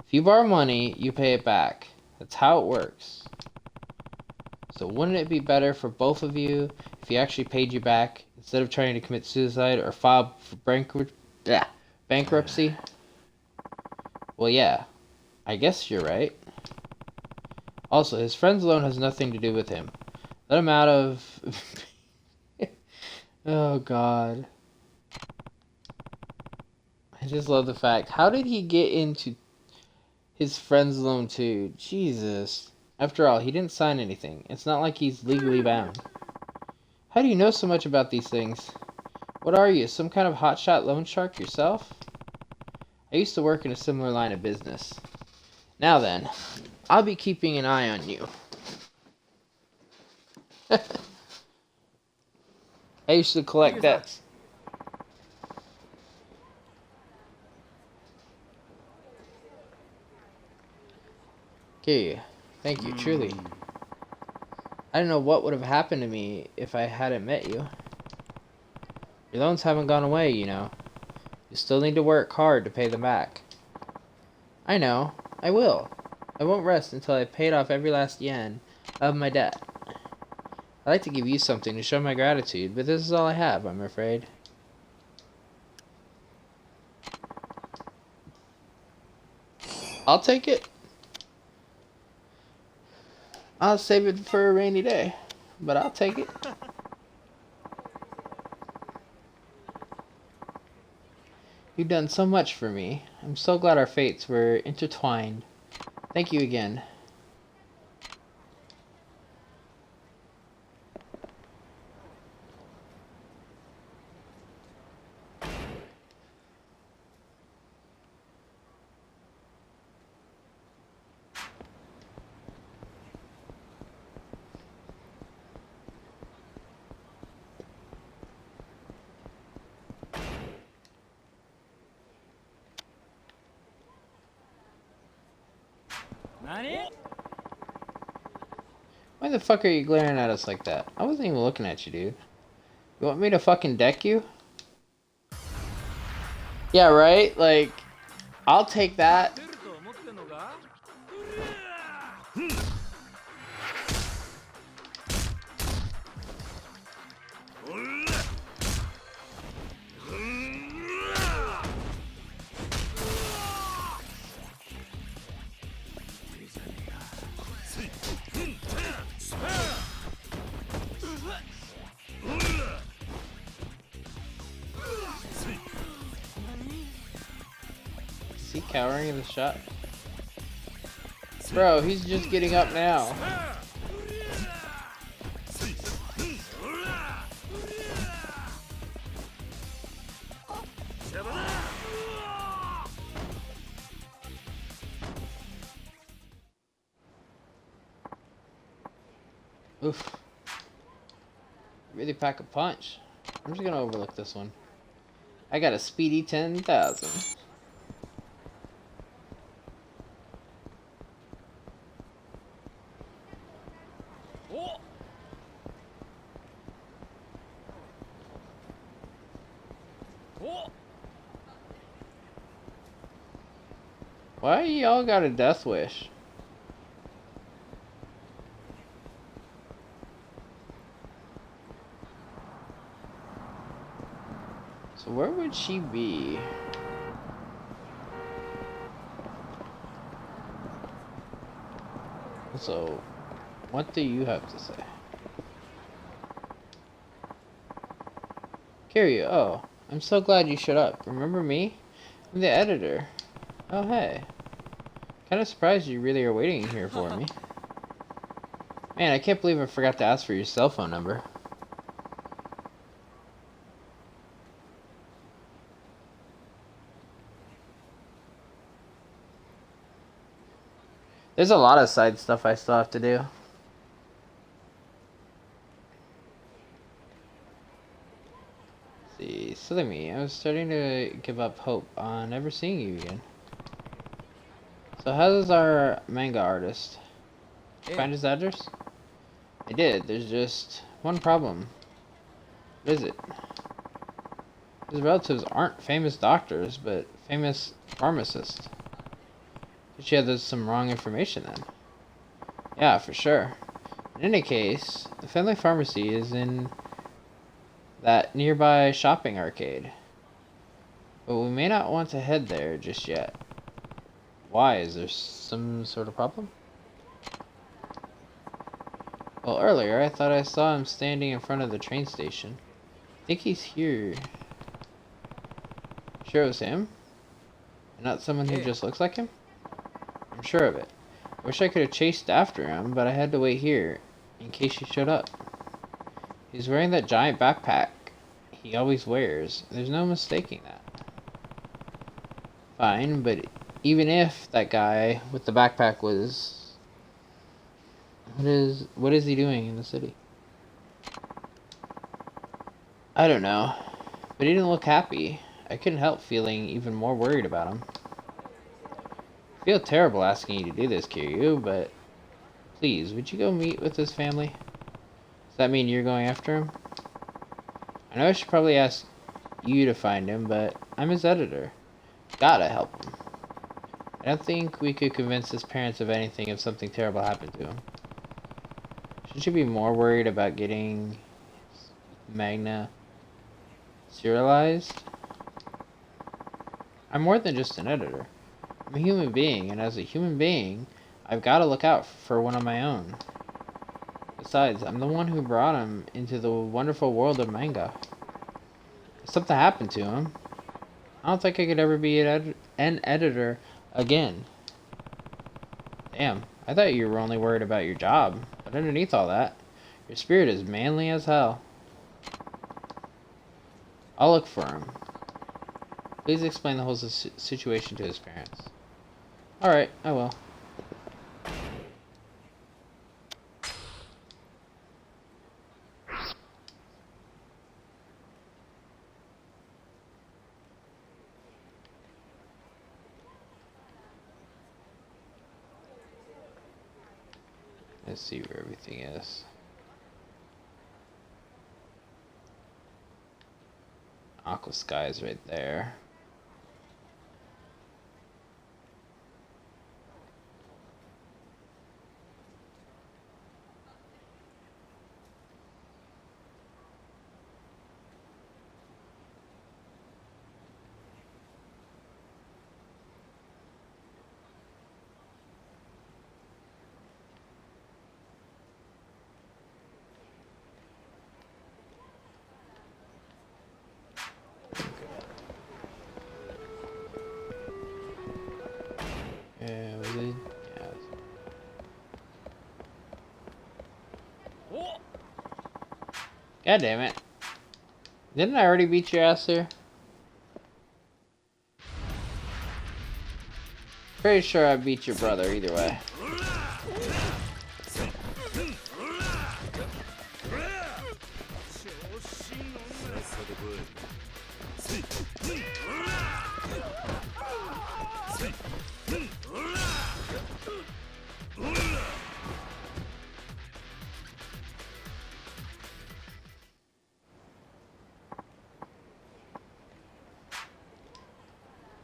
If you borrow money, you pay it back. That's how it works. So wouldn't it be better for both of you if he actually paid you back instead of trying to commit suicide or file for bankruptcy? Well, yeah. I guess you're right. Also, his friend's loan has nothing to do with him. Let him out of... Oh, God. I just love the fact. How did he get into his friend's loan too? Jesus. After all, he didn't sign anything. It's not like he's legally bound. How do you know so much about these things? What are you, some kind of hotshot loan shark yourself? I used to work in a similar line of business. Now then, I'll be keeping an eye on you. I used to collect debts. Okay, thank you, truly. I don't know what would have happened to me if I hadn't met you. Your loans haven't gone away, you know. You still need to work hard to pay them back. I know. I will. I won't rest until I've paid off every last yen of my debt. I'd like to give you something to show my gratitude, but this is all I have, I'm afraid. I'll take it. I'll save it for a rainy day, but I'll take it. You've done so much for me. I'm so glad our fates were intertwined. Thank you again. Why the fuck are you glaring at us like that? I wasn't even looking at you, dude. You want me to fucking deck you? Yeah, right? Like, I'll take that. Is he cowering in the shot? Bro, he's just getting up now. Oof. Really pack a punch. I'm just gonna overlook this one. I got a speedy 10,000. Why y'all got a death wish? So where would she be? So, what do you have to say? Kiryu, oh, I'm so glad you showed up. Remember me? I'm the editor. Oh, hey. Kinda surprised you really are waiting here for me. Man, I can't believe I forgot to ask for your cell phone number. There's a lot of side stuff I still have to do. See, silly me. I was starting to give up hope on never seeing you again. So how does our manga artist find his address? I did. There's just one problem. What is it? His relatives aren't famous doctors, but famous pharmacists. She had some wrong information then. Yeah, for sure. In any case, the family pharmacy is in that nearby shopping arcade. But we may not want to head there just yet. Why? Is there some sort of problem? Well, earlier I thought I saw him standing in front of the train station. I think he's here. Sure it was him? And not someone who just looks like him? I'm sure of it. I wish I could have chased after him, but I had to wait here in case he showed up. He's wearing that giant backpack he always wears. There's no mistaking that. Fine, but even if that guy with the backpack was... What is he doing in the city? I don't know, but he didn't look happy. I couldn't help feeling even more worried about him. I feel terrible asking you to do this, Kiryu, but please, would you go meet with his family? Does that mean you're going after him? I know I should probably ask you to find him, but I'm his editor. Gotta help him. I don't think we could convince his parents of anything if something terrible happened to him. Should you be more worried about getting Magna serialized? I'm more than just an editor. I'm a human being, and as a human being, I've got to look out for one of my own. Besides, I'm the one who brought him into the wonderful world of manga. If something happened to him, I don't think I could ever be an editor again. Damn, I thought you were only worried about your job, but underneath all that, your spirit is manly as hell. I'll look for him. Please explain the whole situation to his parents. Alright, I will. Let's see where everything is. Aqua Sky is right there. Yeah, was it? Yeah. God damn it. Didn't I already beat your ass here? Pretty sure I beat your brother either way.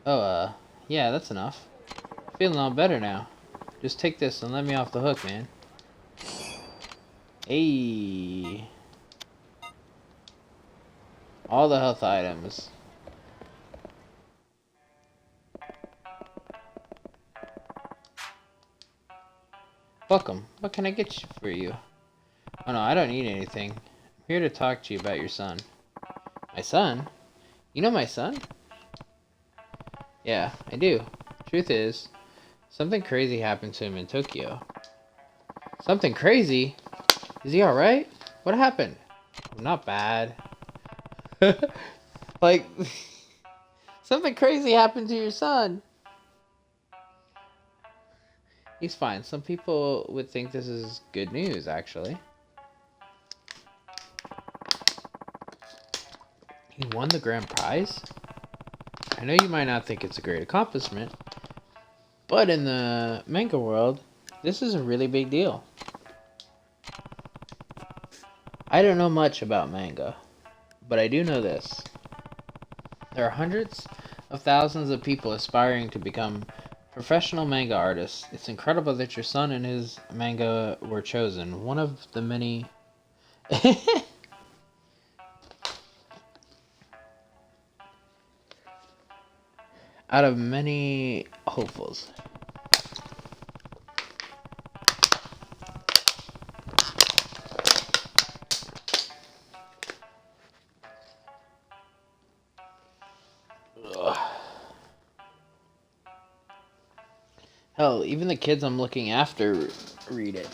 Oh, yeah, that's enough. Feeling all better now. Just take this and let me off the hook, man. Hey. All the health items. Welcome. What can I get for you? Oh no, I don't need anything. I'm here to talk to you about your son. My son? You know my son? Yeah, I do. Truth is, something crazy happened to him in Tokyo. Something crazy? Is he alright? What happened? Not bad. Like, something crazy happened to your son. He's fine. Some people would think this is good news, actually. He won the grand prize? I know you might not think it's a great accomplishment, but in the manga world, this is a really big deal. I don't know much about manga, but I do know this. There are hundreds of thousands of people aspiring to become professional manga artists. It's incredible that your son and his manga were chosen. One of the many... out of many hopefuls. Ugh. Hell, even the kids I'm looking after read it.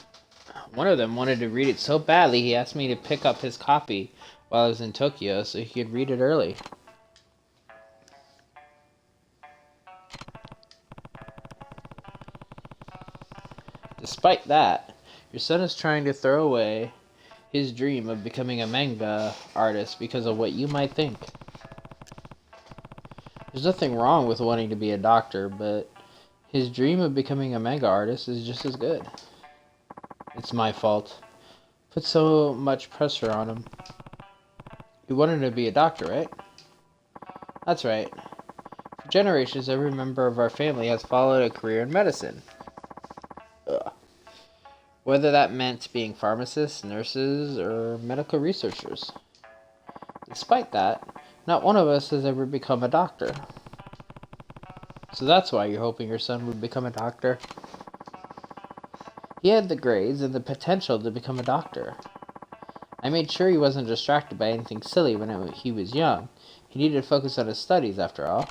One of them wanted to read it so badly he asked me to pick up his copy while I was in Tokyo so he could read it early. Despite that, your son is trying to throw away his dream of becoming a manga artist because of what you might think. There's nothing wrong with wanting to be a doctor, but his dream of becoming a manga artist is just as good. It's my fault. Put so much pressure on him. You wanted to be a doctor, right? That's right. For generations, every member of our family has followed a career in medicine. Ugh. Whether that meant being pharmacists, nurses, or medical researchers. Despite that, not one of us has ever become a doctor. So that's why you're hoping your son would become a doctor? He had the grades and the potential to become a doctor. I made sure he wasn't distracted by anything silly when he was young. He needed to focus on his studies, after all.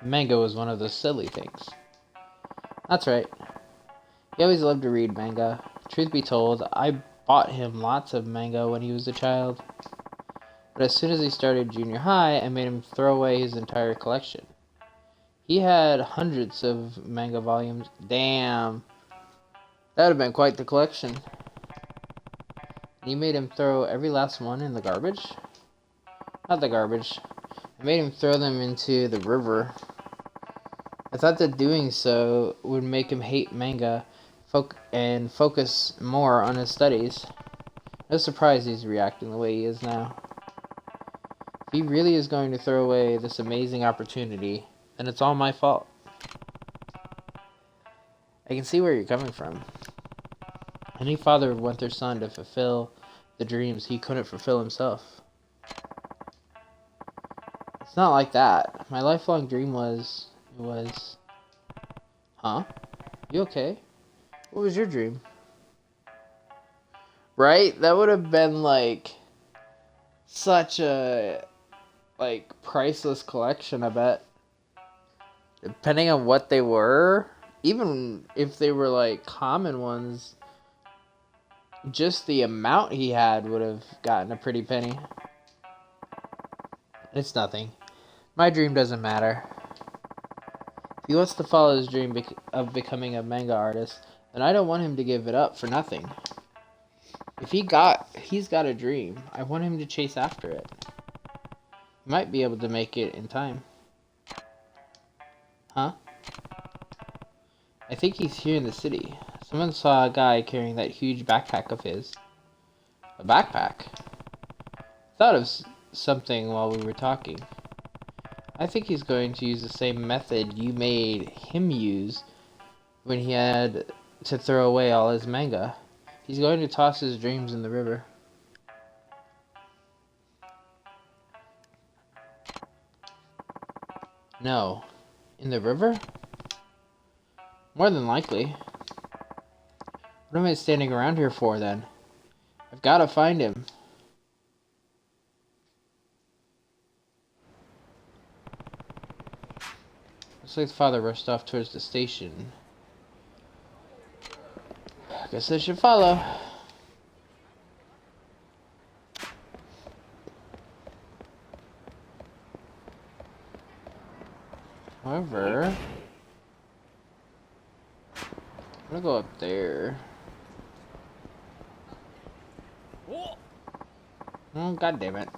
Manga was one of those silly things. That's right. He always loved to read manga. Truth be told, I bought him lots of manga when he was a child. But as soon as he started junior high, I made him throw away his entire collection. He had hundreds of manga volumes. Damn. That would have been quite the collection. And you made him throw every last one in the garbage? Not the garbage. I made him throw them into the river. I thought that doing so would make him hate manga focus more on his studies. No surprise he's reacting the way he is now. If he really is going to throw away this amazing opportunity, then it's all my fault. I can see where you're coming from. Any father would want their son to fulfill the dreams he couldn't fulfill himself. It's not like that. My lifelong dream was... Huh? You okay? What was your dream? Right? That would have been, like, such a, like, priceless collection, I bet. Depending on what they were, even if they were, like, common ones, just the amount he had would have gotten a pretty penny. It's nothing. My dream doesn't matter. If he wants to follow his dream of becoming a manga artist, then I don't want him to give it up for nothing. If he's got a dream, I want him to chase after it. He might be able to make it in time. Huh? I think he's here in the city. Someone saw a guy carrying that huge backpack of his. A backpack? Thought of something while we were talking. I think he's going to use the same method you made him use when he had to throw away all his manga. He's going to toss his dreams in the river. No. In the river? More than likely. What am I standing around here for, then? I've got to find him. Looks like father rushed off towards the station. Guess I should follow. However, I'm gonna go up there. Oh, god damn it.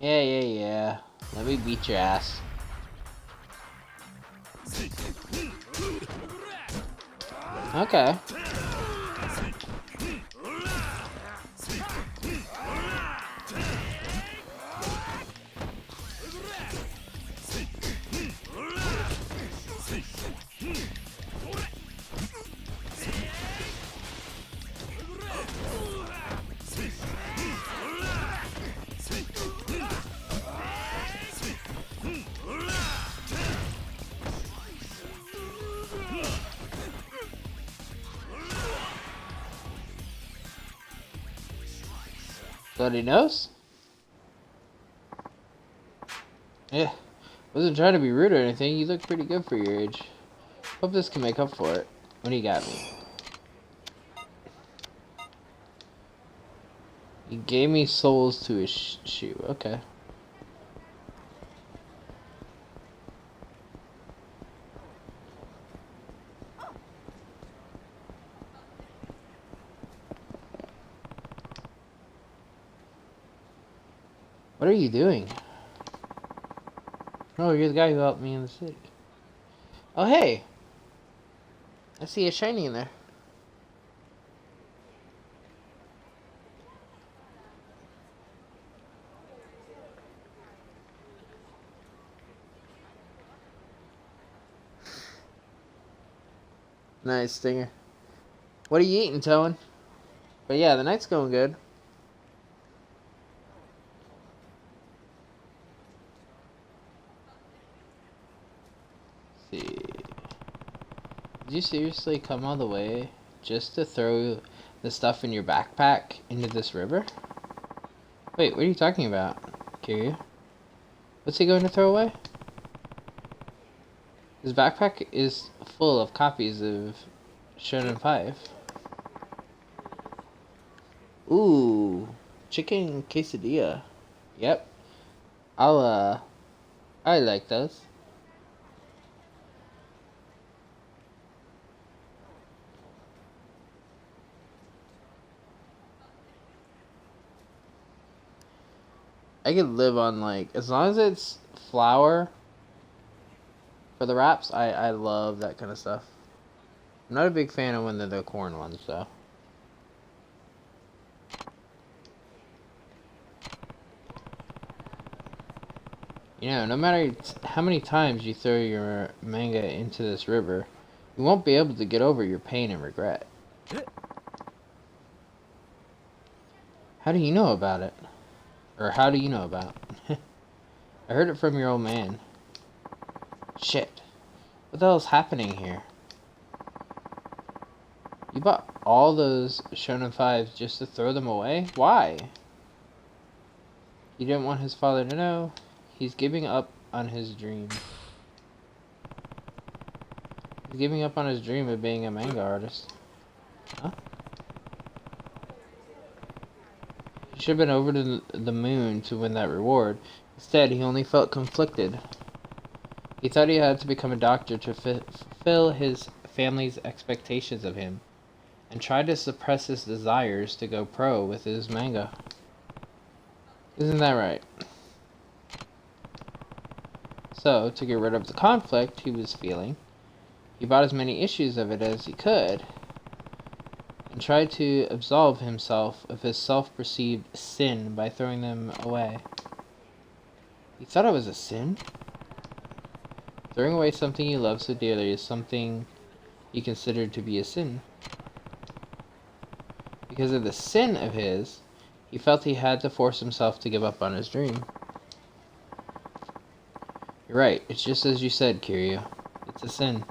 Yeah. Let me beat your ass. Okay. Bloody nose? Yeah, wasn't trying to be rude or anything. You look pretty good for your age. Hope this can make up for it. What do you got me? You gave me souls to a shoe. Okay. What are you doing? Oh, you're the guy who helped me in the city. Oh, hey! I see a shiny in there. Nice stinger. What are you eating, Towen? But yeah, the night's going good. See. Did you seriously come all the way just to throw the stuff in your backpack into this river? Wait, what are you talking about, Kiryu? What's he going to throw away? His backpack is full of copies of Shonen 5. Ooh, chicken quesadilla. Yep. I like those. I could live on, like, as long as it's flour For the wraps, I love that kind of stuff. I'm not a big fan of when they're the corn ones, though. You know, no matter how many times you throw your manga into this river, you won't be able to get over your pain and regret. How do you know about it? Or how do you know about it? I heard it from your old man. Shit. What the hell's happening here? You bought all those Shonen 5s just to throw them away? Why? He didn't want his father to know. He's giving up on his dream. He's giving up on his dream of being a manga artist. Huh? He should have been over to the moon to win that reward. Instead, he only felt conflicted. He thought he had to become a doctor to fulfill his family's expectations of him, and tried to suppress his desires to go pro with his manga. Isn't that right? So, to get rid of the conflict he was feeling, he bought as many issues of it as he could, and tried to absolve himself of his self-perceived sin by throwing them away. He thought it was a sin? Throwing away something you love so dearly is something he considered to be a sin. Because of the sin of his, he felt he had to force himself to give up on his dream. You're right, it's just as you said, Kiryu. It's a sin.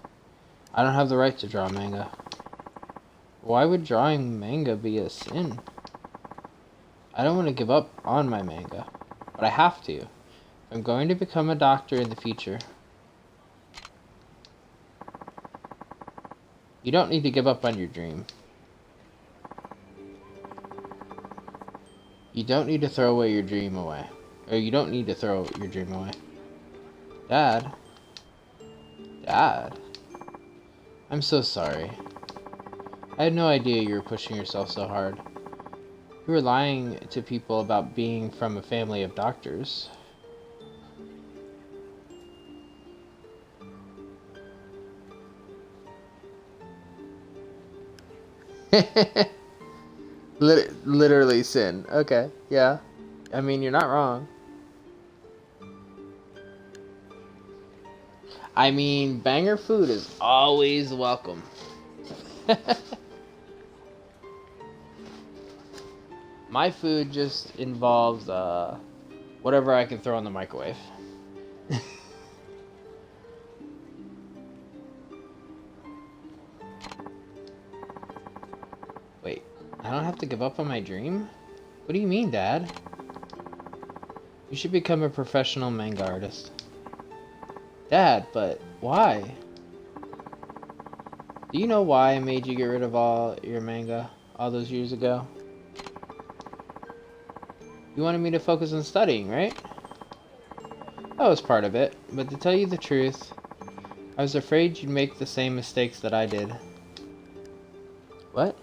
I don't have the right to draw manga. Why would drawing manga be a sin? I don't want to give up on my manga, but I have to. If I'm going to become a doctor in the future. You don't need to give up on your dream. You don't need to throw away your dream away. Or you don't need to throw your dream away. Dad? Dad? I'm so sorry. I had no idea you were pushing yourself so hard. You were lying to people about being from a family of doctors. Literally sin. Okay, yeah. I mean, you're not wrong. I mean, banger food is always welcome. My food just involves whatever I can throw in the microwave. Wait, I don't have to give up on my dream? What do you mean, Dad? You should become a professional manga artist. Dad, but why? Do you know why I made you get rid of all your manga all those years ago? You wanted me to focus on studying, right? That was part of it, but to tell you the truth, I was afraid you'd make the same mistakes that I did. What?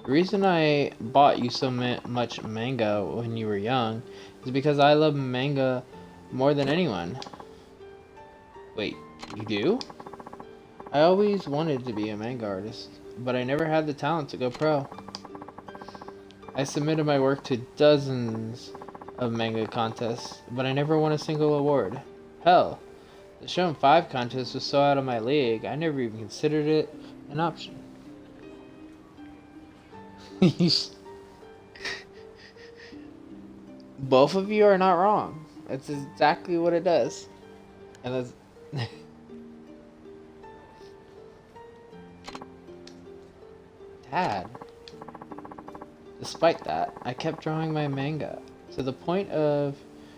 The reason I bought you so much manga when you were young is because I love manga more than anyone. Wait, you do? I always wanted to be a manga artist, but I never had the talent to go pro. I submitted my work to dozens of manga contests, but I never won a single award. Hell, the Shonen 5 contest was so out of my league, I never even considered it an option. Both of you are not wrong. That's exactly what it does. And that's... Dad. Despite that, I kept drawing my manga, to the point of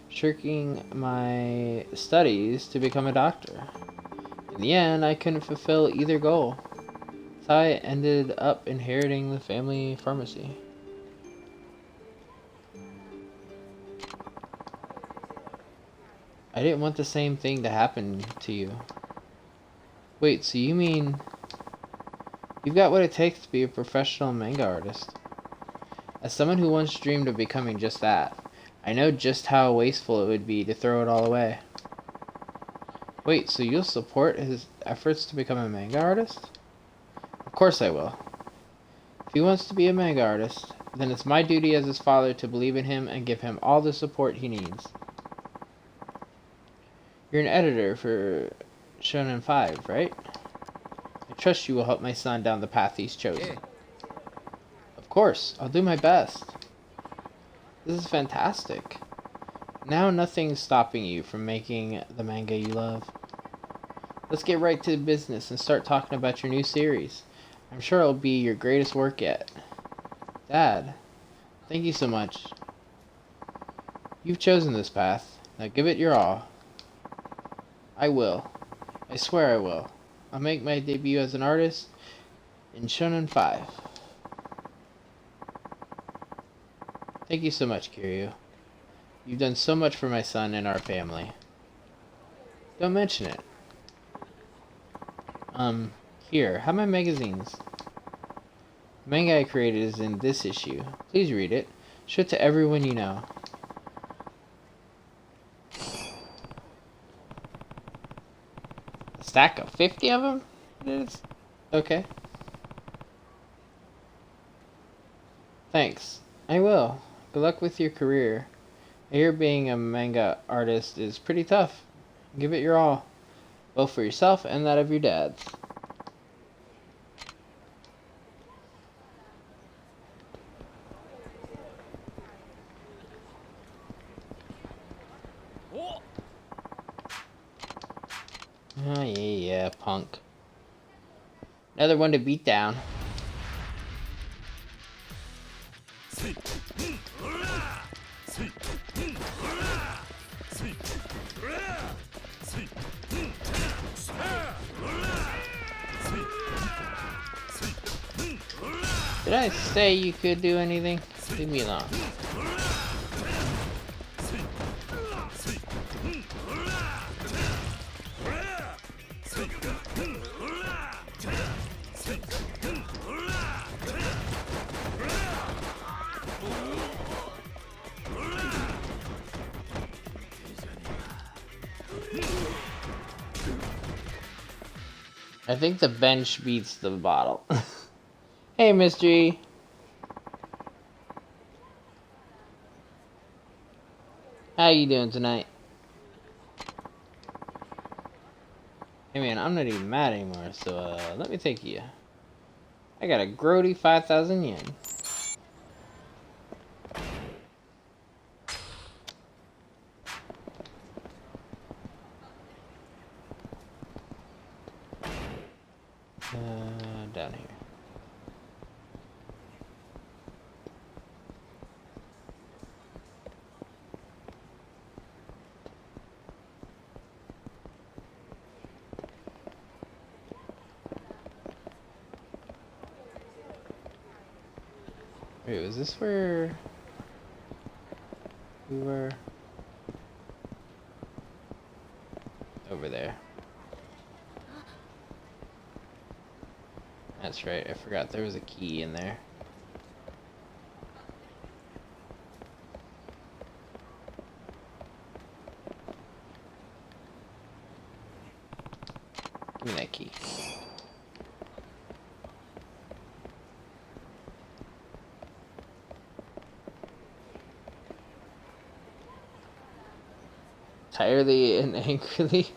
shirking my studies to become a doctor. In the end, I couldn't fulfill either goal. So I ended up inheriting the family pharmacy. I didn't want the same thing to happen to you. Wait, so you mean you've got what it takes to be a professional manga artist? As someone who once dreamed of becoming just that, I know just how wasteful it would be to throw it all away. Wait, so you'll support his efforts to become a manga artist? Of course I will. If he wants to be a manga artist, then it's my duty as his father to believe in him and give him all the support he needs. You're an editor for Shonen 5, right? I trust you will help my son down the path he's chosen. Of course, I'll do my best. This is fantastic. Now nothing's stopping you from making the manga you love. Let's get right to business and start talking about your new series. I'm sure it'll be your greatest work yet. Dad, thank you so much. You've chosen this path. Now give it your all. I will. I swear I will. I'll make my debut as an artist in Shonen 5. Thank you so much, Kiryu. You've done so much for my son and our family. Don't mention it. Here, have my magazines. The manga I created is in this issue. Please read it. Show it to everyone you know. A stack of 50 of them? It is? Okay. Thanks. I will. Good luck with your career. I hear being a manga artist is pretty tough. Give it your all. Both for yourself and that of your dad's. Oh, yeah, punk. Another one to beat down. Did I say you could do anything? Leave me alone. I think the bench beats the bottle. Hey, Mystery. How you doing tonight? Hey man, I'm not even mad anymore, so let me take you. I got a grody 5,000 yen. Down here. Wait, was this where we were? Over there. That's right, I forgot there was a key in there. Give me that key. Tirely and angrily.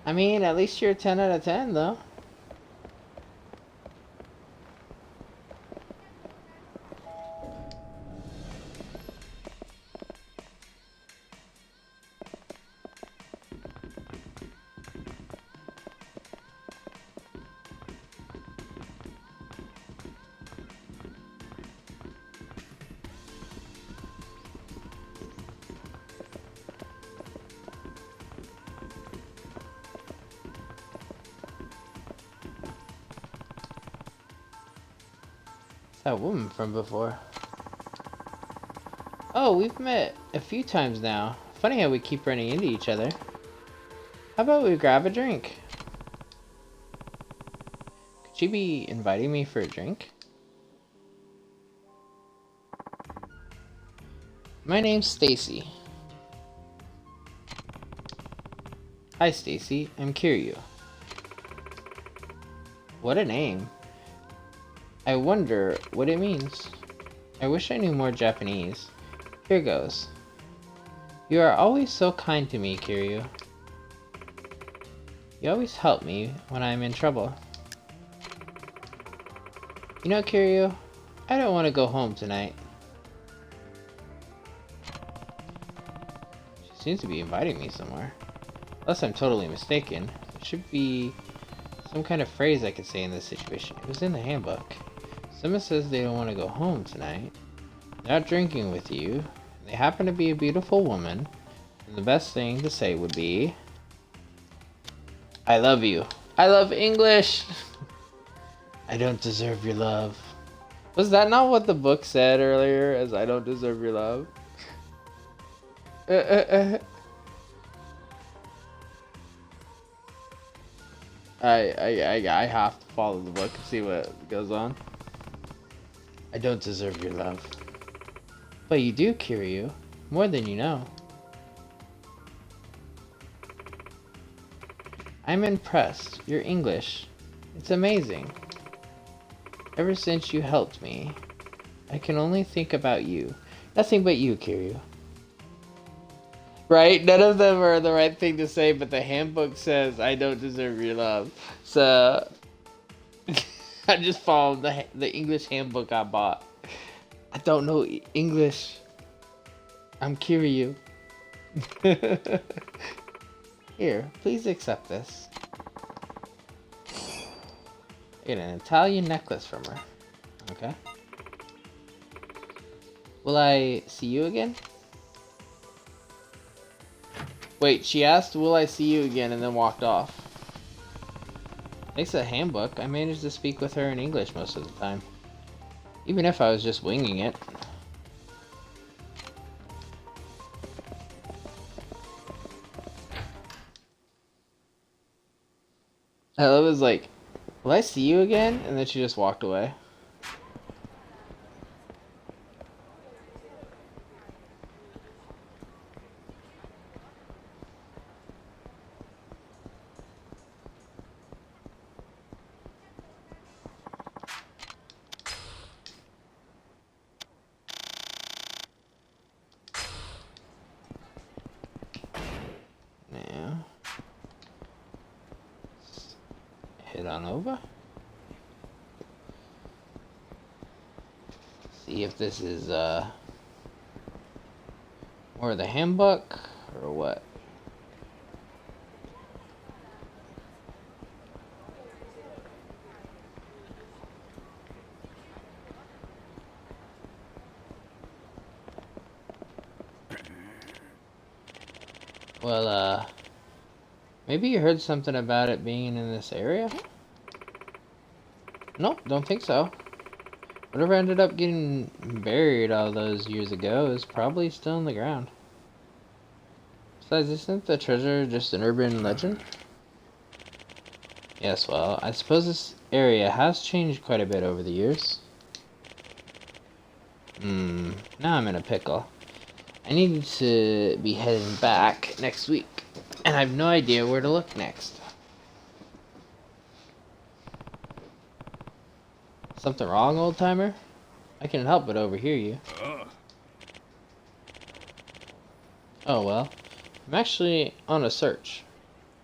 I mean, at least you're a 10 out of 10, though. That woman from before. Oh, we've met a few times now. Funny how we keep running into each other. How about we grab a drink? Could she be inviting me for a drink? My name's Stacy. Hi, Stacy. I'm Kiryu. What a name. I wonder what it means. I wish I knew more Japanese. Here goes. You are always so kind to me, Kiryu. You always help me when I'm in trouble. You know, Kiryu, I don't want to go home tonight. She seems to be inviting me somewhere. Unless I'm totally mistaken. It should be some kind of phrase I could say in this situation. It was in the handbook. Someone says they don't want to go home tonight. They're not drinking with you. They happen to be a beautiful woman. And the best thing to say would be, I love you. I love English. I don't deserve your love. Was that not what the book said earlier, as I don't deserve your love? I have to follow the book and see what goes on. I don't deserve your love. But you do, Kiryu. More than you know. I'm impressed. Your English. It's amazing. Ever since you helped me, I can only think about you. Nothing but you, Kiryu. Right? None of them are the right thing to say, but the handbook says, I don't deserve your love. So, I just followed the English handbook I bought. I don't know English. I'm Kiryu. Here, please accept this. I get an Italian necklace from her. Okay. Will I see you again? Wait, she asked, will I see you again, and then walked off. Thanks to the handbook, I managed to speak with her in English most of the time. Even if I was just winging it. I was like, will I see you again? And then she just walked away. Now, head on over. See if this is more of the handbook or what. Well, maybe you heard something about it being in this area? Nope, don't think so. Whatever ended up getting buried all those years ago is probably still in the ground. Besides, isn't the treasure just an urban legend? Yes, well, I suppose this area has changed quite a bit over the years. Now I'm in a pickle. I need to be heading back next week, and I have no idea where to look next. Something wrong, old-timer? I can't help but overhear you. Oh well, I'm actually on a search.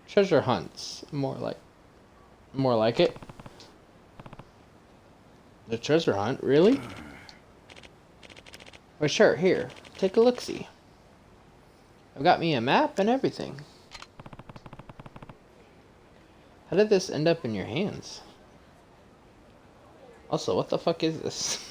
Treasure hunts, more like it. The treasure hunt, really? Well, sure, here, take a look-see. I've got me a map and everything. How did this end up in your hands? Also, what the fuck is this?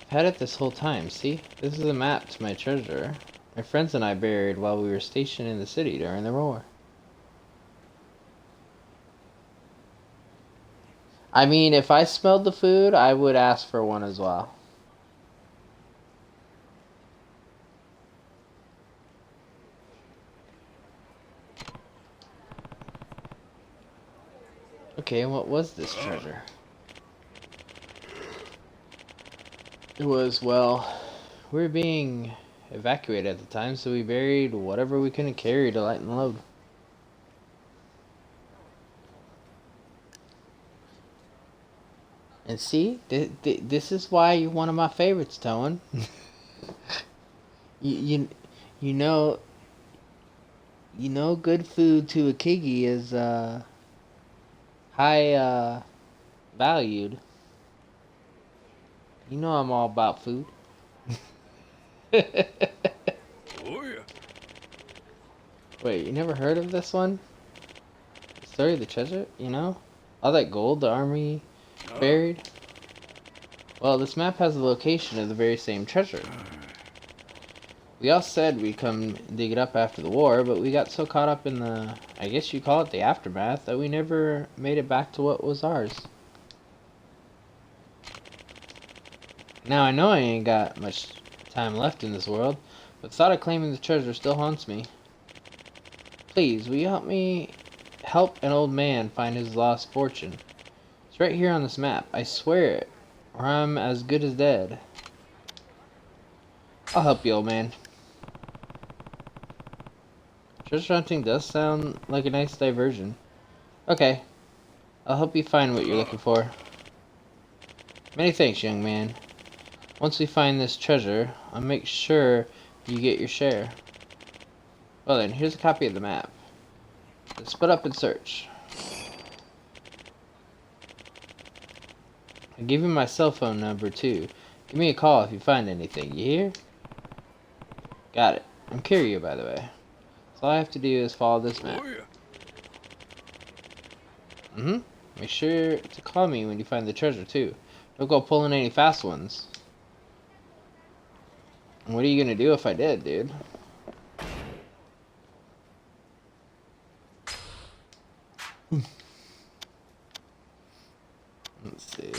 I've had it this whole time, see? This is a map to my treasure. My friends and I buried while we were stationed in the city during the war. I mean, if I smelled the food, I would ask for one as well. Okay, what was this treasure? It was, well, we were being evacuated at the time, so we buried whatever we couldn't carry to lighten the load. And see, this is why you're one of my favorites, Toan. you, you, you know, good food to a Kigi is high valued. You know I'm all about food. Wait, you never heard of this one? The story of the treasure, you know? All that gold the army buried? Well, this map has the location of the very same treasure. We all said we'd come dig it up after the war, but we got so caught up in the, I guess you call it the aftermath, that we never made it back to what was ours. Now I know I ain't got much time left in this world, but the thought of claiming the treasure still haunts me. Please, will you help an old man find his lost fortune? It's right here on this map, I swear it, or I'm as good as dead. I'll help you, old man. Treasure hunting does sound like a nice diversion. Okay, I'll help you find what you're looking for. Many thanks, young man. Once we find this treasure, I'll make sure you get your share. Well then, here's a copy of the map. Let's split up and search. I'll give you my cell phone number too. Give me a call if you find anything, you hear? Got it. I'm Kiryu, by the way. So all I have to do is follow this map. Make sure to call me when you find the treasure too. Don't go pulling any fast ones. And what are you gonna do if I did, dude? Let's see.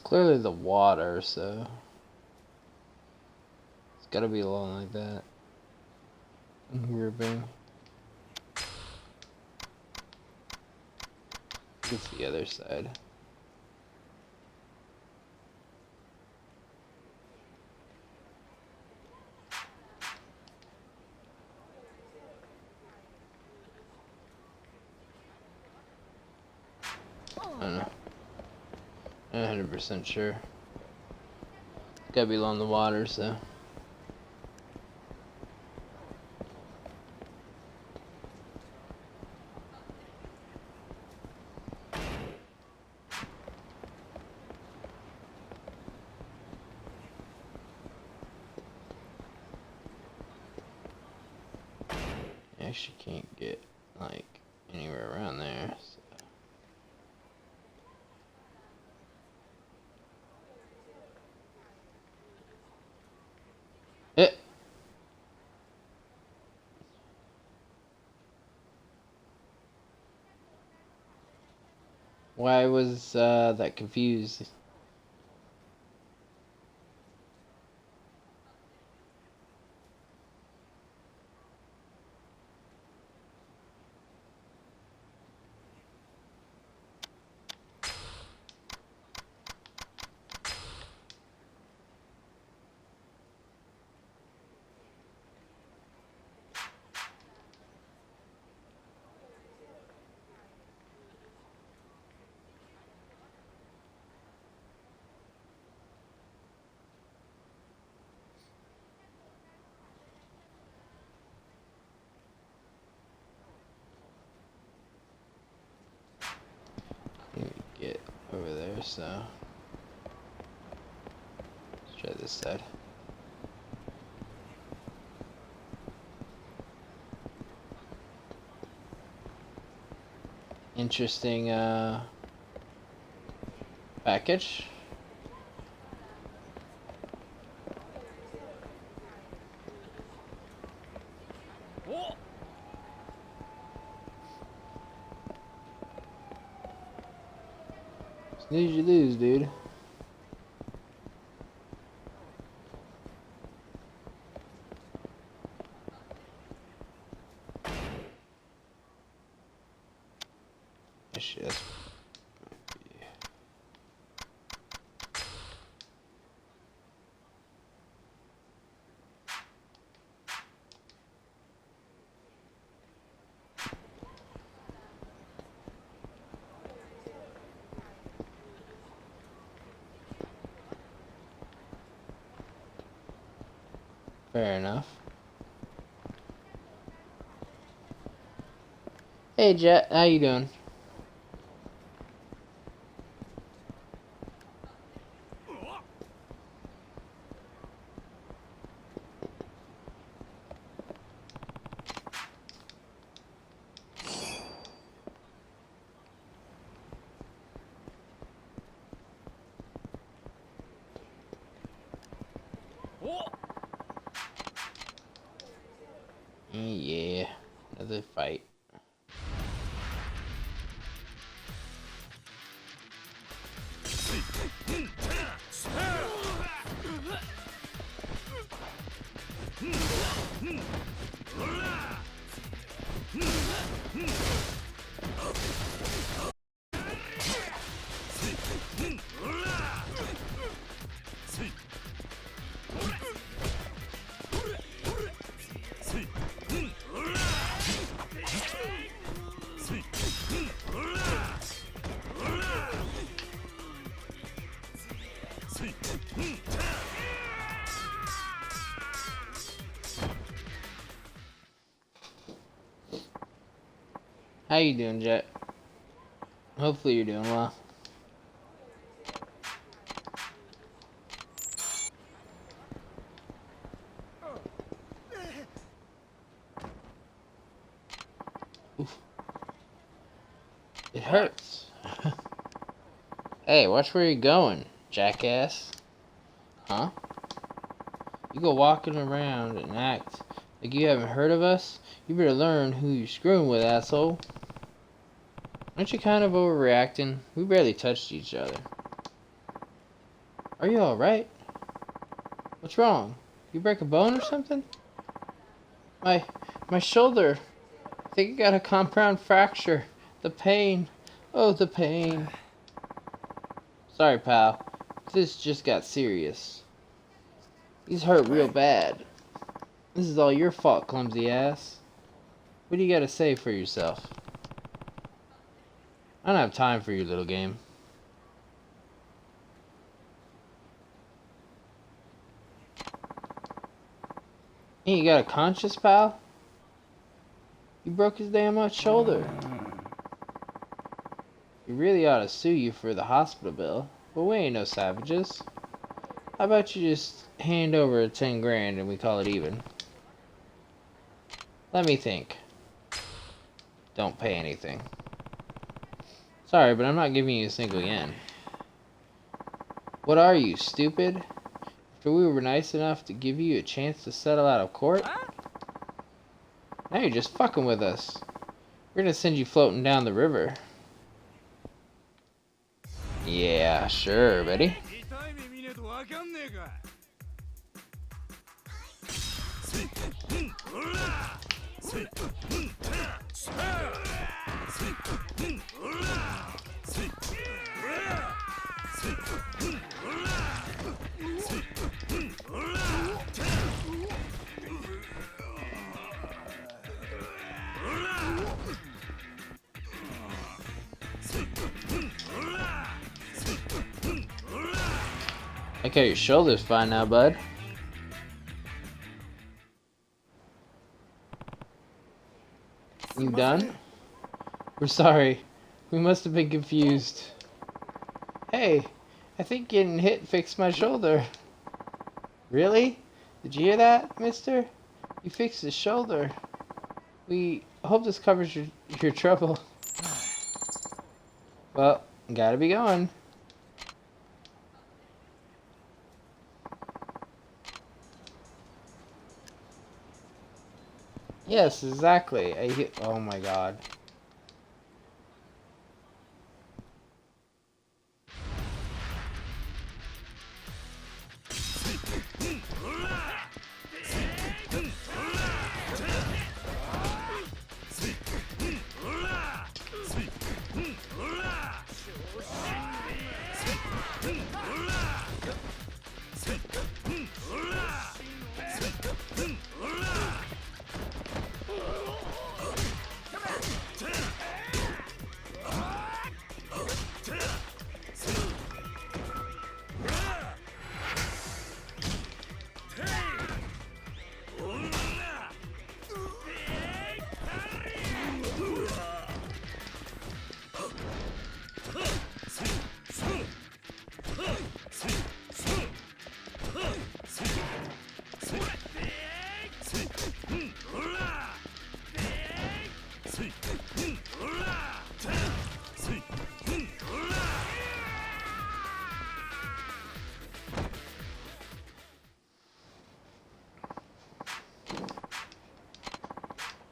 Clearly the water, so it's gotta be along like that. Grouping. It's the other side. I don't know. I'm 100% sure. Gotta be along the water, so. I actually can't get, like, anywhere around there, so. Why was that confused? Get over there, so let's try this side. Interesting package. Snooze you lose, dude. Shit. Fair enough. Hey Jet, how you doing? Yeah, another fight. How you doing, Jet? Hopefully you're doing well. Oof. It hurts. Hey, watch where you're going, jackass. Huh? You go walking around and act like you haven't heard of us? You better learn who you're screwing with, asshole. Aren't you kind of overreacting? We barely touched each other. Are you alright? What's wrong? You break a bone or something? My shoulder. I think I got a compound fracture. The pain. Oh, the pain. Sorry, pal. This just got serious. These hurt real bad. This is all your fault, clumsy ass. What do you gotta say for yourself? I don't have time for your little game. Hey, you got a conscience, pal? You broke his damn much shoulder. We really ought to sue you for the hospital bill, but we ain't no savages. How about you just hand over 10 grand and we call it even? Let me think. Don't pay anything. Sorry, but I'm not giving you a single yen. What are you, stupid? After we were nice enough to give you a chance to settle out of court? Now you're just fucking with us. We're gonna send you floating down the river. Yeah, sure, buddy. Okay, your shoulder's fine now, bud. You done? We're sorry. We must have been confused. Hey, I think getting hit fixed my shoulder. Really? Did you hear that, mister? You fixed his shoulder. We hope this covers your trouble. Well, gotta be going. Yes, exactly. Oh my god.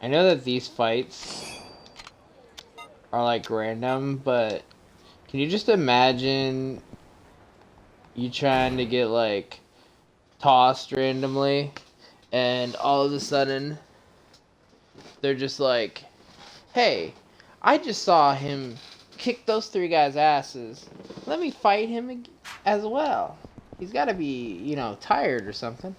I know that these fights are like random, but can you just imagine you trying to get like tossed randomly and all of a sudden they're just like, hey, I just saw him kick those three guys' asses. Let me fight him as well. He's got to be, you know, tired or something.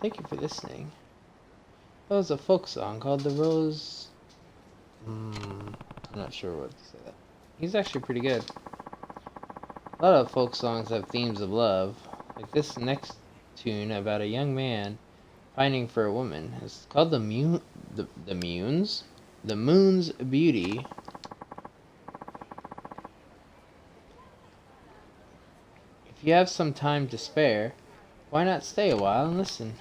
Thank you for listening. That was a folk song called The Rose. I'm not sure what to say that. He's actually pretty good. A lot of folk songs have themes of love. Like this next tune about a young man pining for a woman. It's called the Moon's Beauty. If you have some time to spare, why not stay a while and listen?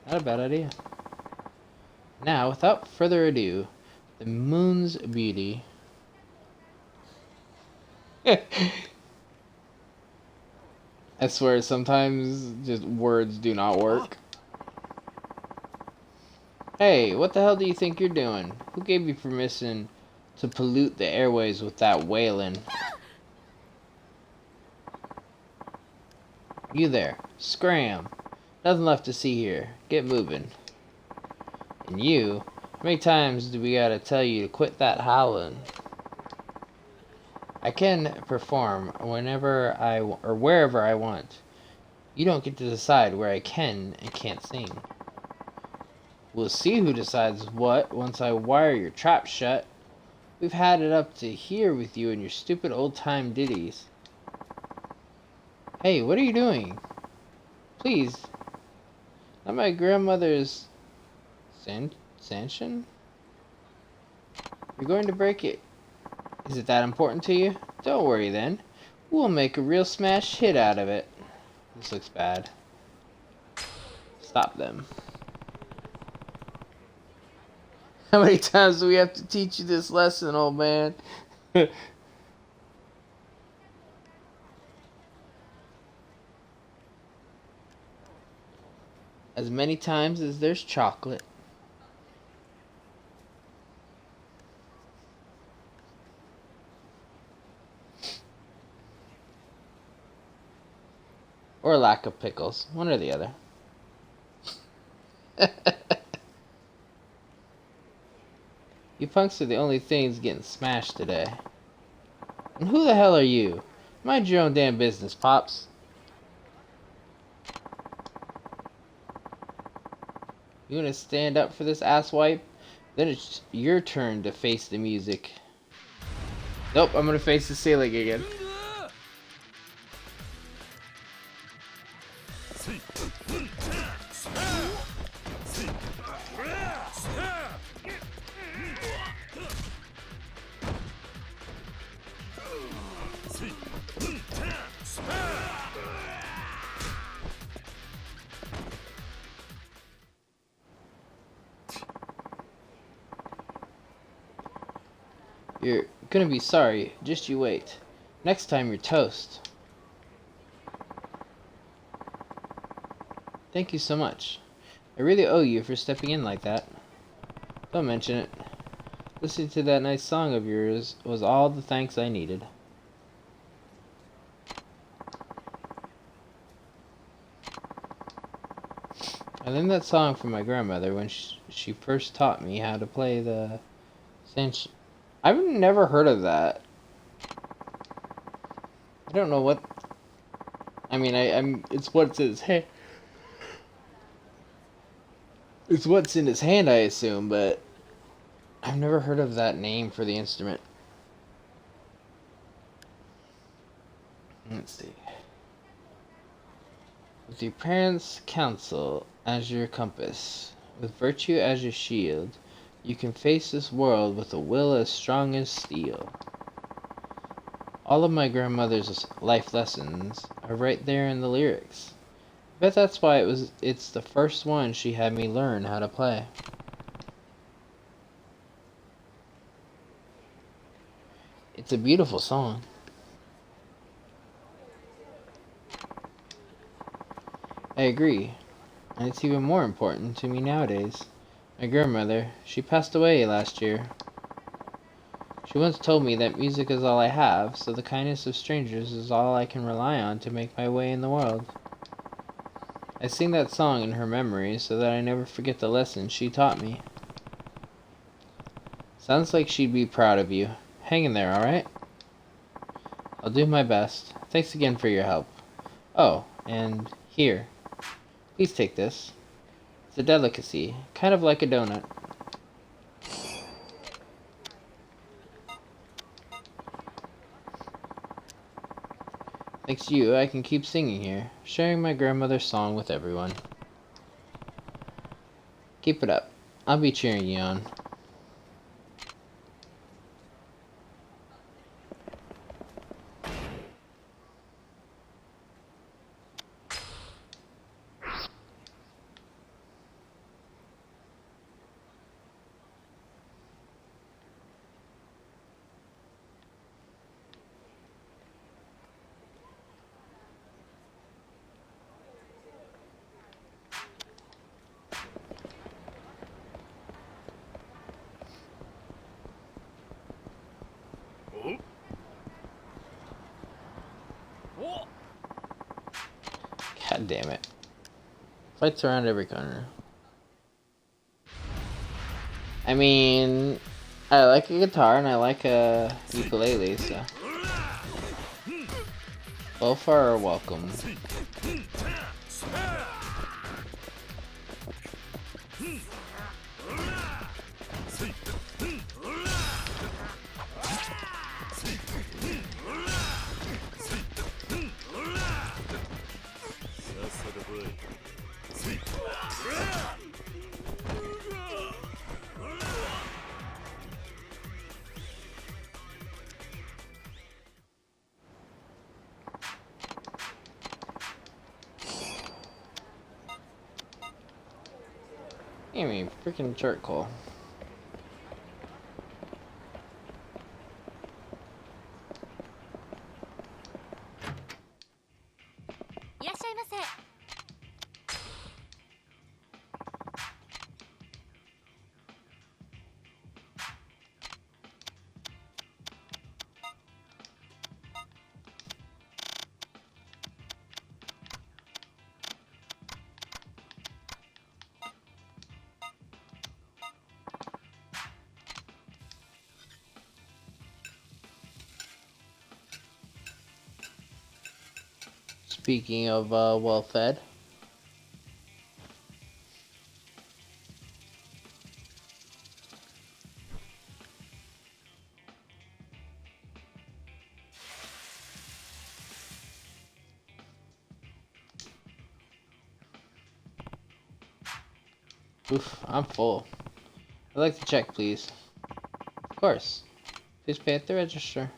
Not a bad idea. Now, without further ado, the Moon's Beauty. I swear, sometimes just words do not work. Hey, what the hell do you think you're doing? Who gave you permission to pollute the airways with that wailing? You there, scram. Nothing left to see here. Get moving. And you, how many times do we gotta tell you to quit that howling? I can perform whenever or wherever I want. You don't get to decide where I can and can't sing. We'll see who decides what once I wire your trap shut. We've had it up to here with you and your stupid old-time ditties. Hey, what are you doing? Please. Not my grandmother's sanction? You're going to break it. Is it that important to you? Don't worry then. We'll make a real smash hit out of it. This looks bad. Stop them. How many times do we have to teach you this lesson, old man? As many times as there's chocolate. Or lack of pickles. One or the other. You punks are the only things getting smashed today. And who the hell are you? Mind your own damn business, Pops. You wanna stand up for this asswipe? Then it's your turn to face the music. Nope, I'm gonna face the ceiling again. You're gonna be sorry. Just you wait. Next time you're toast. Thank you so much. I really owe you for stepping in like that. Don't mention it. Listening to that nice song of yours was all the thanks I needed. I learned that song from my grandmother when she first taught me how to play the cinch. I've never heard of that. I don't know what. I mean, I'm. It's what's in his hand. It's what's in his hand, I assume, but I've never heard of that name for the instrument. Let's see. With your parents' counsel as your compass, with virtue as your shield, you can face this world with a will as strong as steel. All of my grandmother's life lessons are right there in the lyrics. I bet that's why it's the first one she had me learn how to play. It's a beautiful song. I agree, and it's even more important to me nowadays. My grandmother, she passed away last year. She once told me that music is all I have, so the kindness of strangers is all I can rely on to make my way in the world. I sing that song in her memory so that I never forget the lessons she taught me. Sounds like she'd be proud of you. Hang in there, alright? I'll do my best. Thanks again for your help. Oh, and here. Please take this. It's a delicacy, kind of like a donut. Thanks to you, I can keep singing here, sharing my grandmother's song with everyone. Keep it up. I'll be cheering you on. God damn it. Fights around every corner. I mean, I like a guitar and I like a ukulele, so. Both are welcome. I mean, freaking charcoal. Speaking of well-fed. Oof, I'm full. I'd like to check, please. Of course. Please pay at the register.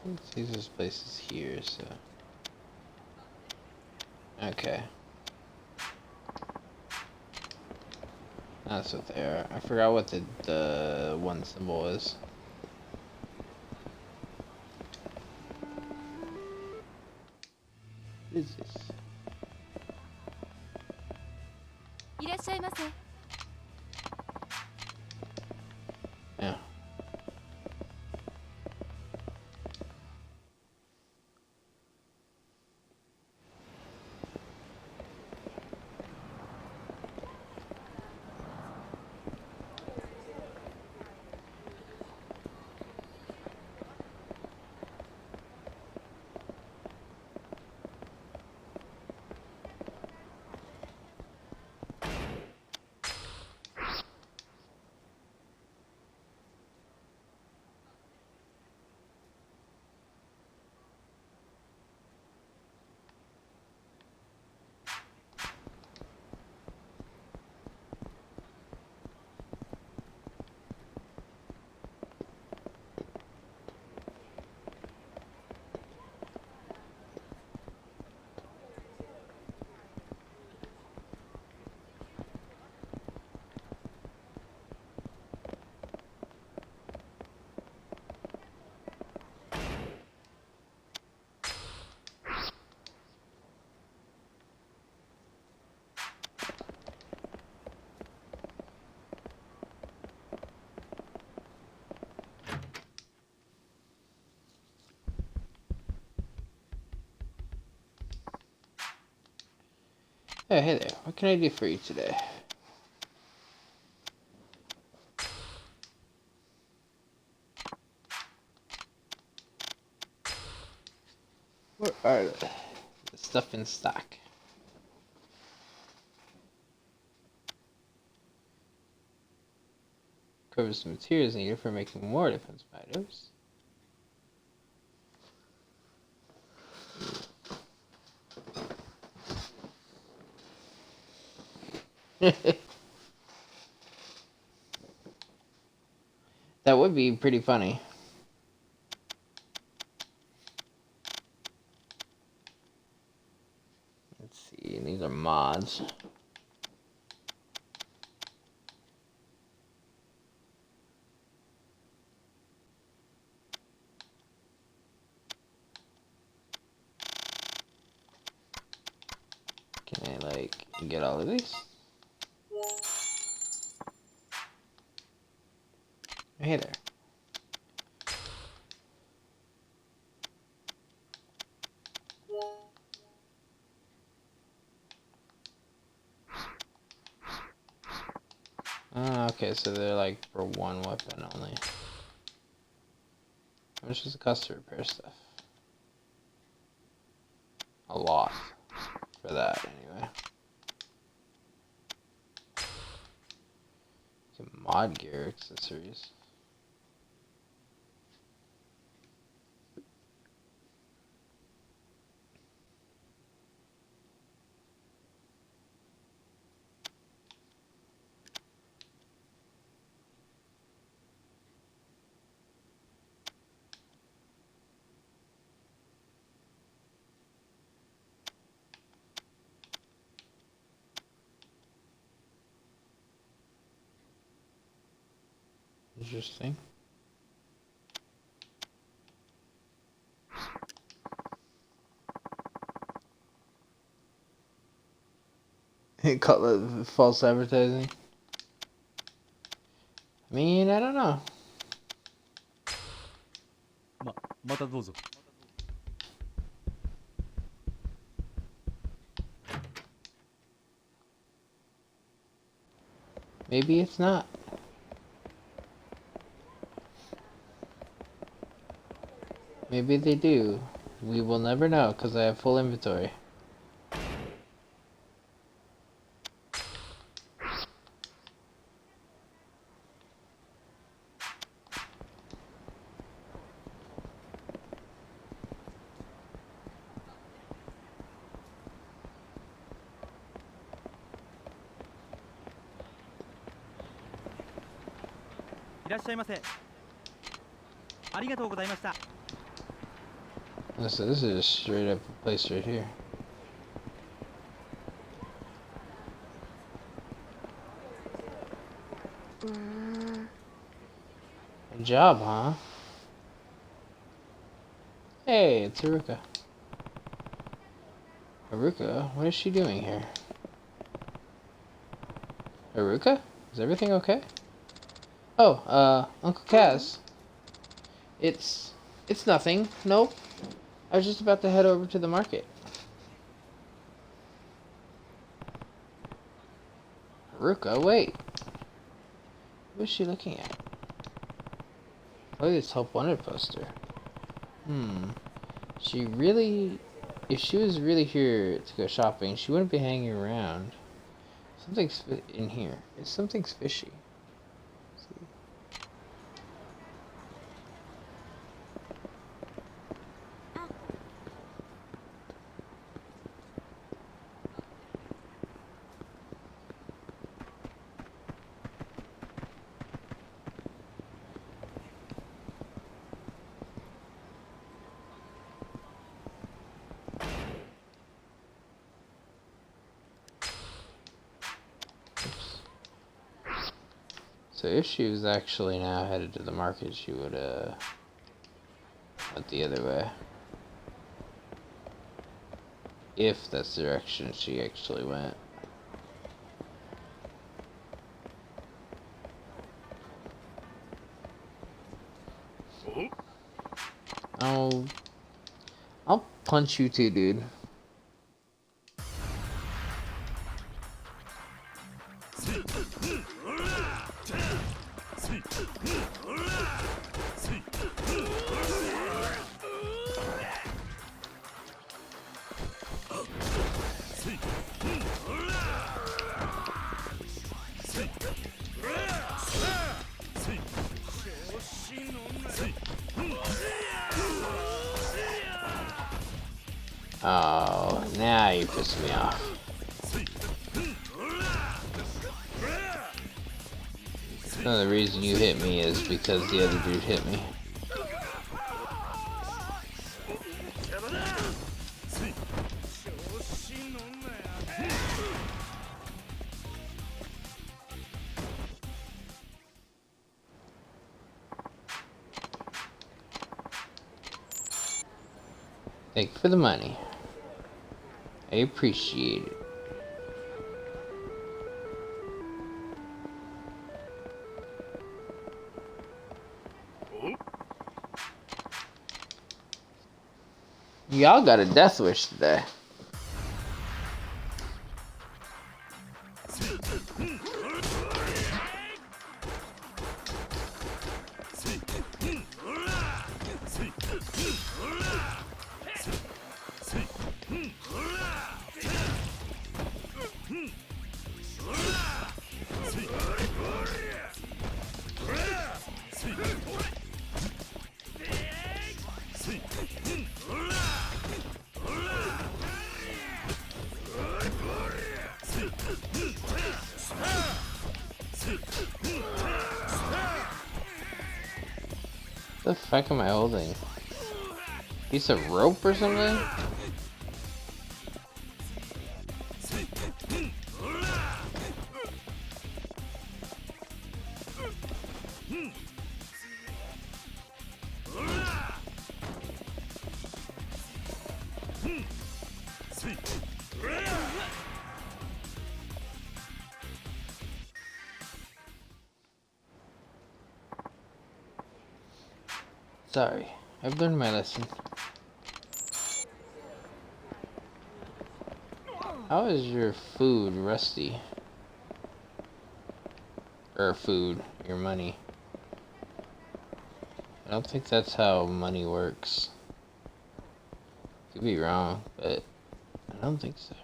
Let's see, this place is here, so. Okay. That's what they are. I forgot what the one symbol is. What is this? いらっしゃいませ。 Yeah. Hey there. What can I do for you today? Where are the stuff in stock? Covers the materials needed for making more defensive items. That would be pretty funny. Let's see, these are mods. Can I, like, get all of these? Hey there. Okay, so they're like for one weapon only. How much does it cost to repair stuff? A lot for that, anyway. Some mod gear accessories. Interesting. Call it false advertising. I mean, I don't know. またどうぞ。 Maybe it's not. Maybe they do. We will never know because I have full inventory. So this is just straight up a place right here. Good job, huh? Hey, it's Haruka. Haruka, what is she doing here? Haruka? Is everything okay? Oh, Uncle Kaz. It's nothing. Nope. I was just about to head over to the market. Haruka, wait. What is she looking at? Look at this Help Wanted poster. She really... If she was really here to go shopping, she wouldn't be hanging around. Something's in here. Something's fishy. See? So if she was actually now headed to the market, she would went the other way. If that's the direction she actually went. I'll punch you too, dude. Oh, now you pissed me off. None of the reason you hit me is because the other dude hit me. Thank you for the money. I appreciate it. Y'all got a death wish today. What the fuck am I holding? Piece of rope or something? Sorry, I've learned my lesson. How is your food rusty? Or food, your money. I don't think that's how money works. Could be wrong, but I don't think so.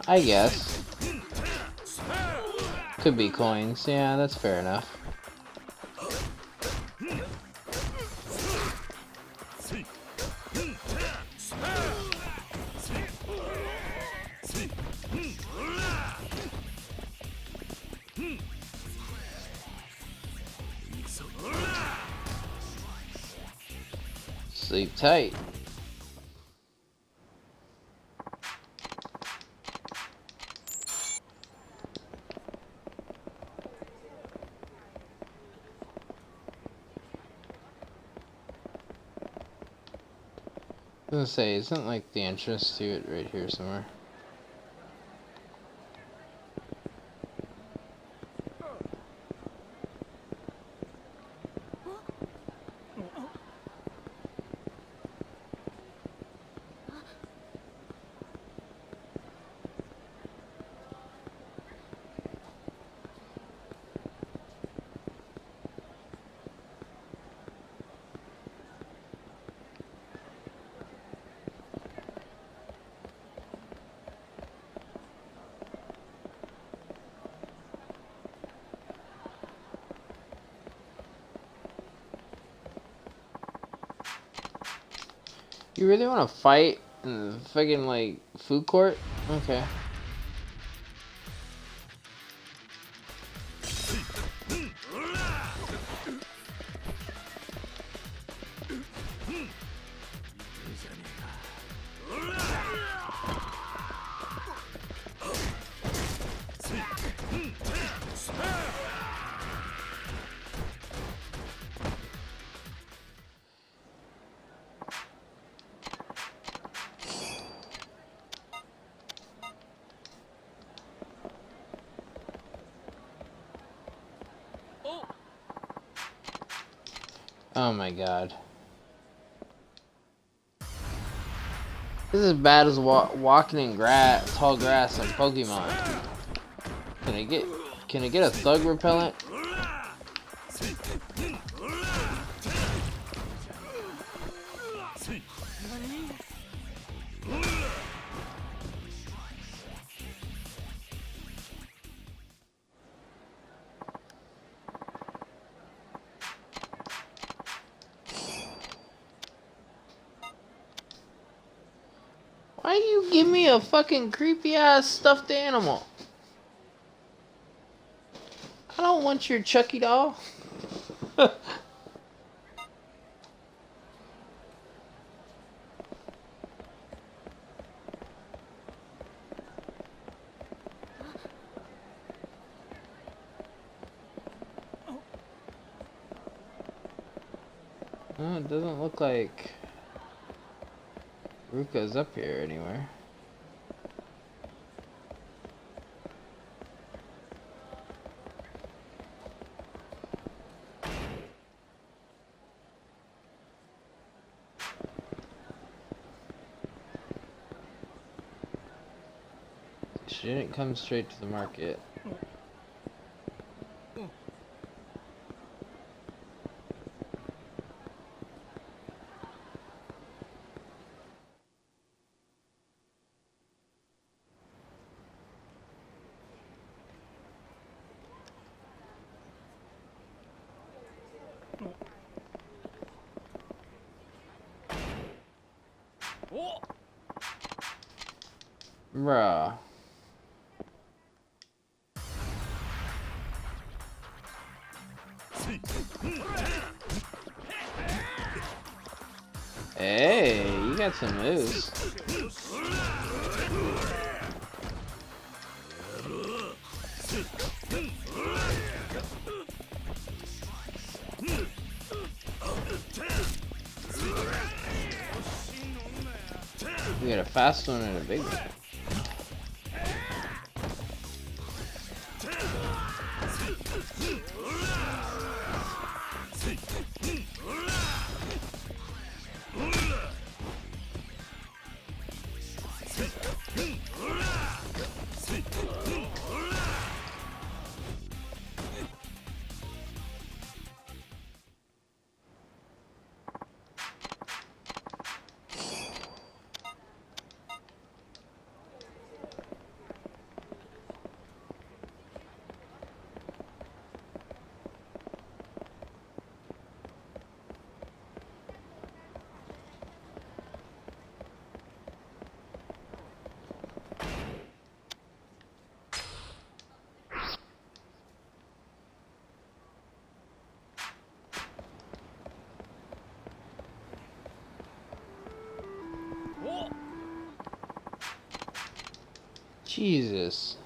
I guess. Could be coins. Yeah, that's fair enough. Sleep tight. I was gonna say, isn't like the entrance to it right here somewhere? You really want to fight in the fucking like food court? Okay. Oh my god. This is as bad as walking in tall grass in Pokemon. Can I get a thug repellent? Why do you give me a fucking creepy ass stuffed animal? I don't want your Chucky doll. Oh, it doesn't look like Ruka's up here anywhere. She didn't come straight to the market. Bruh. Hey, you got some moves. We got a fast one and a big one. Jesus.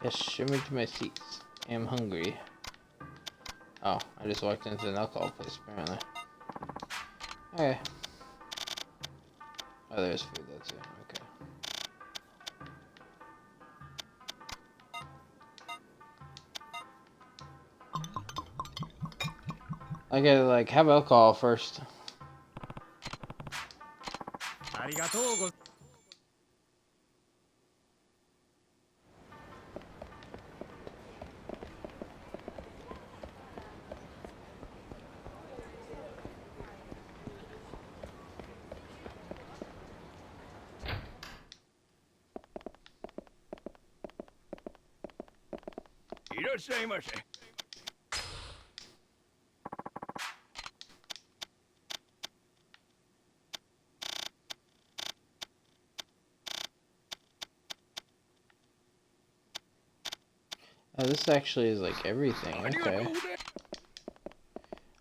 Yes, show me to my seats. I am hungry. Oh, I just walked into an alcohol place, apparently. Okay. Oh, there's food, that's it. Okay. I gotta, like, have alcohol first. Oh, this actually is like everything. Okay.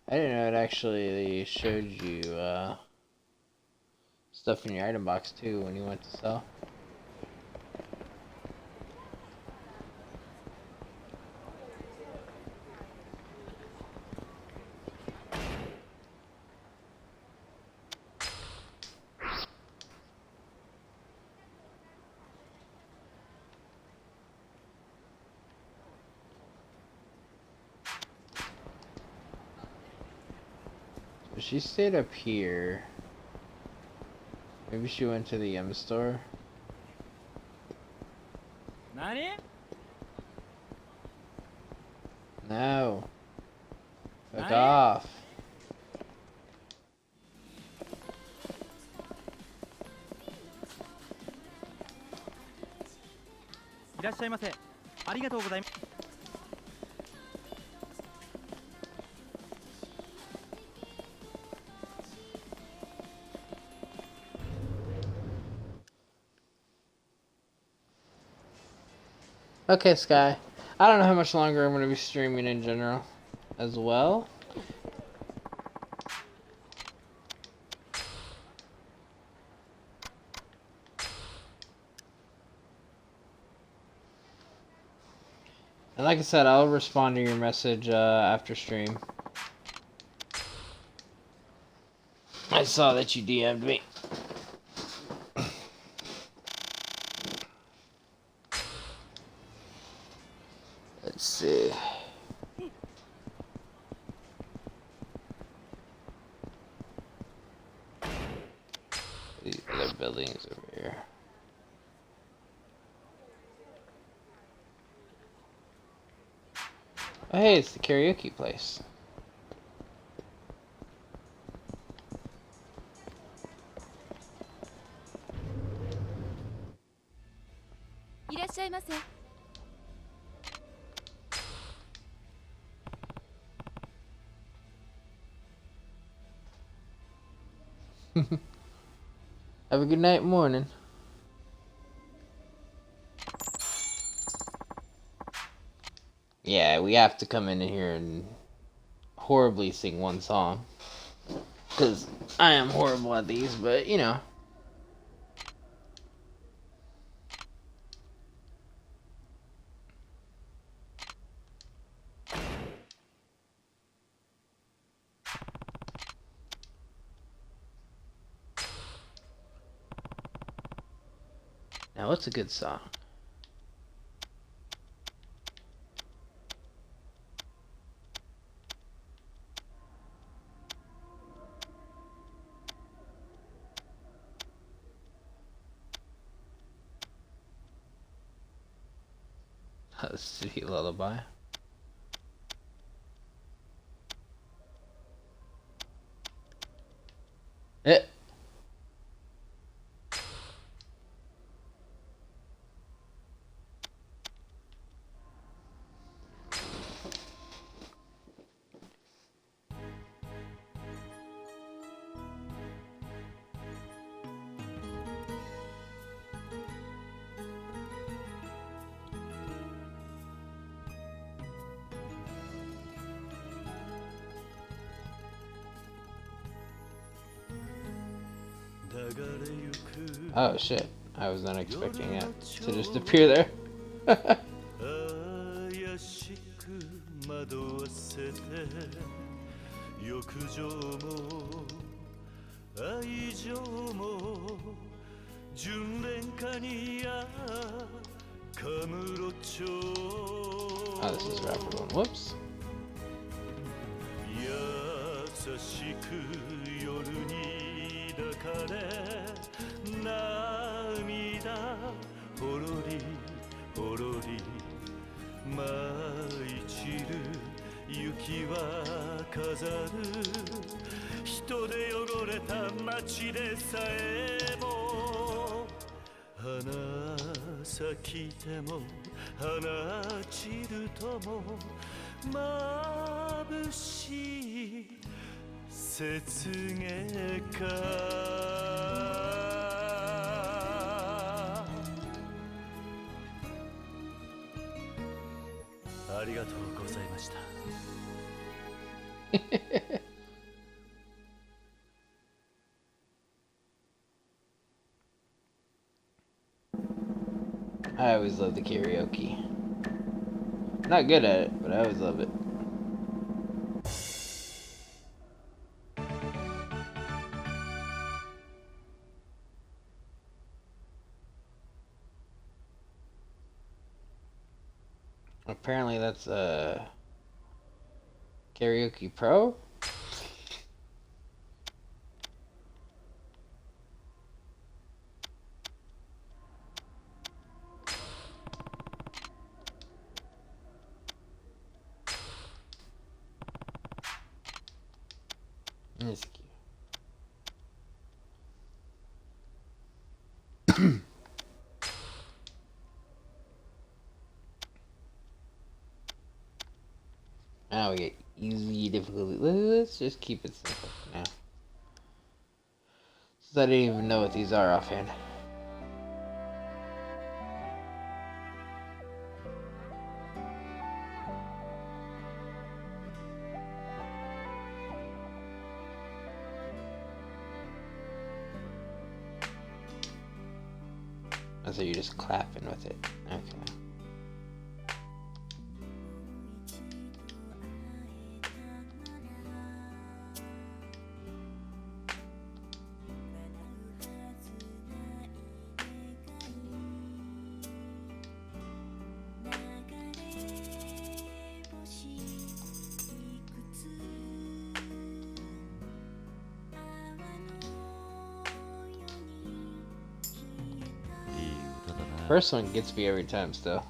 I didn't know it actually showed you stuff in your item box too when you went to sell. So she stayed up here. Maybe she went to the M store. No. Fuck off. Okay, Sky. I don't know how much longer I'm going to be streaming in general as well. And like I said, I'll respond to your message after stream. I saw that you DM'd me. Let's see. These other buildings over here. Oh, hey, it's the karaoke place. Have a good night, morning. Yeah, we have to come in here and horribly sing one song. Because I am horrible at these, but you know. Now, what's a good song? A sweet lullaby. Eh. Oh shit, I was not expecting it to just appear there. 怪しく惑わせて欲情も愛情も純恋歌に赤室町 Oh, this is rapper one. Whoops. 優しく夜に抱かれ涙ほろりほろり舞い散る雪は飾る人で汚れた街でさえも花咲きても花散るとも眩しい雪月花ありがとうございました。I always love the karaoke. Not good at it, but I always love it. Apparently that's Karaoke Pro? That's cute. Now we get easy difficulty. Let's just keep it simple for now. Since I didn't even know what these are offhand. So you're just clapping with it. Okay. First one gets me every time still.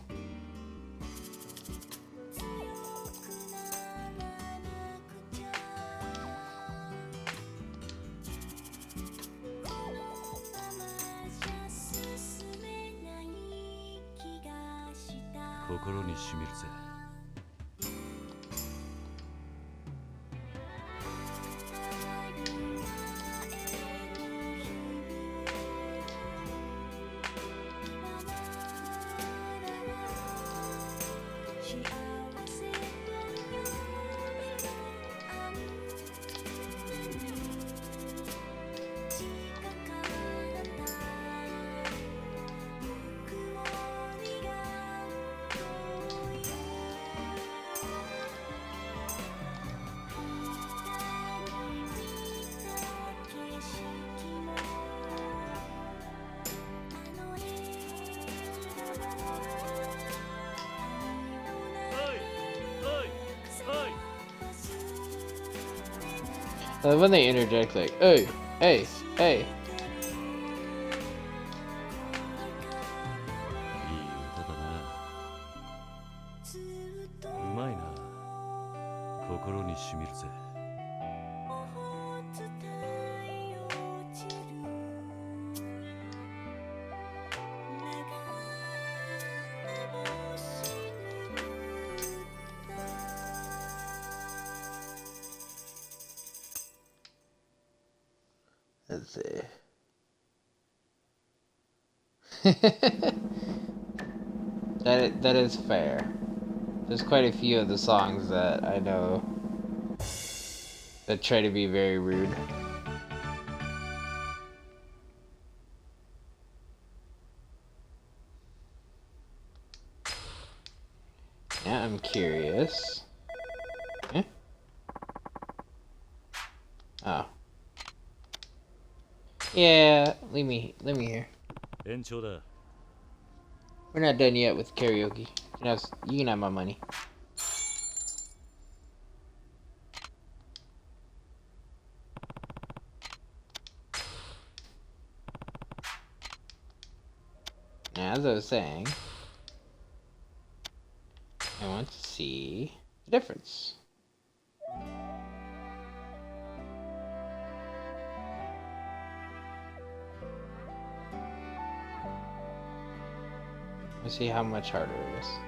When they interject, like, hey, hey, hey. いい歌だな。うまいな。心にしみるぜ。Let's see. That is fair. There's quite a few of the songs that I know that try to be very rude. Yeah, I'm curious. Eh? Oh. Yeah, leave me here. 延長だ。 We're not done yet with karaoke. You can have my money. Now, as I was saying, I want to see the difference. Let's see how much harder it is. "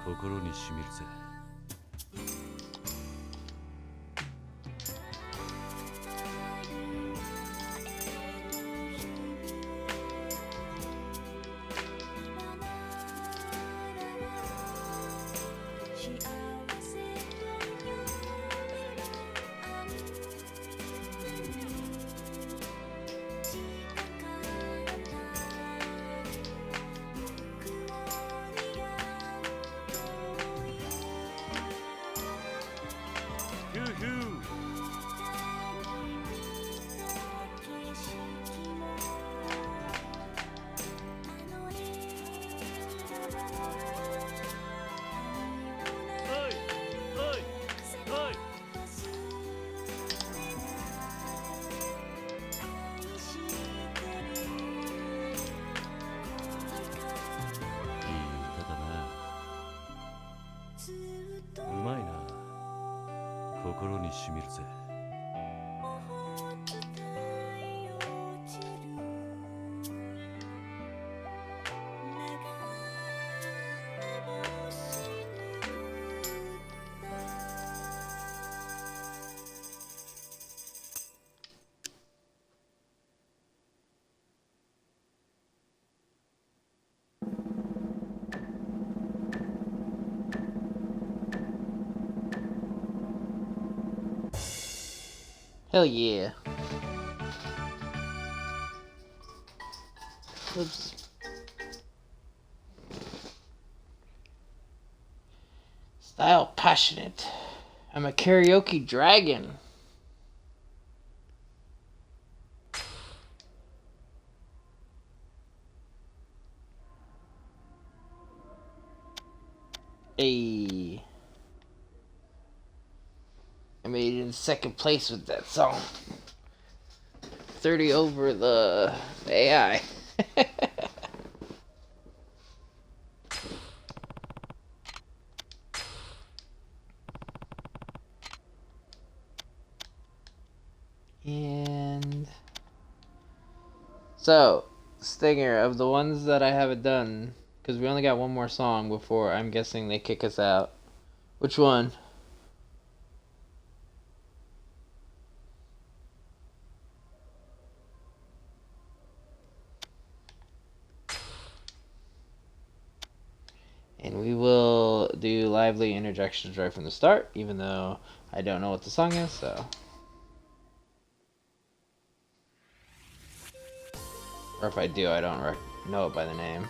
心にしみるぜ。 ヒューヒュー うまいな。心にしみるぜ。 Hell yeah. Oops. Style passionate. I'm a karaoke dragon. Hey. I made it in second place with that song. 30 over the AI. And so Stinger, of the ones that I haven't done, because we only got one more song before I'm guessing they kick us out. Which one? And we will do lively interjections right from the start, even though I don't know what the song is, so. Or if I do, I don't know it by the name.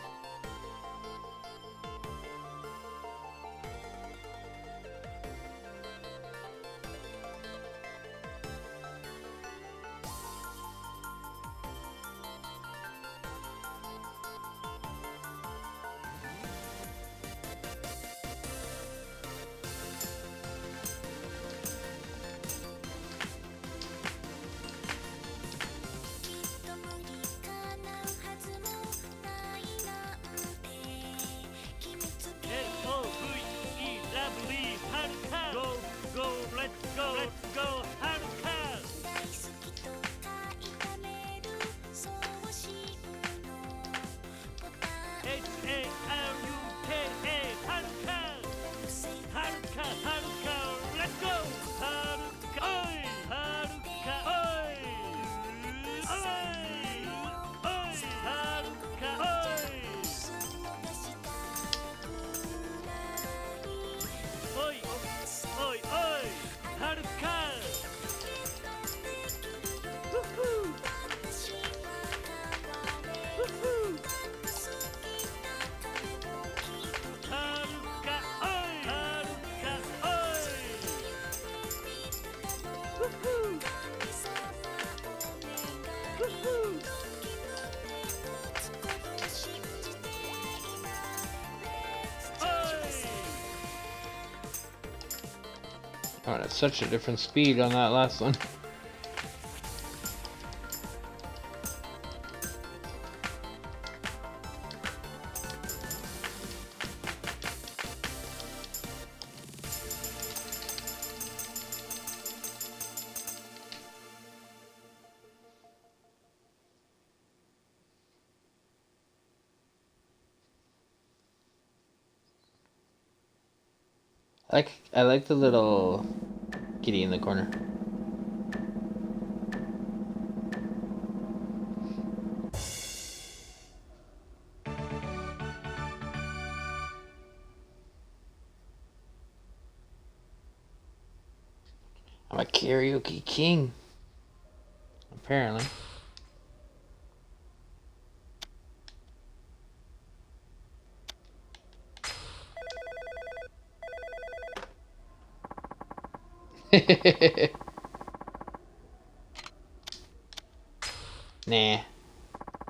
Oh, that's such a different speed on that last one. I like the little kitty in the corner. I'm a karaoke king. Apparently. Nah.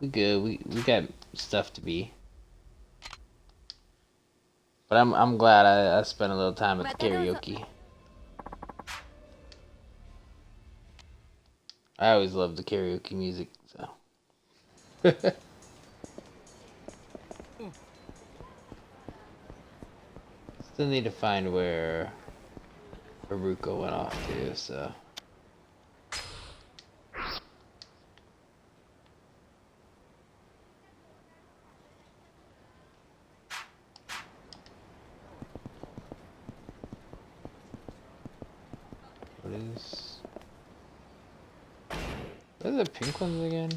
We good. We got stuff to be. But I'm glad I spent a little time at the karaoke. I always loved the karaoke music, so. Still need to find where Haruka went off to, so. What are the pink ones again?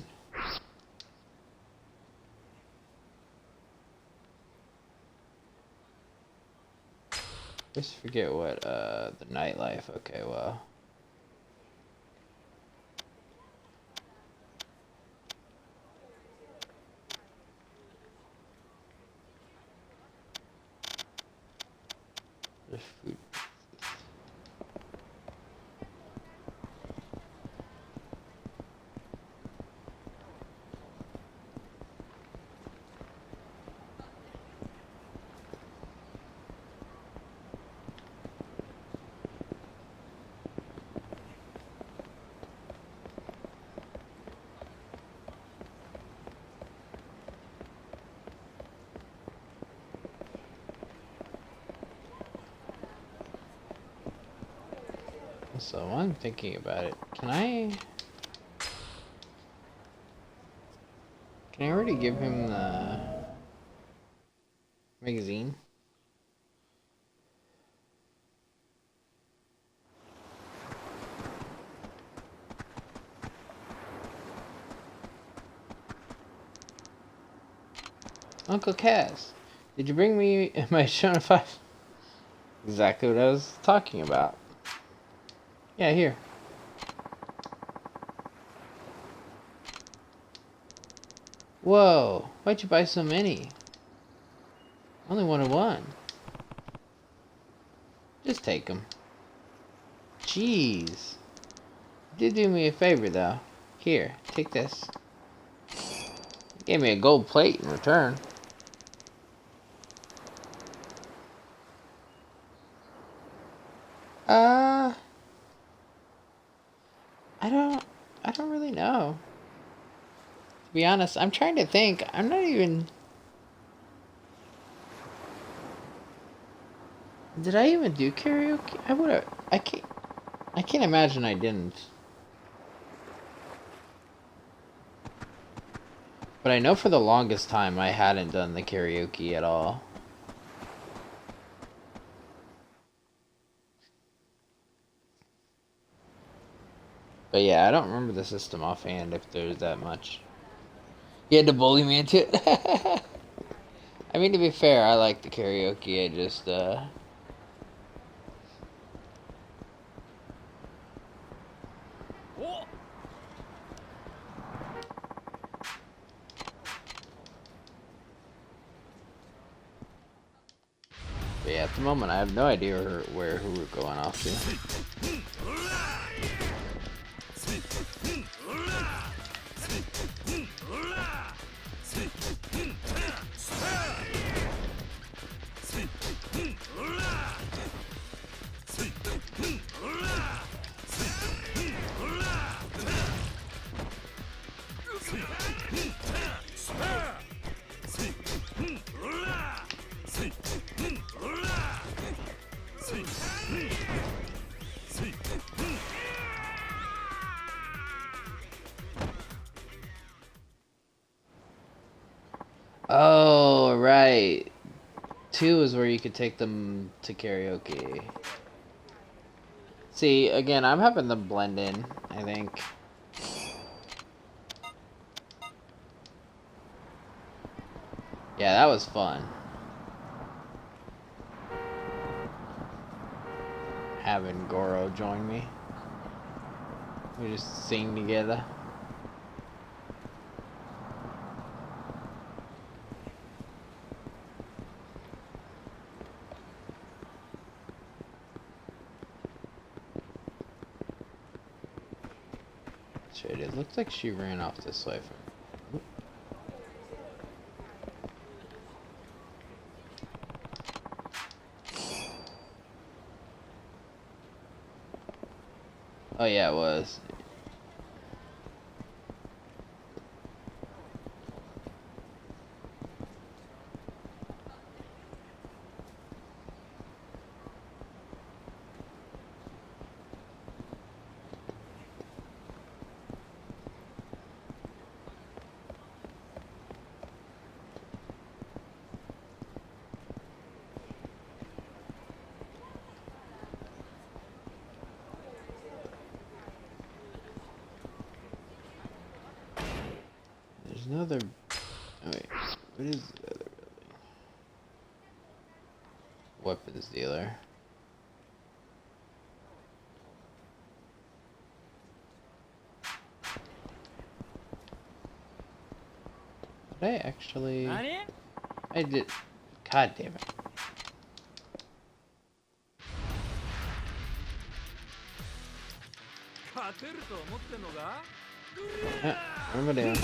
I just forget what, the nightlife, okay, well. There's food. So I'm thinking about it. Can I Can I already give him the magazine? Uncle Cass, did you bring me my Shona 5? Exactly what I was talking about. Yeah, here. Whoa, why'd you buy so many? Only wanted one. Just take them. Jeez. You did do me a favor though. Here, take this. You gave me a gold plate in return. I don't really know. To be honest, I'm trying to think. I'm not even... Did I even do karaoke? I can't imagine I didn't. But I know for the longest time I hadn't done the karaoke at all. But yeah, I don't remember the system offhand if there's that much. You had to bully me into it? I mean, to be fair, I like the karaoke. I just, But yeah, at the moment, I have no idea who we're going off to. Oh, right. 2 is where you could take them to karaoke. See, again, I'm having them blend in, I think. Yeah, that was fun. Having Goro join me. We just sing together. Shit, it looks like she ran off this way from... Oh yeah, it was. There's another... Oh wait, what is the other building? Weapons dealer. Did I actually... I did... God damn it. What am I doing?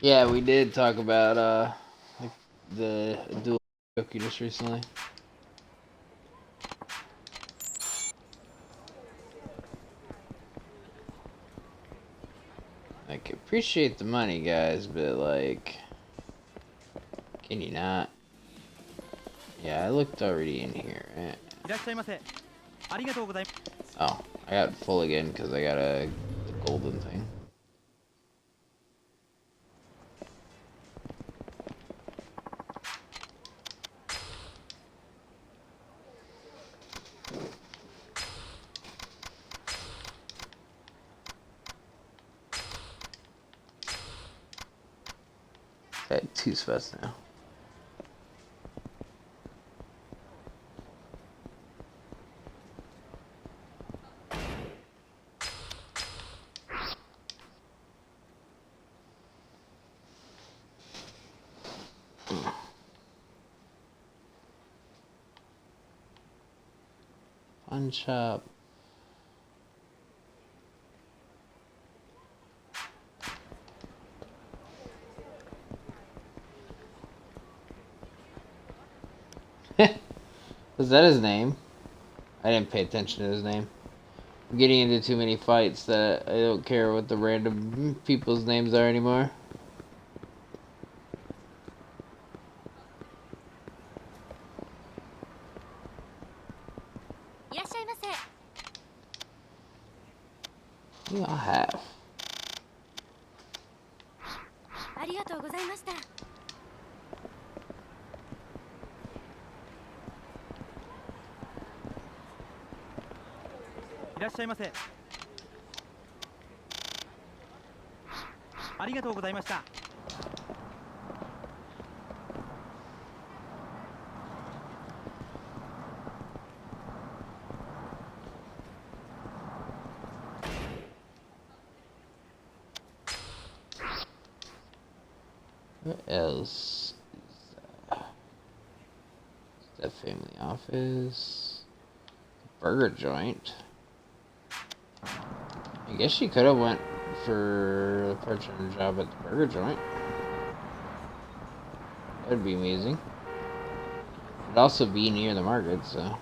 Yeah, we did talk about like the dual Yoki just recently. Like, appreciate the money, guys, but like, can you not? Yeah, I looked already in here. Oh, I got full again because I got the golden thing. I had 2 spots now. Fun shop. Was that his name? I didn't pay attention to his name. I'm getting into too many fights that I don't care what the random people's names are anymore. Yeah, I have. ありがとうございました。いらっしゃいませ。ありがとうございました。What else is that family office? Burger joint. I guess she could have went for a part-time job at the burger joint. That'd be amazing. It'd also be near the market, so.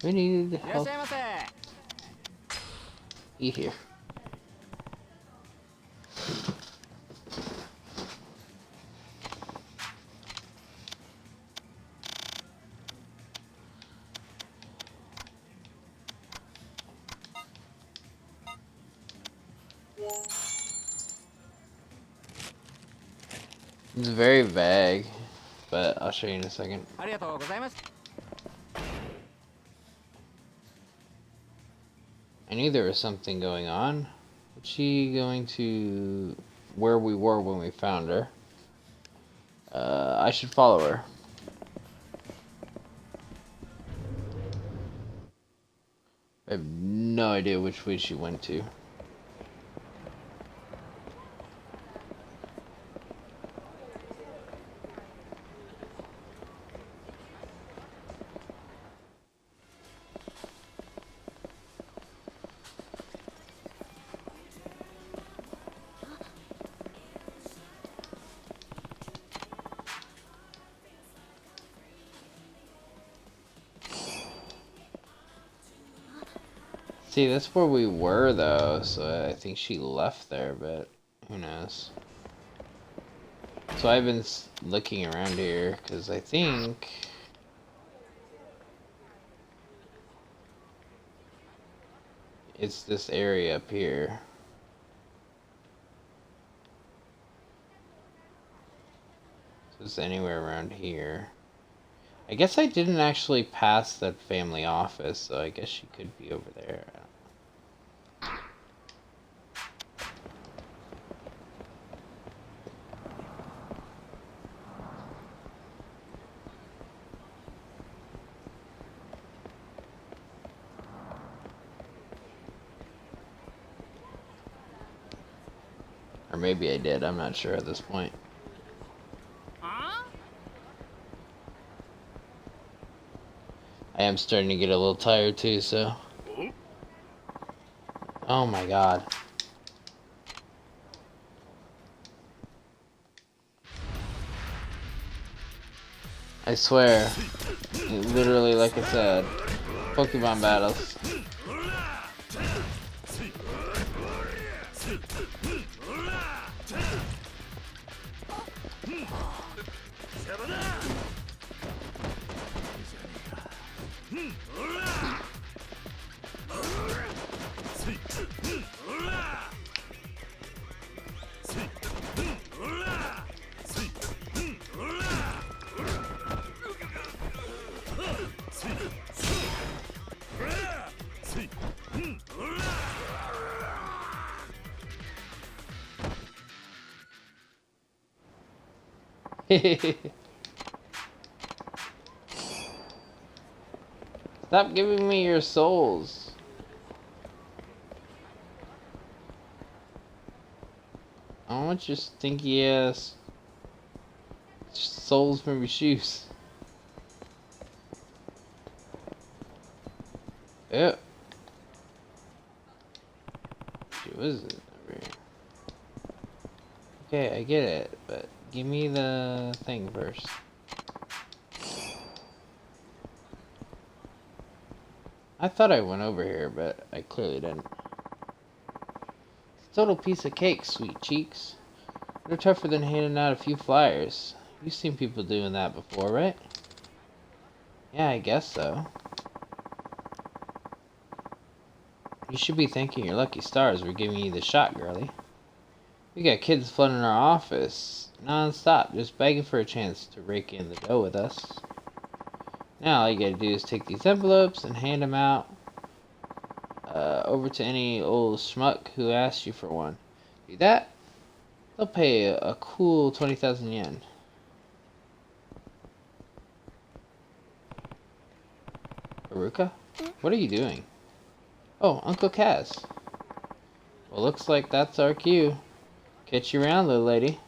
We need help. Eat here. It's very vague, but I'll show you in a second. I knew there was something going on. Was she going to where we were when we found her? I should follow her. I have no idea which way she went to. See, that's where we were, though, so I think she left there, but who knows. So I've been looking around here, because I think... it's this area up here. So it's anywhere around here. I guess I didn't actually pass that family office, so I guess she could be over there. Or maybe I did. I'm not sure at this point. I am starting to get a little tired too, so. Oh my god. I swear, literally like I said, Pokemon battles. Stop giving me your souls. I want your stinky ass souls from your shoes. Ew. What is it over here? Okay, I get it, but give me the thing first. I thought I went over here, but I clearly didn't. It's a total piece of cake, sweet cheeks. They're tougher than handing out a few flyers. You've seen people doing that before, right? Yeah, I guess so. You should be thanking your lucky stars for giving you the shot, girlie. We got kids flooding our office non-stop, just begging for a chance to rake in the dough with us. Now all you gotta do is take these envelopes and hand them out over to any old schmuck who asks you for one. Do that, they'll pay a cool 20,000 yen. Haruka? What are you doing? Oh, Uncle Kaz. Well, looks like that's our cue. Catch you around, little lady.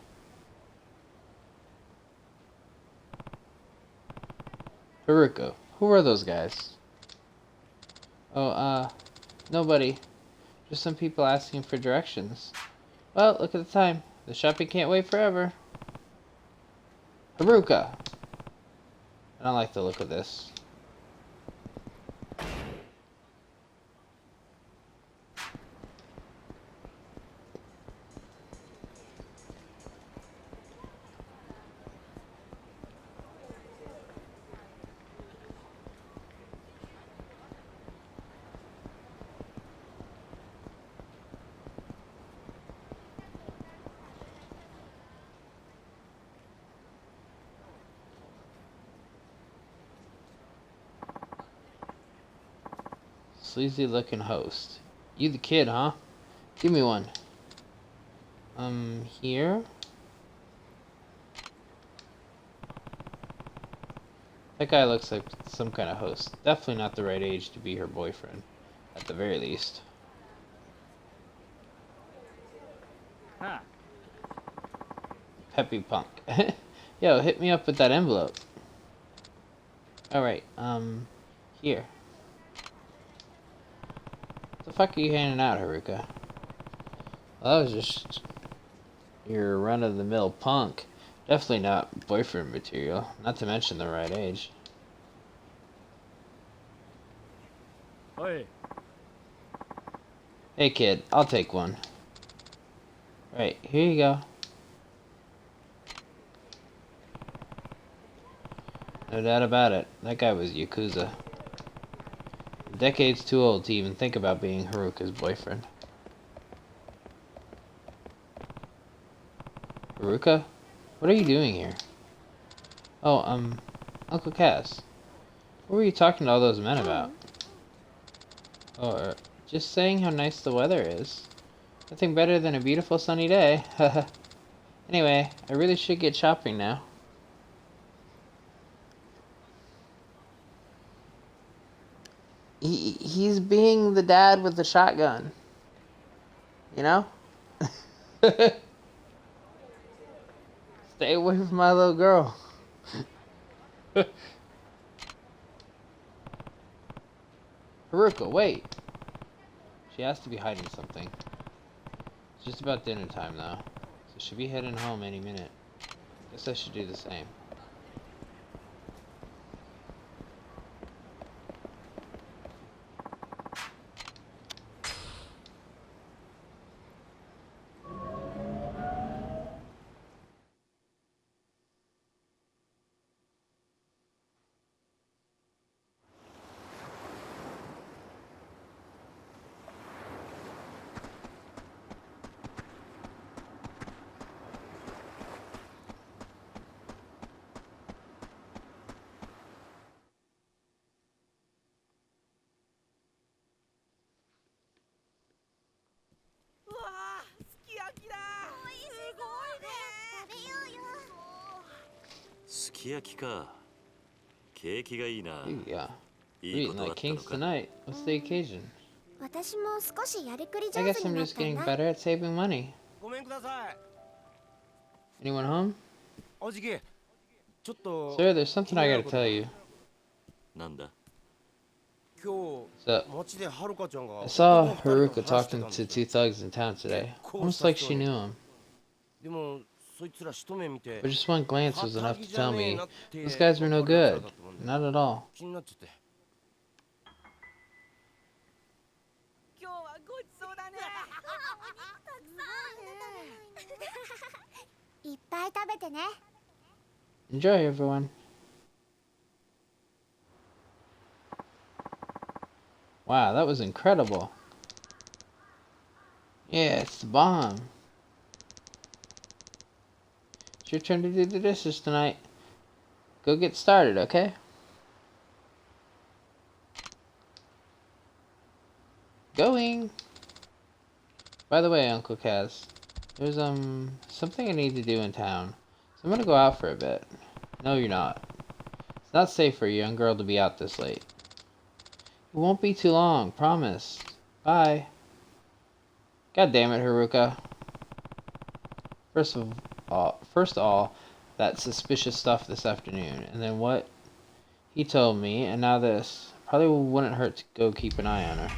Haruka, who are those guys? Oh, nobody. Just some people asking for directions. Well, look at the time. The shopping can't wait forever. Haruka! I don't like the look of this. Sleazy looking host. You the kid, huh? Give me one. Here? That guy looks like some kind of host. Definitely not the right age to be her boyfriend. At the very least. Huh. Peppy punk. Yo, hit me up with that envelope. Alright, here. What the fuck are you handing out, Haruka? Well, that was just your run-of-the-mill punk. Definitely not boyfriend material. Not to mention the right age. Oi. Hey kid, I'll take one. Right, here you go. No doubt about it. That guy was Yakuza. Decades too old to even think about being Haruka's boyfriend. Haruka? What are you doing here? Oh, Uncle Cass. What were you talking to all those men about? Oh, just saying how nice the weather is. Nothing better than a beautiful sunny day. Anyway, I really should get shopping now. He's being the dad with the shotgun. You know? Stay away from my little girl. Haruka, wait. She has to be hiding something. It's just about dinner time though. So she'll be heading home any minute. Guess I should do the same. Ooh, yeah. We're eating like kings tonight. What's the occasion? 私も少しやりくり I 上 guess 手に I'm なっ just たん getting だ。 better at saving money. ごめんください。 Anyone home? おじき、ちょっと Sir, there's something I gotta tell you. なんだ。今 So, 日街ではるかちゃんが I saw 男二人と Haruka 話して talking たん to です two よ。 thugs in town today. Almost like she knew him. でもそいつら一目見て But just one glance was enough to tell me those guys were no good. Not at all. 気になっちゃって。今日はごちそうだね。たくさん。いっぱい食べてね。 Enjoy, everyone. Wow, that was incredible. Yeah, it's the bomb. It's your turn to do the dishes tonight. Go get started, okay? Going. By the way, Uncle Kaz, there's something I need to do in town. So I'm gonna go out for a bit. No, you're not. It's not safe for a young girl to be out this late. It won't be too long, promise. Bye. God damn it, Haruka. First of all, that suspicious stuff this afternoon, and then what he told me, and now this. Probably wouldn't hurt to go keep an eye on her.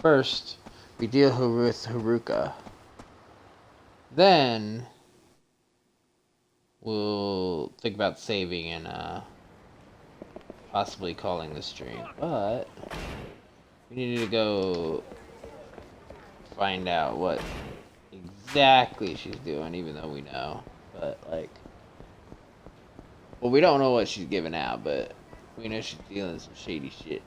First, we deal with Haruka. Then, we'll think about saving and possibly calling the stream. But we need to go find out what exactly she's doing, even though we know. But like, well, we don't know what she's giving out, but we know she's dealing some shady shit.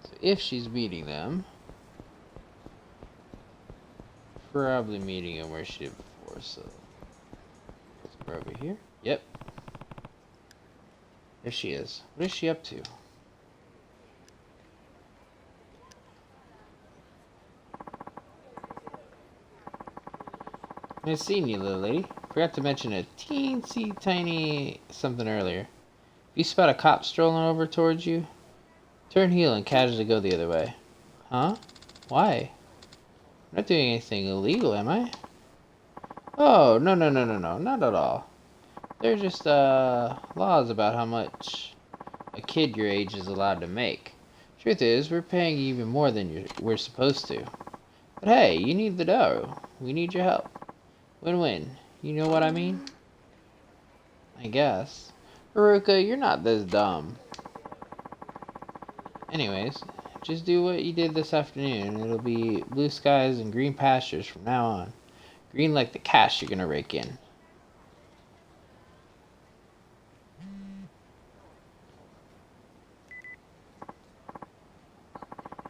So if she's meeting them, probably meeting them where she did before. So let's go over here. Yep. There she is. What is she up to? Nice seeing you, little lady. Forgot to mention a teensy tiny something earlier. If you spot a cop strolling over towards you, turn heel and casually go the other way. Huh? Why? I'm not doing anything illegal, am I? Oh, no, not at all. They're just, laws about how much a kid your age is allowed to make. Truth is, we're paying you even more than we're supposed to. But hey, you need the dough. We need your help. Win-win. You know what I mean? I guess. Haruka, you're not this dumb. Anyways, just do what you did this afternoon. It'll be blue skies and green pastures from now on. Green like the cash you're gonna rake in.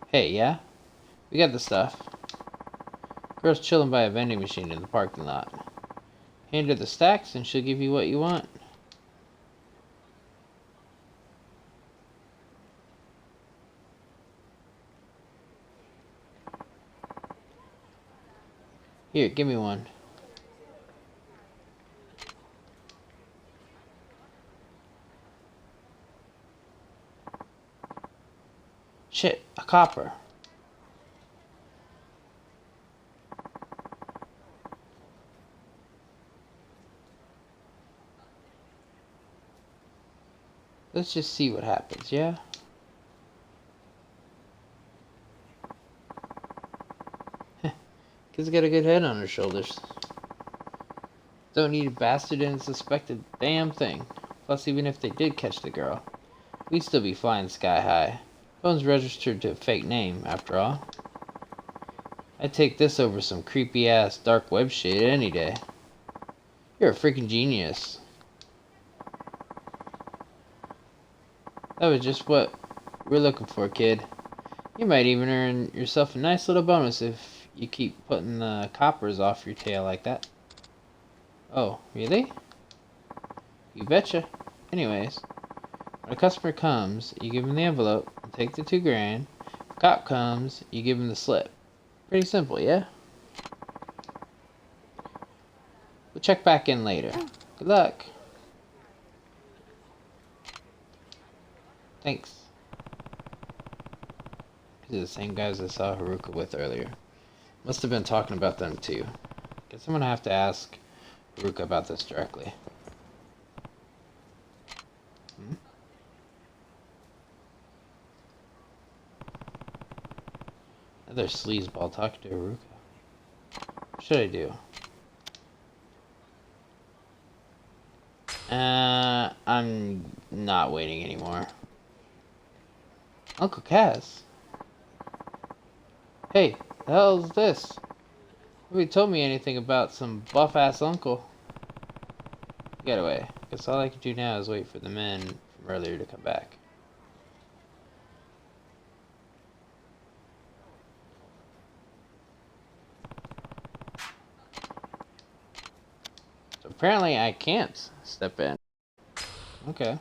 Hey, yeah? We got the stuff. Girl's chilling by a vending machine in the parking lot. Hand her the stacks and she'll give you what you want. Here, give me one. Shit, a copper. Let's just see what happens, yeah? Kid's got a good head on her shoulders. Don't need a bastard and suspect a damn thing. Plus, even if they did catch the girl, we'd still be flying sky high. Phone's registered to a fake name, after all. I'd take this over some creepy-ass dark web shit any day. You're a freaking genius. That was just what we're looking for, kid. You might even earn yourself a nice little bonus if you keep putting the coppers off your tail like that. Oh, really? You betcha. Anyways, when a customer comes, you give him the envelope and take the $2,000. If a cop comes, you give him the slip. Pretty simple, yeah? We'll check back in later. Good luck. Thanks. These are the same guys I saw Haruka with earlier. Must have been talking about them too. Guess I'm gonna have to ask Haruka about this directly. Another sleazeball talking to Haruka. What should I do? I'm not waiting anymore. Uncle Cass. Hey, the hell is this? Nobody told me anything about some buff-ass uncle. Get away. Guess all I can do now is wait for the men from earlier to come back. So apparently I can't step in. Okay.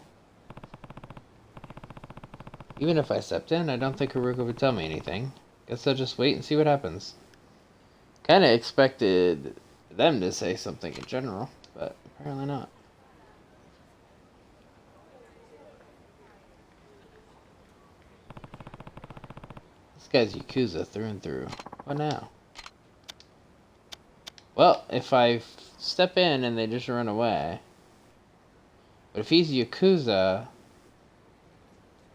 Even if I stepped in, I don't think Haruka would tell me anything. Guess I'll just wait and see what happens. Kinda expected them to say something in general, but apparently not. This guy's Yakuza through and through. What now? Well, if I step in and they just run away. But if he's Yakuza,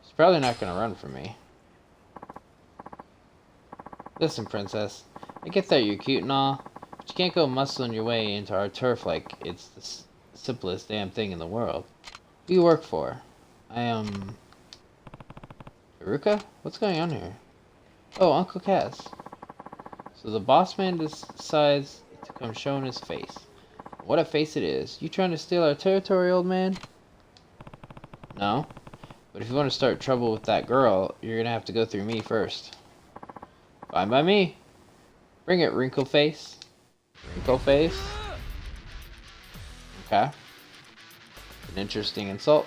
he's probably not gonna run from me. Listen, princess, I get that you're cute and all, but you can't go muscling your way into our turf like it's the simplest damn thing in the world. Who do you work for? I am... Haruka? What's going on here? Oh, Uncle Cass. So the boss man decides to come showing his face. What a face it is. You trying to steal our territory, old man? No. But if you want to start trouble with that girl, you're gonna have to go through me first. Fine by me. Bring it, wrinkle face. Wrinkle face. Okay. An interesting insult.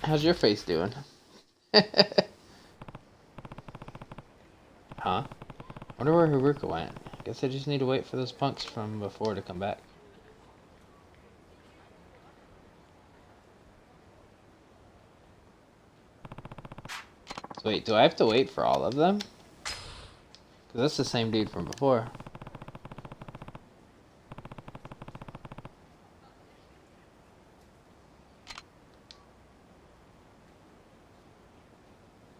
How's your face doing? Huh? Wonder where Haruka went. Guess I just need to wait for those punks from before to come back. So wait, do I have to wait for all of them? Because that's the same dude from before.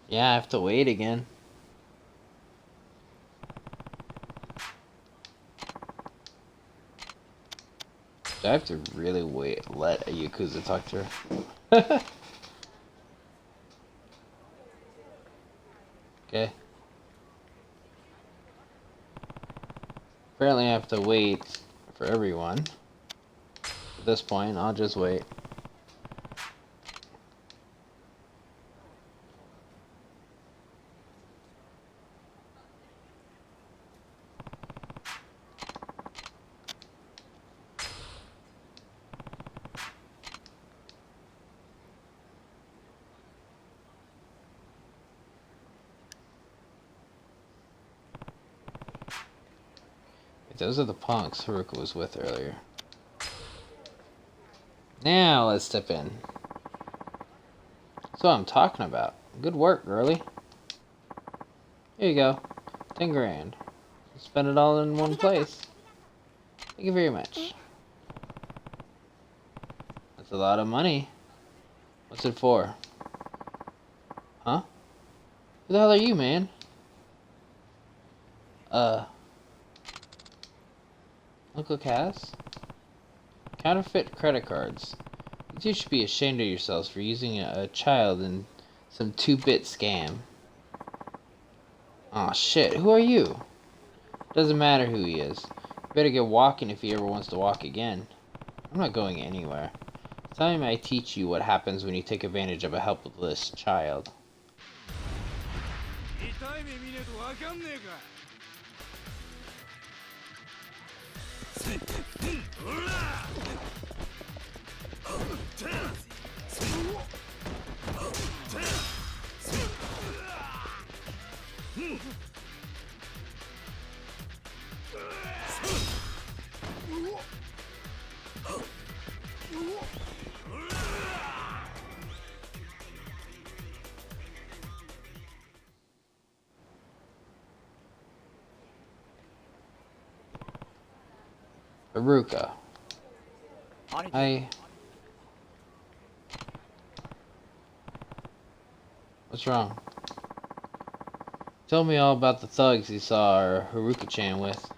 Yeah, I have to wait again. Do I have to really let a Yakuza talk to her? Okay. Apparently I have to wait for everyone. At this point, I'll just wait. those are the punks Haruka was with earlier. Now let's step in. That's what I'm talking about. Good work, girlie. Here you go. 10 grand. Spend it all in one place. Thank you very much. That's a lot of money. What's it for? Huh? Who the hell are you, man? Uncle Cass? Counterfeit credit cards. You two should be ashamed of yourselves for using a child in some 2-bit scam. Aw, shit. Who are you? Doesn't matter who he is. You better get walking if he ever wants to walk again. I'm not going anywhere. Tell him I teach you what happens when you take advantage of a helpless child. Haruka. What's wrong? Tell me all about the thugs you saw our Haruka-chan with.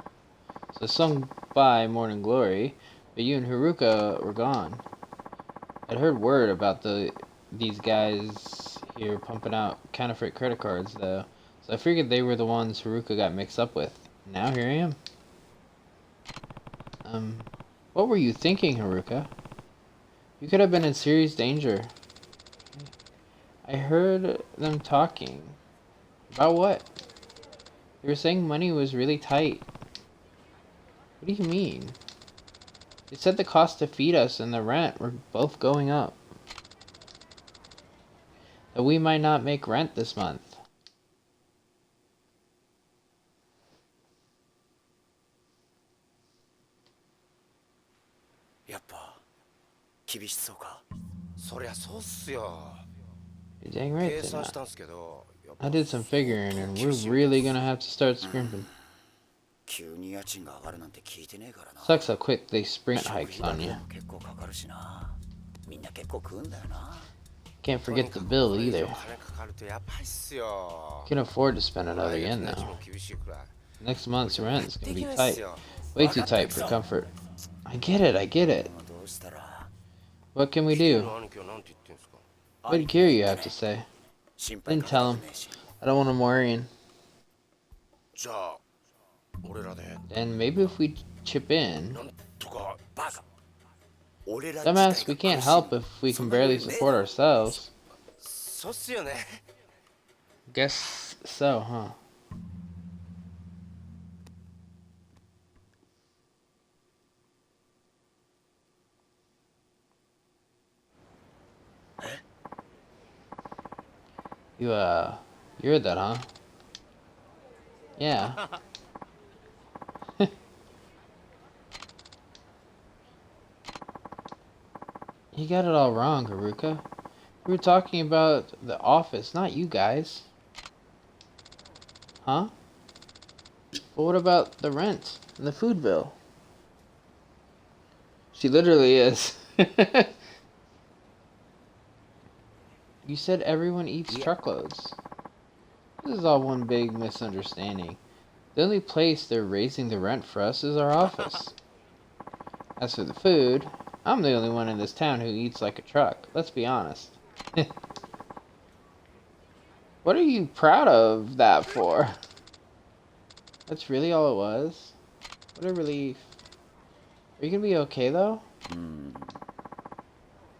So sung by Morning Glory, but you and Haruka were gone. I'd heard word about these guys here pumping out counterfeit credit cards, though, so I figured they were the ones Haruka got mixed up with. Now here I am. What were you thinking, Haruka? You could have been in serious danger. I heard them talking. About what? They were saying money was really tight. What do you mean? They said the cost to feed us and the rent were both going up. That we might not make rent this month. You're dang right they're not. I did some figuring and we're really gonna have to start scrimping. Sucks how quick they spring hikes on you. Can't forget the bill either. Can afford to spend another yen though. Next month's rent's gonna be tight. Way too tight for comfort. I get it. What can we do? What did Kiryu have to say? Didn't tell him. I don't want him worrying. And maybe if we chip in... Dumbass, we can't help if we can barely support ourselves. Guess so, huh? You heard that, huh? Yeah. You got it all wrong, Haruka. We were talking about the office, not you guys. Huh? But what about the rent and the food bill? She literally is. You said everyone eats truckloads. This is all one big misunderstanding. The only place they're raising the rent for us is our office. As for the food, I'm the only one in this town who eats like a truck. Let's be honest. What are you proud of that for? That's really all it was? What a relief. Are you gonna be okay though?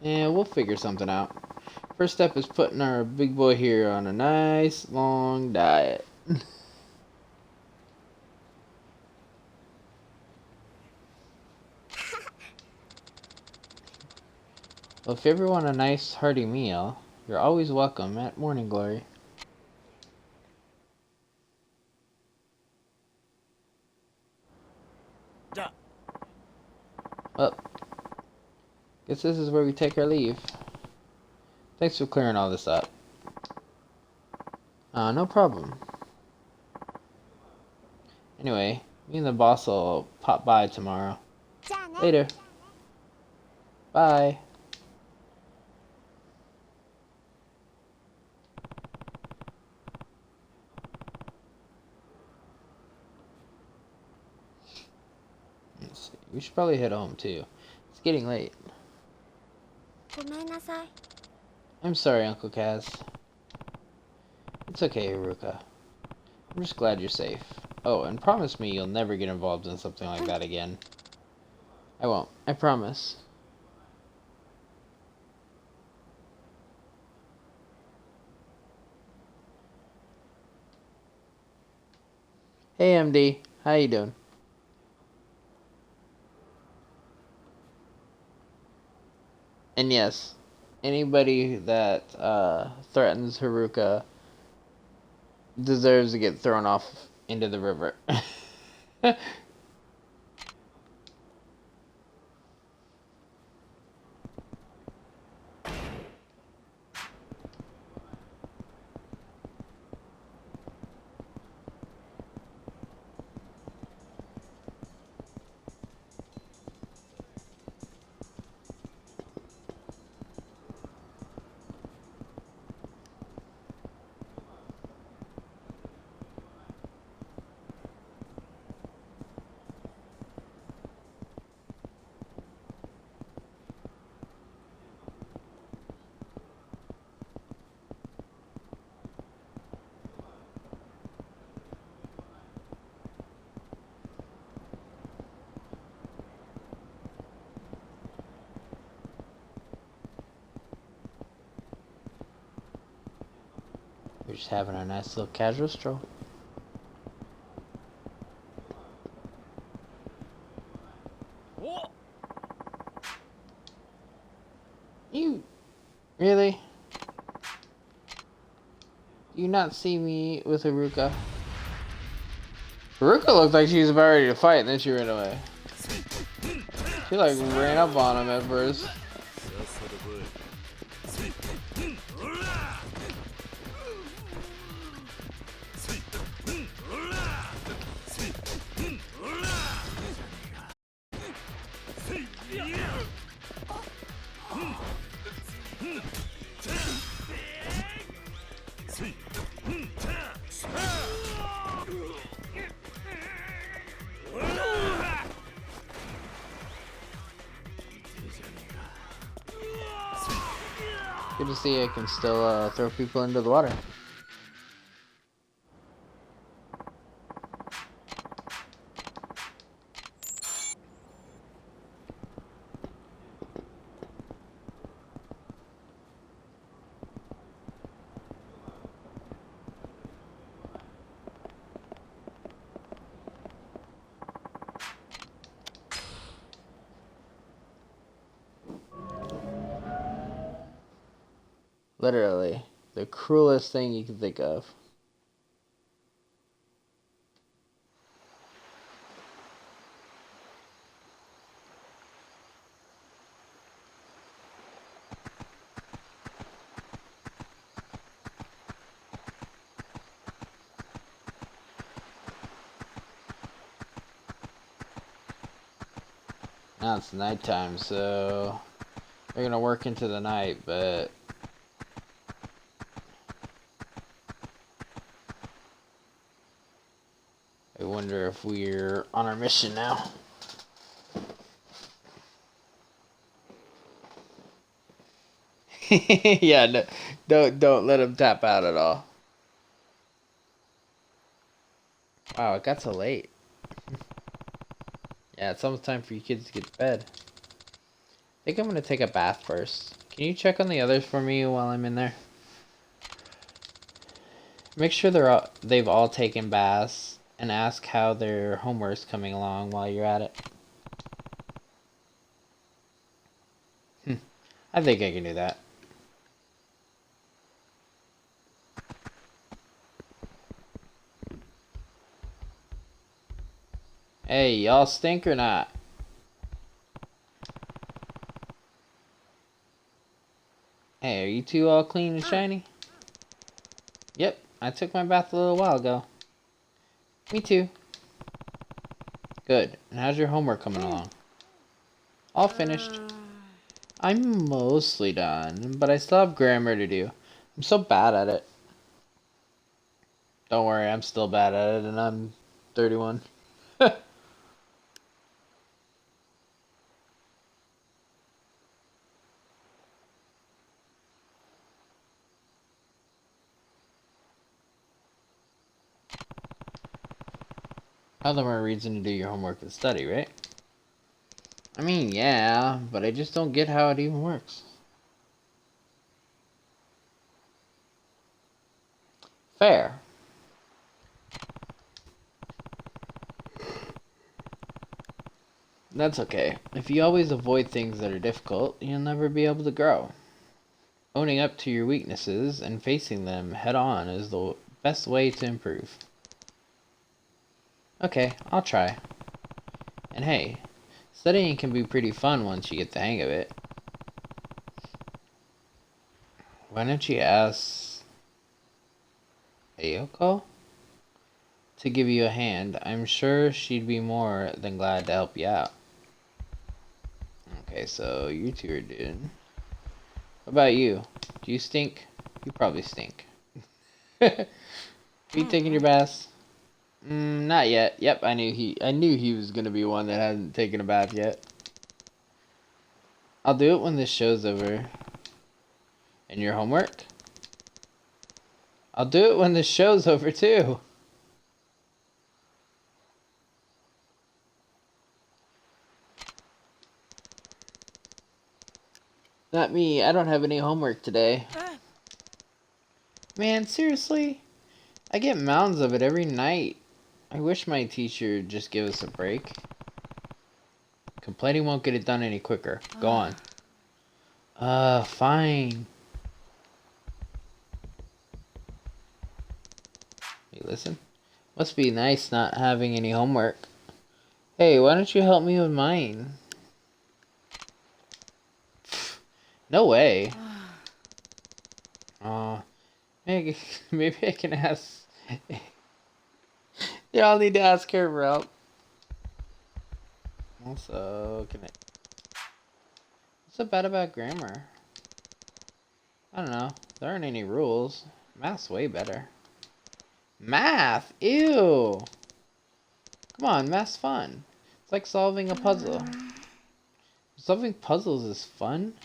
Yeah, we'll figure something out. First step is putting our big boy here on a nice long diet. Well, if you ever want a nice hearty meal, you're always welcome at Morning Glory. Guess this is where we take our leave. Thanks for clearing all this up. No problem. Anyway, me and the boss will pop by tomorrow. じゃあね Later. Bye. Let's see. We should probably head home too. It's getting late. ごめんなさい I'm sorry, Uncle Kaz. It's okay, Haruka. I'm just glad you're safe. Oh, and promise me you'll never get involved in something like that again. I won't. I promise. Hey, MD. How you doing? And yes, anybody that threatens Haruka deserves to get thrown off into the river. We're just having a nice little casual stroll. You really? Do you not see me with Haruka? Haruka looked like she was about ready to fight, and then she ran away. She like ran up on him at first. Good to see I can still throw people into the water. Literally, the cruelest thing you can think of. Now it's nighttime, so they're gonna work into the night, but I wonder if we're on our mission now. Yeah, no, don't let him tap out at all. Wow, it got so late. Yeah, it's almost time for you kids to get to bed. I think I'm gonna take a bath first. Can you check on the others for me while I'm in there? Make sure they've all taken baths, and ask how their homework's coming along while you're at it. I think I can do that. Hey, y'all stink or not? Hey, are you two all clean and shiny? Yep, I took my bath a little while ago. Me too. Good. And how's your homework coming along? All finished. I'm mostly done, but I still have grammar to do. I'm so bad at it. Don't worry, I'm still bad at it, and I'm 31. All the more reason to do your homework and study, right? I mean, yeah, but I just don't get how it even works. Fair. That's okay. If you always avoid things that are difficult, you'll never be able to grow. Owning up to your weaknesses and facing them head on is the best way to improve. Okay, I'll try. And hey, studying can be pretty fun once you get the hang of it. Why don't you ask Ayoko to give you a hand? I'm sure she'd be more than glad to help you out. Okay, so you two are doing. What about you? Do you stink? You probably stink. Are you taking your baths? Not yet. Yep, I knew he was gonna be one that hadn't taken a bath yet. I'll do it when this show's over. And your homework? I'll do it when this show's over too. Not me. I don't have any homework today. Man, seriously? I get mounds of it every night. I wish my teacher would just give us a break. Complaining won't get it done any quicker. Go on. Fine. You listen? Must be nice not having any homework. Hey, why don't you help me with mine? No way. Maybe I can ask. Y'all need to ask her for help. Also, what's so bad about grammar? I don't know. There aren't any rules. Math's way better. Math? Ew! Come on, math's fun. It's like solving a puzzle. Solving puzzles is fun?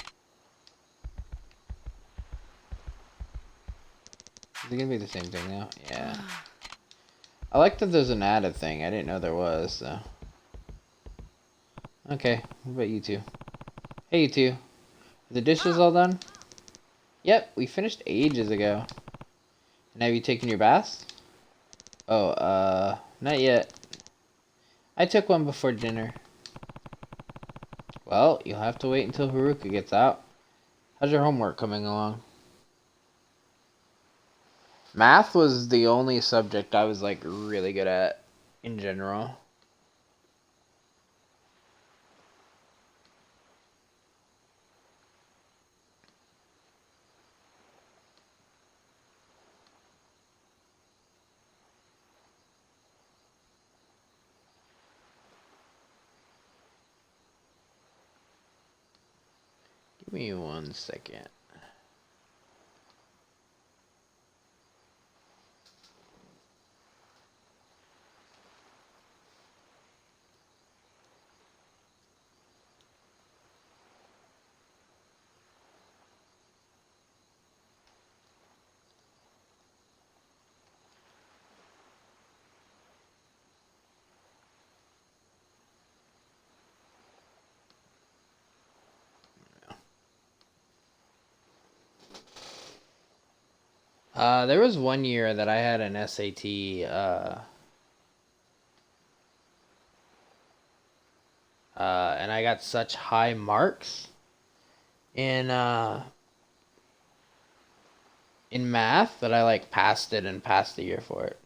Is it gonna be the same thing now? Yeah. I like that there's an added thing. I didn't know there was, so. Okay, what about you two? Hey, you two. Are the dishes all done? Yep, we finished ages ago. And have you taken your baths? Oh, not yet. I took one before dinner. Well, you'll have to wait until Haruka gets out. How's your homework coming along? Math was the only subject I was, like, really good at in general. Give me 1 second. There was one year that I had an SAT, and I got such high marks in math that I, like, passed it and passed the year for it.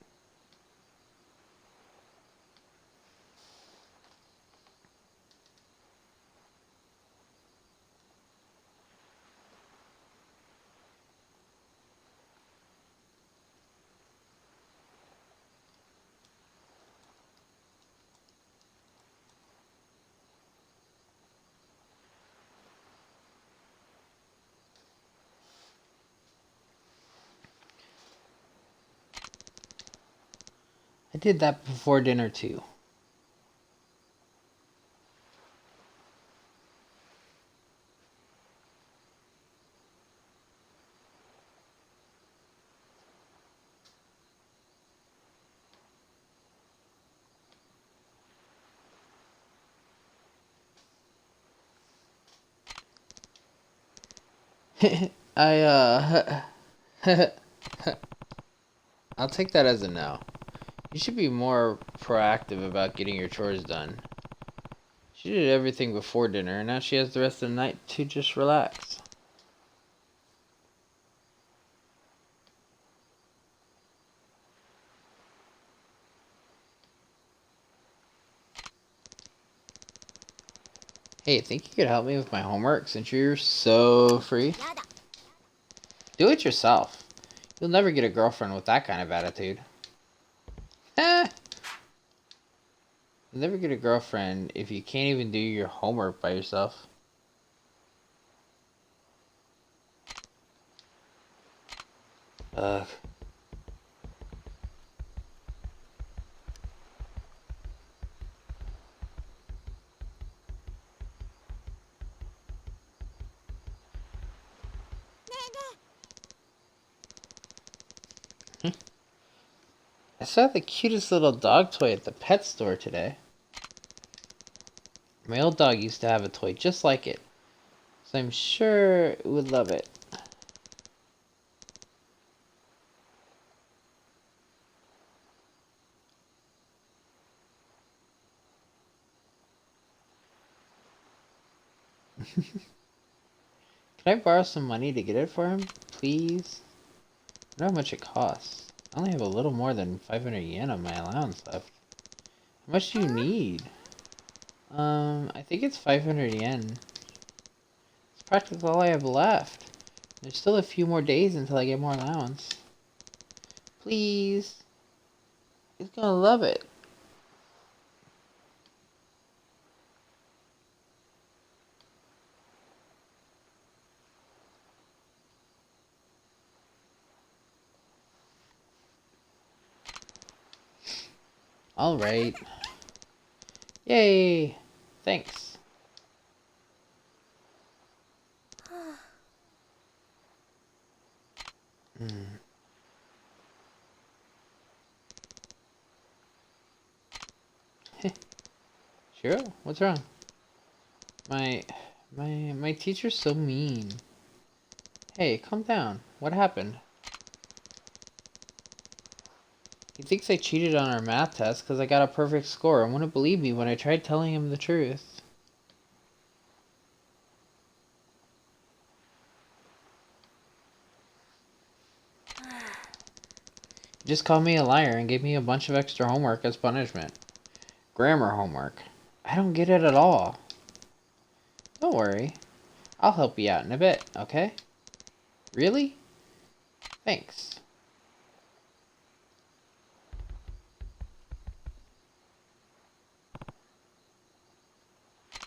did that before dinner too. I'll take that as a no. You should be more proactive about getting your chores done. She did everything before dinner, and now she has the rest of the night to just relax. Hey, think you could help me with my homework since you're so free? Do it yourself. You'll never get a girlfriend with that kind of attitude. Eh. You'll never get a girlfriend if you can't even do your homework by yourself. Ugh. I saw the cutest little dog toy at the pet store today. My old dog used to have a toy just like it, so I'm sure it would love it. Can I borrow some money to get it for him, please? I don't know how much it costs. I only have a little more than 500 yen of my allowance left. How much do you need? I think it's 500 yen. It's practically all I have left. There's still a few more days until I get more allowance. Please. He's gonna love it. Alright. Yay! Thanks. Shiro, what's wrong? My teacher's so mean. Hey, calm down. What happened? He thinks I cheated on our math test because I got a perfect score and wouldn't believe me when I tried telling him the truth. He just called me a liar and gave me a bunch of extra homework as punishment. Grammar homework. I don't get it at all. Don't worry. I'll help you out in a bit, okay? Really? Thanks.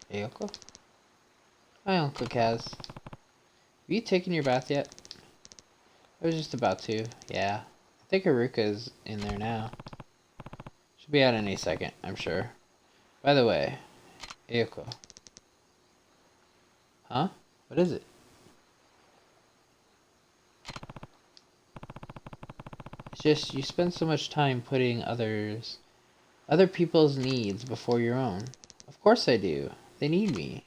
Hey, Uncle. Hi, Uncle Kaz. Have you taken your bath yet? I was just about to, yeah. I think Haruka's in there now. She'll be out any second, I'm sure. By the way, Ayako. Huh? What is it? It's just, you spend so much time putting other people's needs before your own. Of course I do. They need me.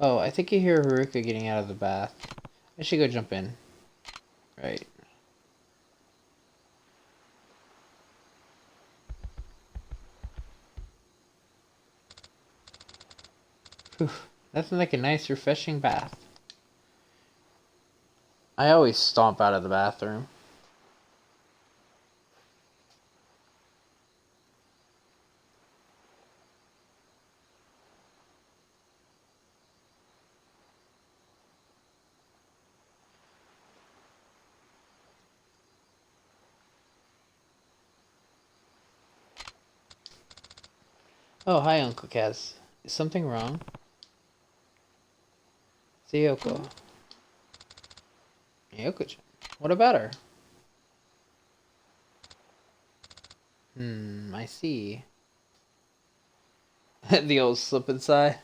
Oh, I think you hear Haruka getting out of the bath. I should go jump in. Right. Whew. Nothing like a nice, refreshing bath. I always stomp out of the bathroom. Oh, hi, Uncle Kaz. Is something wrong? Sayoko. Yoko-chan. What about her? I see. The old slip and sigh.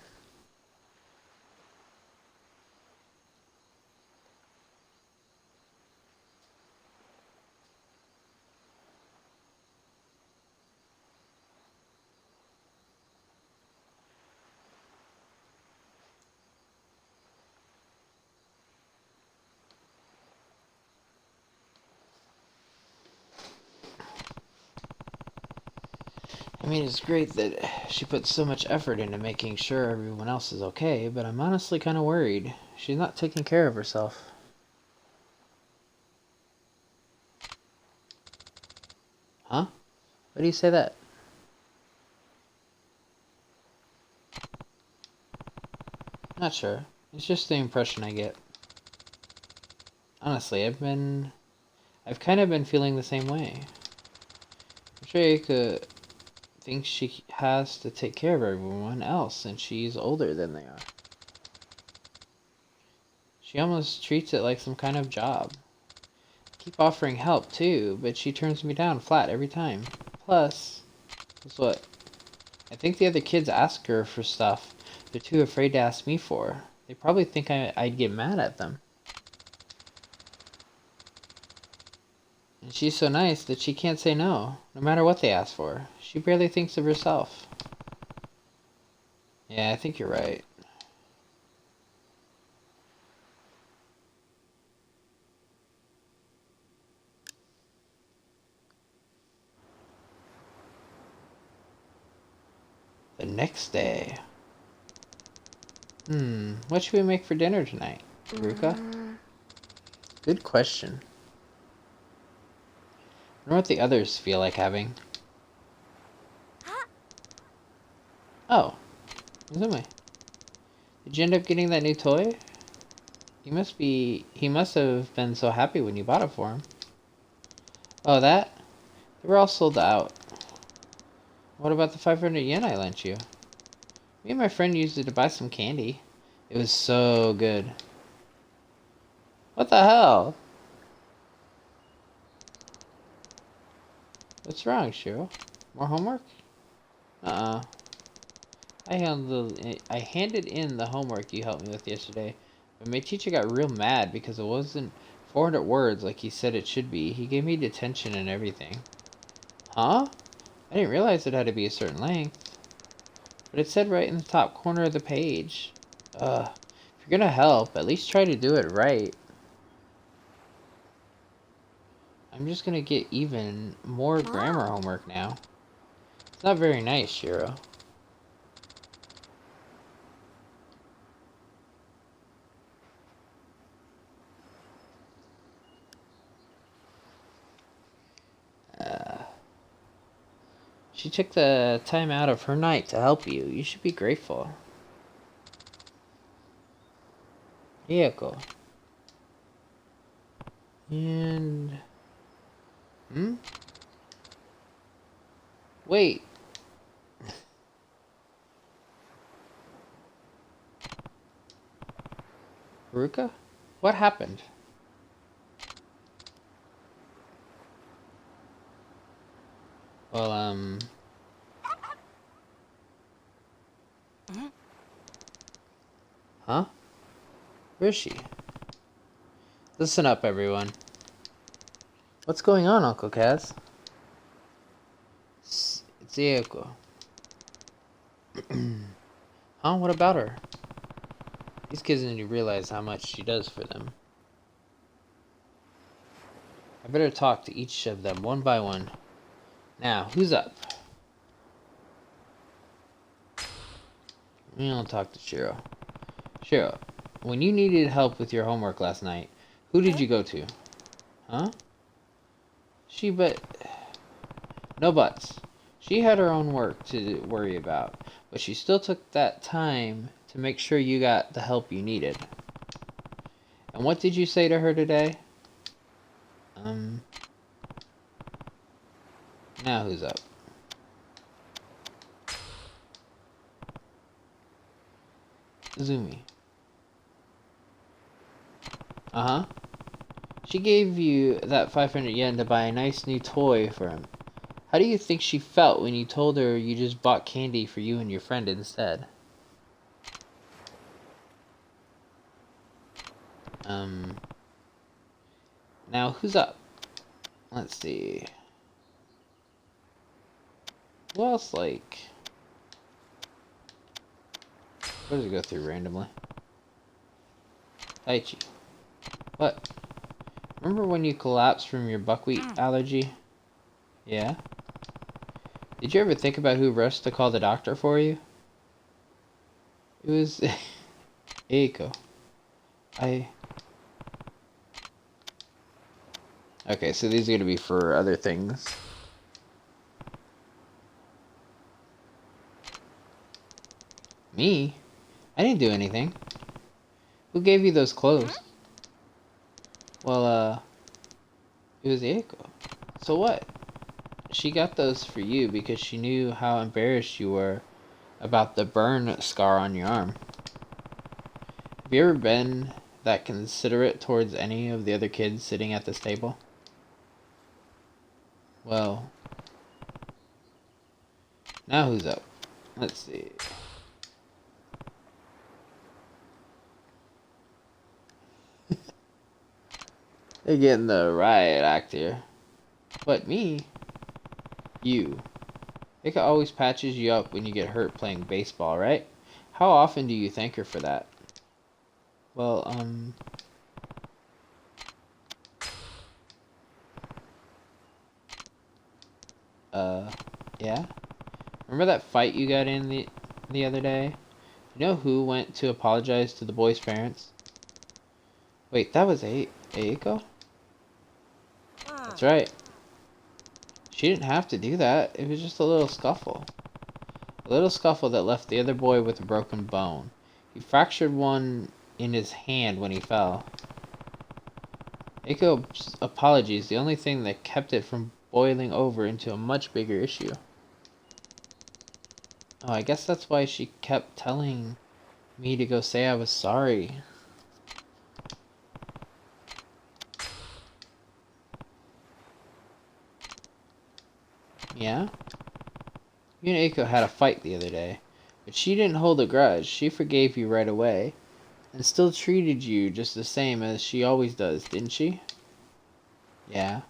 I mean, it's great that she puts so much effort into making sure everyone else is okay, but I'm honestly kind of worried. She's not taking care of herself. Huh? Why do you say that? Not sure. It's just the impression I get. Honestly, I've kind of been feeling the same way. I'm sure Yuka thinks she has to take care of everyone else since she's older than they are. She almost treats it like some kind of job. I keep offering help too, but she turns me down flat every time. Plus, guess what? I think the other kids ask her for stuff they're too afraid to ask me for. They probably think I'd get mad at them. And she's so nice that she can't say no, no matter what they ask for. She barely thinks of herself. Yeah, I think you're right. The next day. What should we make for dinner tonight, Ruka? Good question. I wonder what the others feel like having. Oh, Izumi. Did you end up getting that new toy? He must have been so happy when you bought it for him. Oh, that? They were all sold out. What about the 500 yen I lent you? Me and my friend used it to buy some candy. It was so good. What the hell? What's wrong, Shiro? More homework? I handed in the homework you helped me with yesterday, but my teacher got real mad because it wasn't 400 words like he said it should be. He gave me detention and everything. Huh? I didn't realize it had to be a certain length. But it said right in the top corner of the page. If you're gonna help, at least try to do it right. I'm just gonna get even more grammar homework now. It's not very nice, Shiro. She took the time out of her night to help you. You should be grateful. Yeko. And... Wait. Haruka? What happened? Well, Huh? Where is she? Listen up, everyone. What's going on, Uncle Kaz? It's Yeko. Huh? What about her? These kids need to realize how much she does for them. I better talk to each of them one by one. Now, who's up? I'll talk to Shiro. Shiro, when you needed help with your homework last night, who did you go to? Huh? No buts. She had her own work to worry about, but she still took that time to make sure you got the help you needed. And what did you say to her today? Now who's up? Izumi. She gave you that 500 yen to buy a nice new toy for him. How do you think she felt when you told her you just bought candy for you and your friend instead? Now who's up? Let's see. Who else, like... Where does it go through randomly? Taichi. What? Remember when you collapsed from your buckwheat allergy? Yeah? Did you ever think about who rushed to call the doctor for you? It was... Eiko. Okay, so these are gonna be for other things. Me? I didn't do anything. Who gave you those clothes? Well, it was Eiko. So what? She got those for you because she knew how embarrassed you were about the burn scar on your arm. Have you ever been that considerate towards any of the other kids sitting at this table? Well, now who's up? Let's see. They're getting the riot act here. But me? You. Ika always patches you up when you get hurt playing baseball, right? How often do you thank her for that? Well, yeah? Remember that fight you got in the other day? You know who went to apologize to the boy's parents? Wait, that was Eiko? That's right. She didn't have to do that. It was just a little scuffle. A little scuffle that left the other boy with a broken bone. He fractured one in his hand when he fell. Eiko's apology is the only thing that kept it from boiling over into a much bigger issue. Oh, I guess that's why she kept telling me to go say I was sorry. Yeah? You and Eiko had a fight the other day, but she didn't hold a grudge. She forgave you right away, and still treated you just the same as she always does, didn't she? Yeah.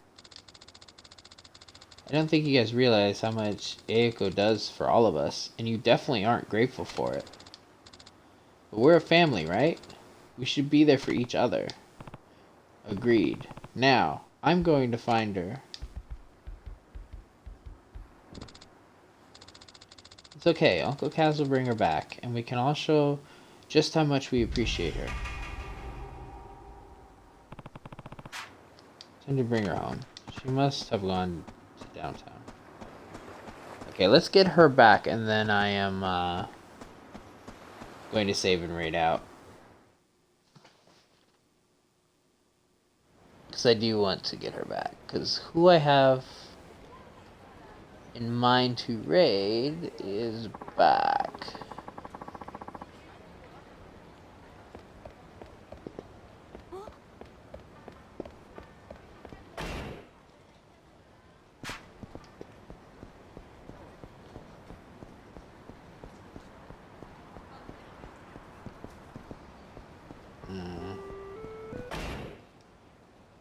I don't think you guys realize how much Eiko does for all of us, and you definitely aren't grateful for it. But we're a family, right? We should be there for each other. Agreed. Now, I'm going to find her. It's okay, Uncle Kaz will bring her back, and we can all show just how much we appreciate her. Time to bring her home. She must have gone to downtown. Okay, let's get her back, and then I am going to save and raid out. Because I do want to get her back. Because who I have in mind to raid is back.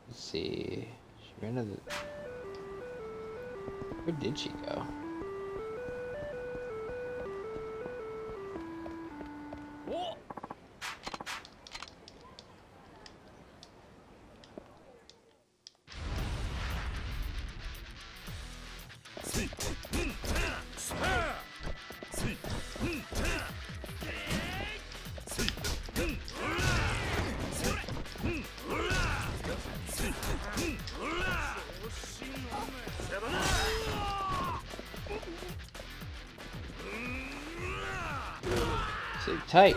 Let's see. She ran to the... Where did she go? Sit tight.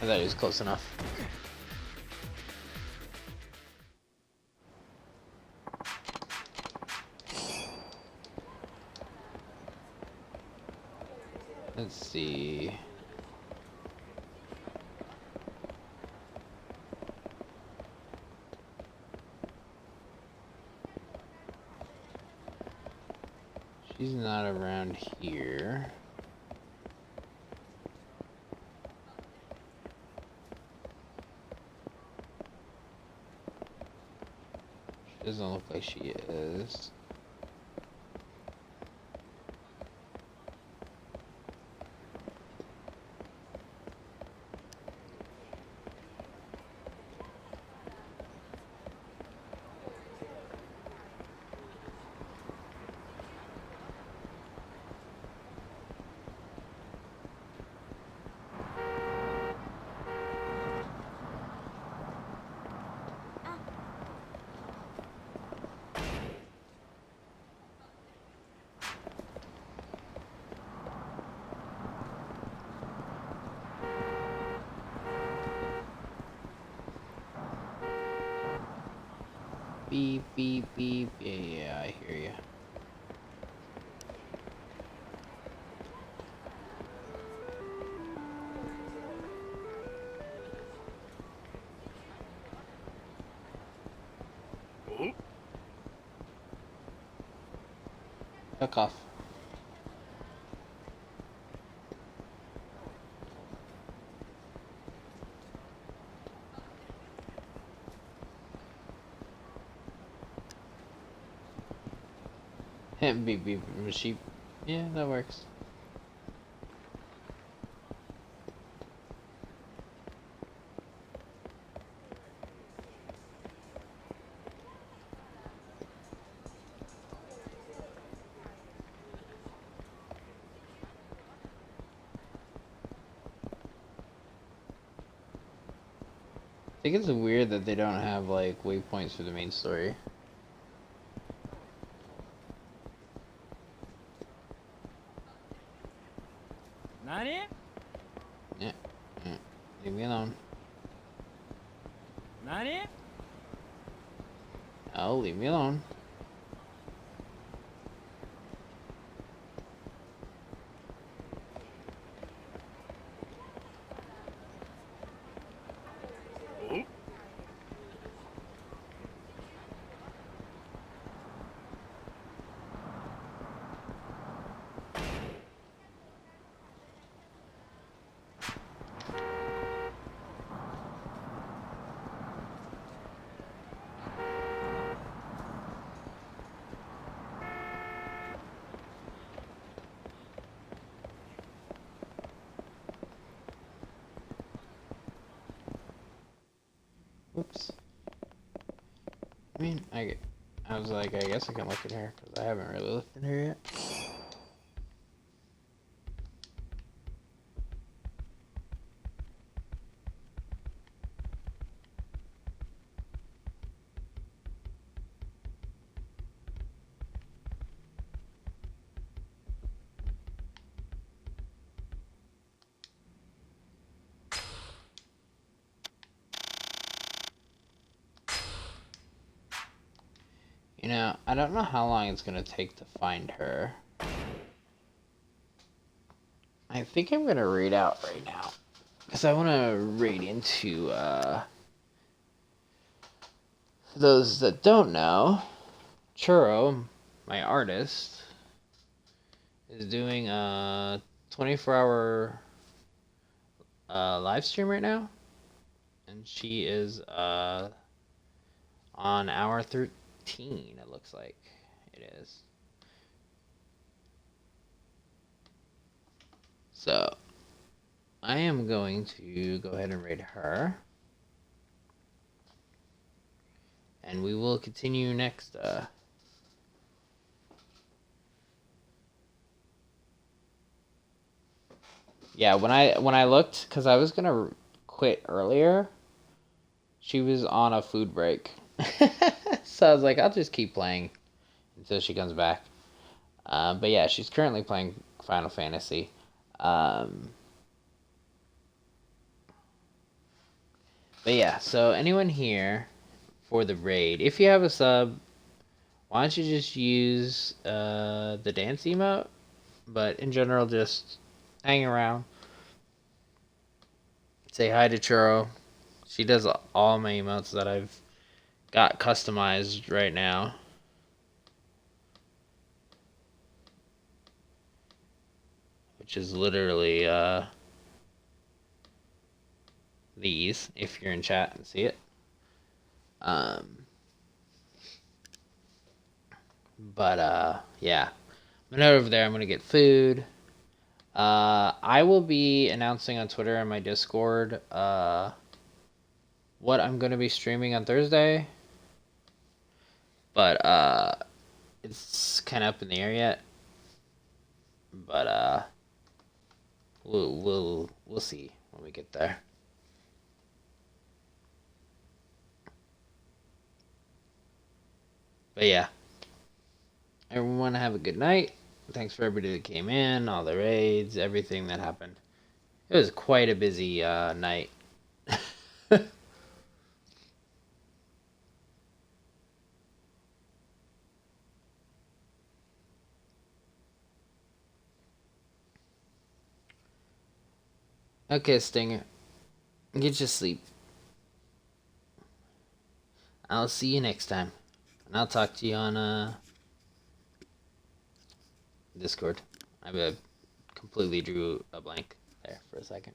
I thought he was close enough. Let's see. She's not around here. She doesn't look like she is. Beep, beep, beep. Yeah, I hear you. Fuck off. Beep, beep, sheep. Yeah, that works. I think it's weird that they don't have like waypoints for the main story. Nani? Yeah. Leave me alone. Nani? Oh, leave me alone. Oops. I mean, I was like, I guess I can look at her, because I haven't really looked at her yet. You know, I don't know how long it's gonna take to find her. I think I'm gonna raid out right now. Because I wanna raid into, for those that don't know, Churro, my artist, is doing a 24-hour live stream right now. And she is on hour 13, it looks like it is. So, I am going to go ahead and raid her. And we will continue next. Yeah, when I looked, because I was gonna quit earlier, she was on a food break. So I was like, I'll just keep playing until she comes back. But yeah, she's currently playing Final Fantasy. But yeah, so anyone here for the raid, if you have a sub, why don't you just use the dance emote? But in general, just hang around. Say hi to Churro. She does all my emotes that I've got customized right now. Which is literally these, if you're in chat and see it. Yeah. I'm gonna head over there. I'm gonna get food. I will be announcing on Twitter and my Discord what I'm gonna be streaming on Thursday. But it's kind of up in the air yet. But we'll see when we get there. But yeah, everyone have a good night. Thanks for everybody that came in, all the raids, everything that happened. It was quite a busy night. Okay, Stinger. Get your sleep. I'll see you next time. And I'll talk to you on Discord. I completely drew a blank there for a second.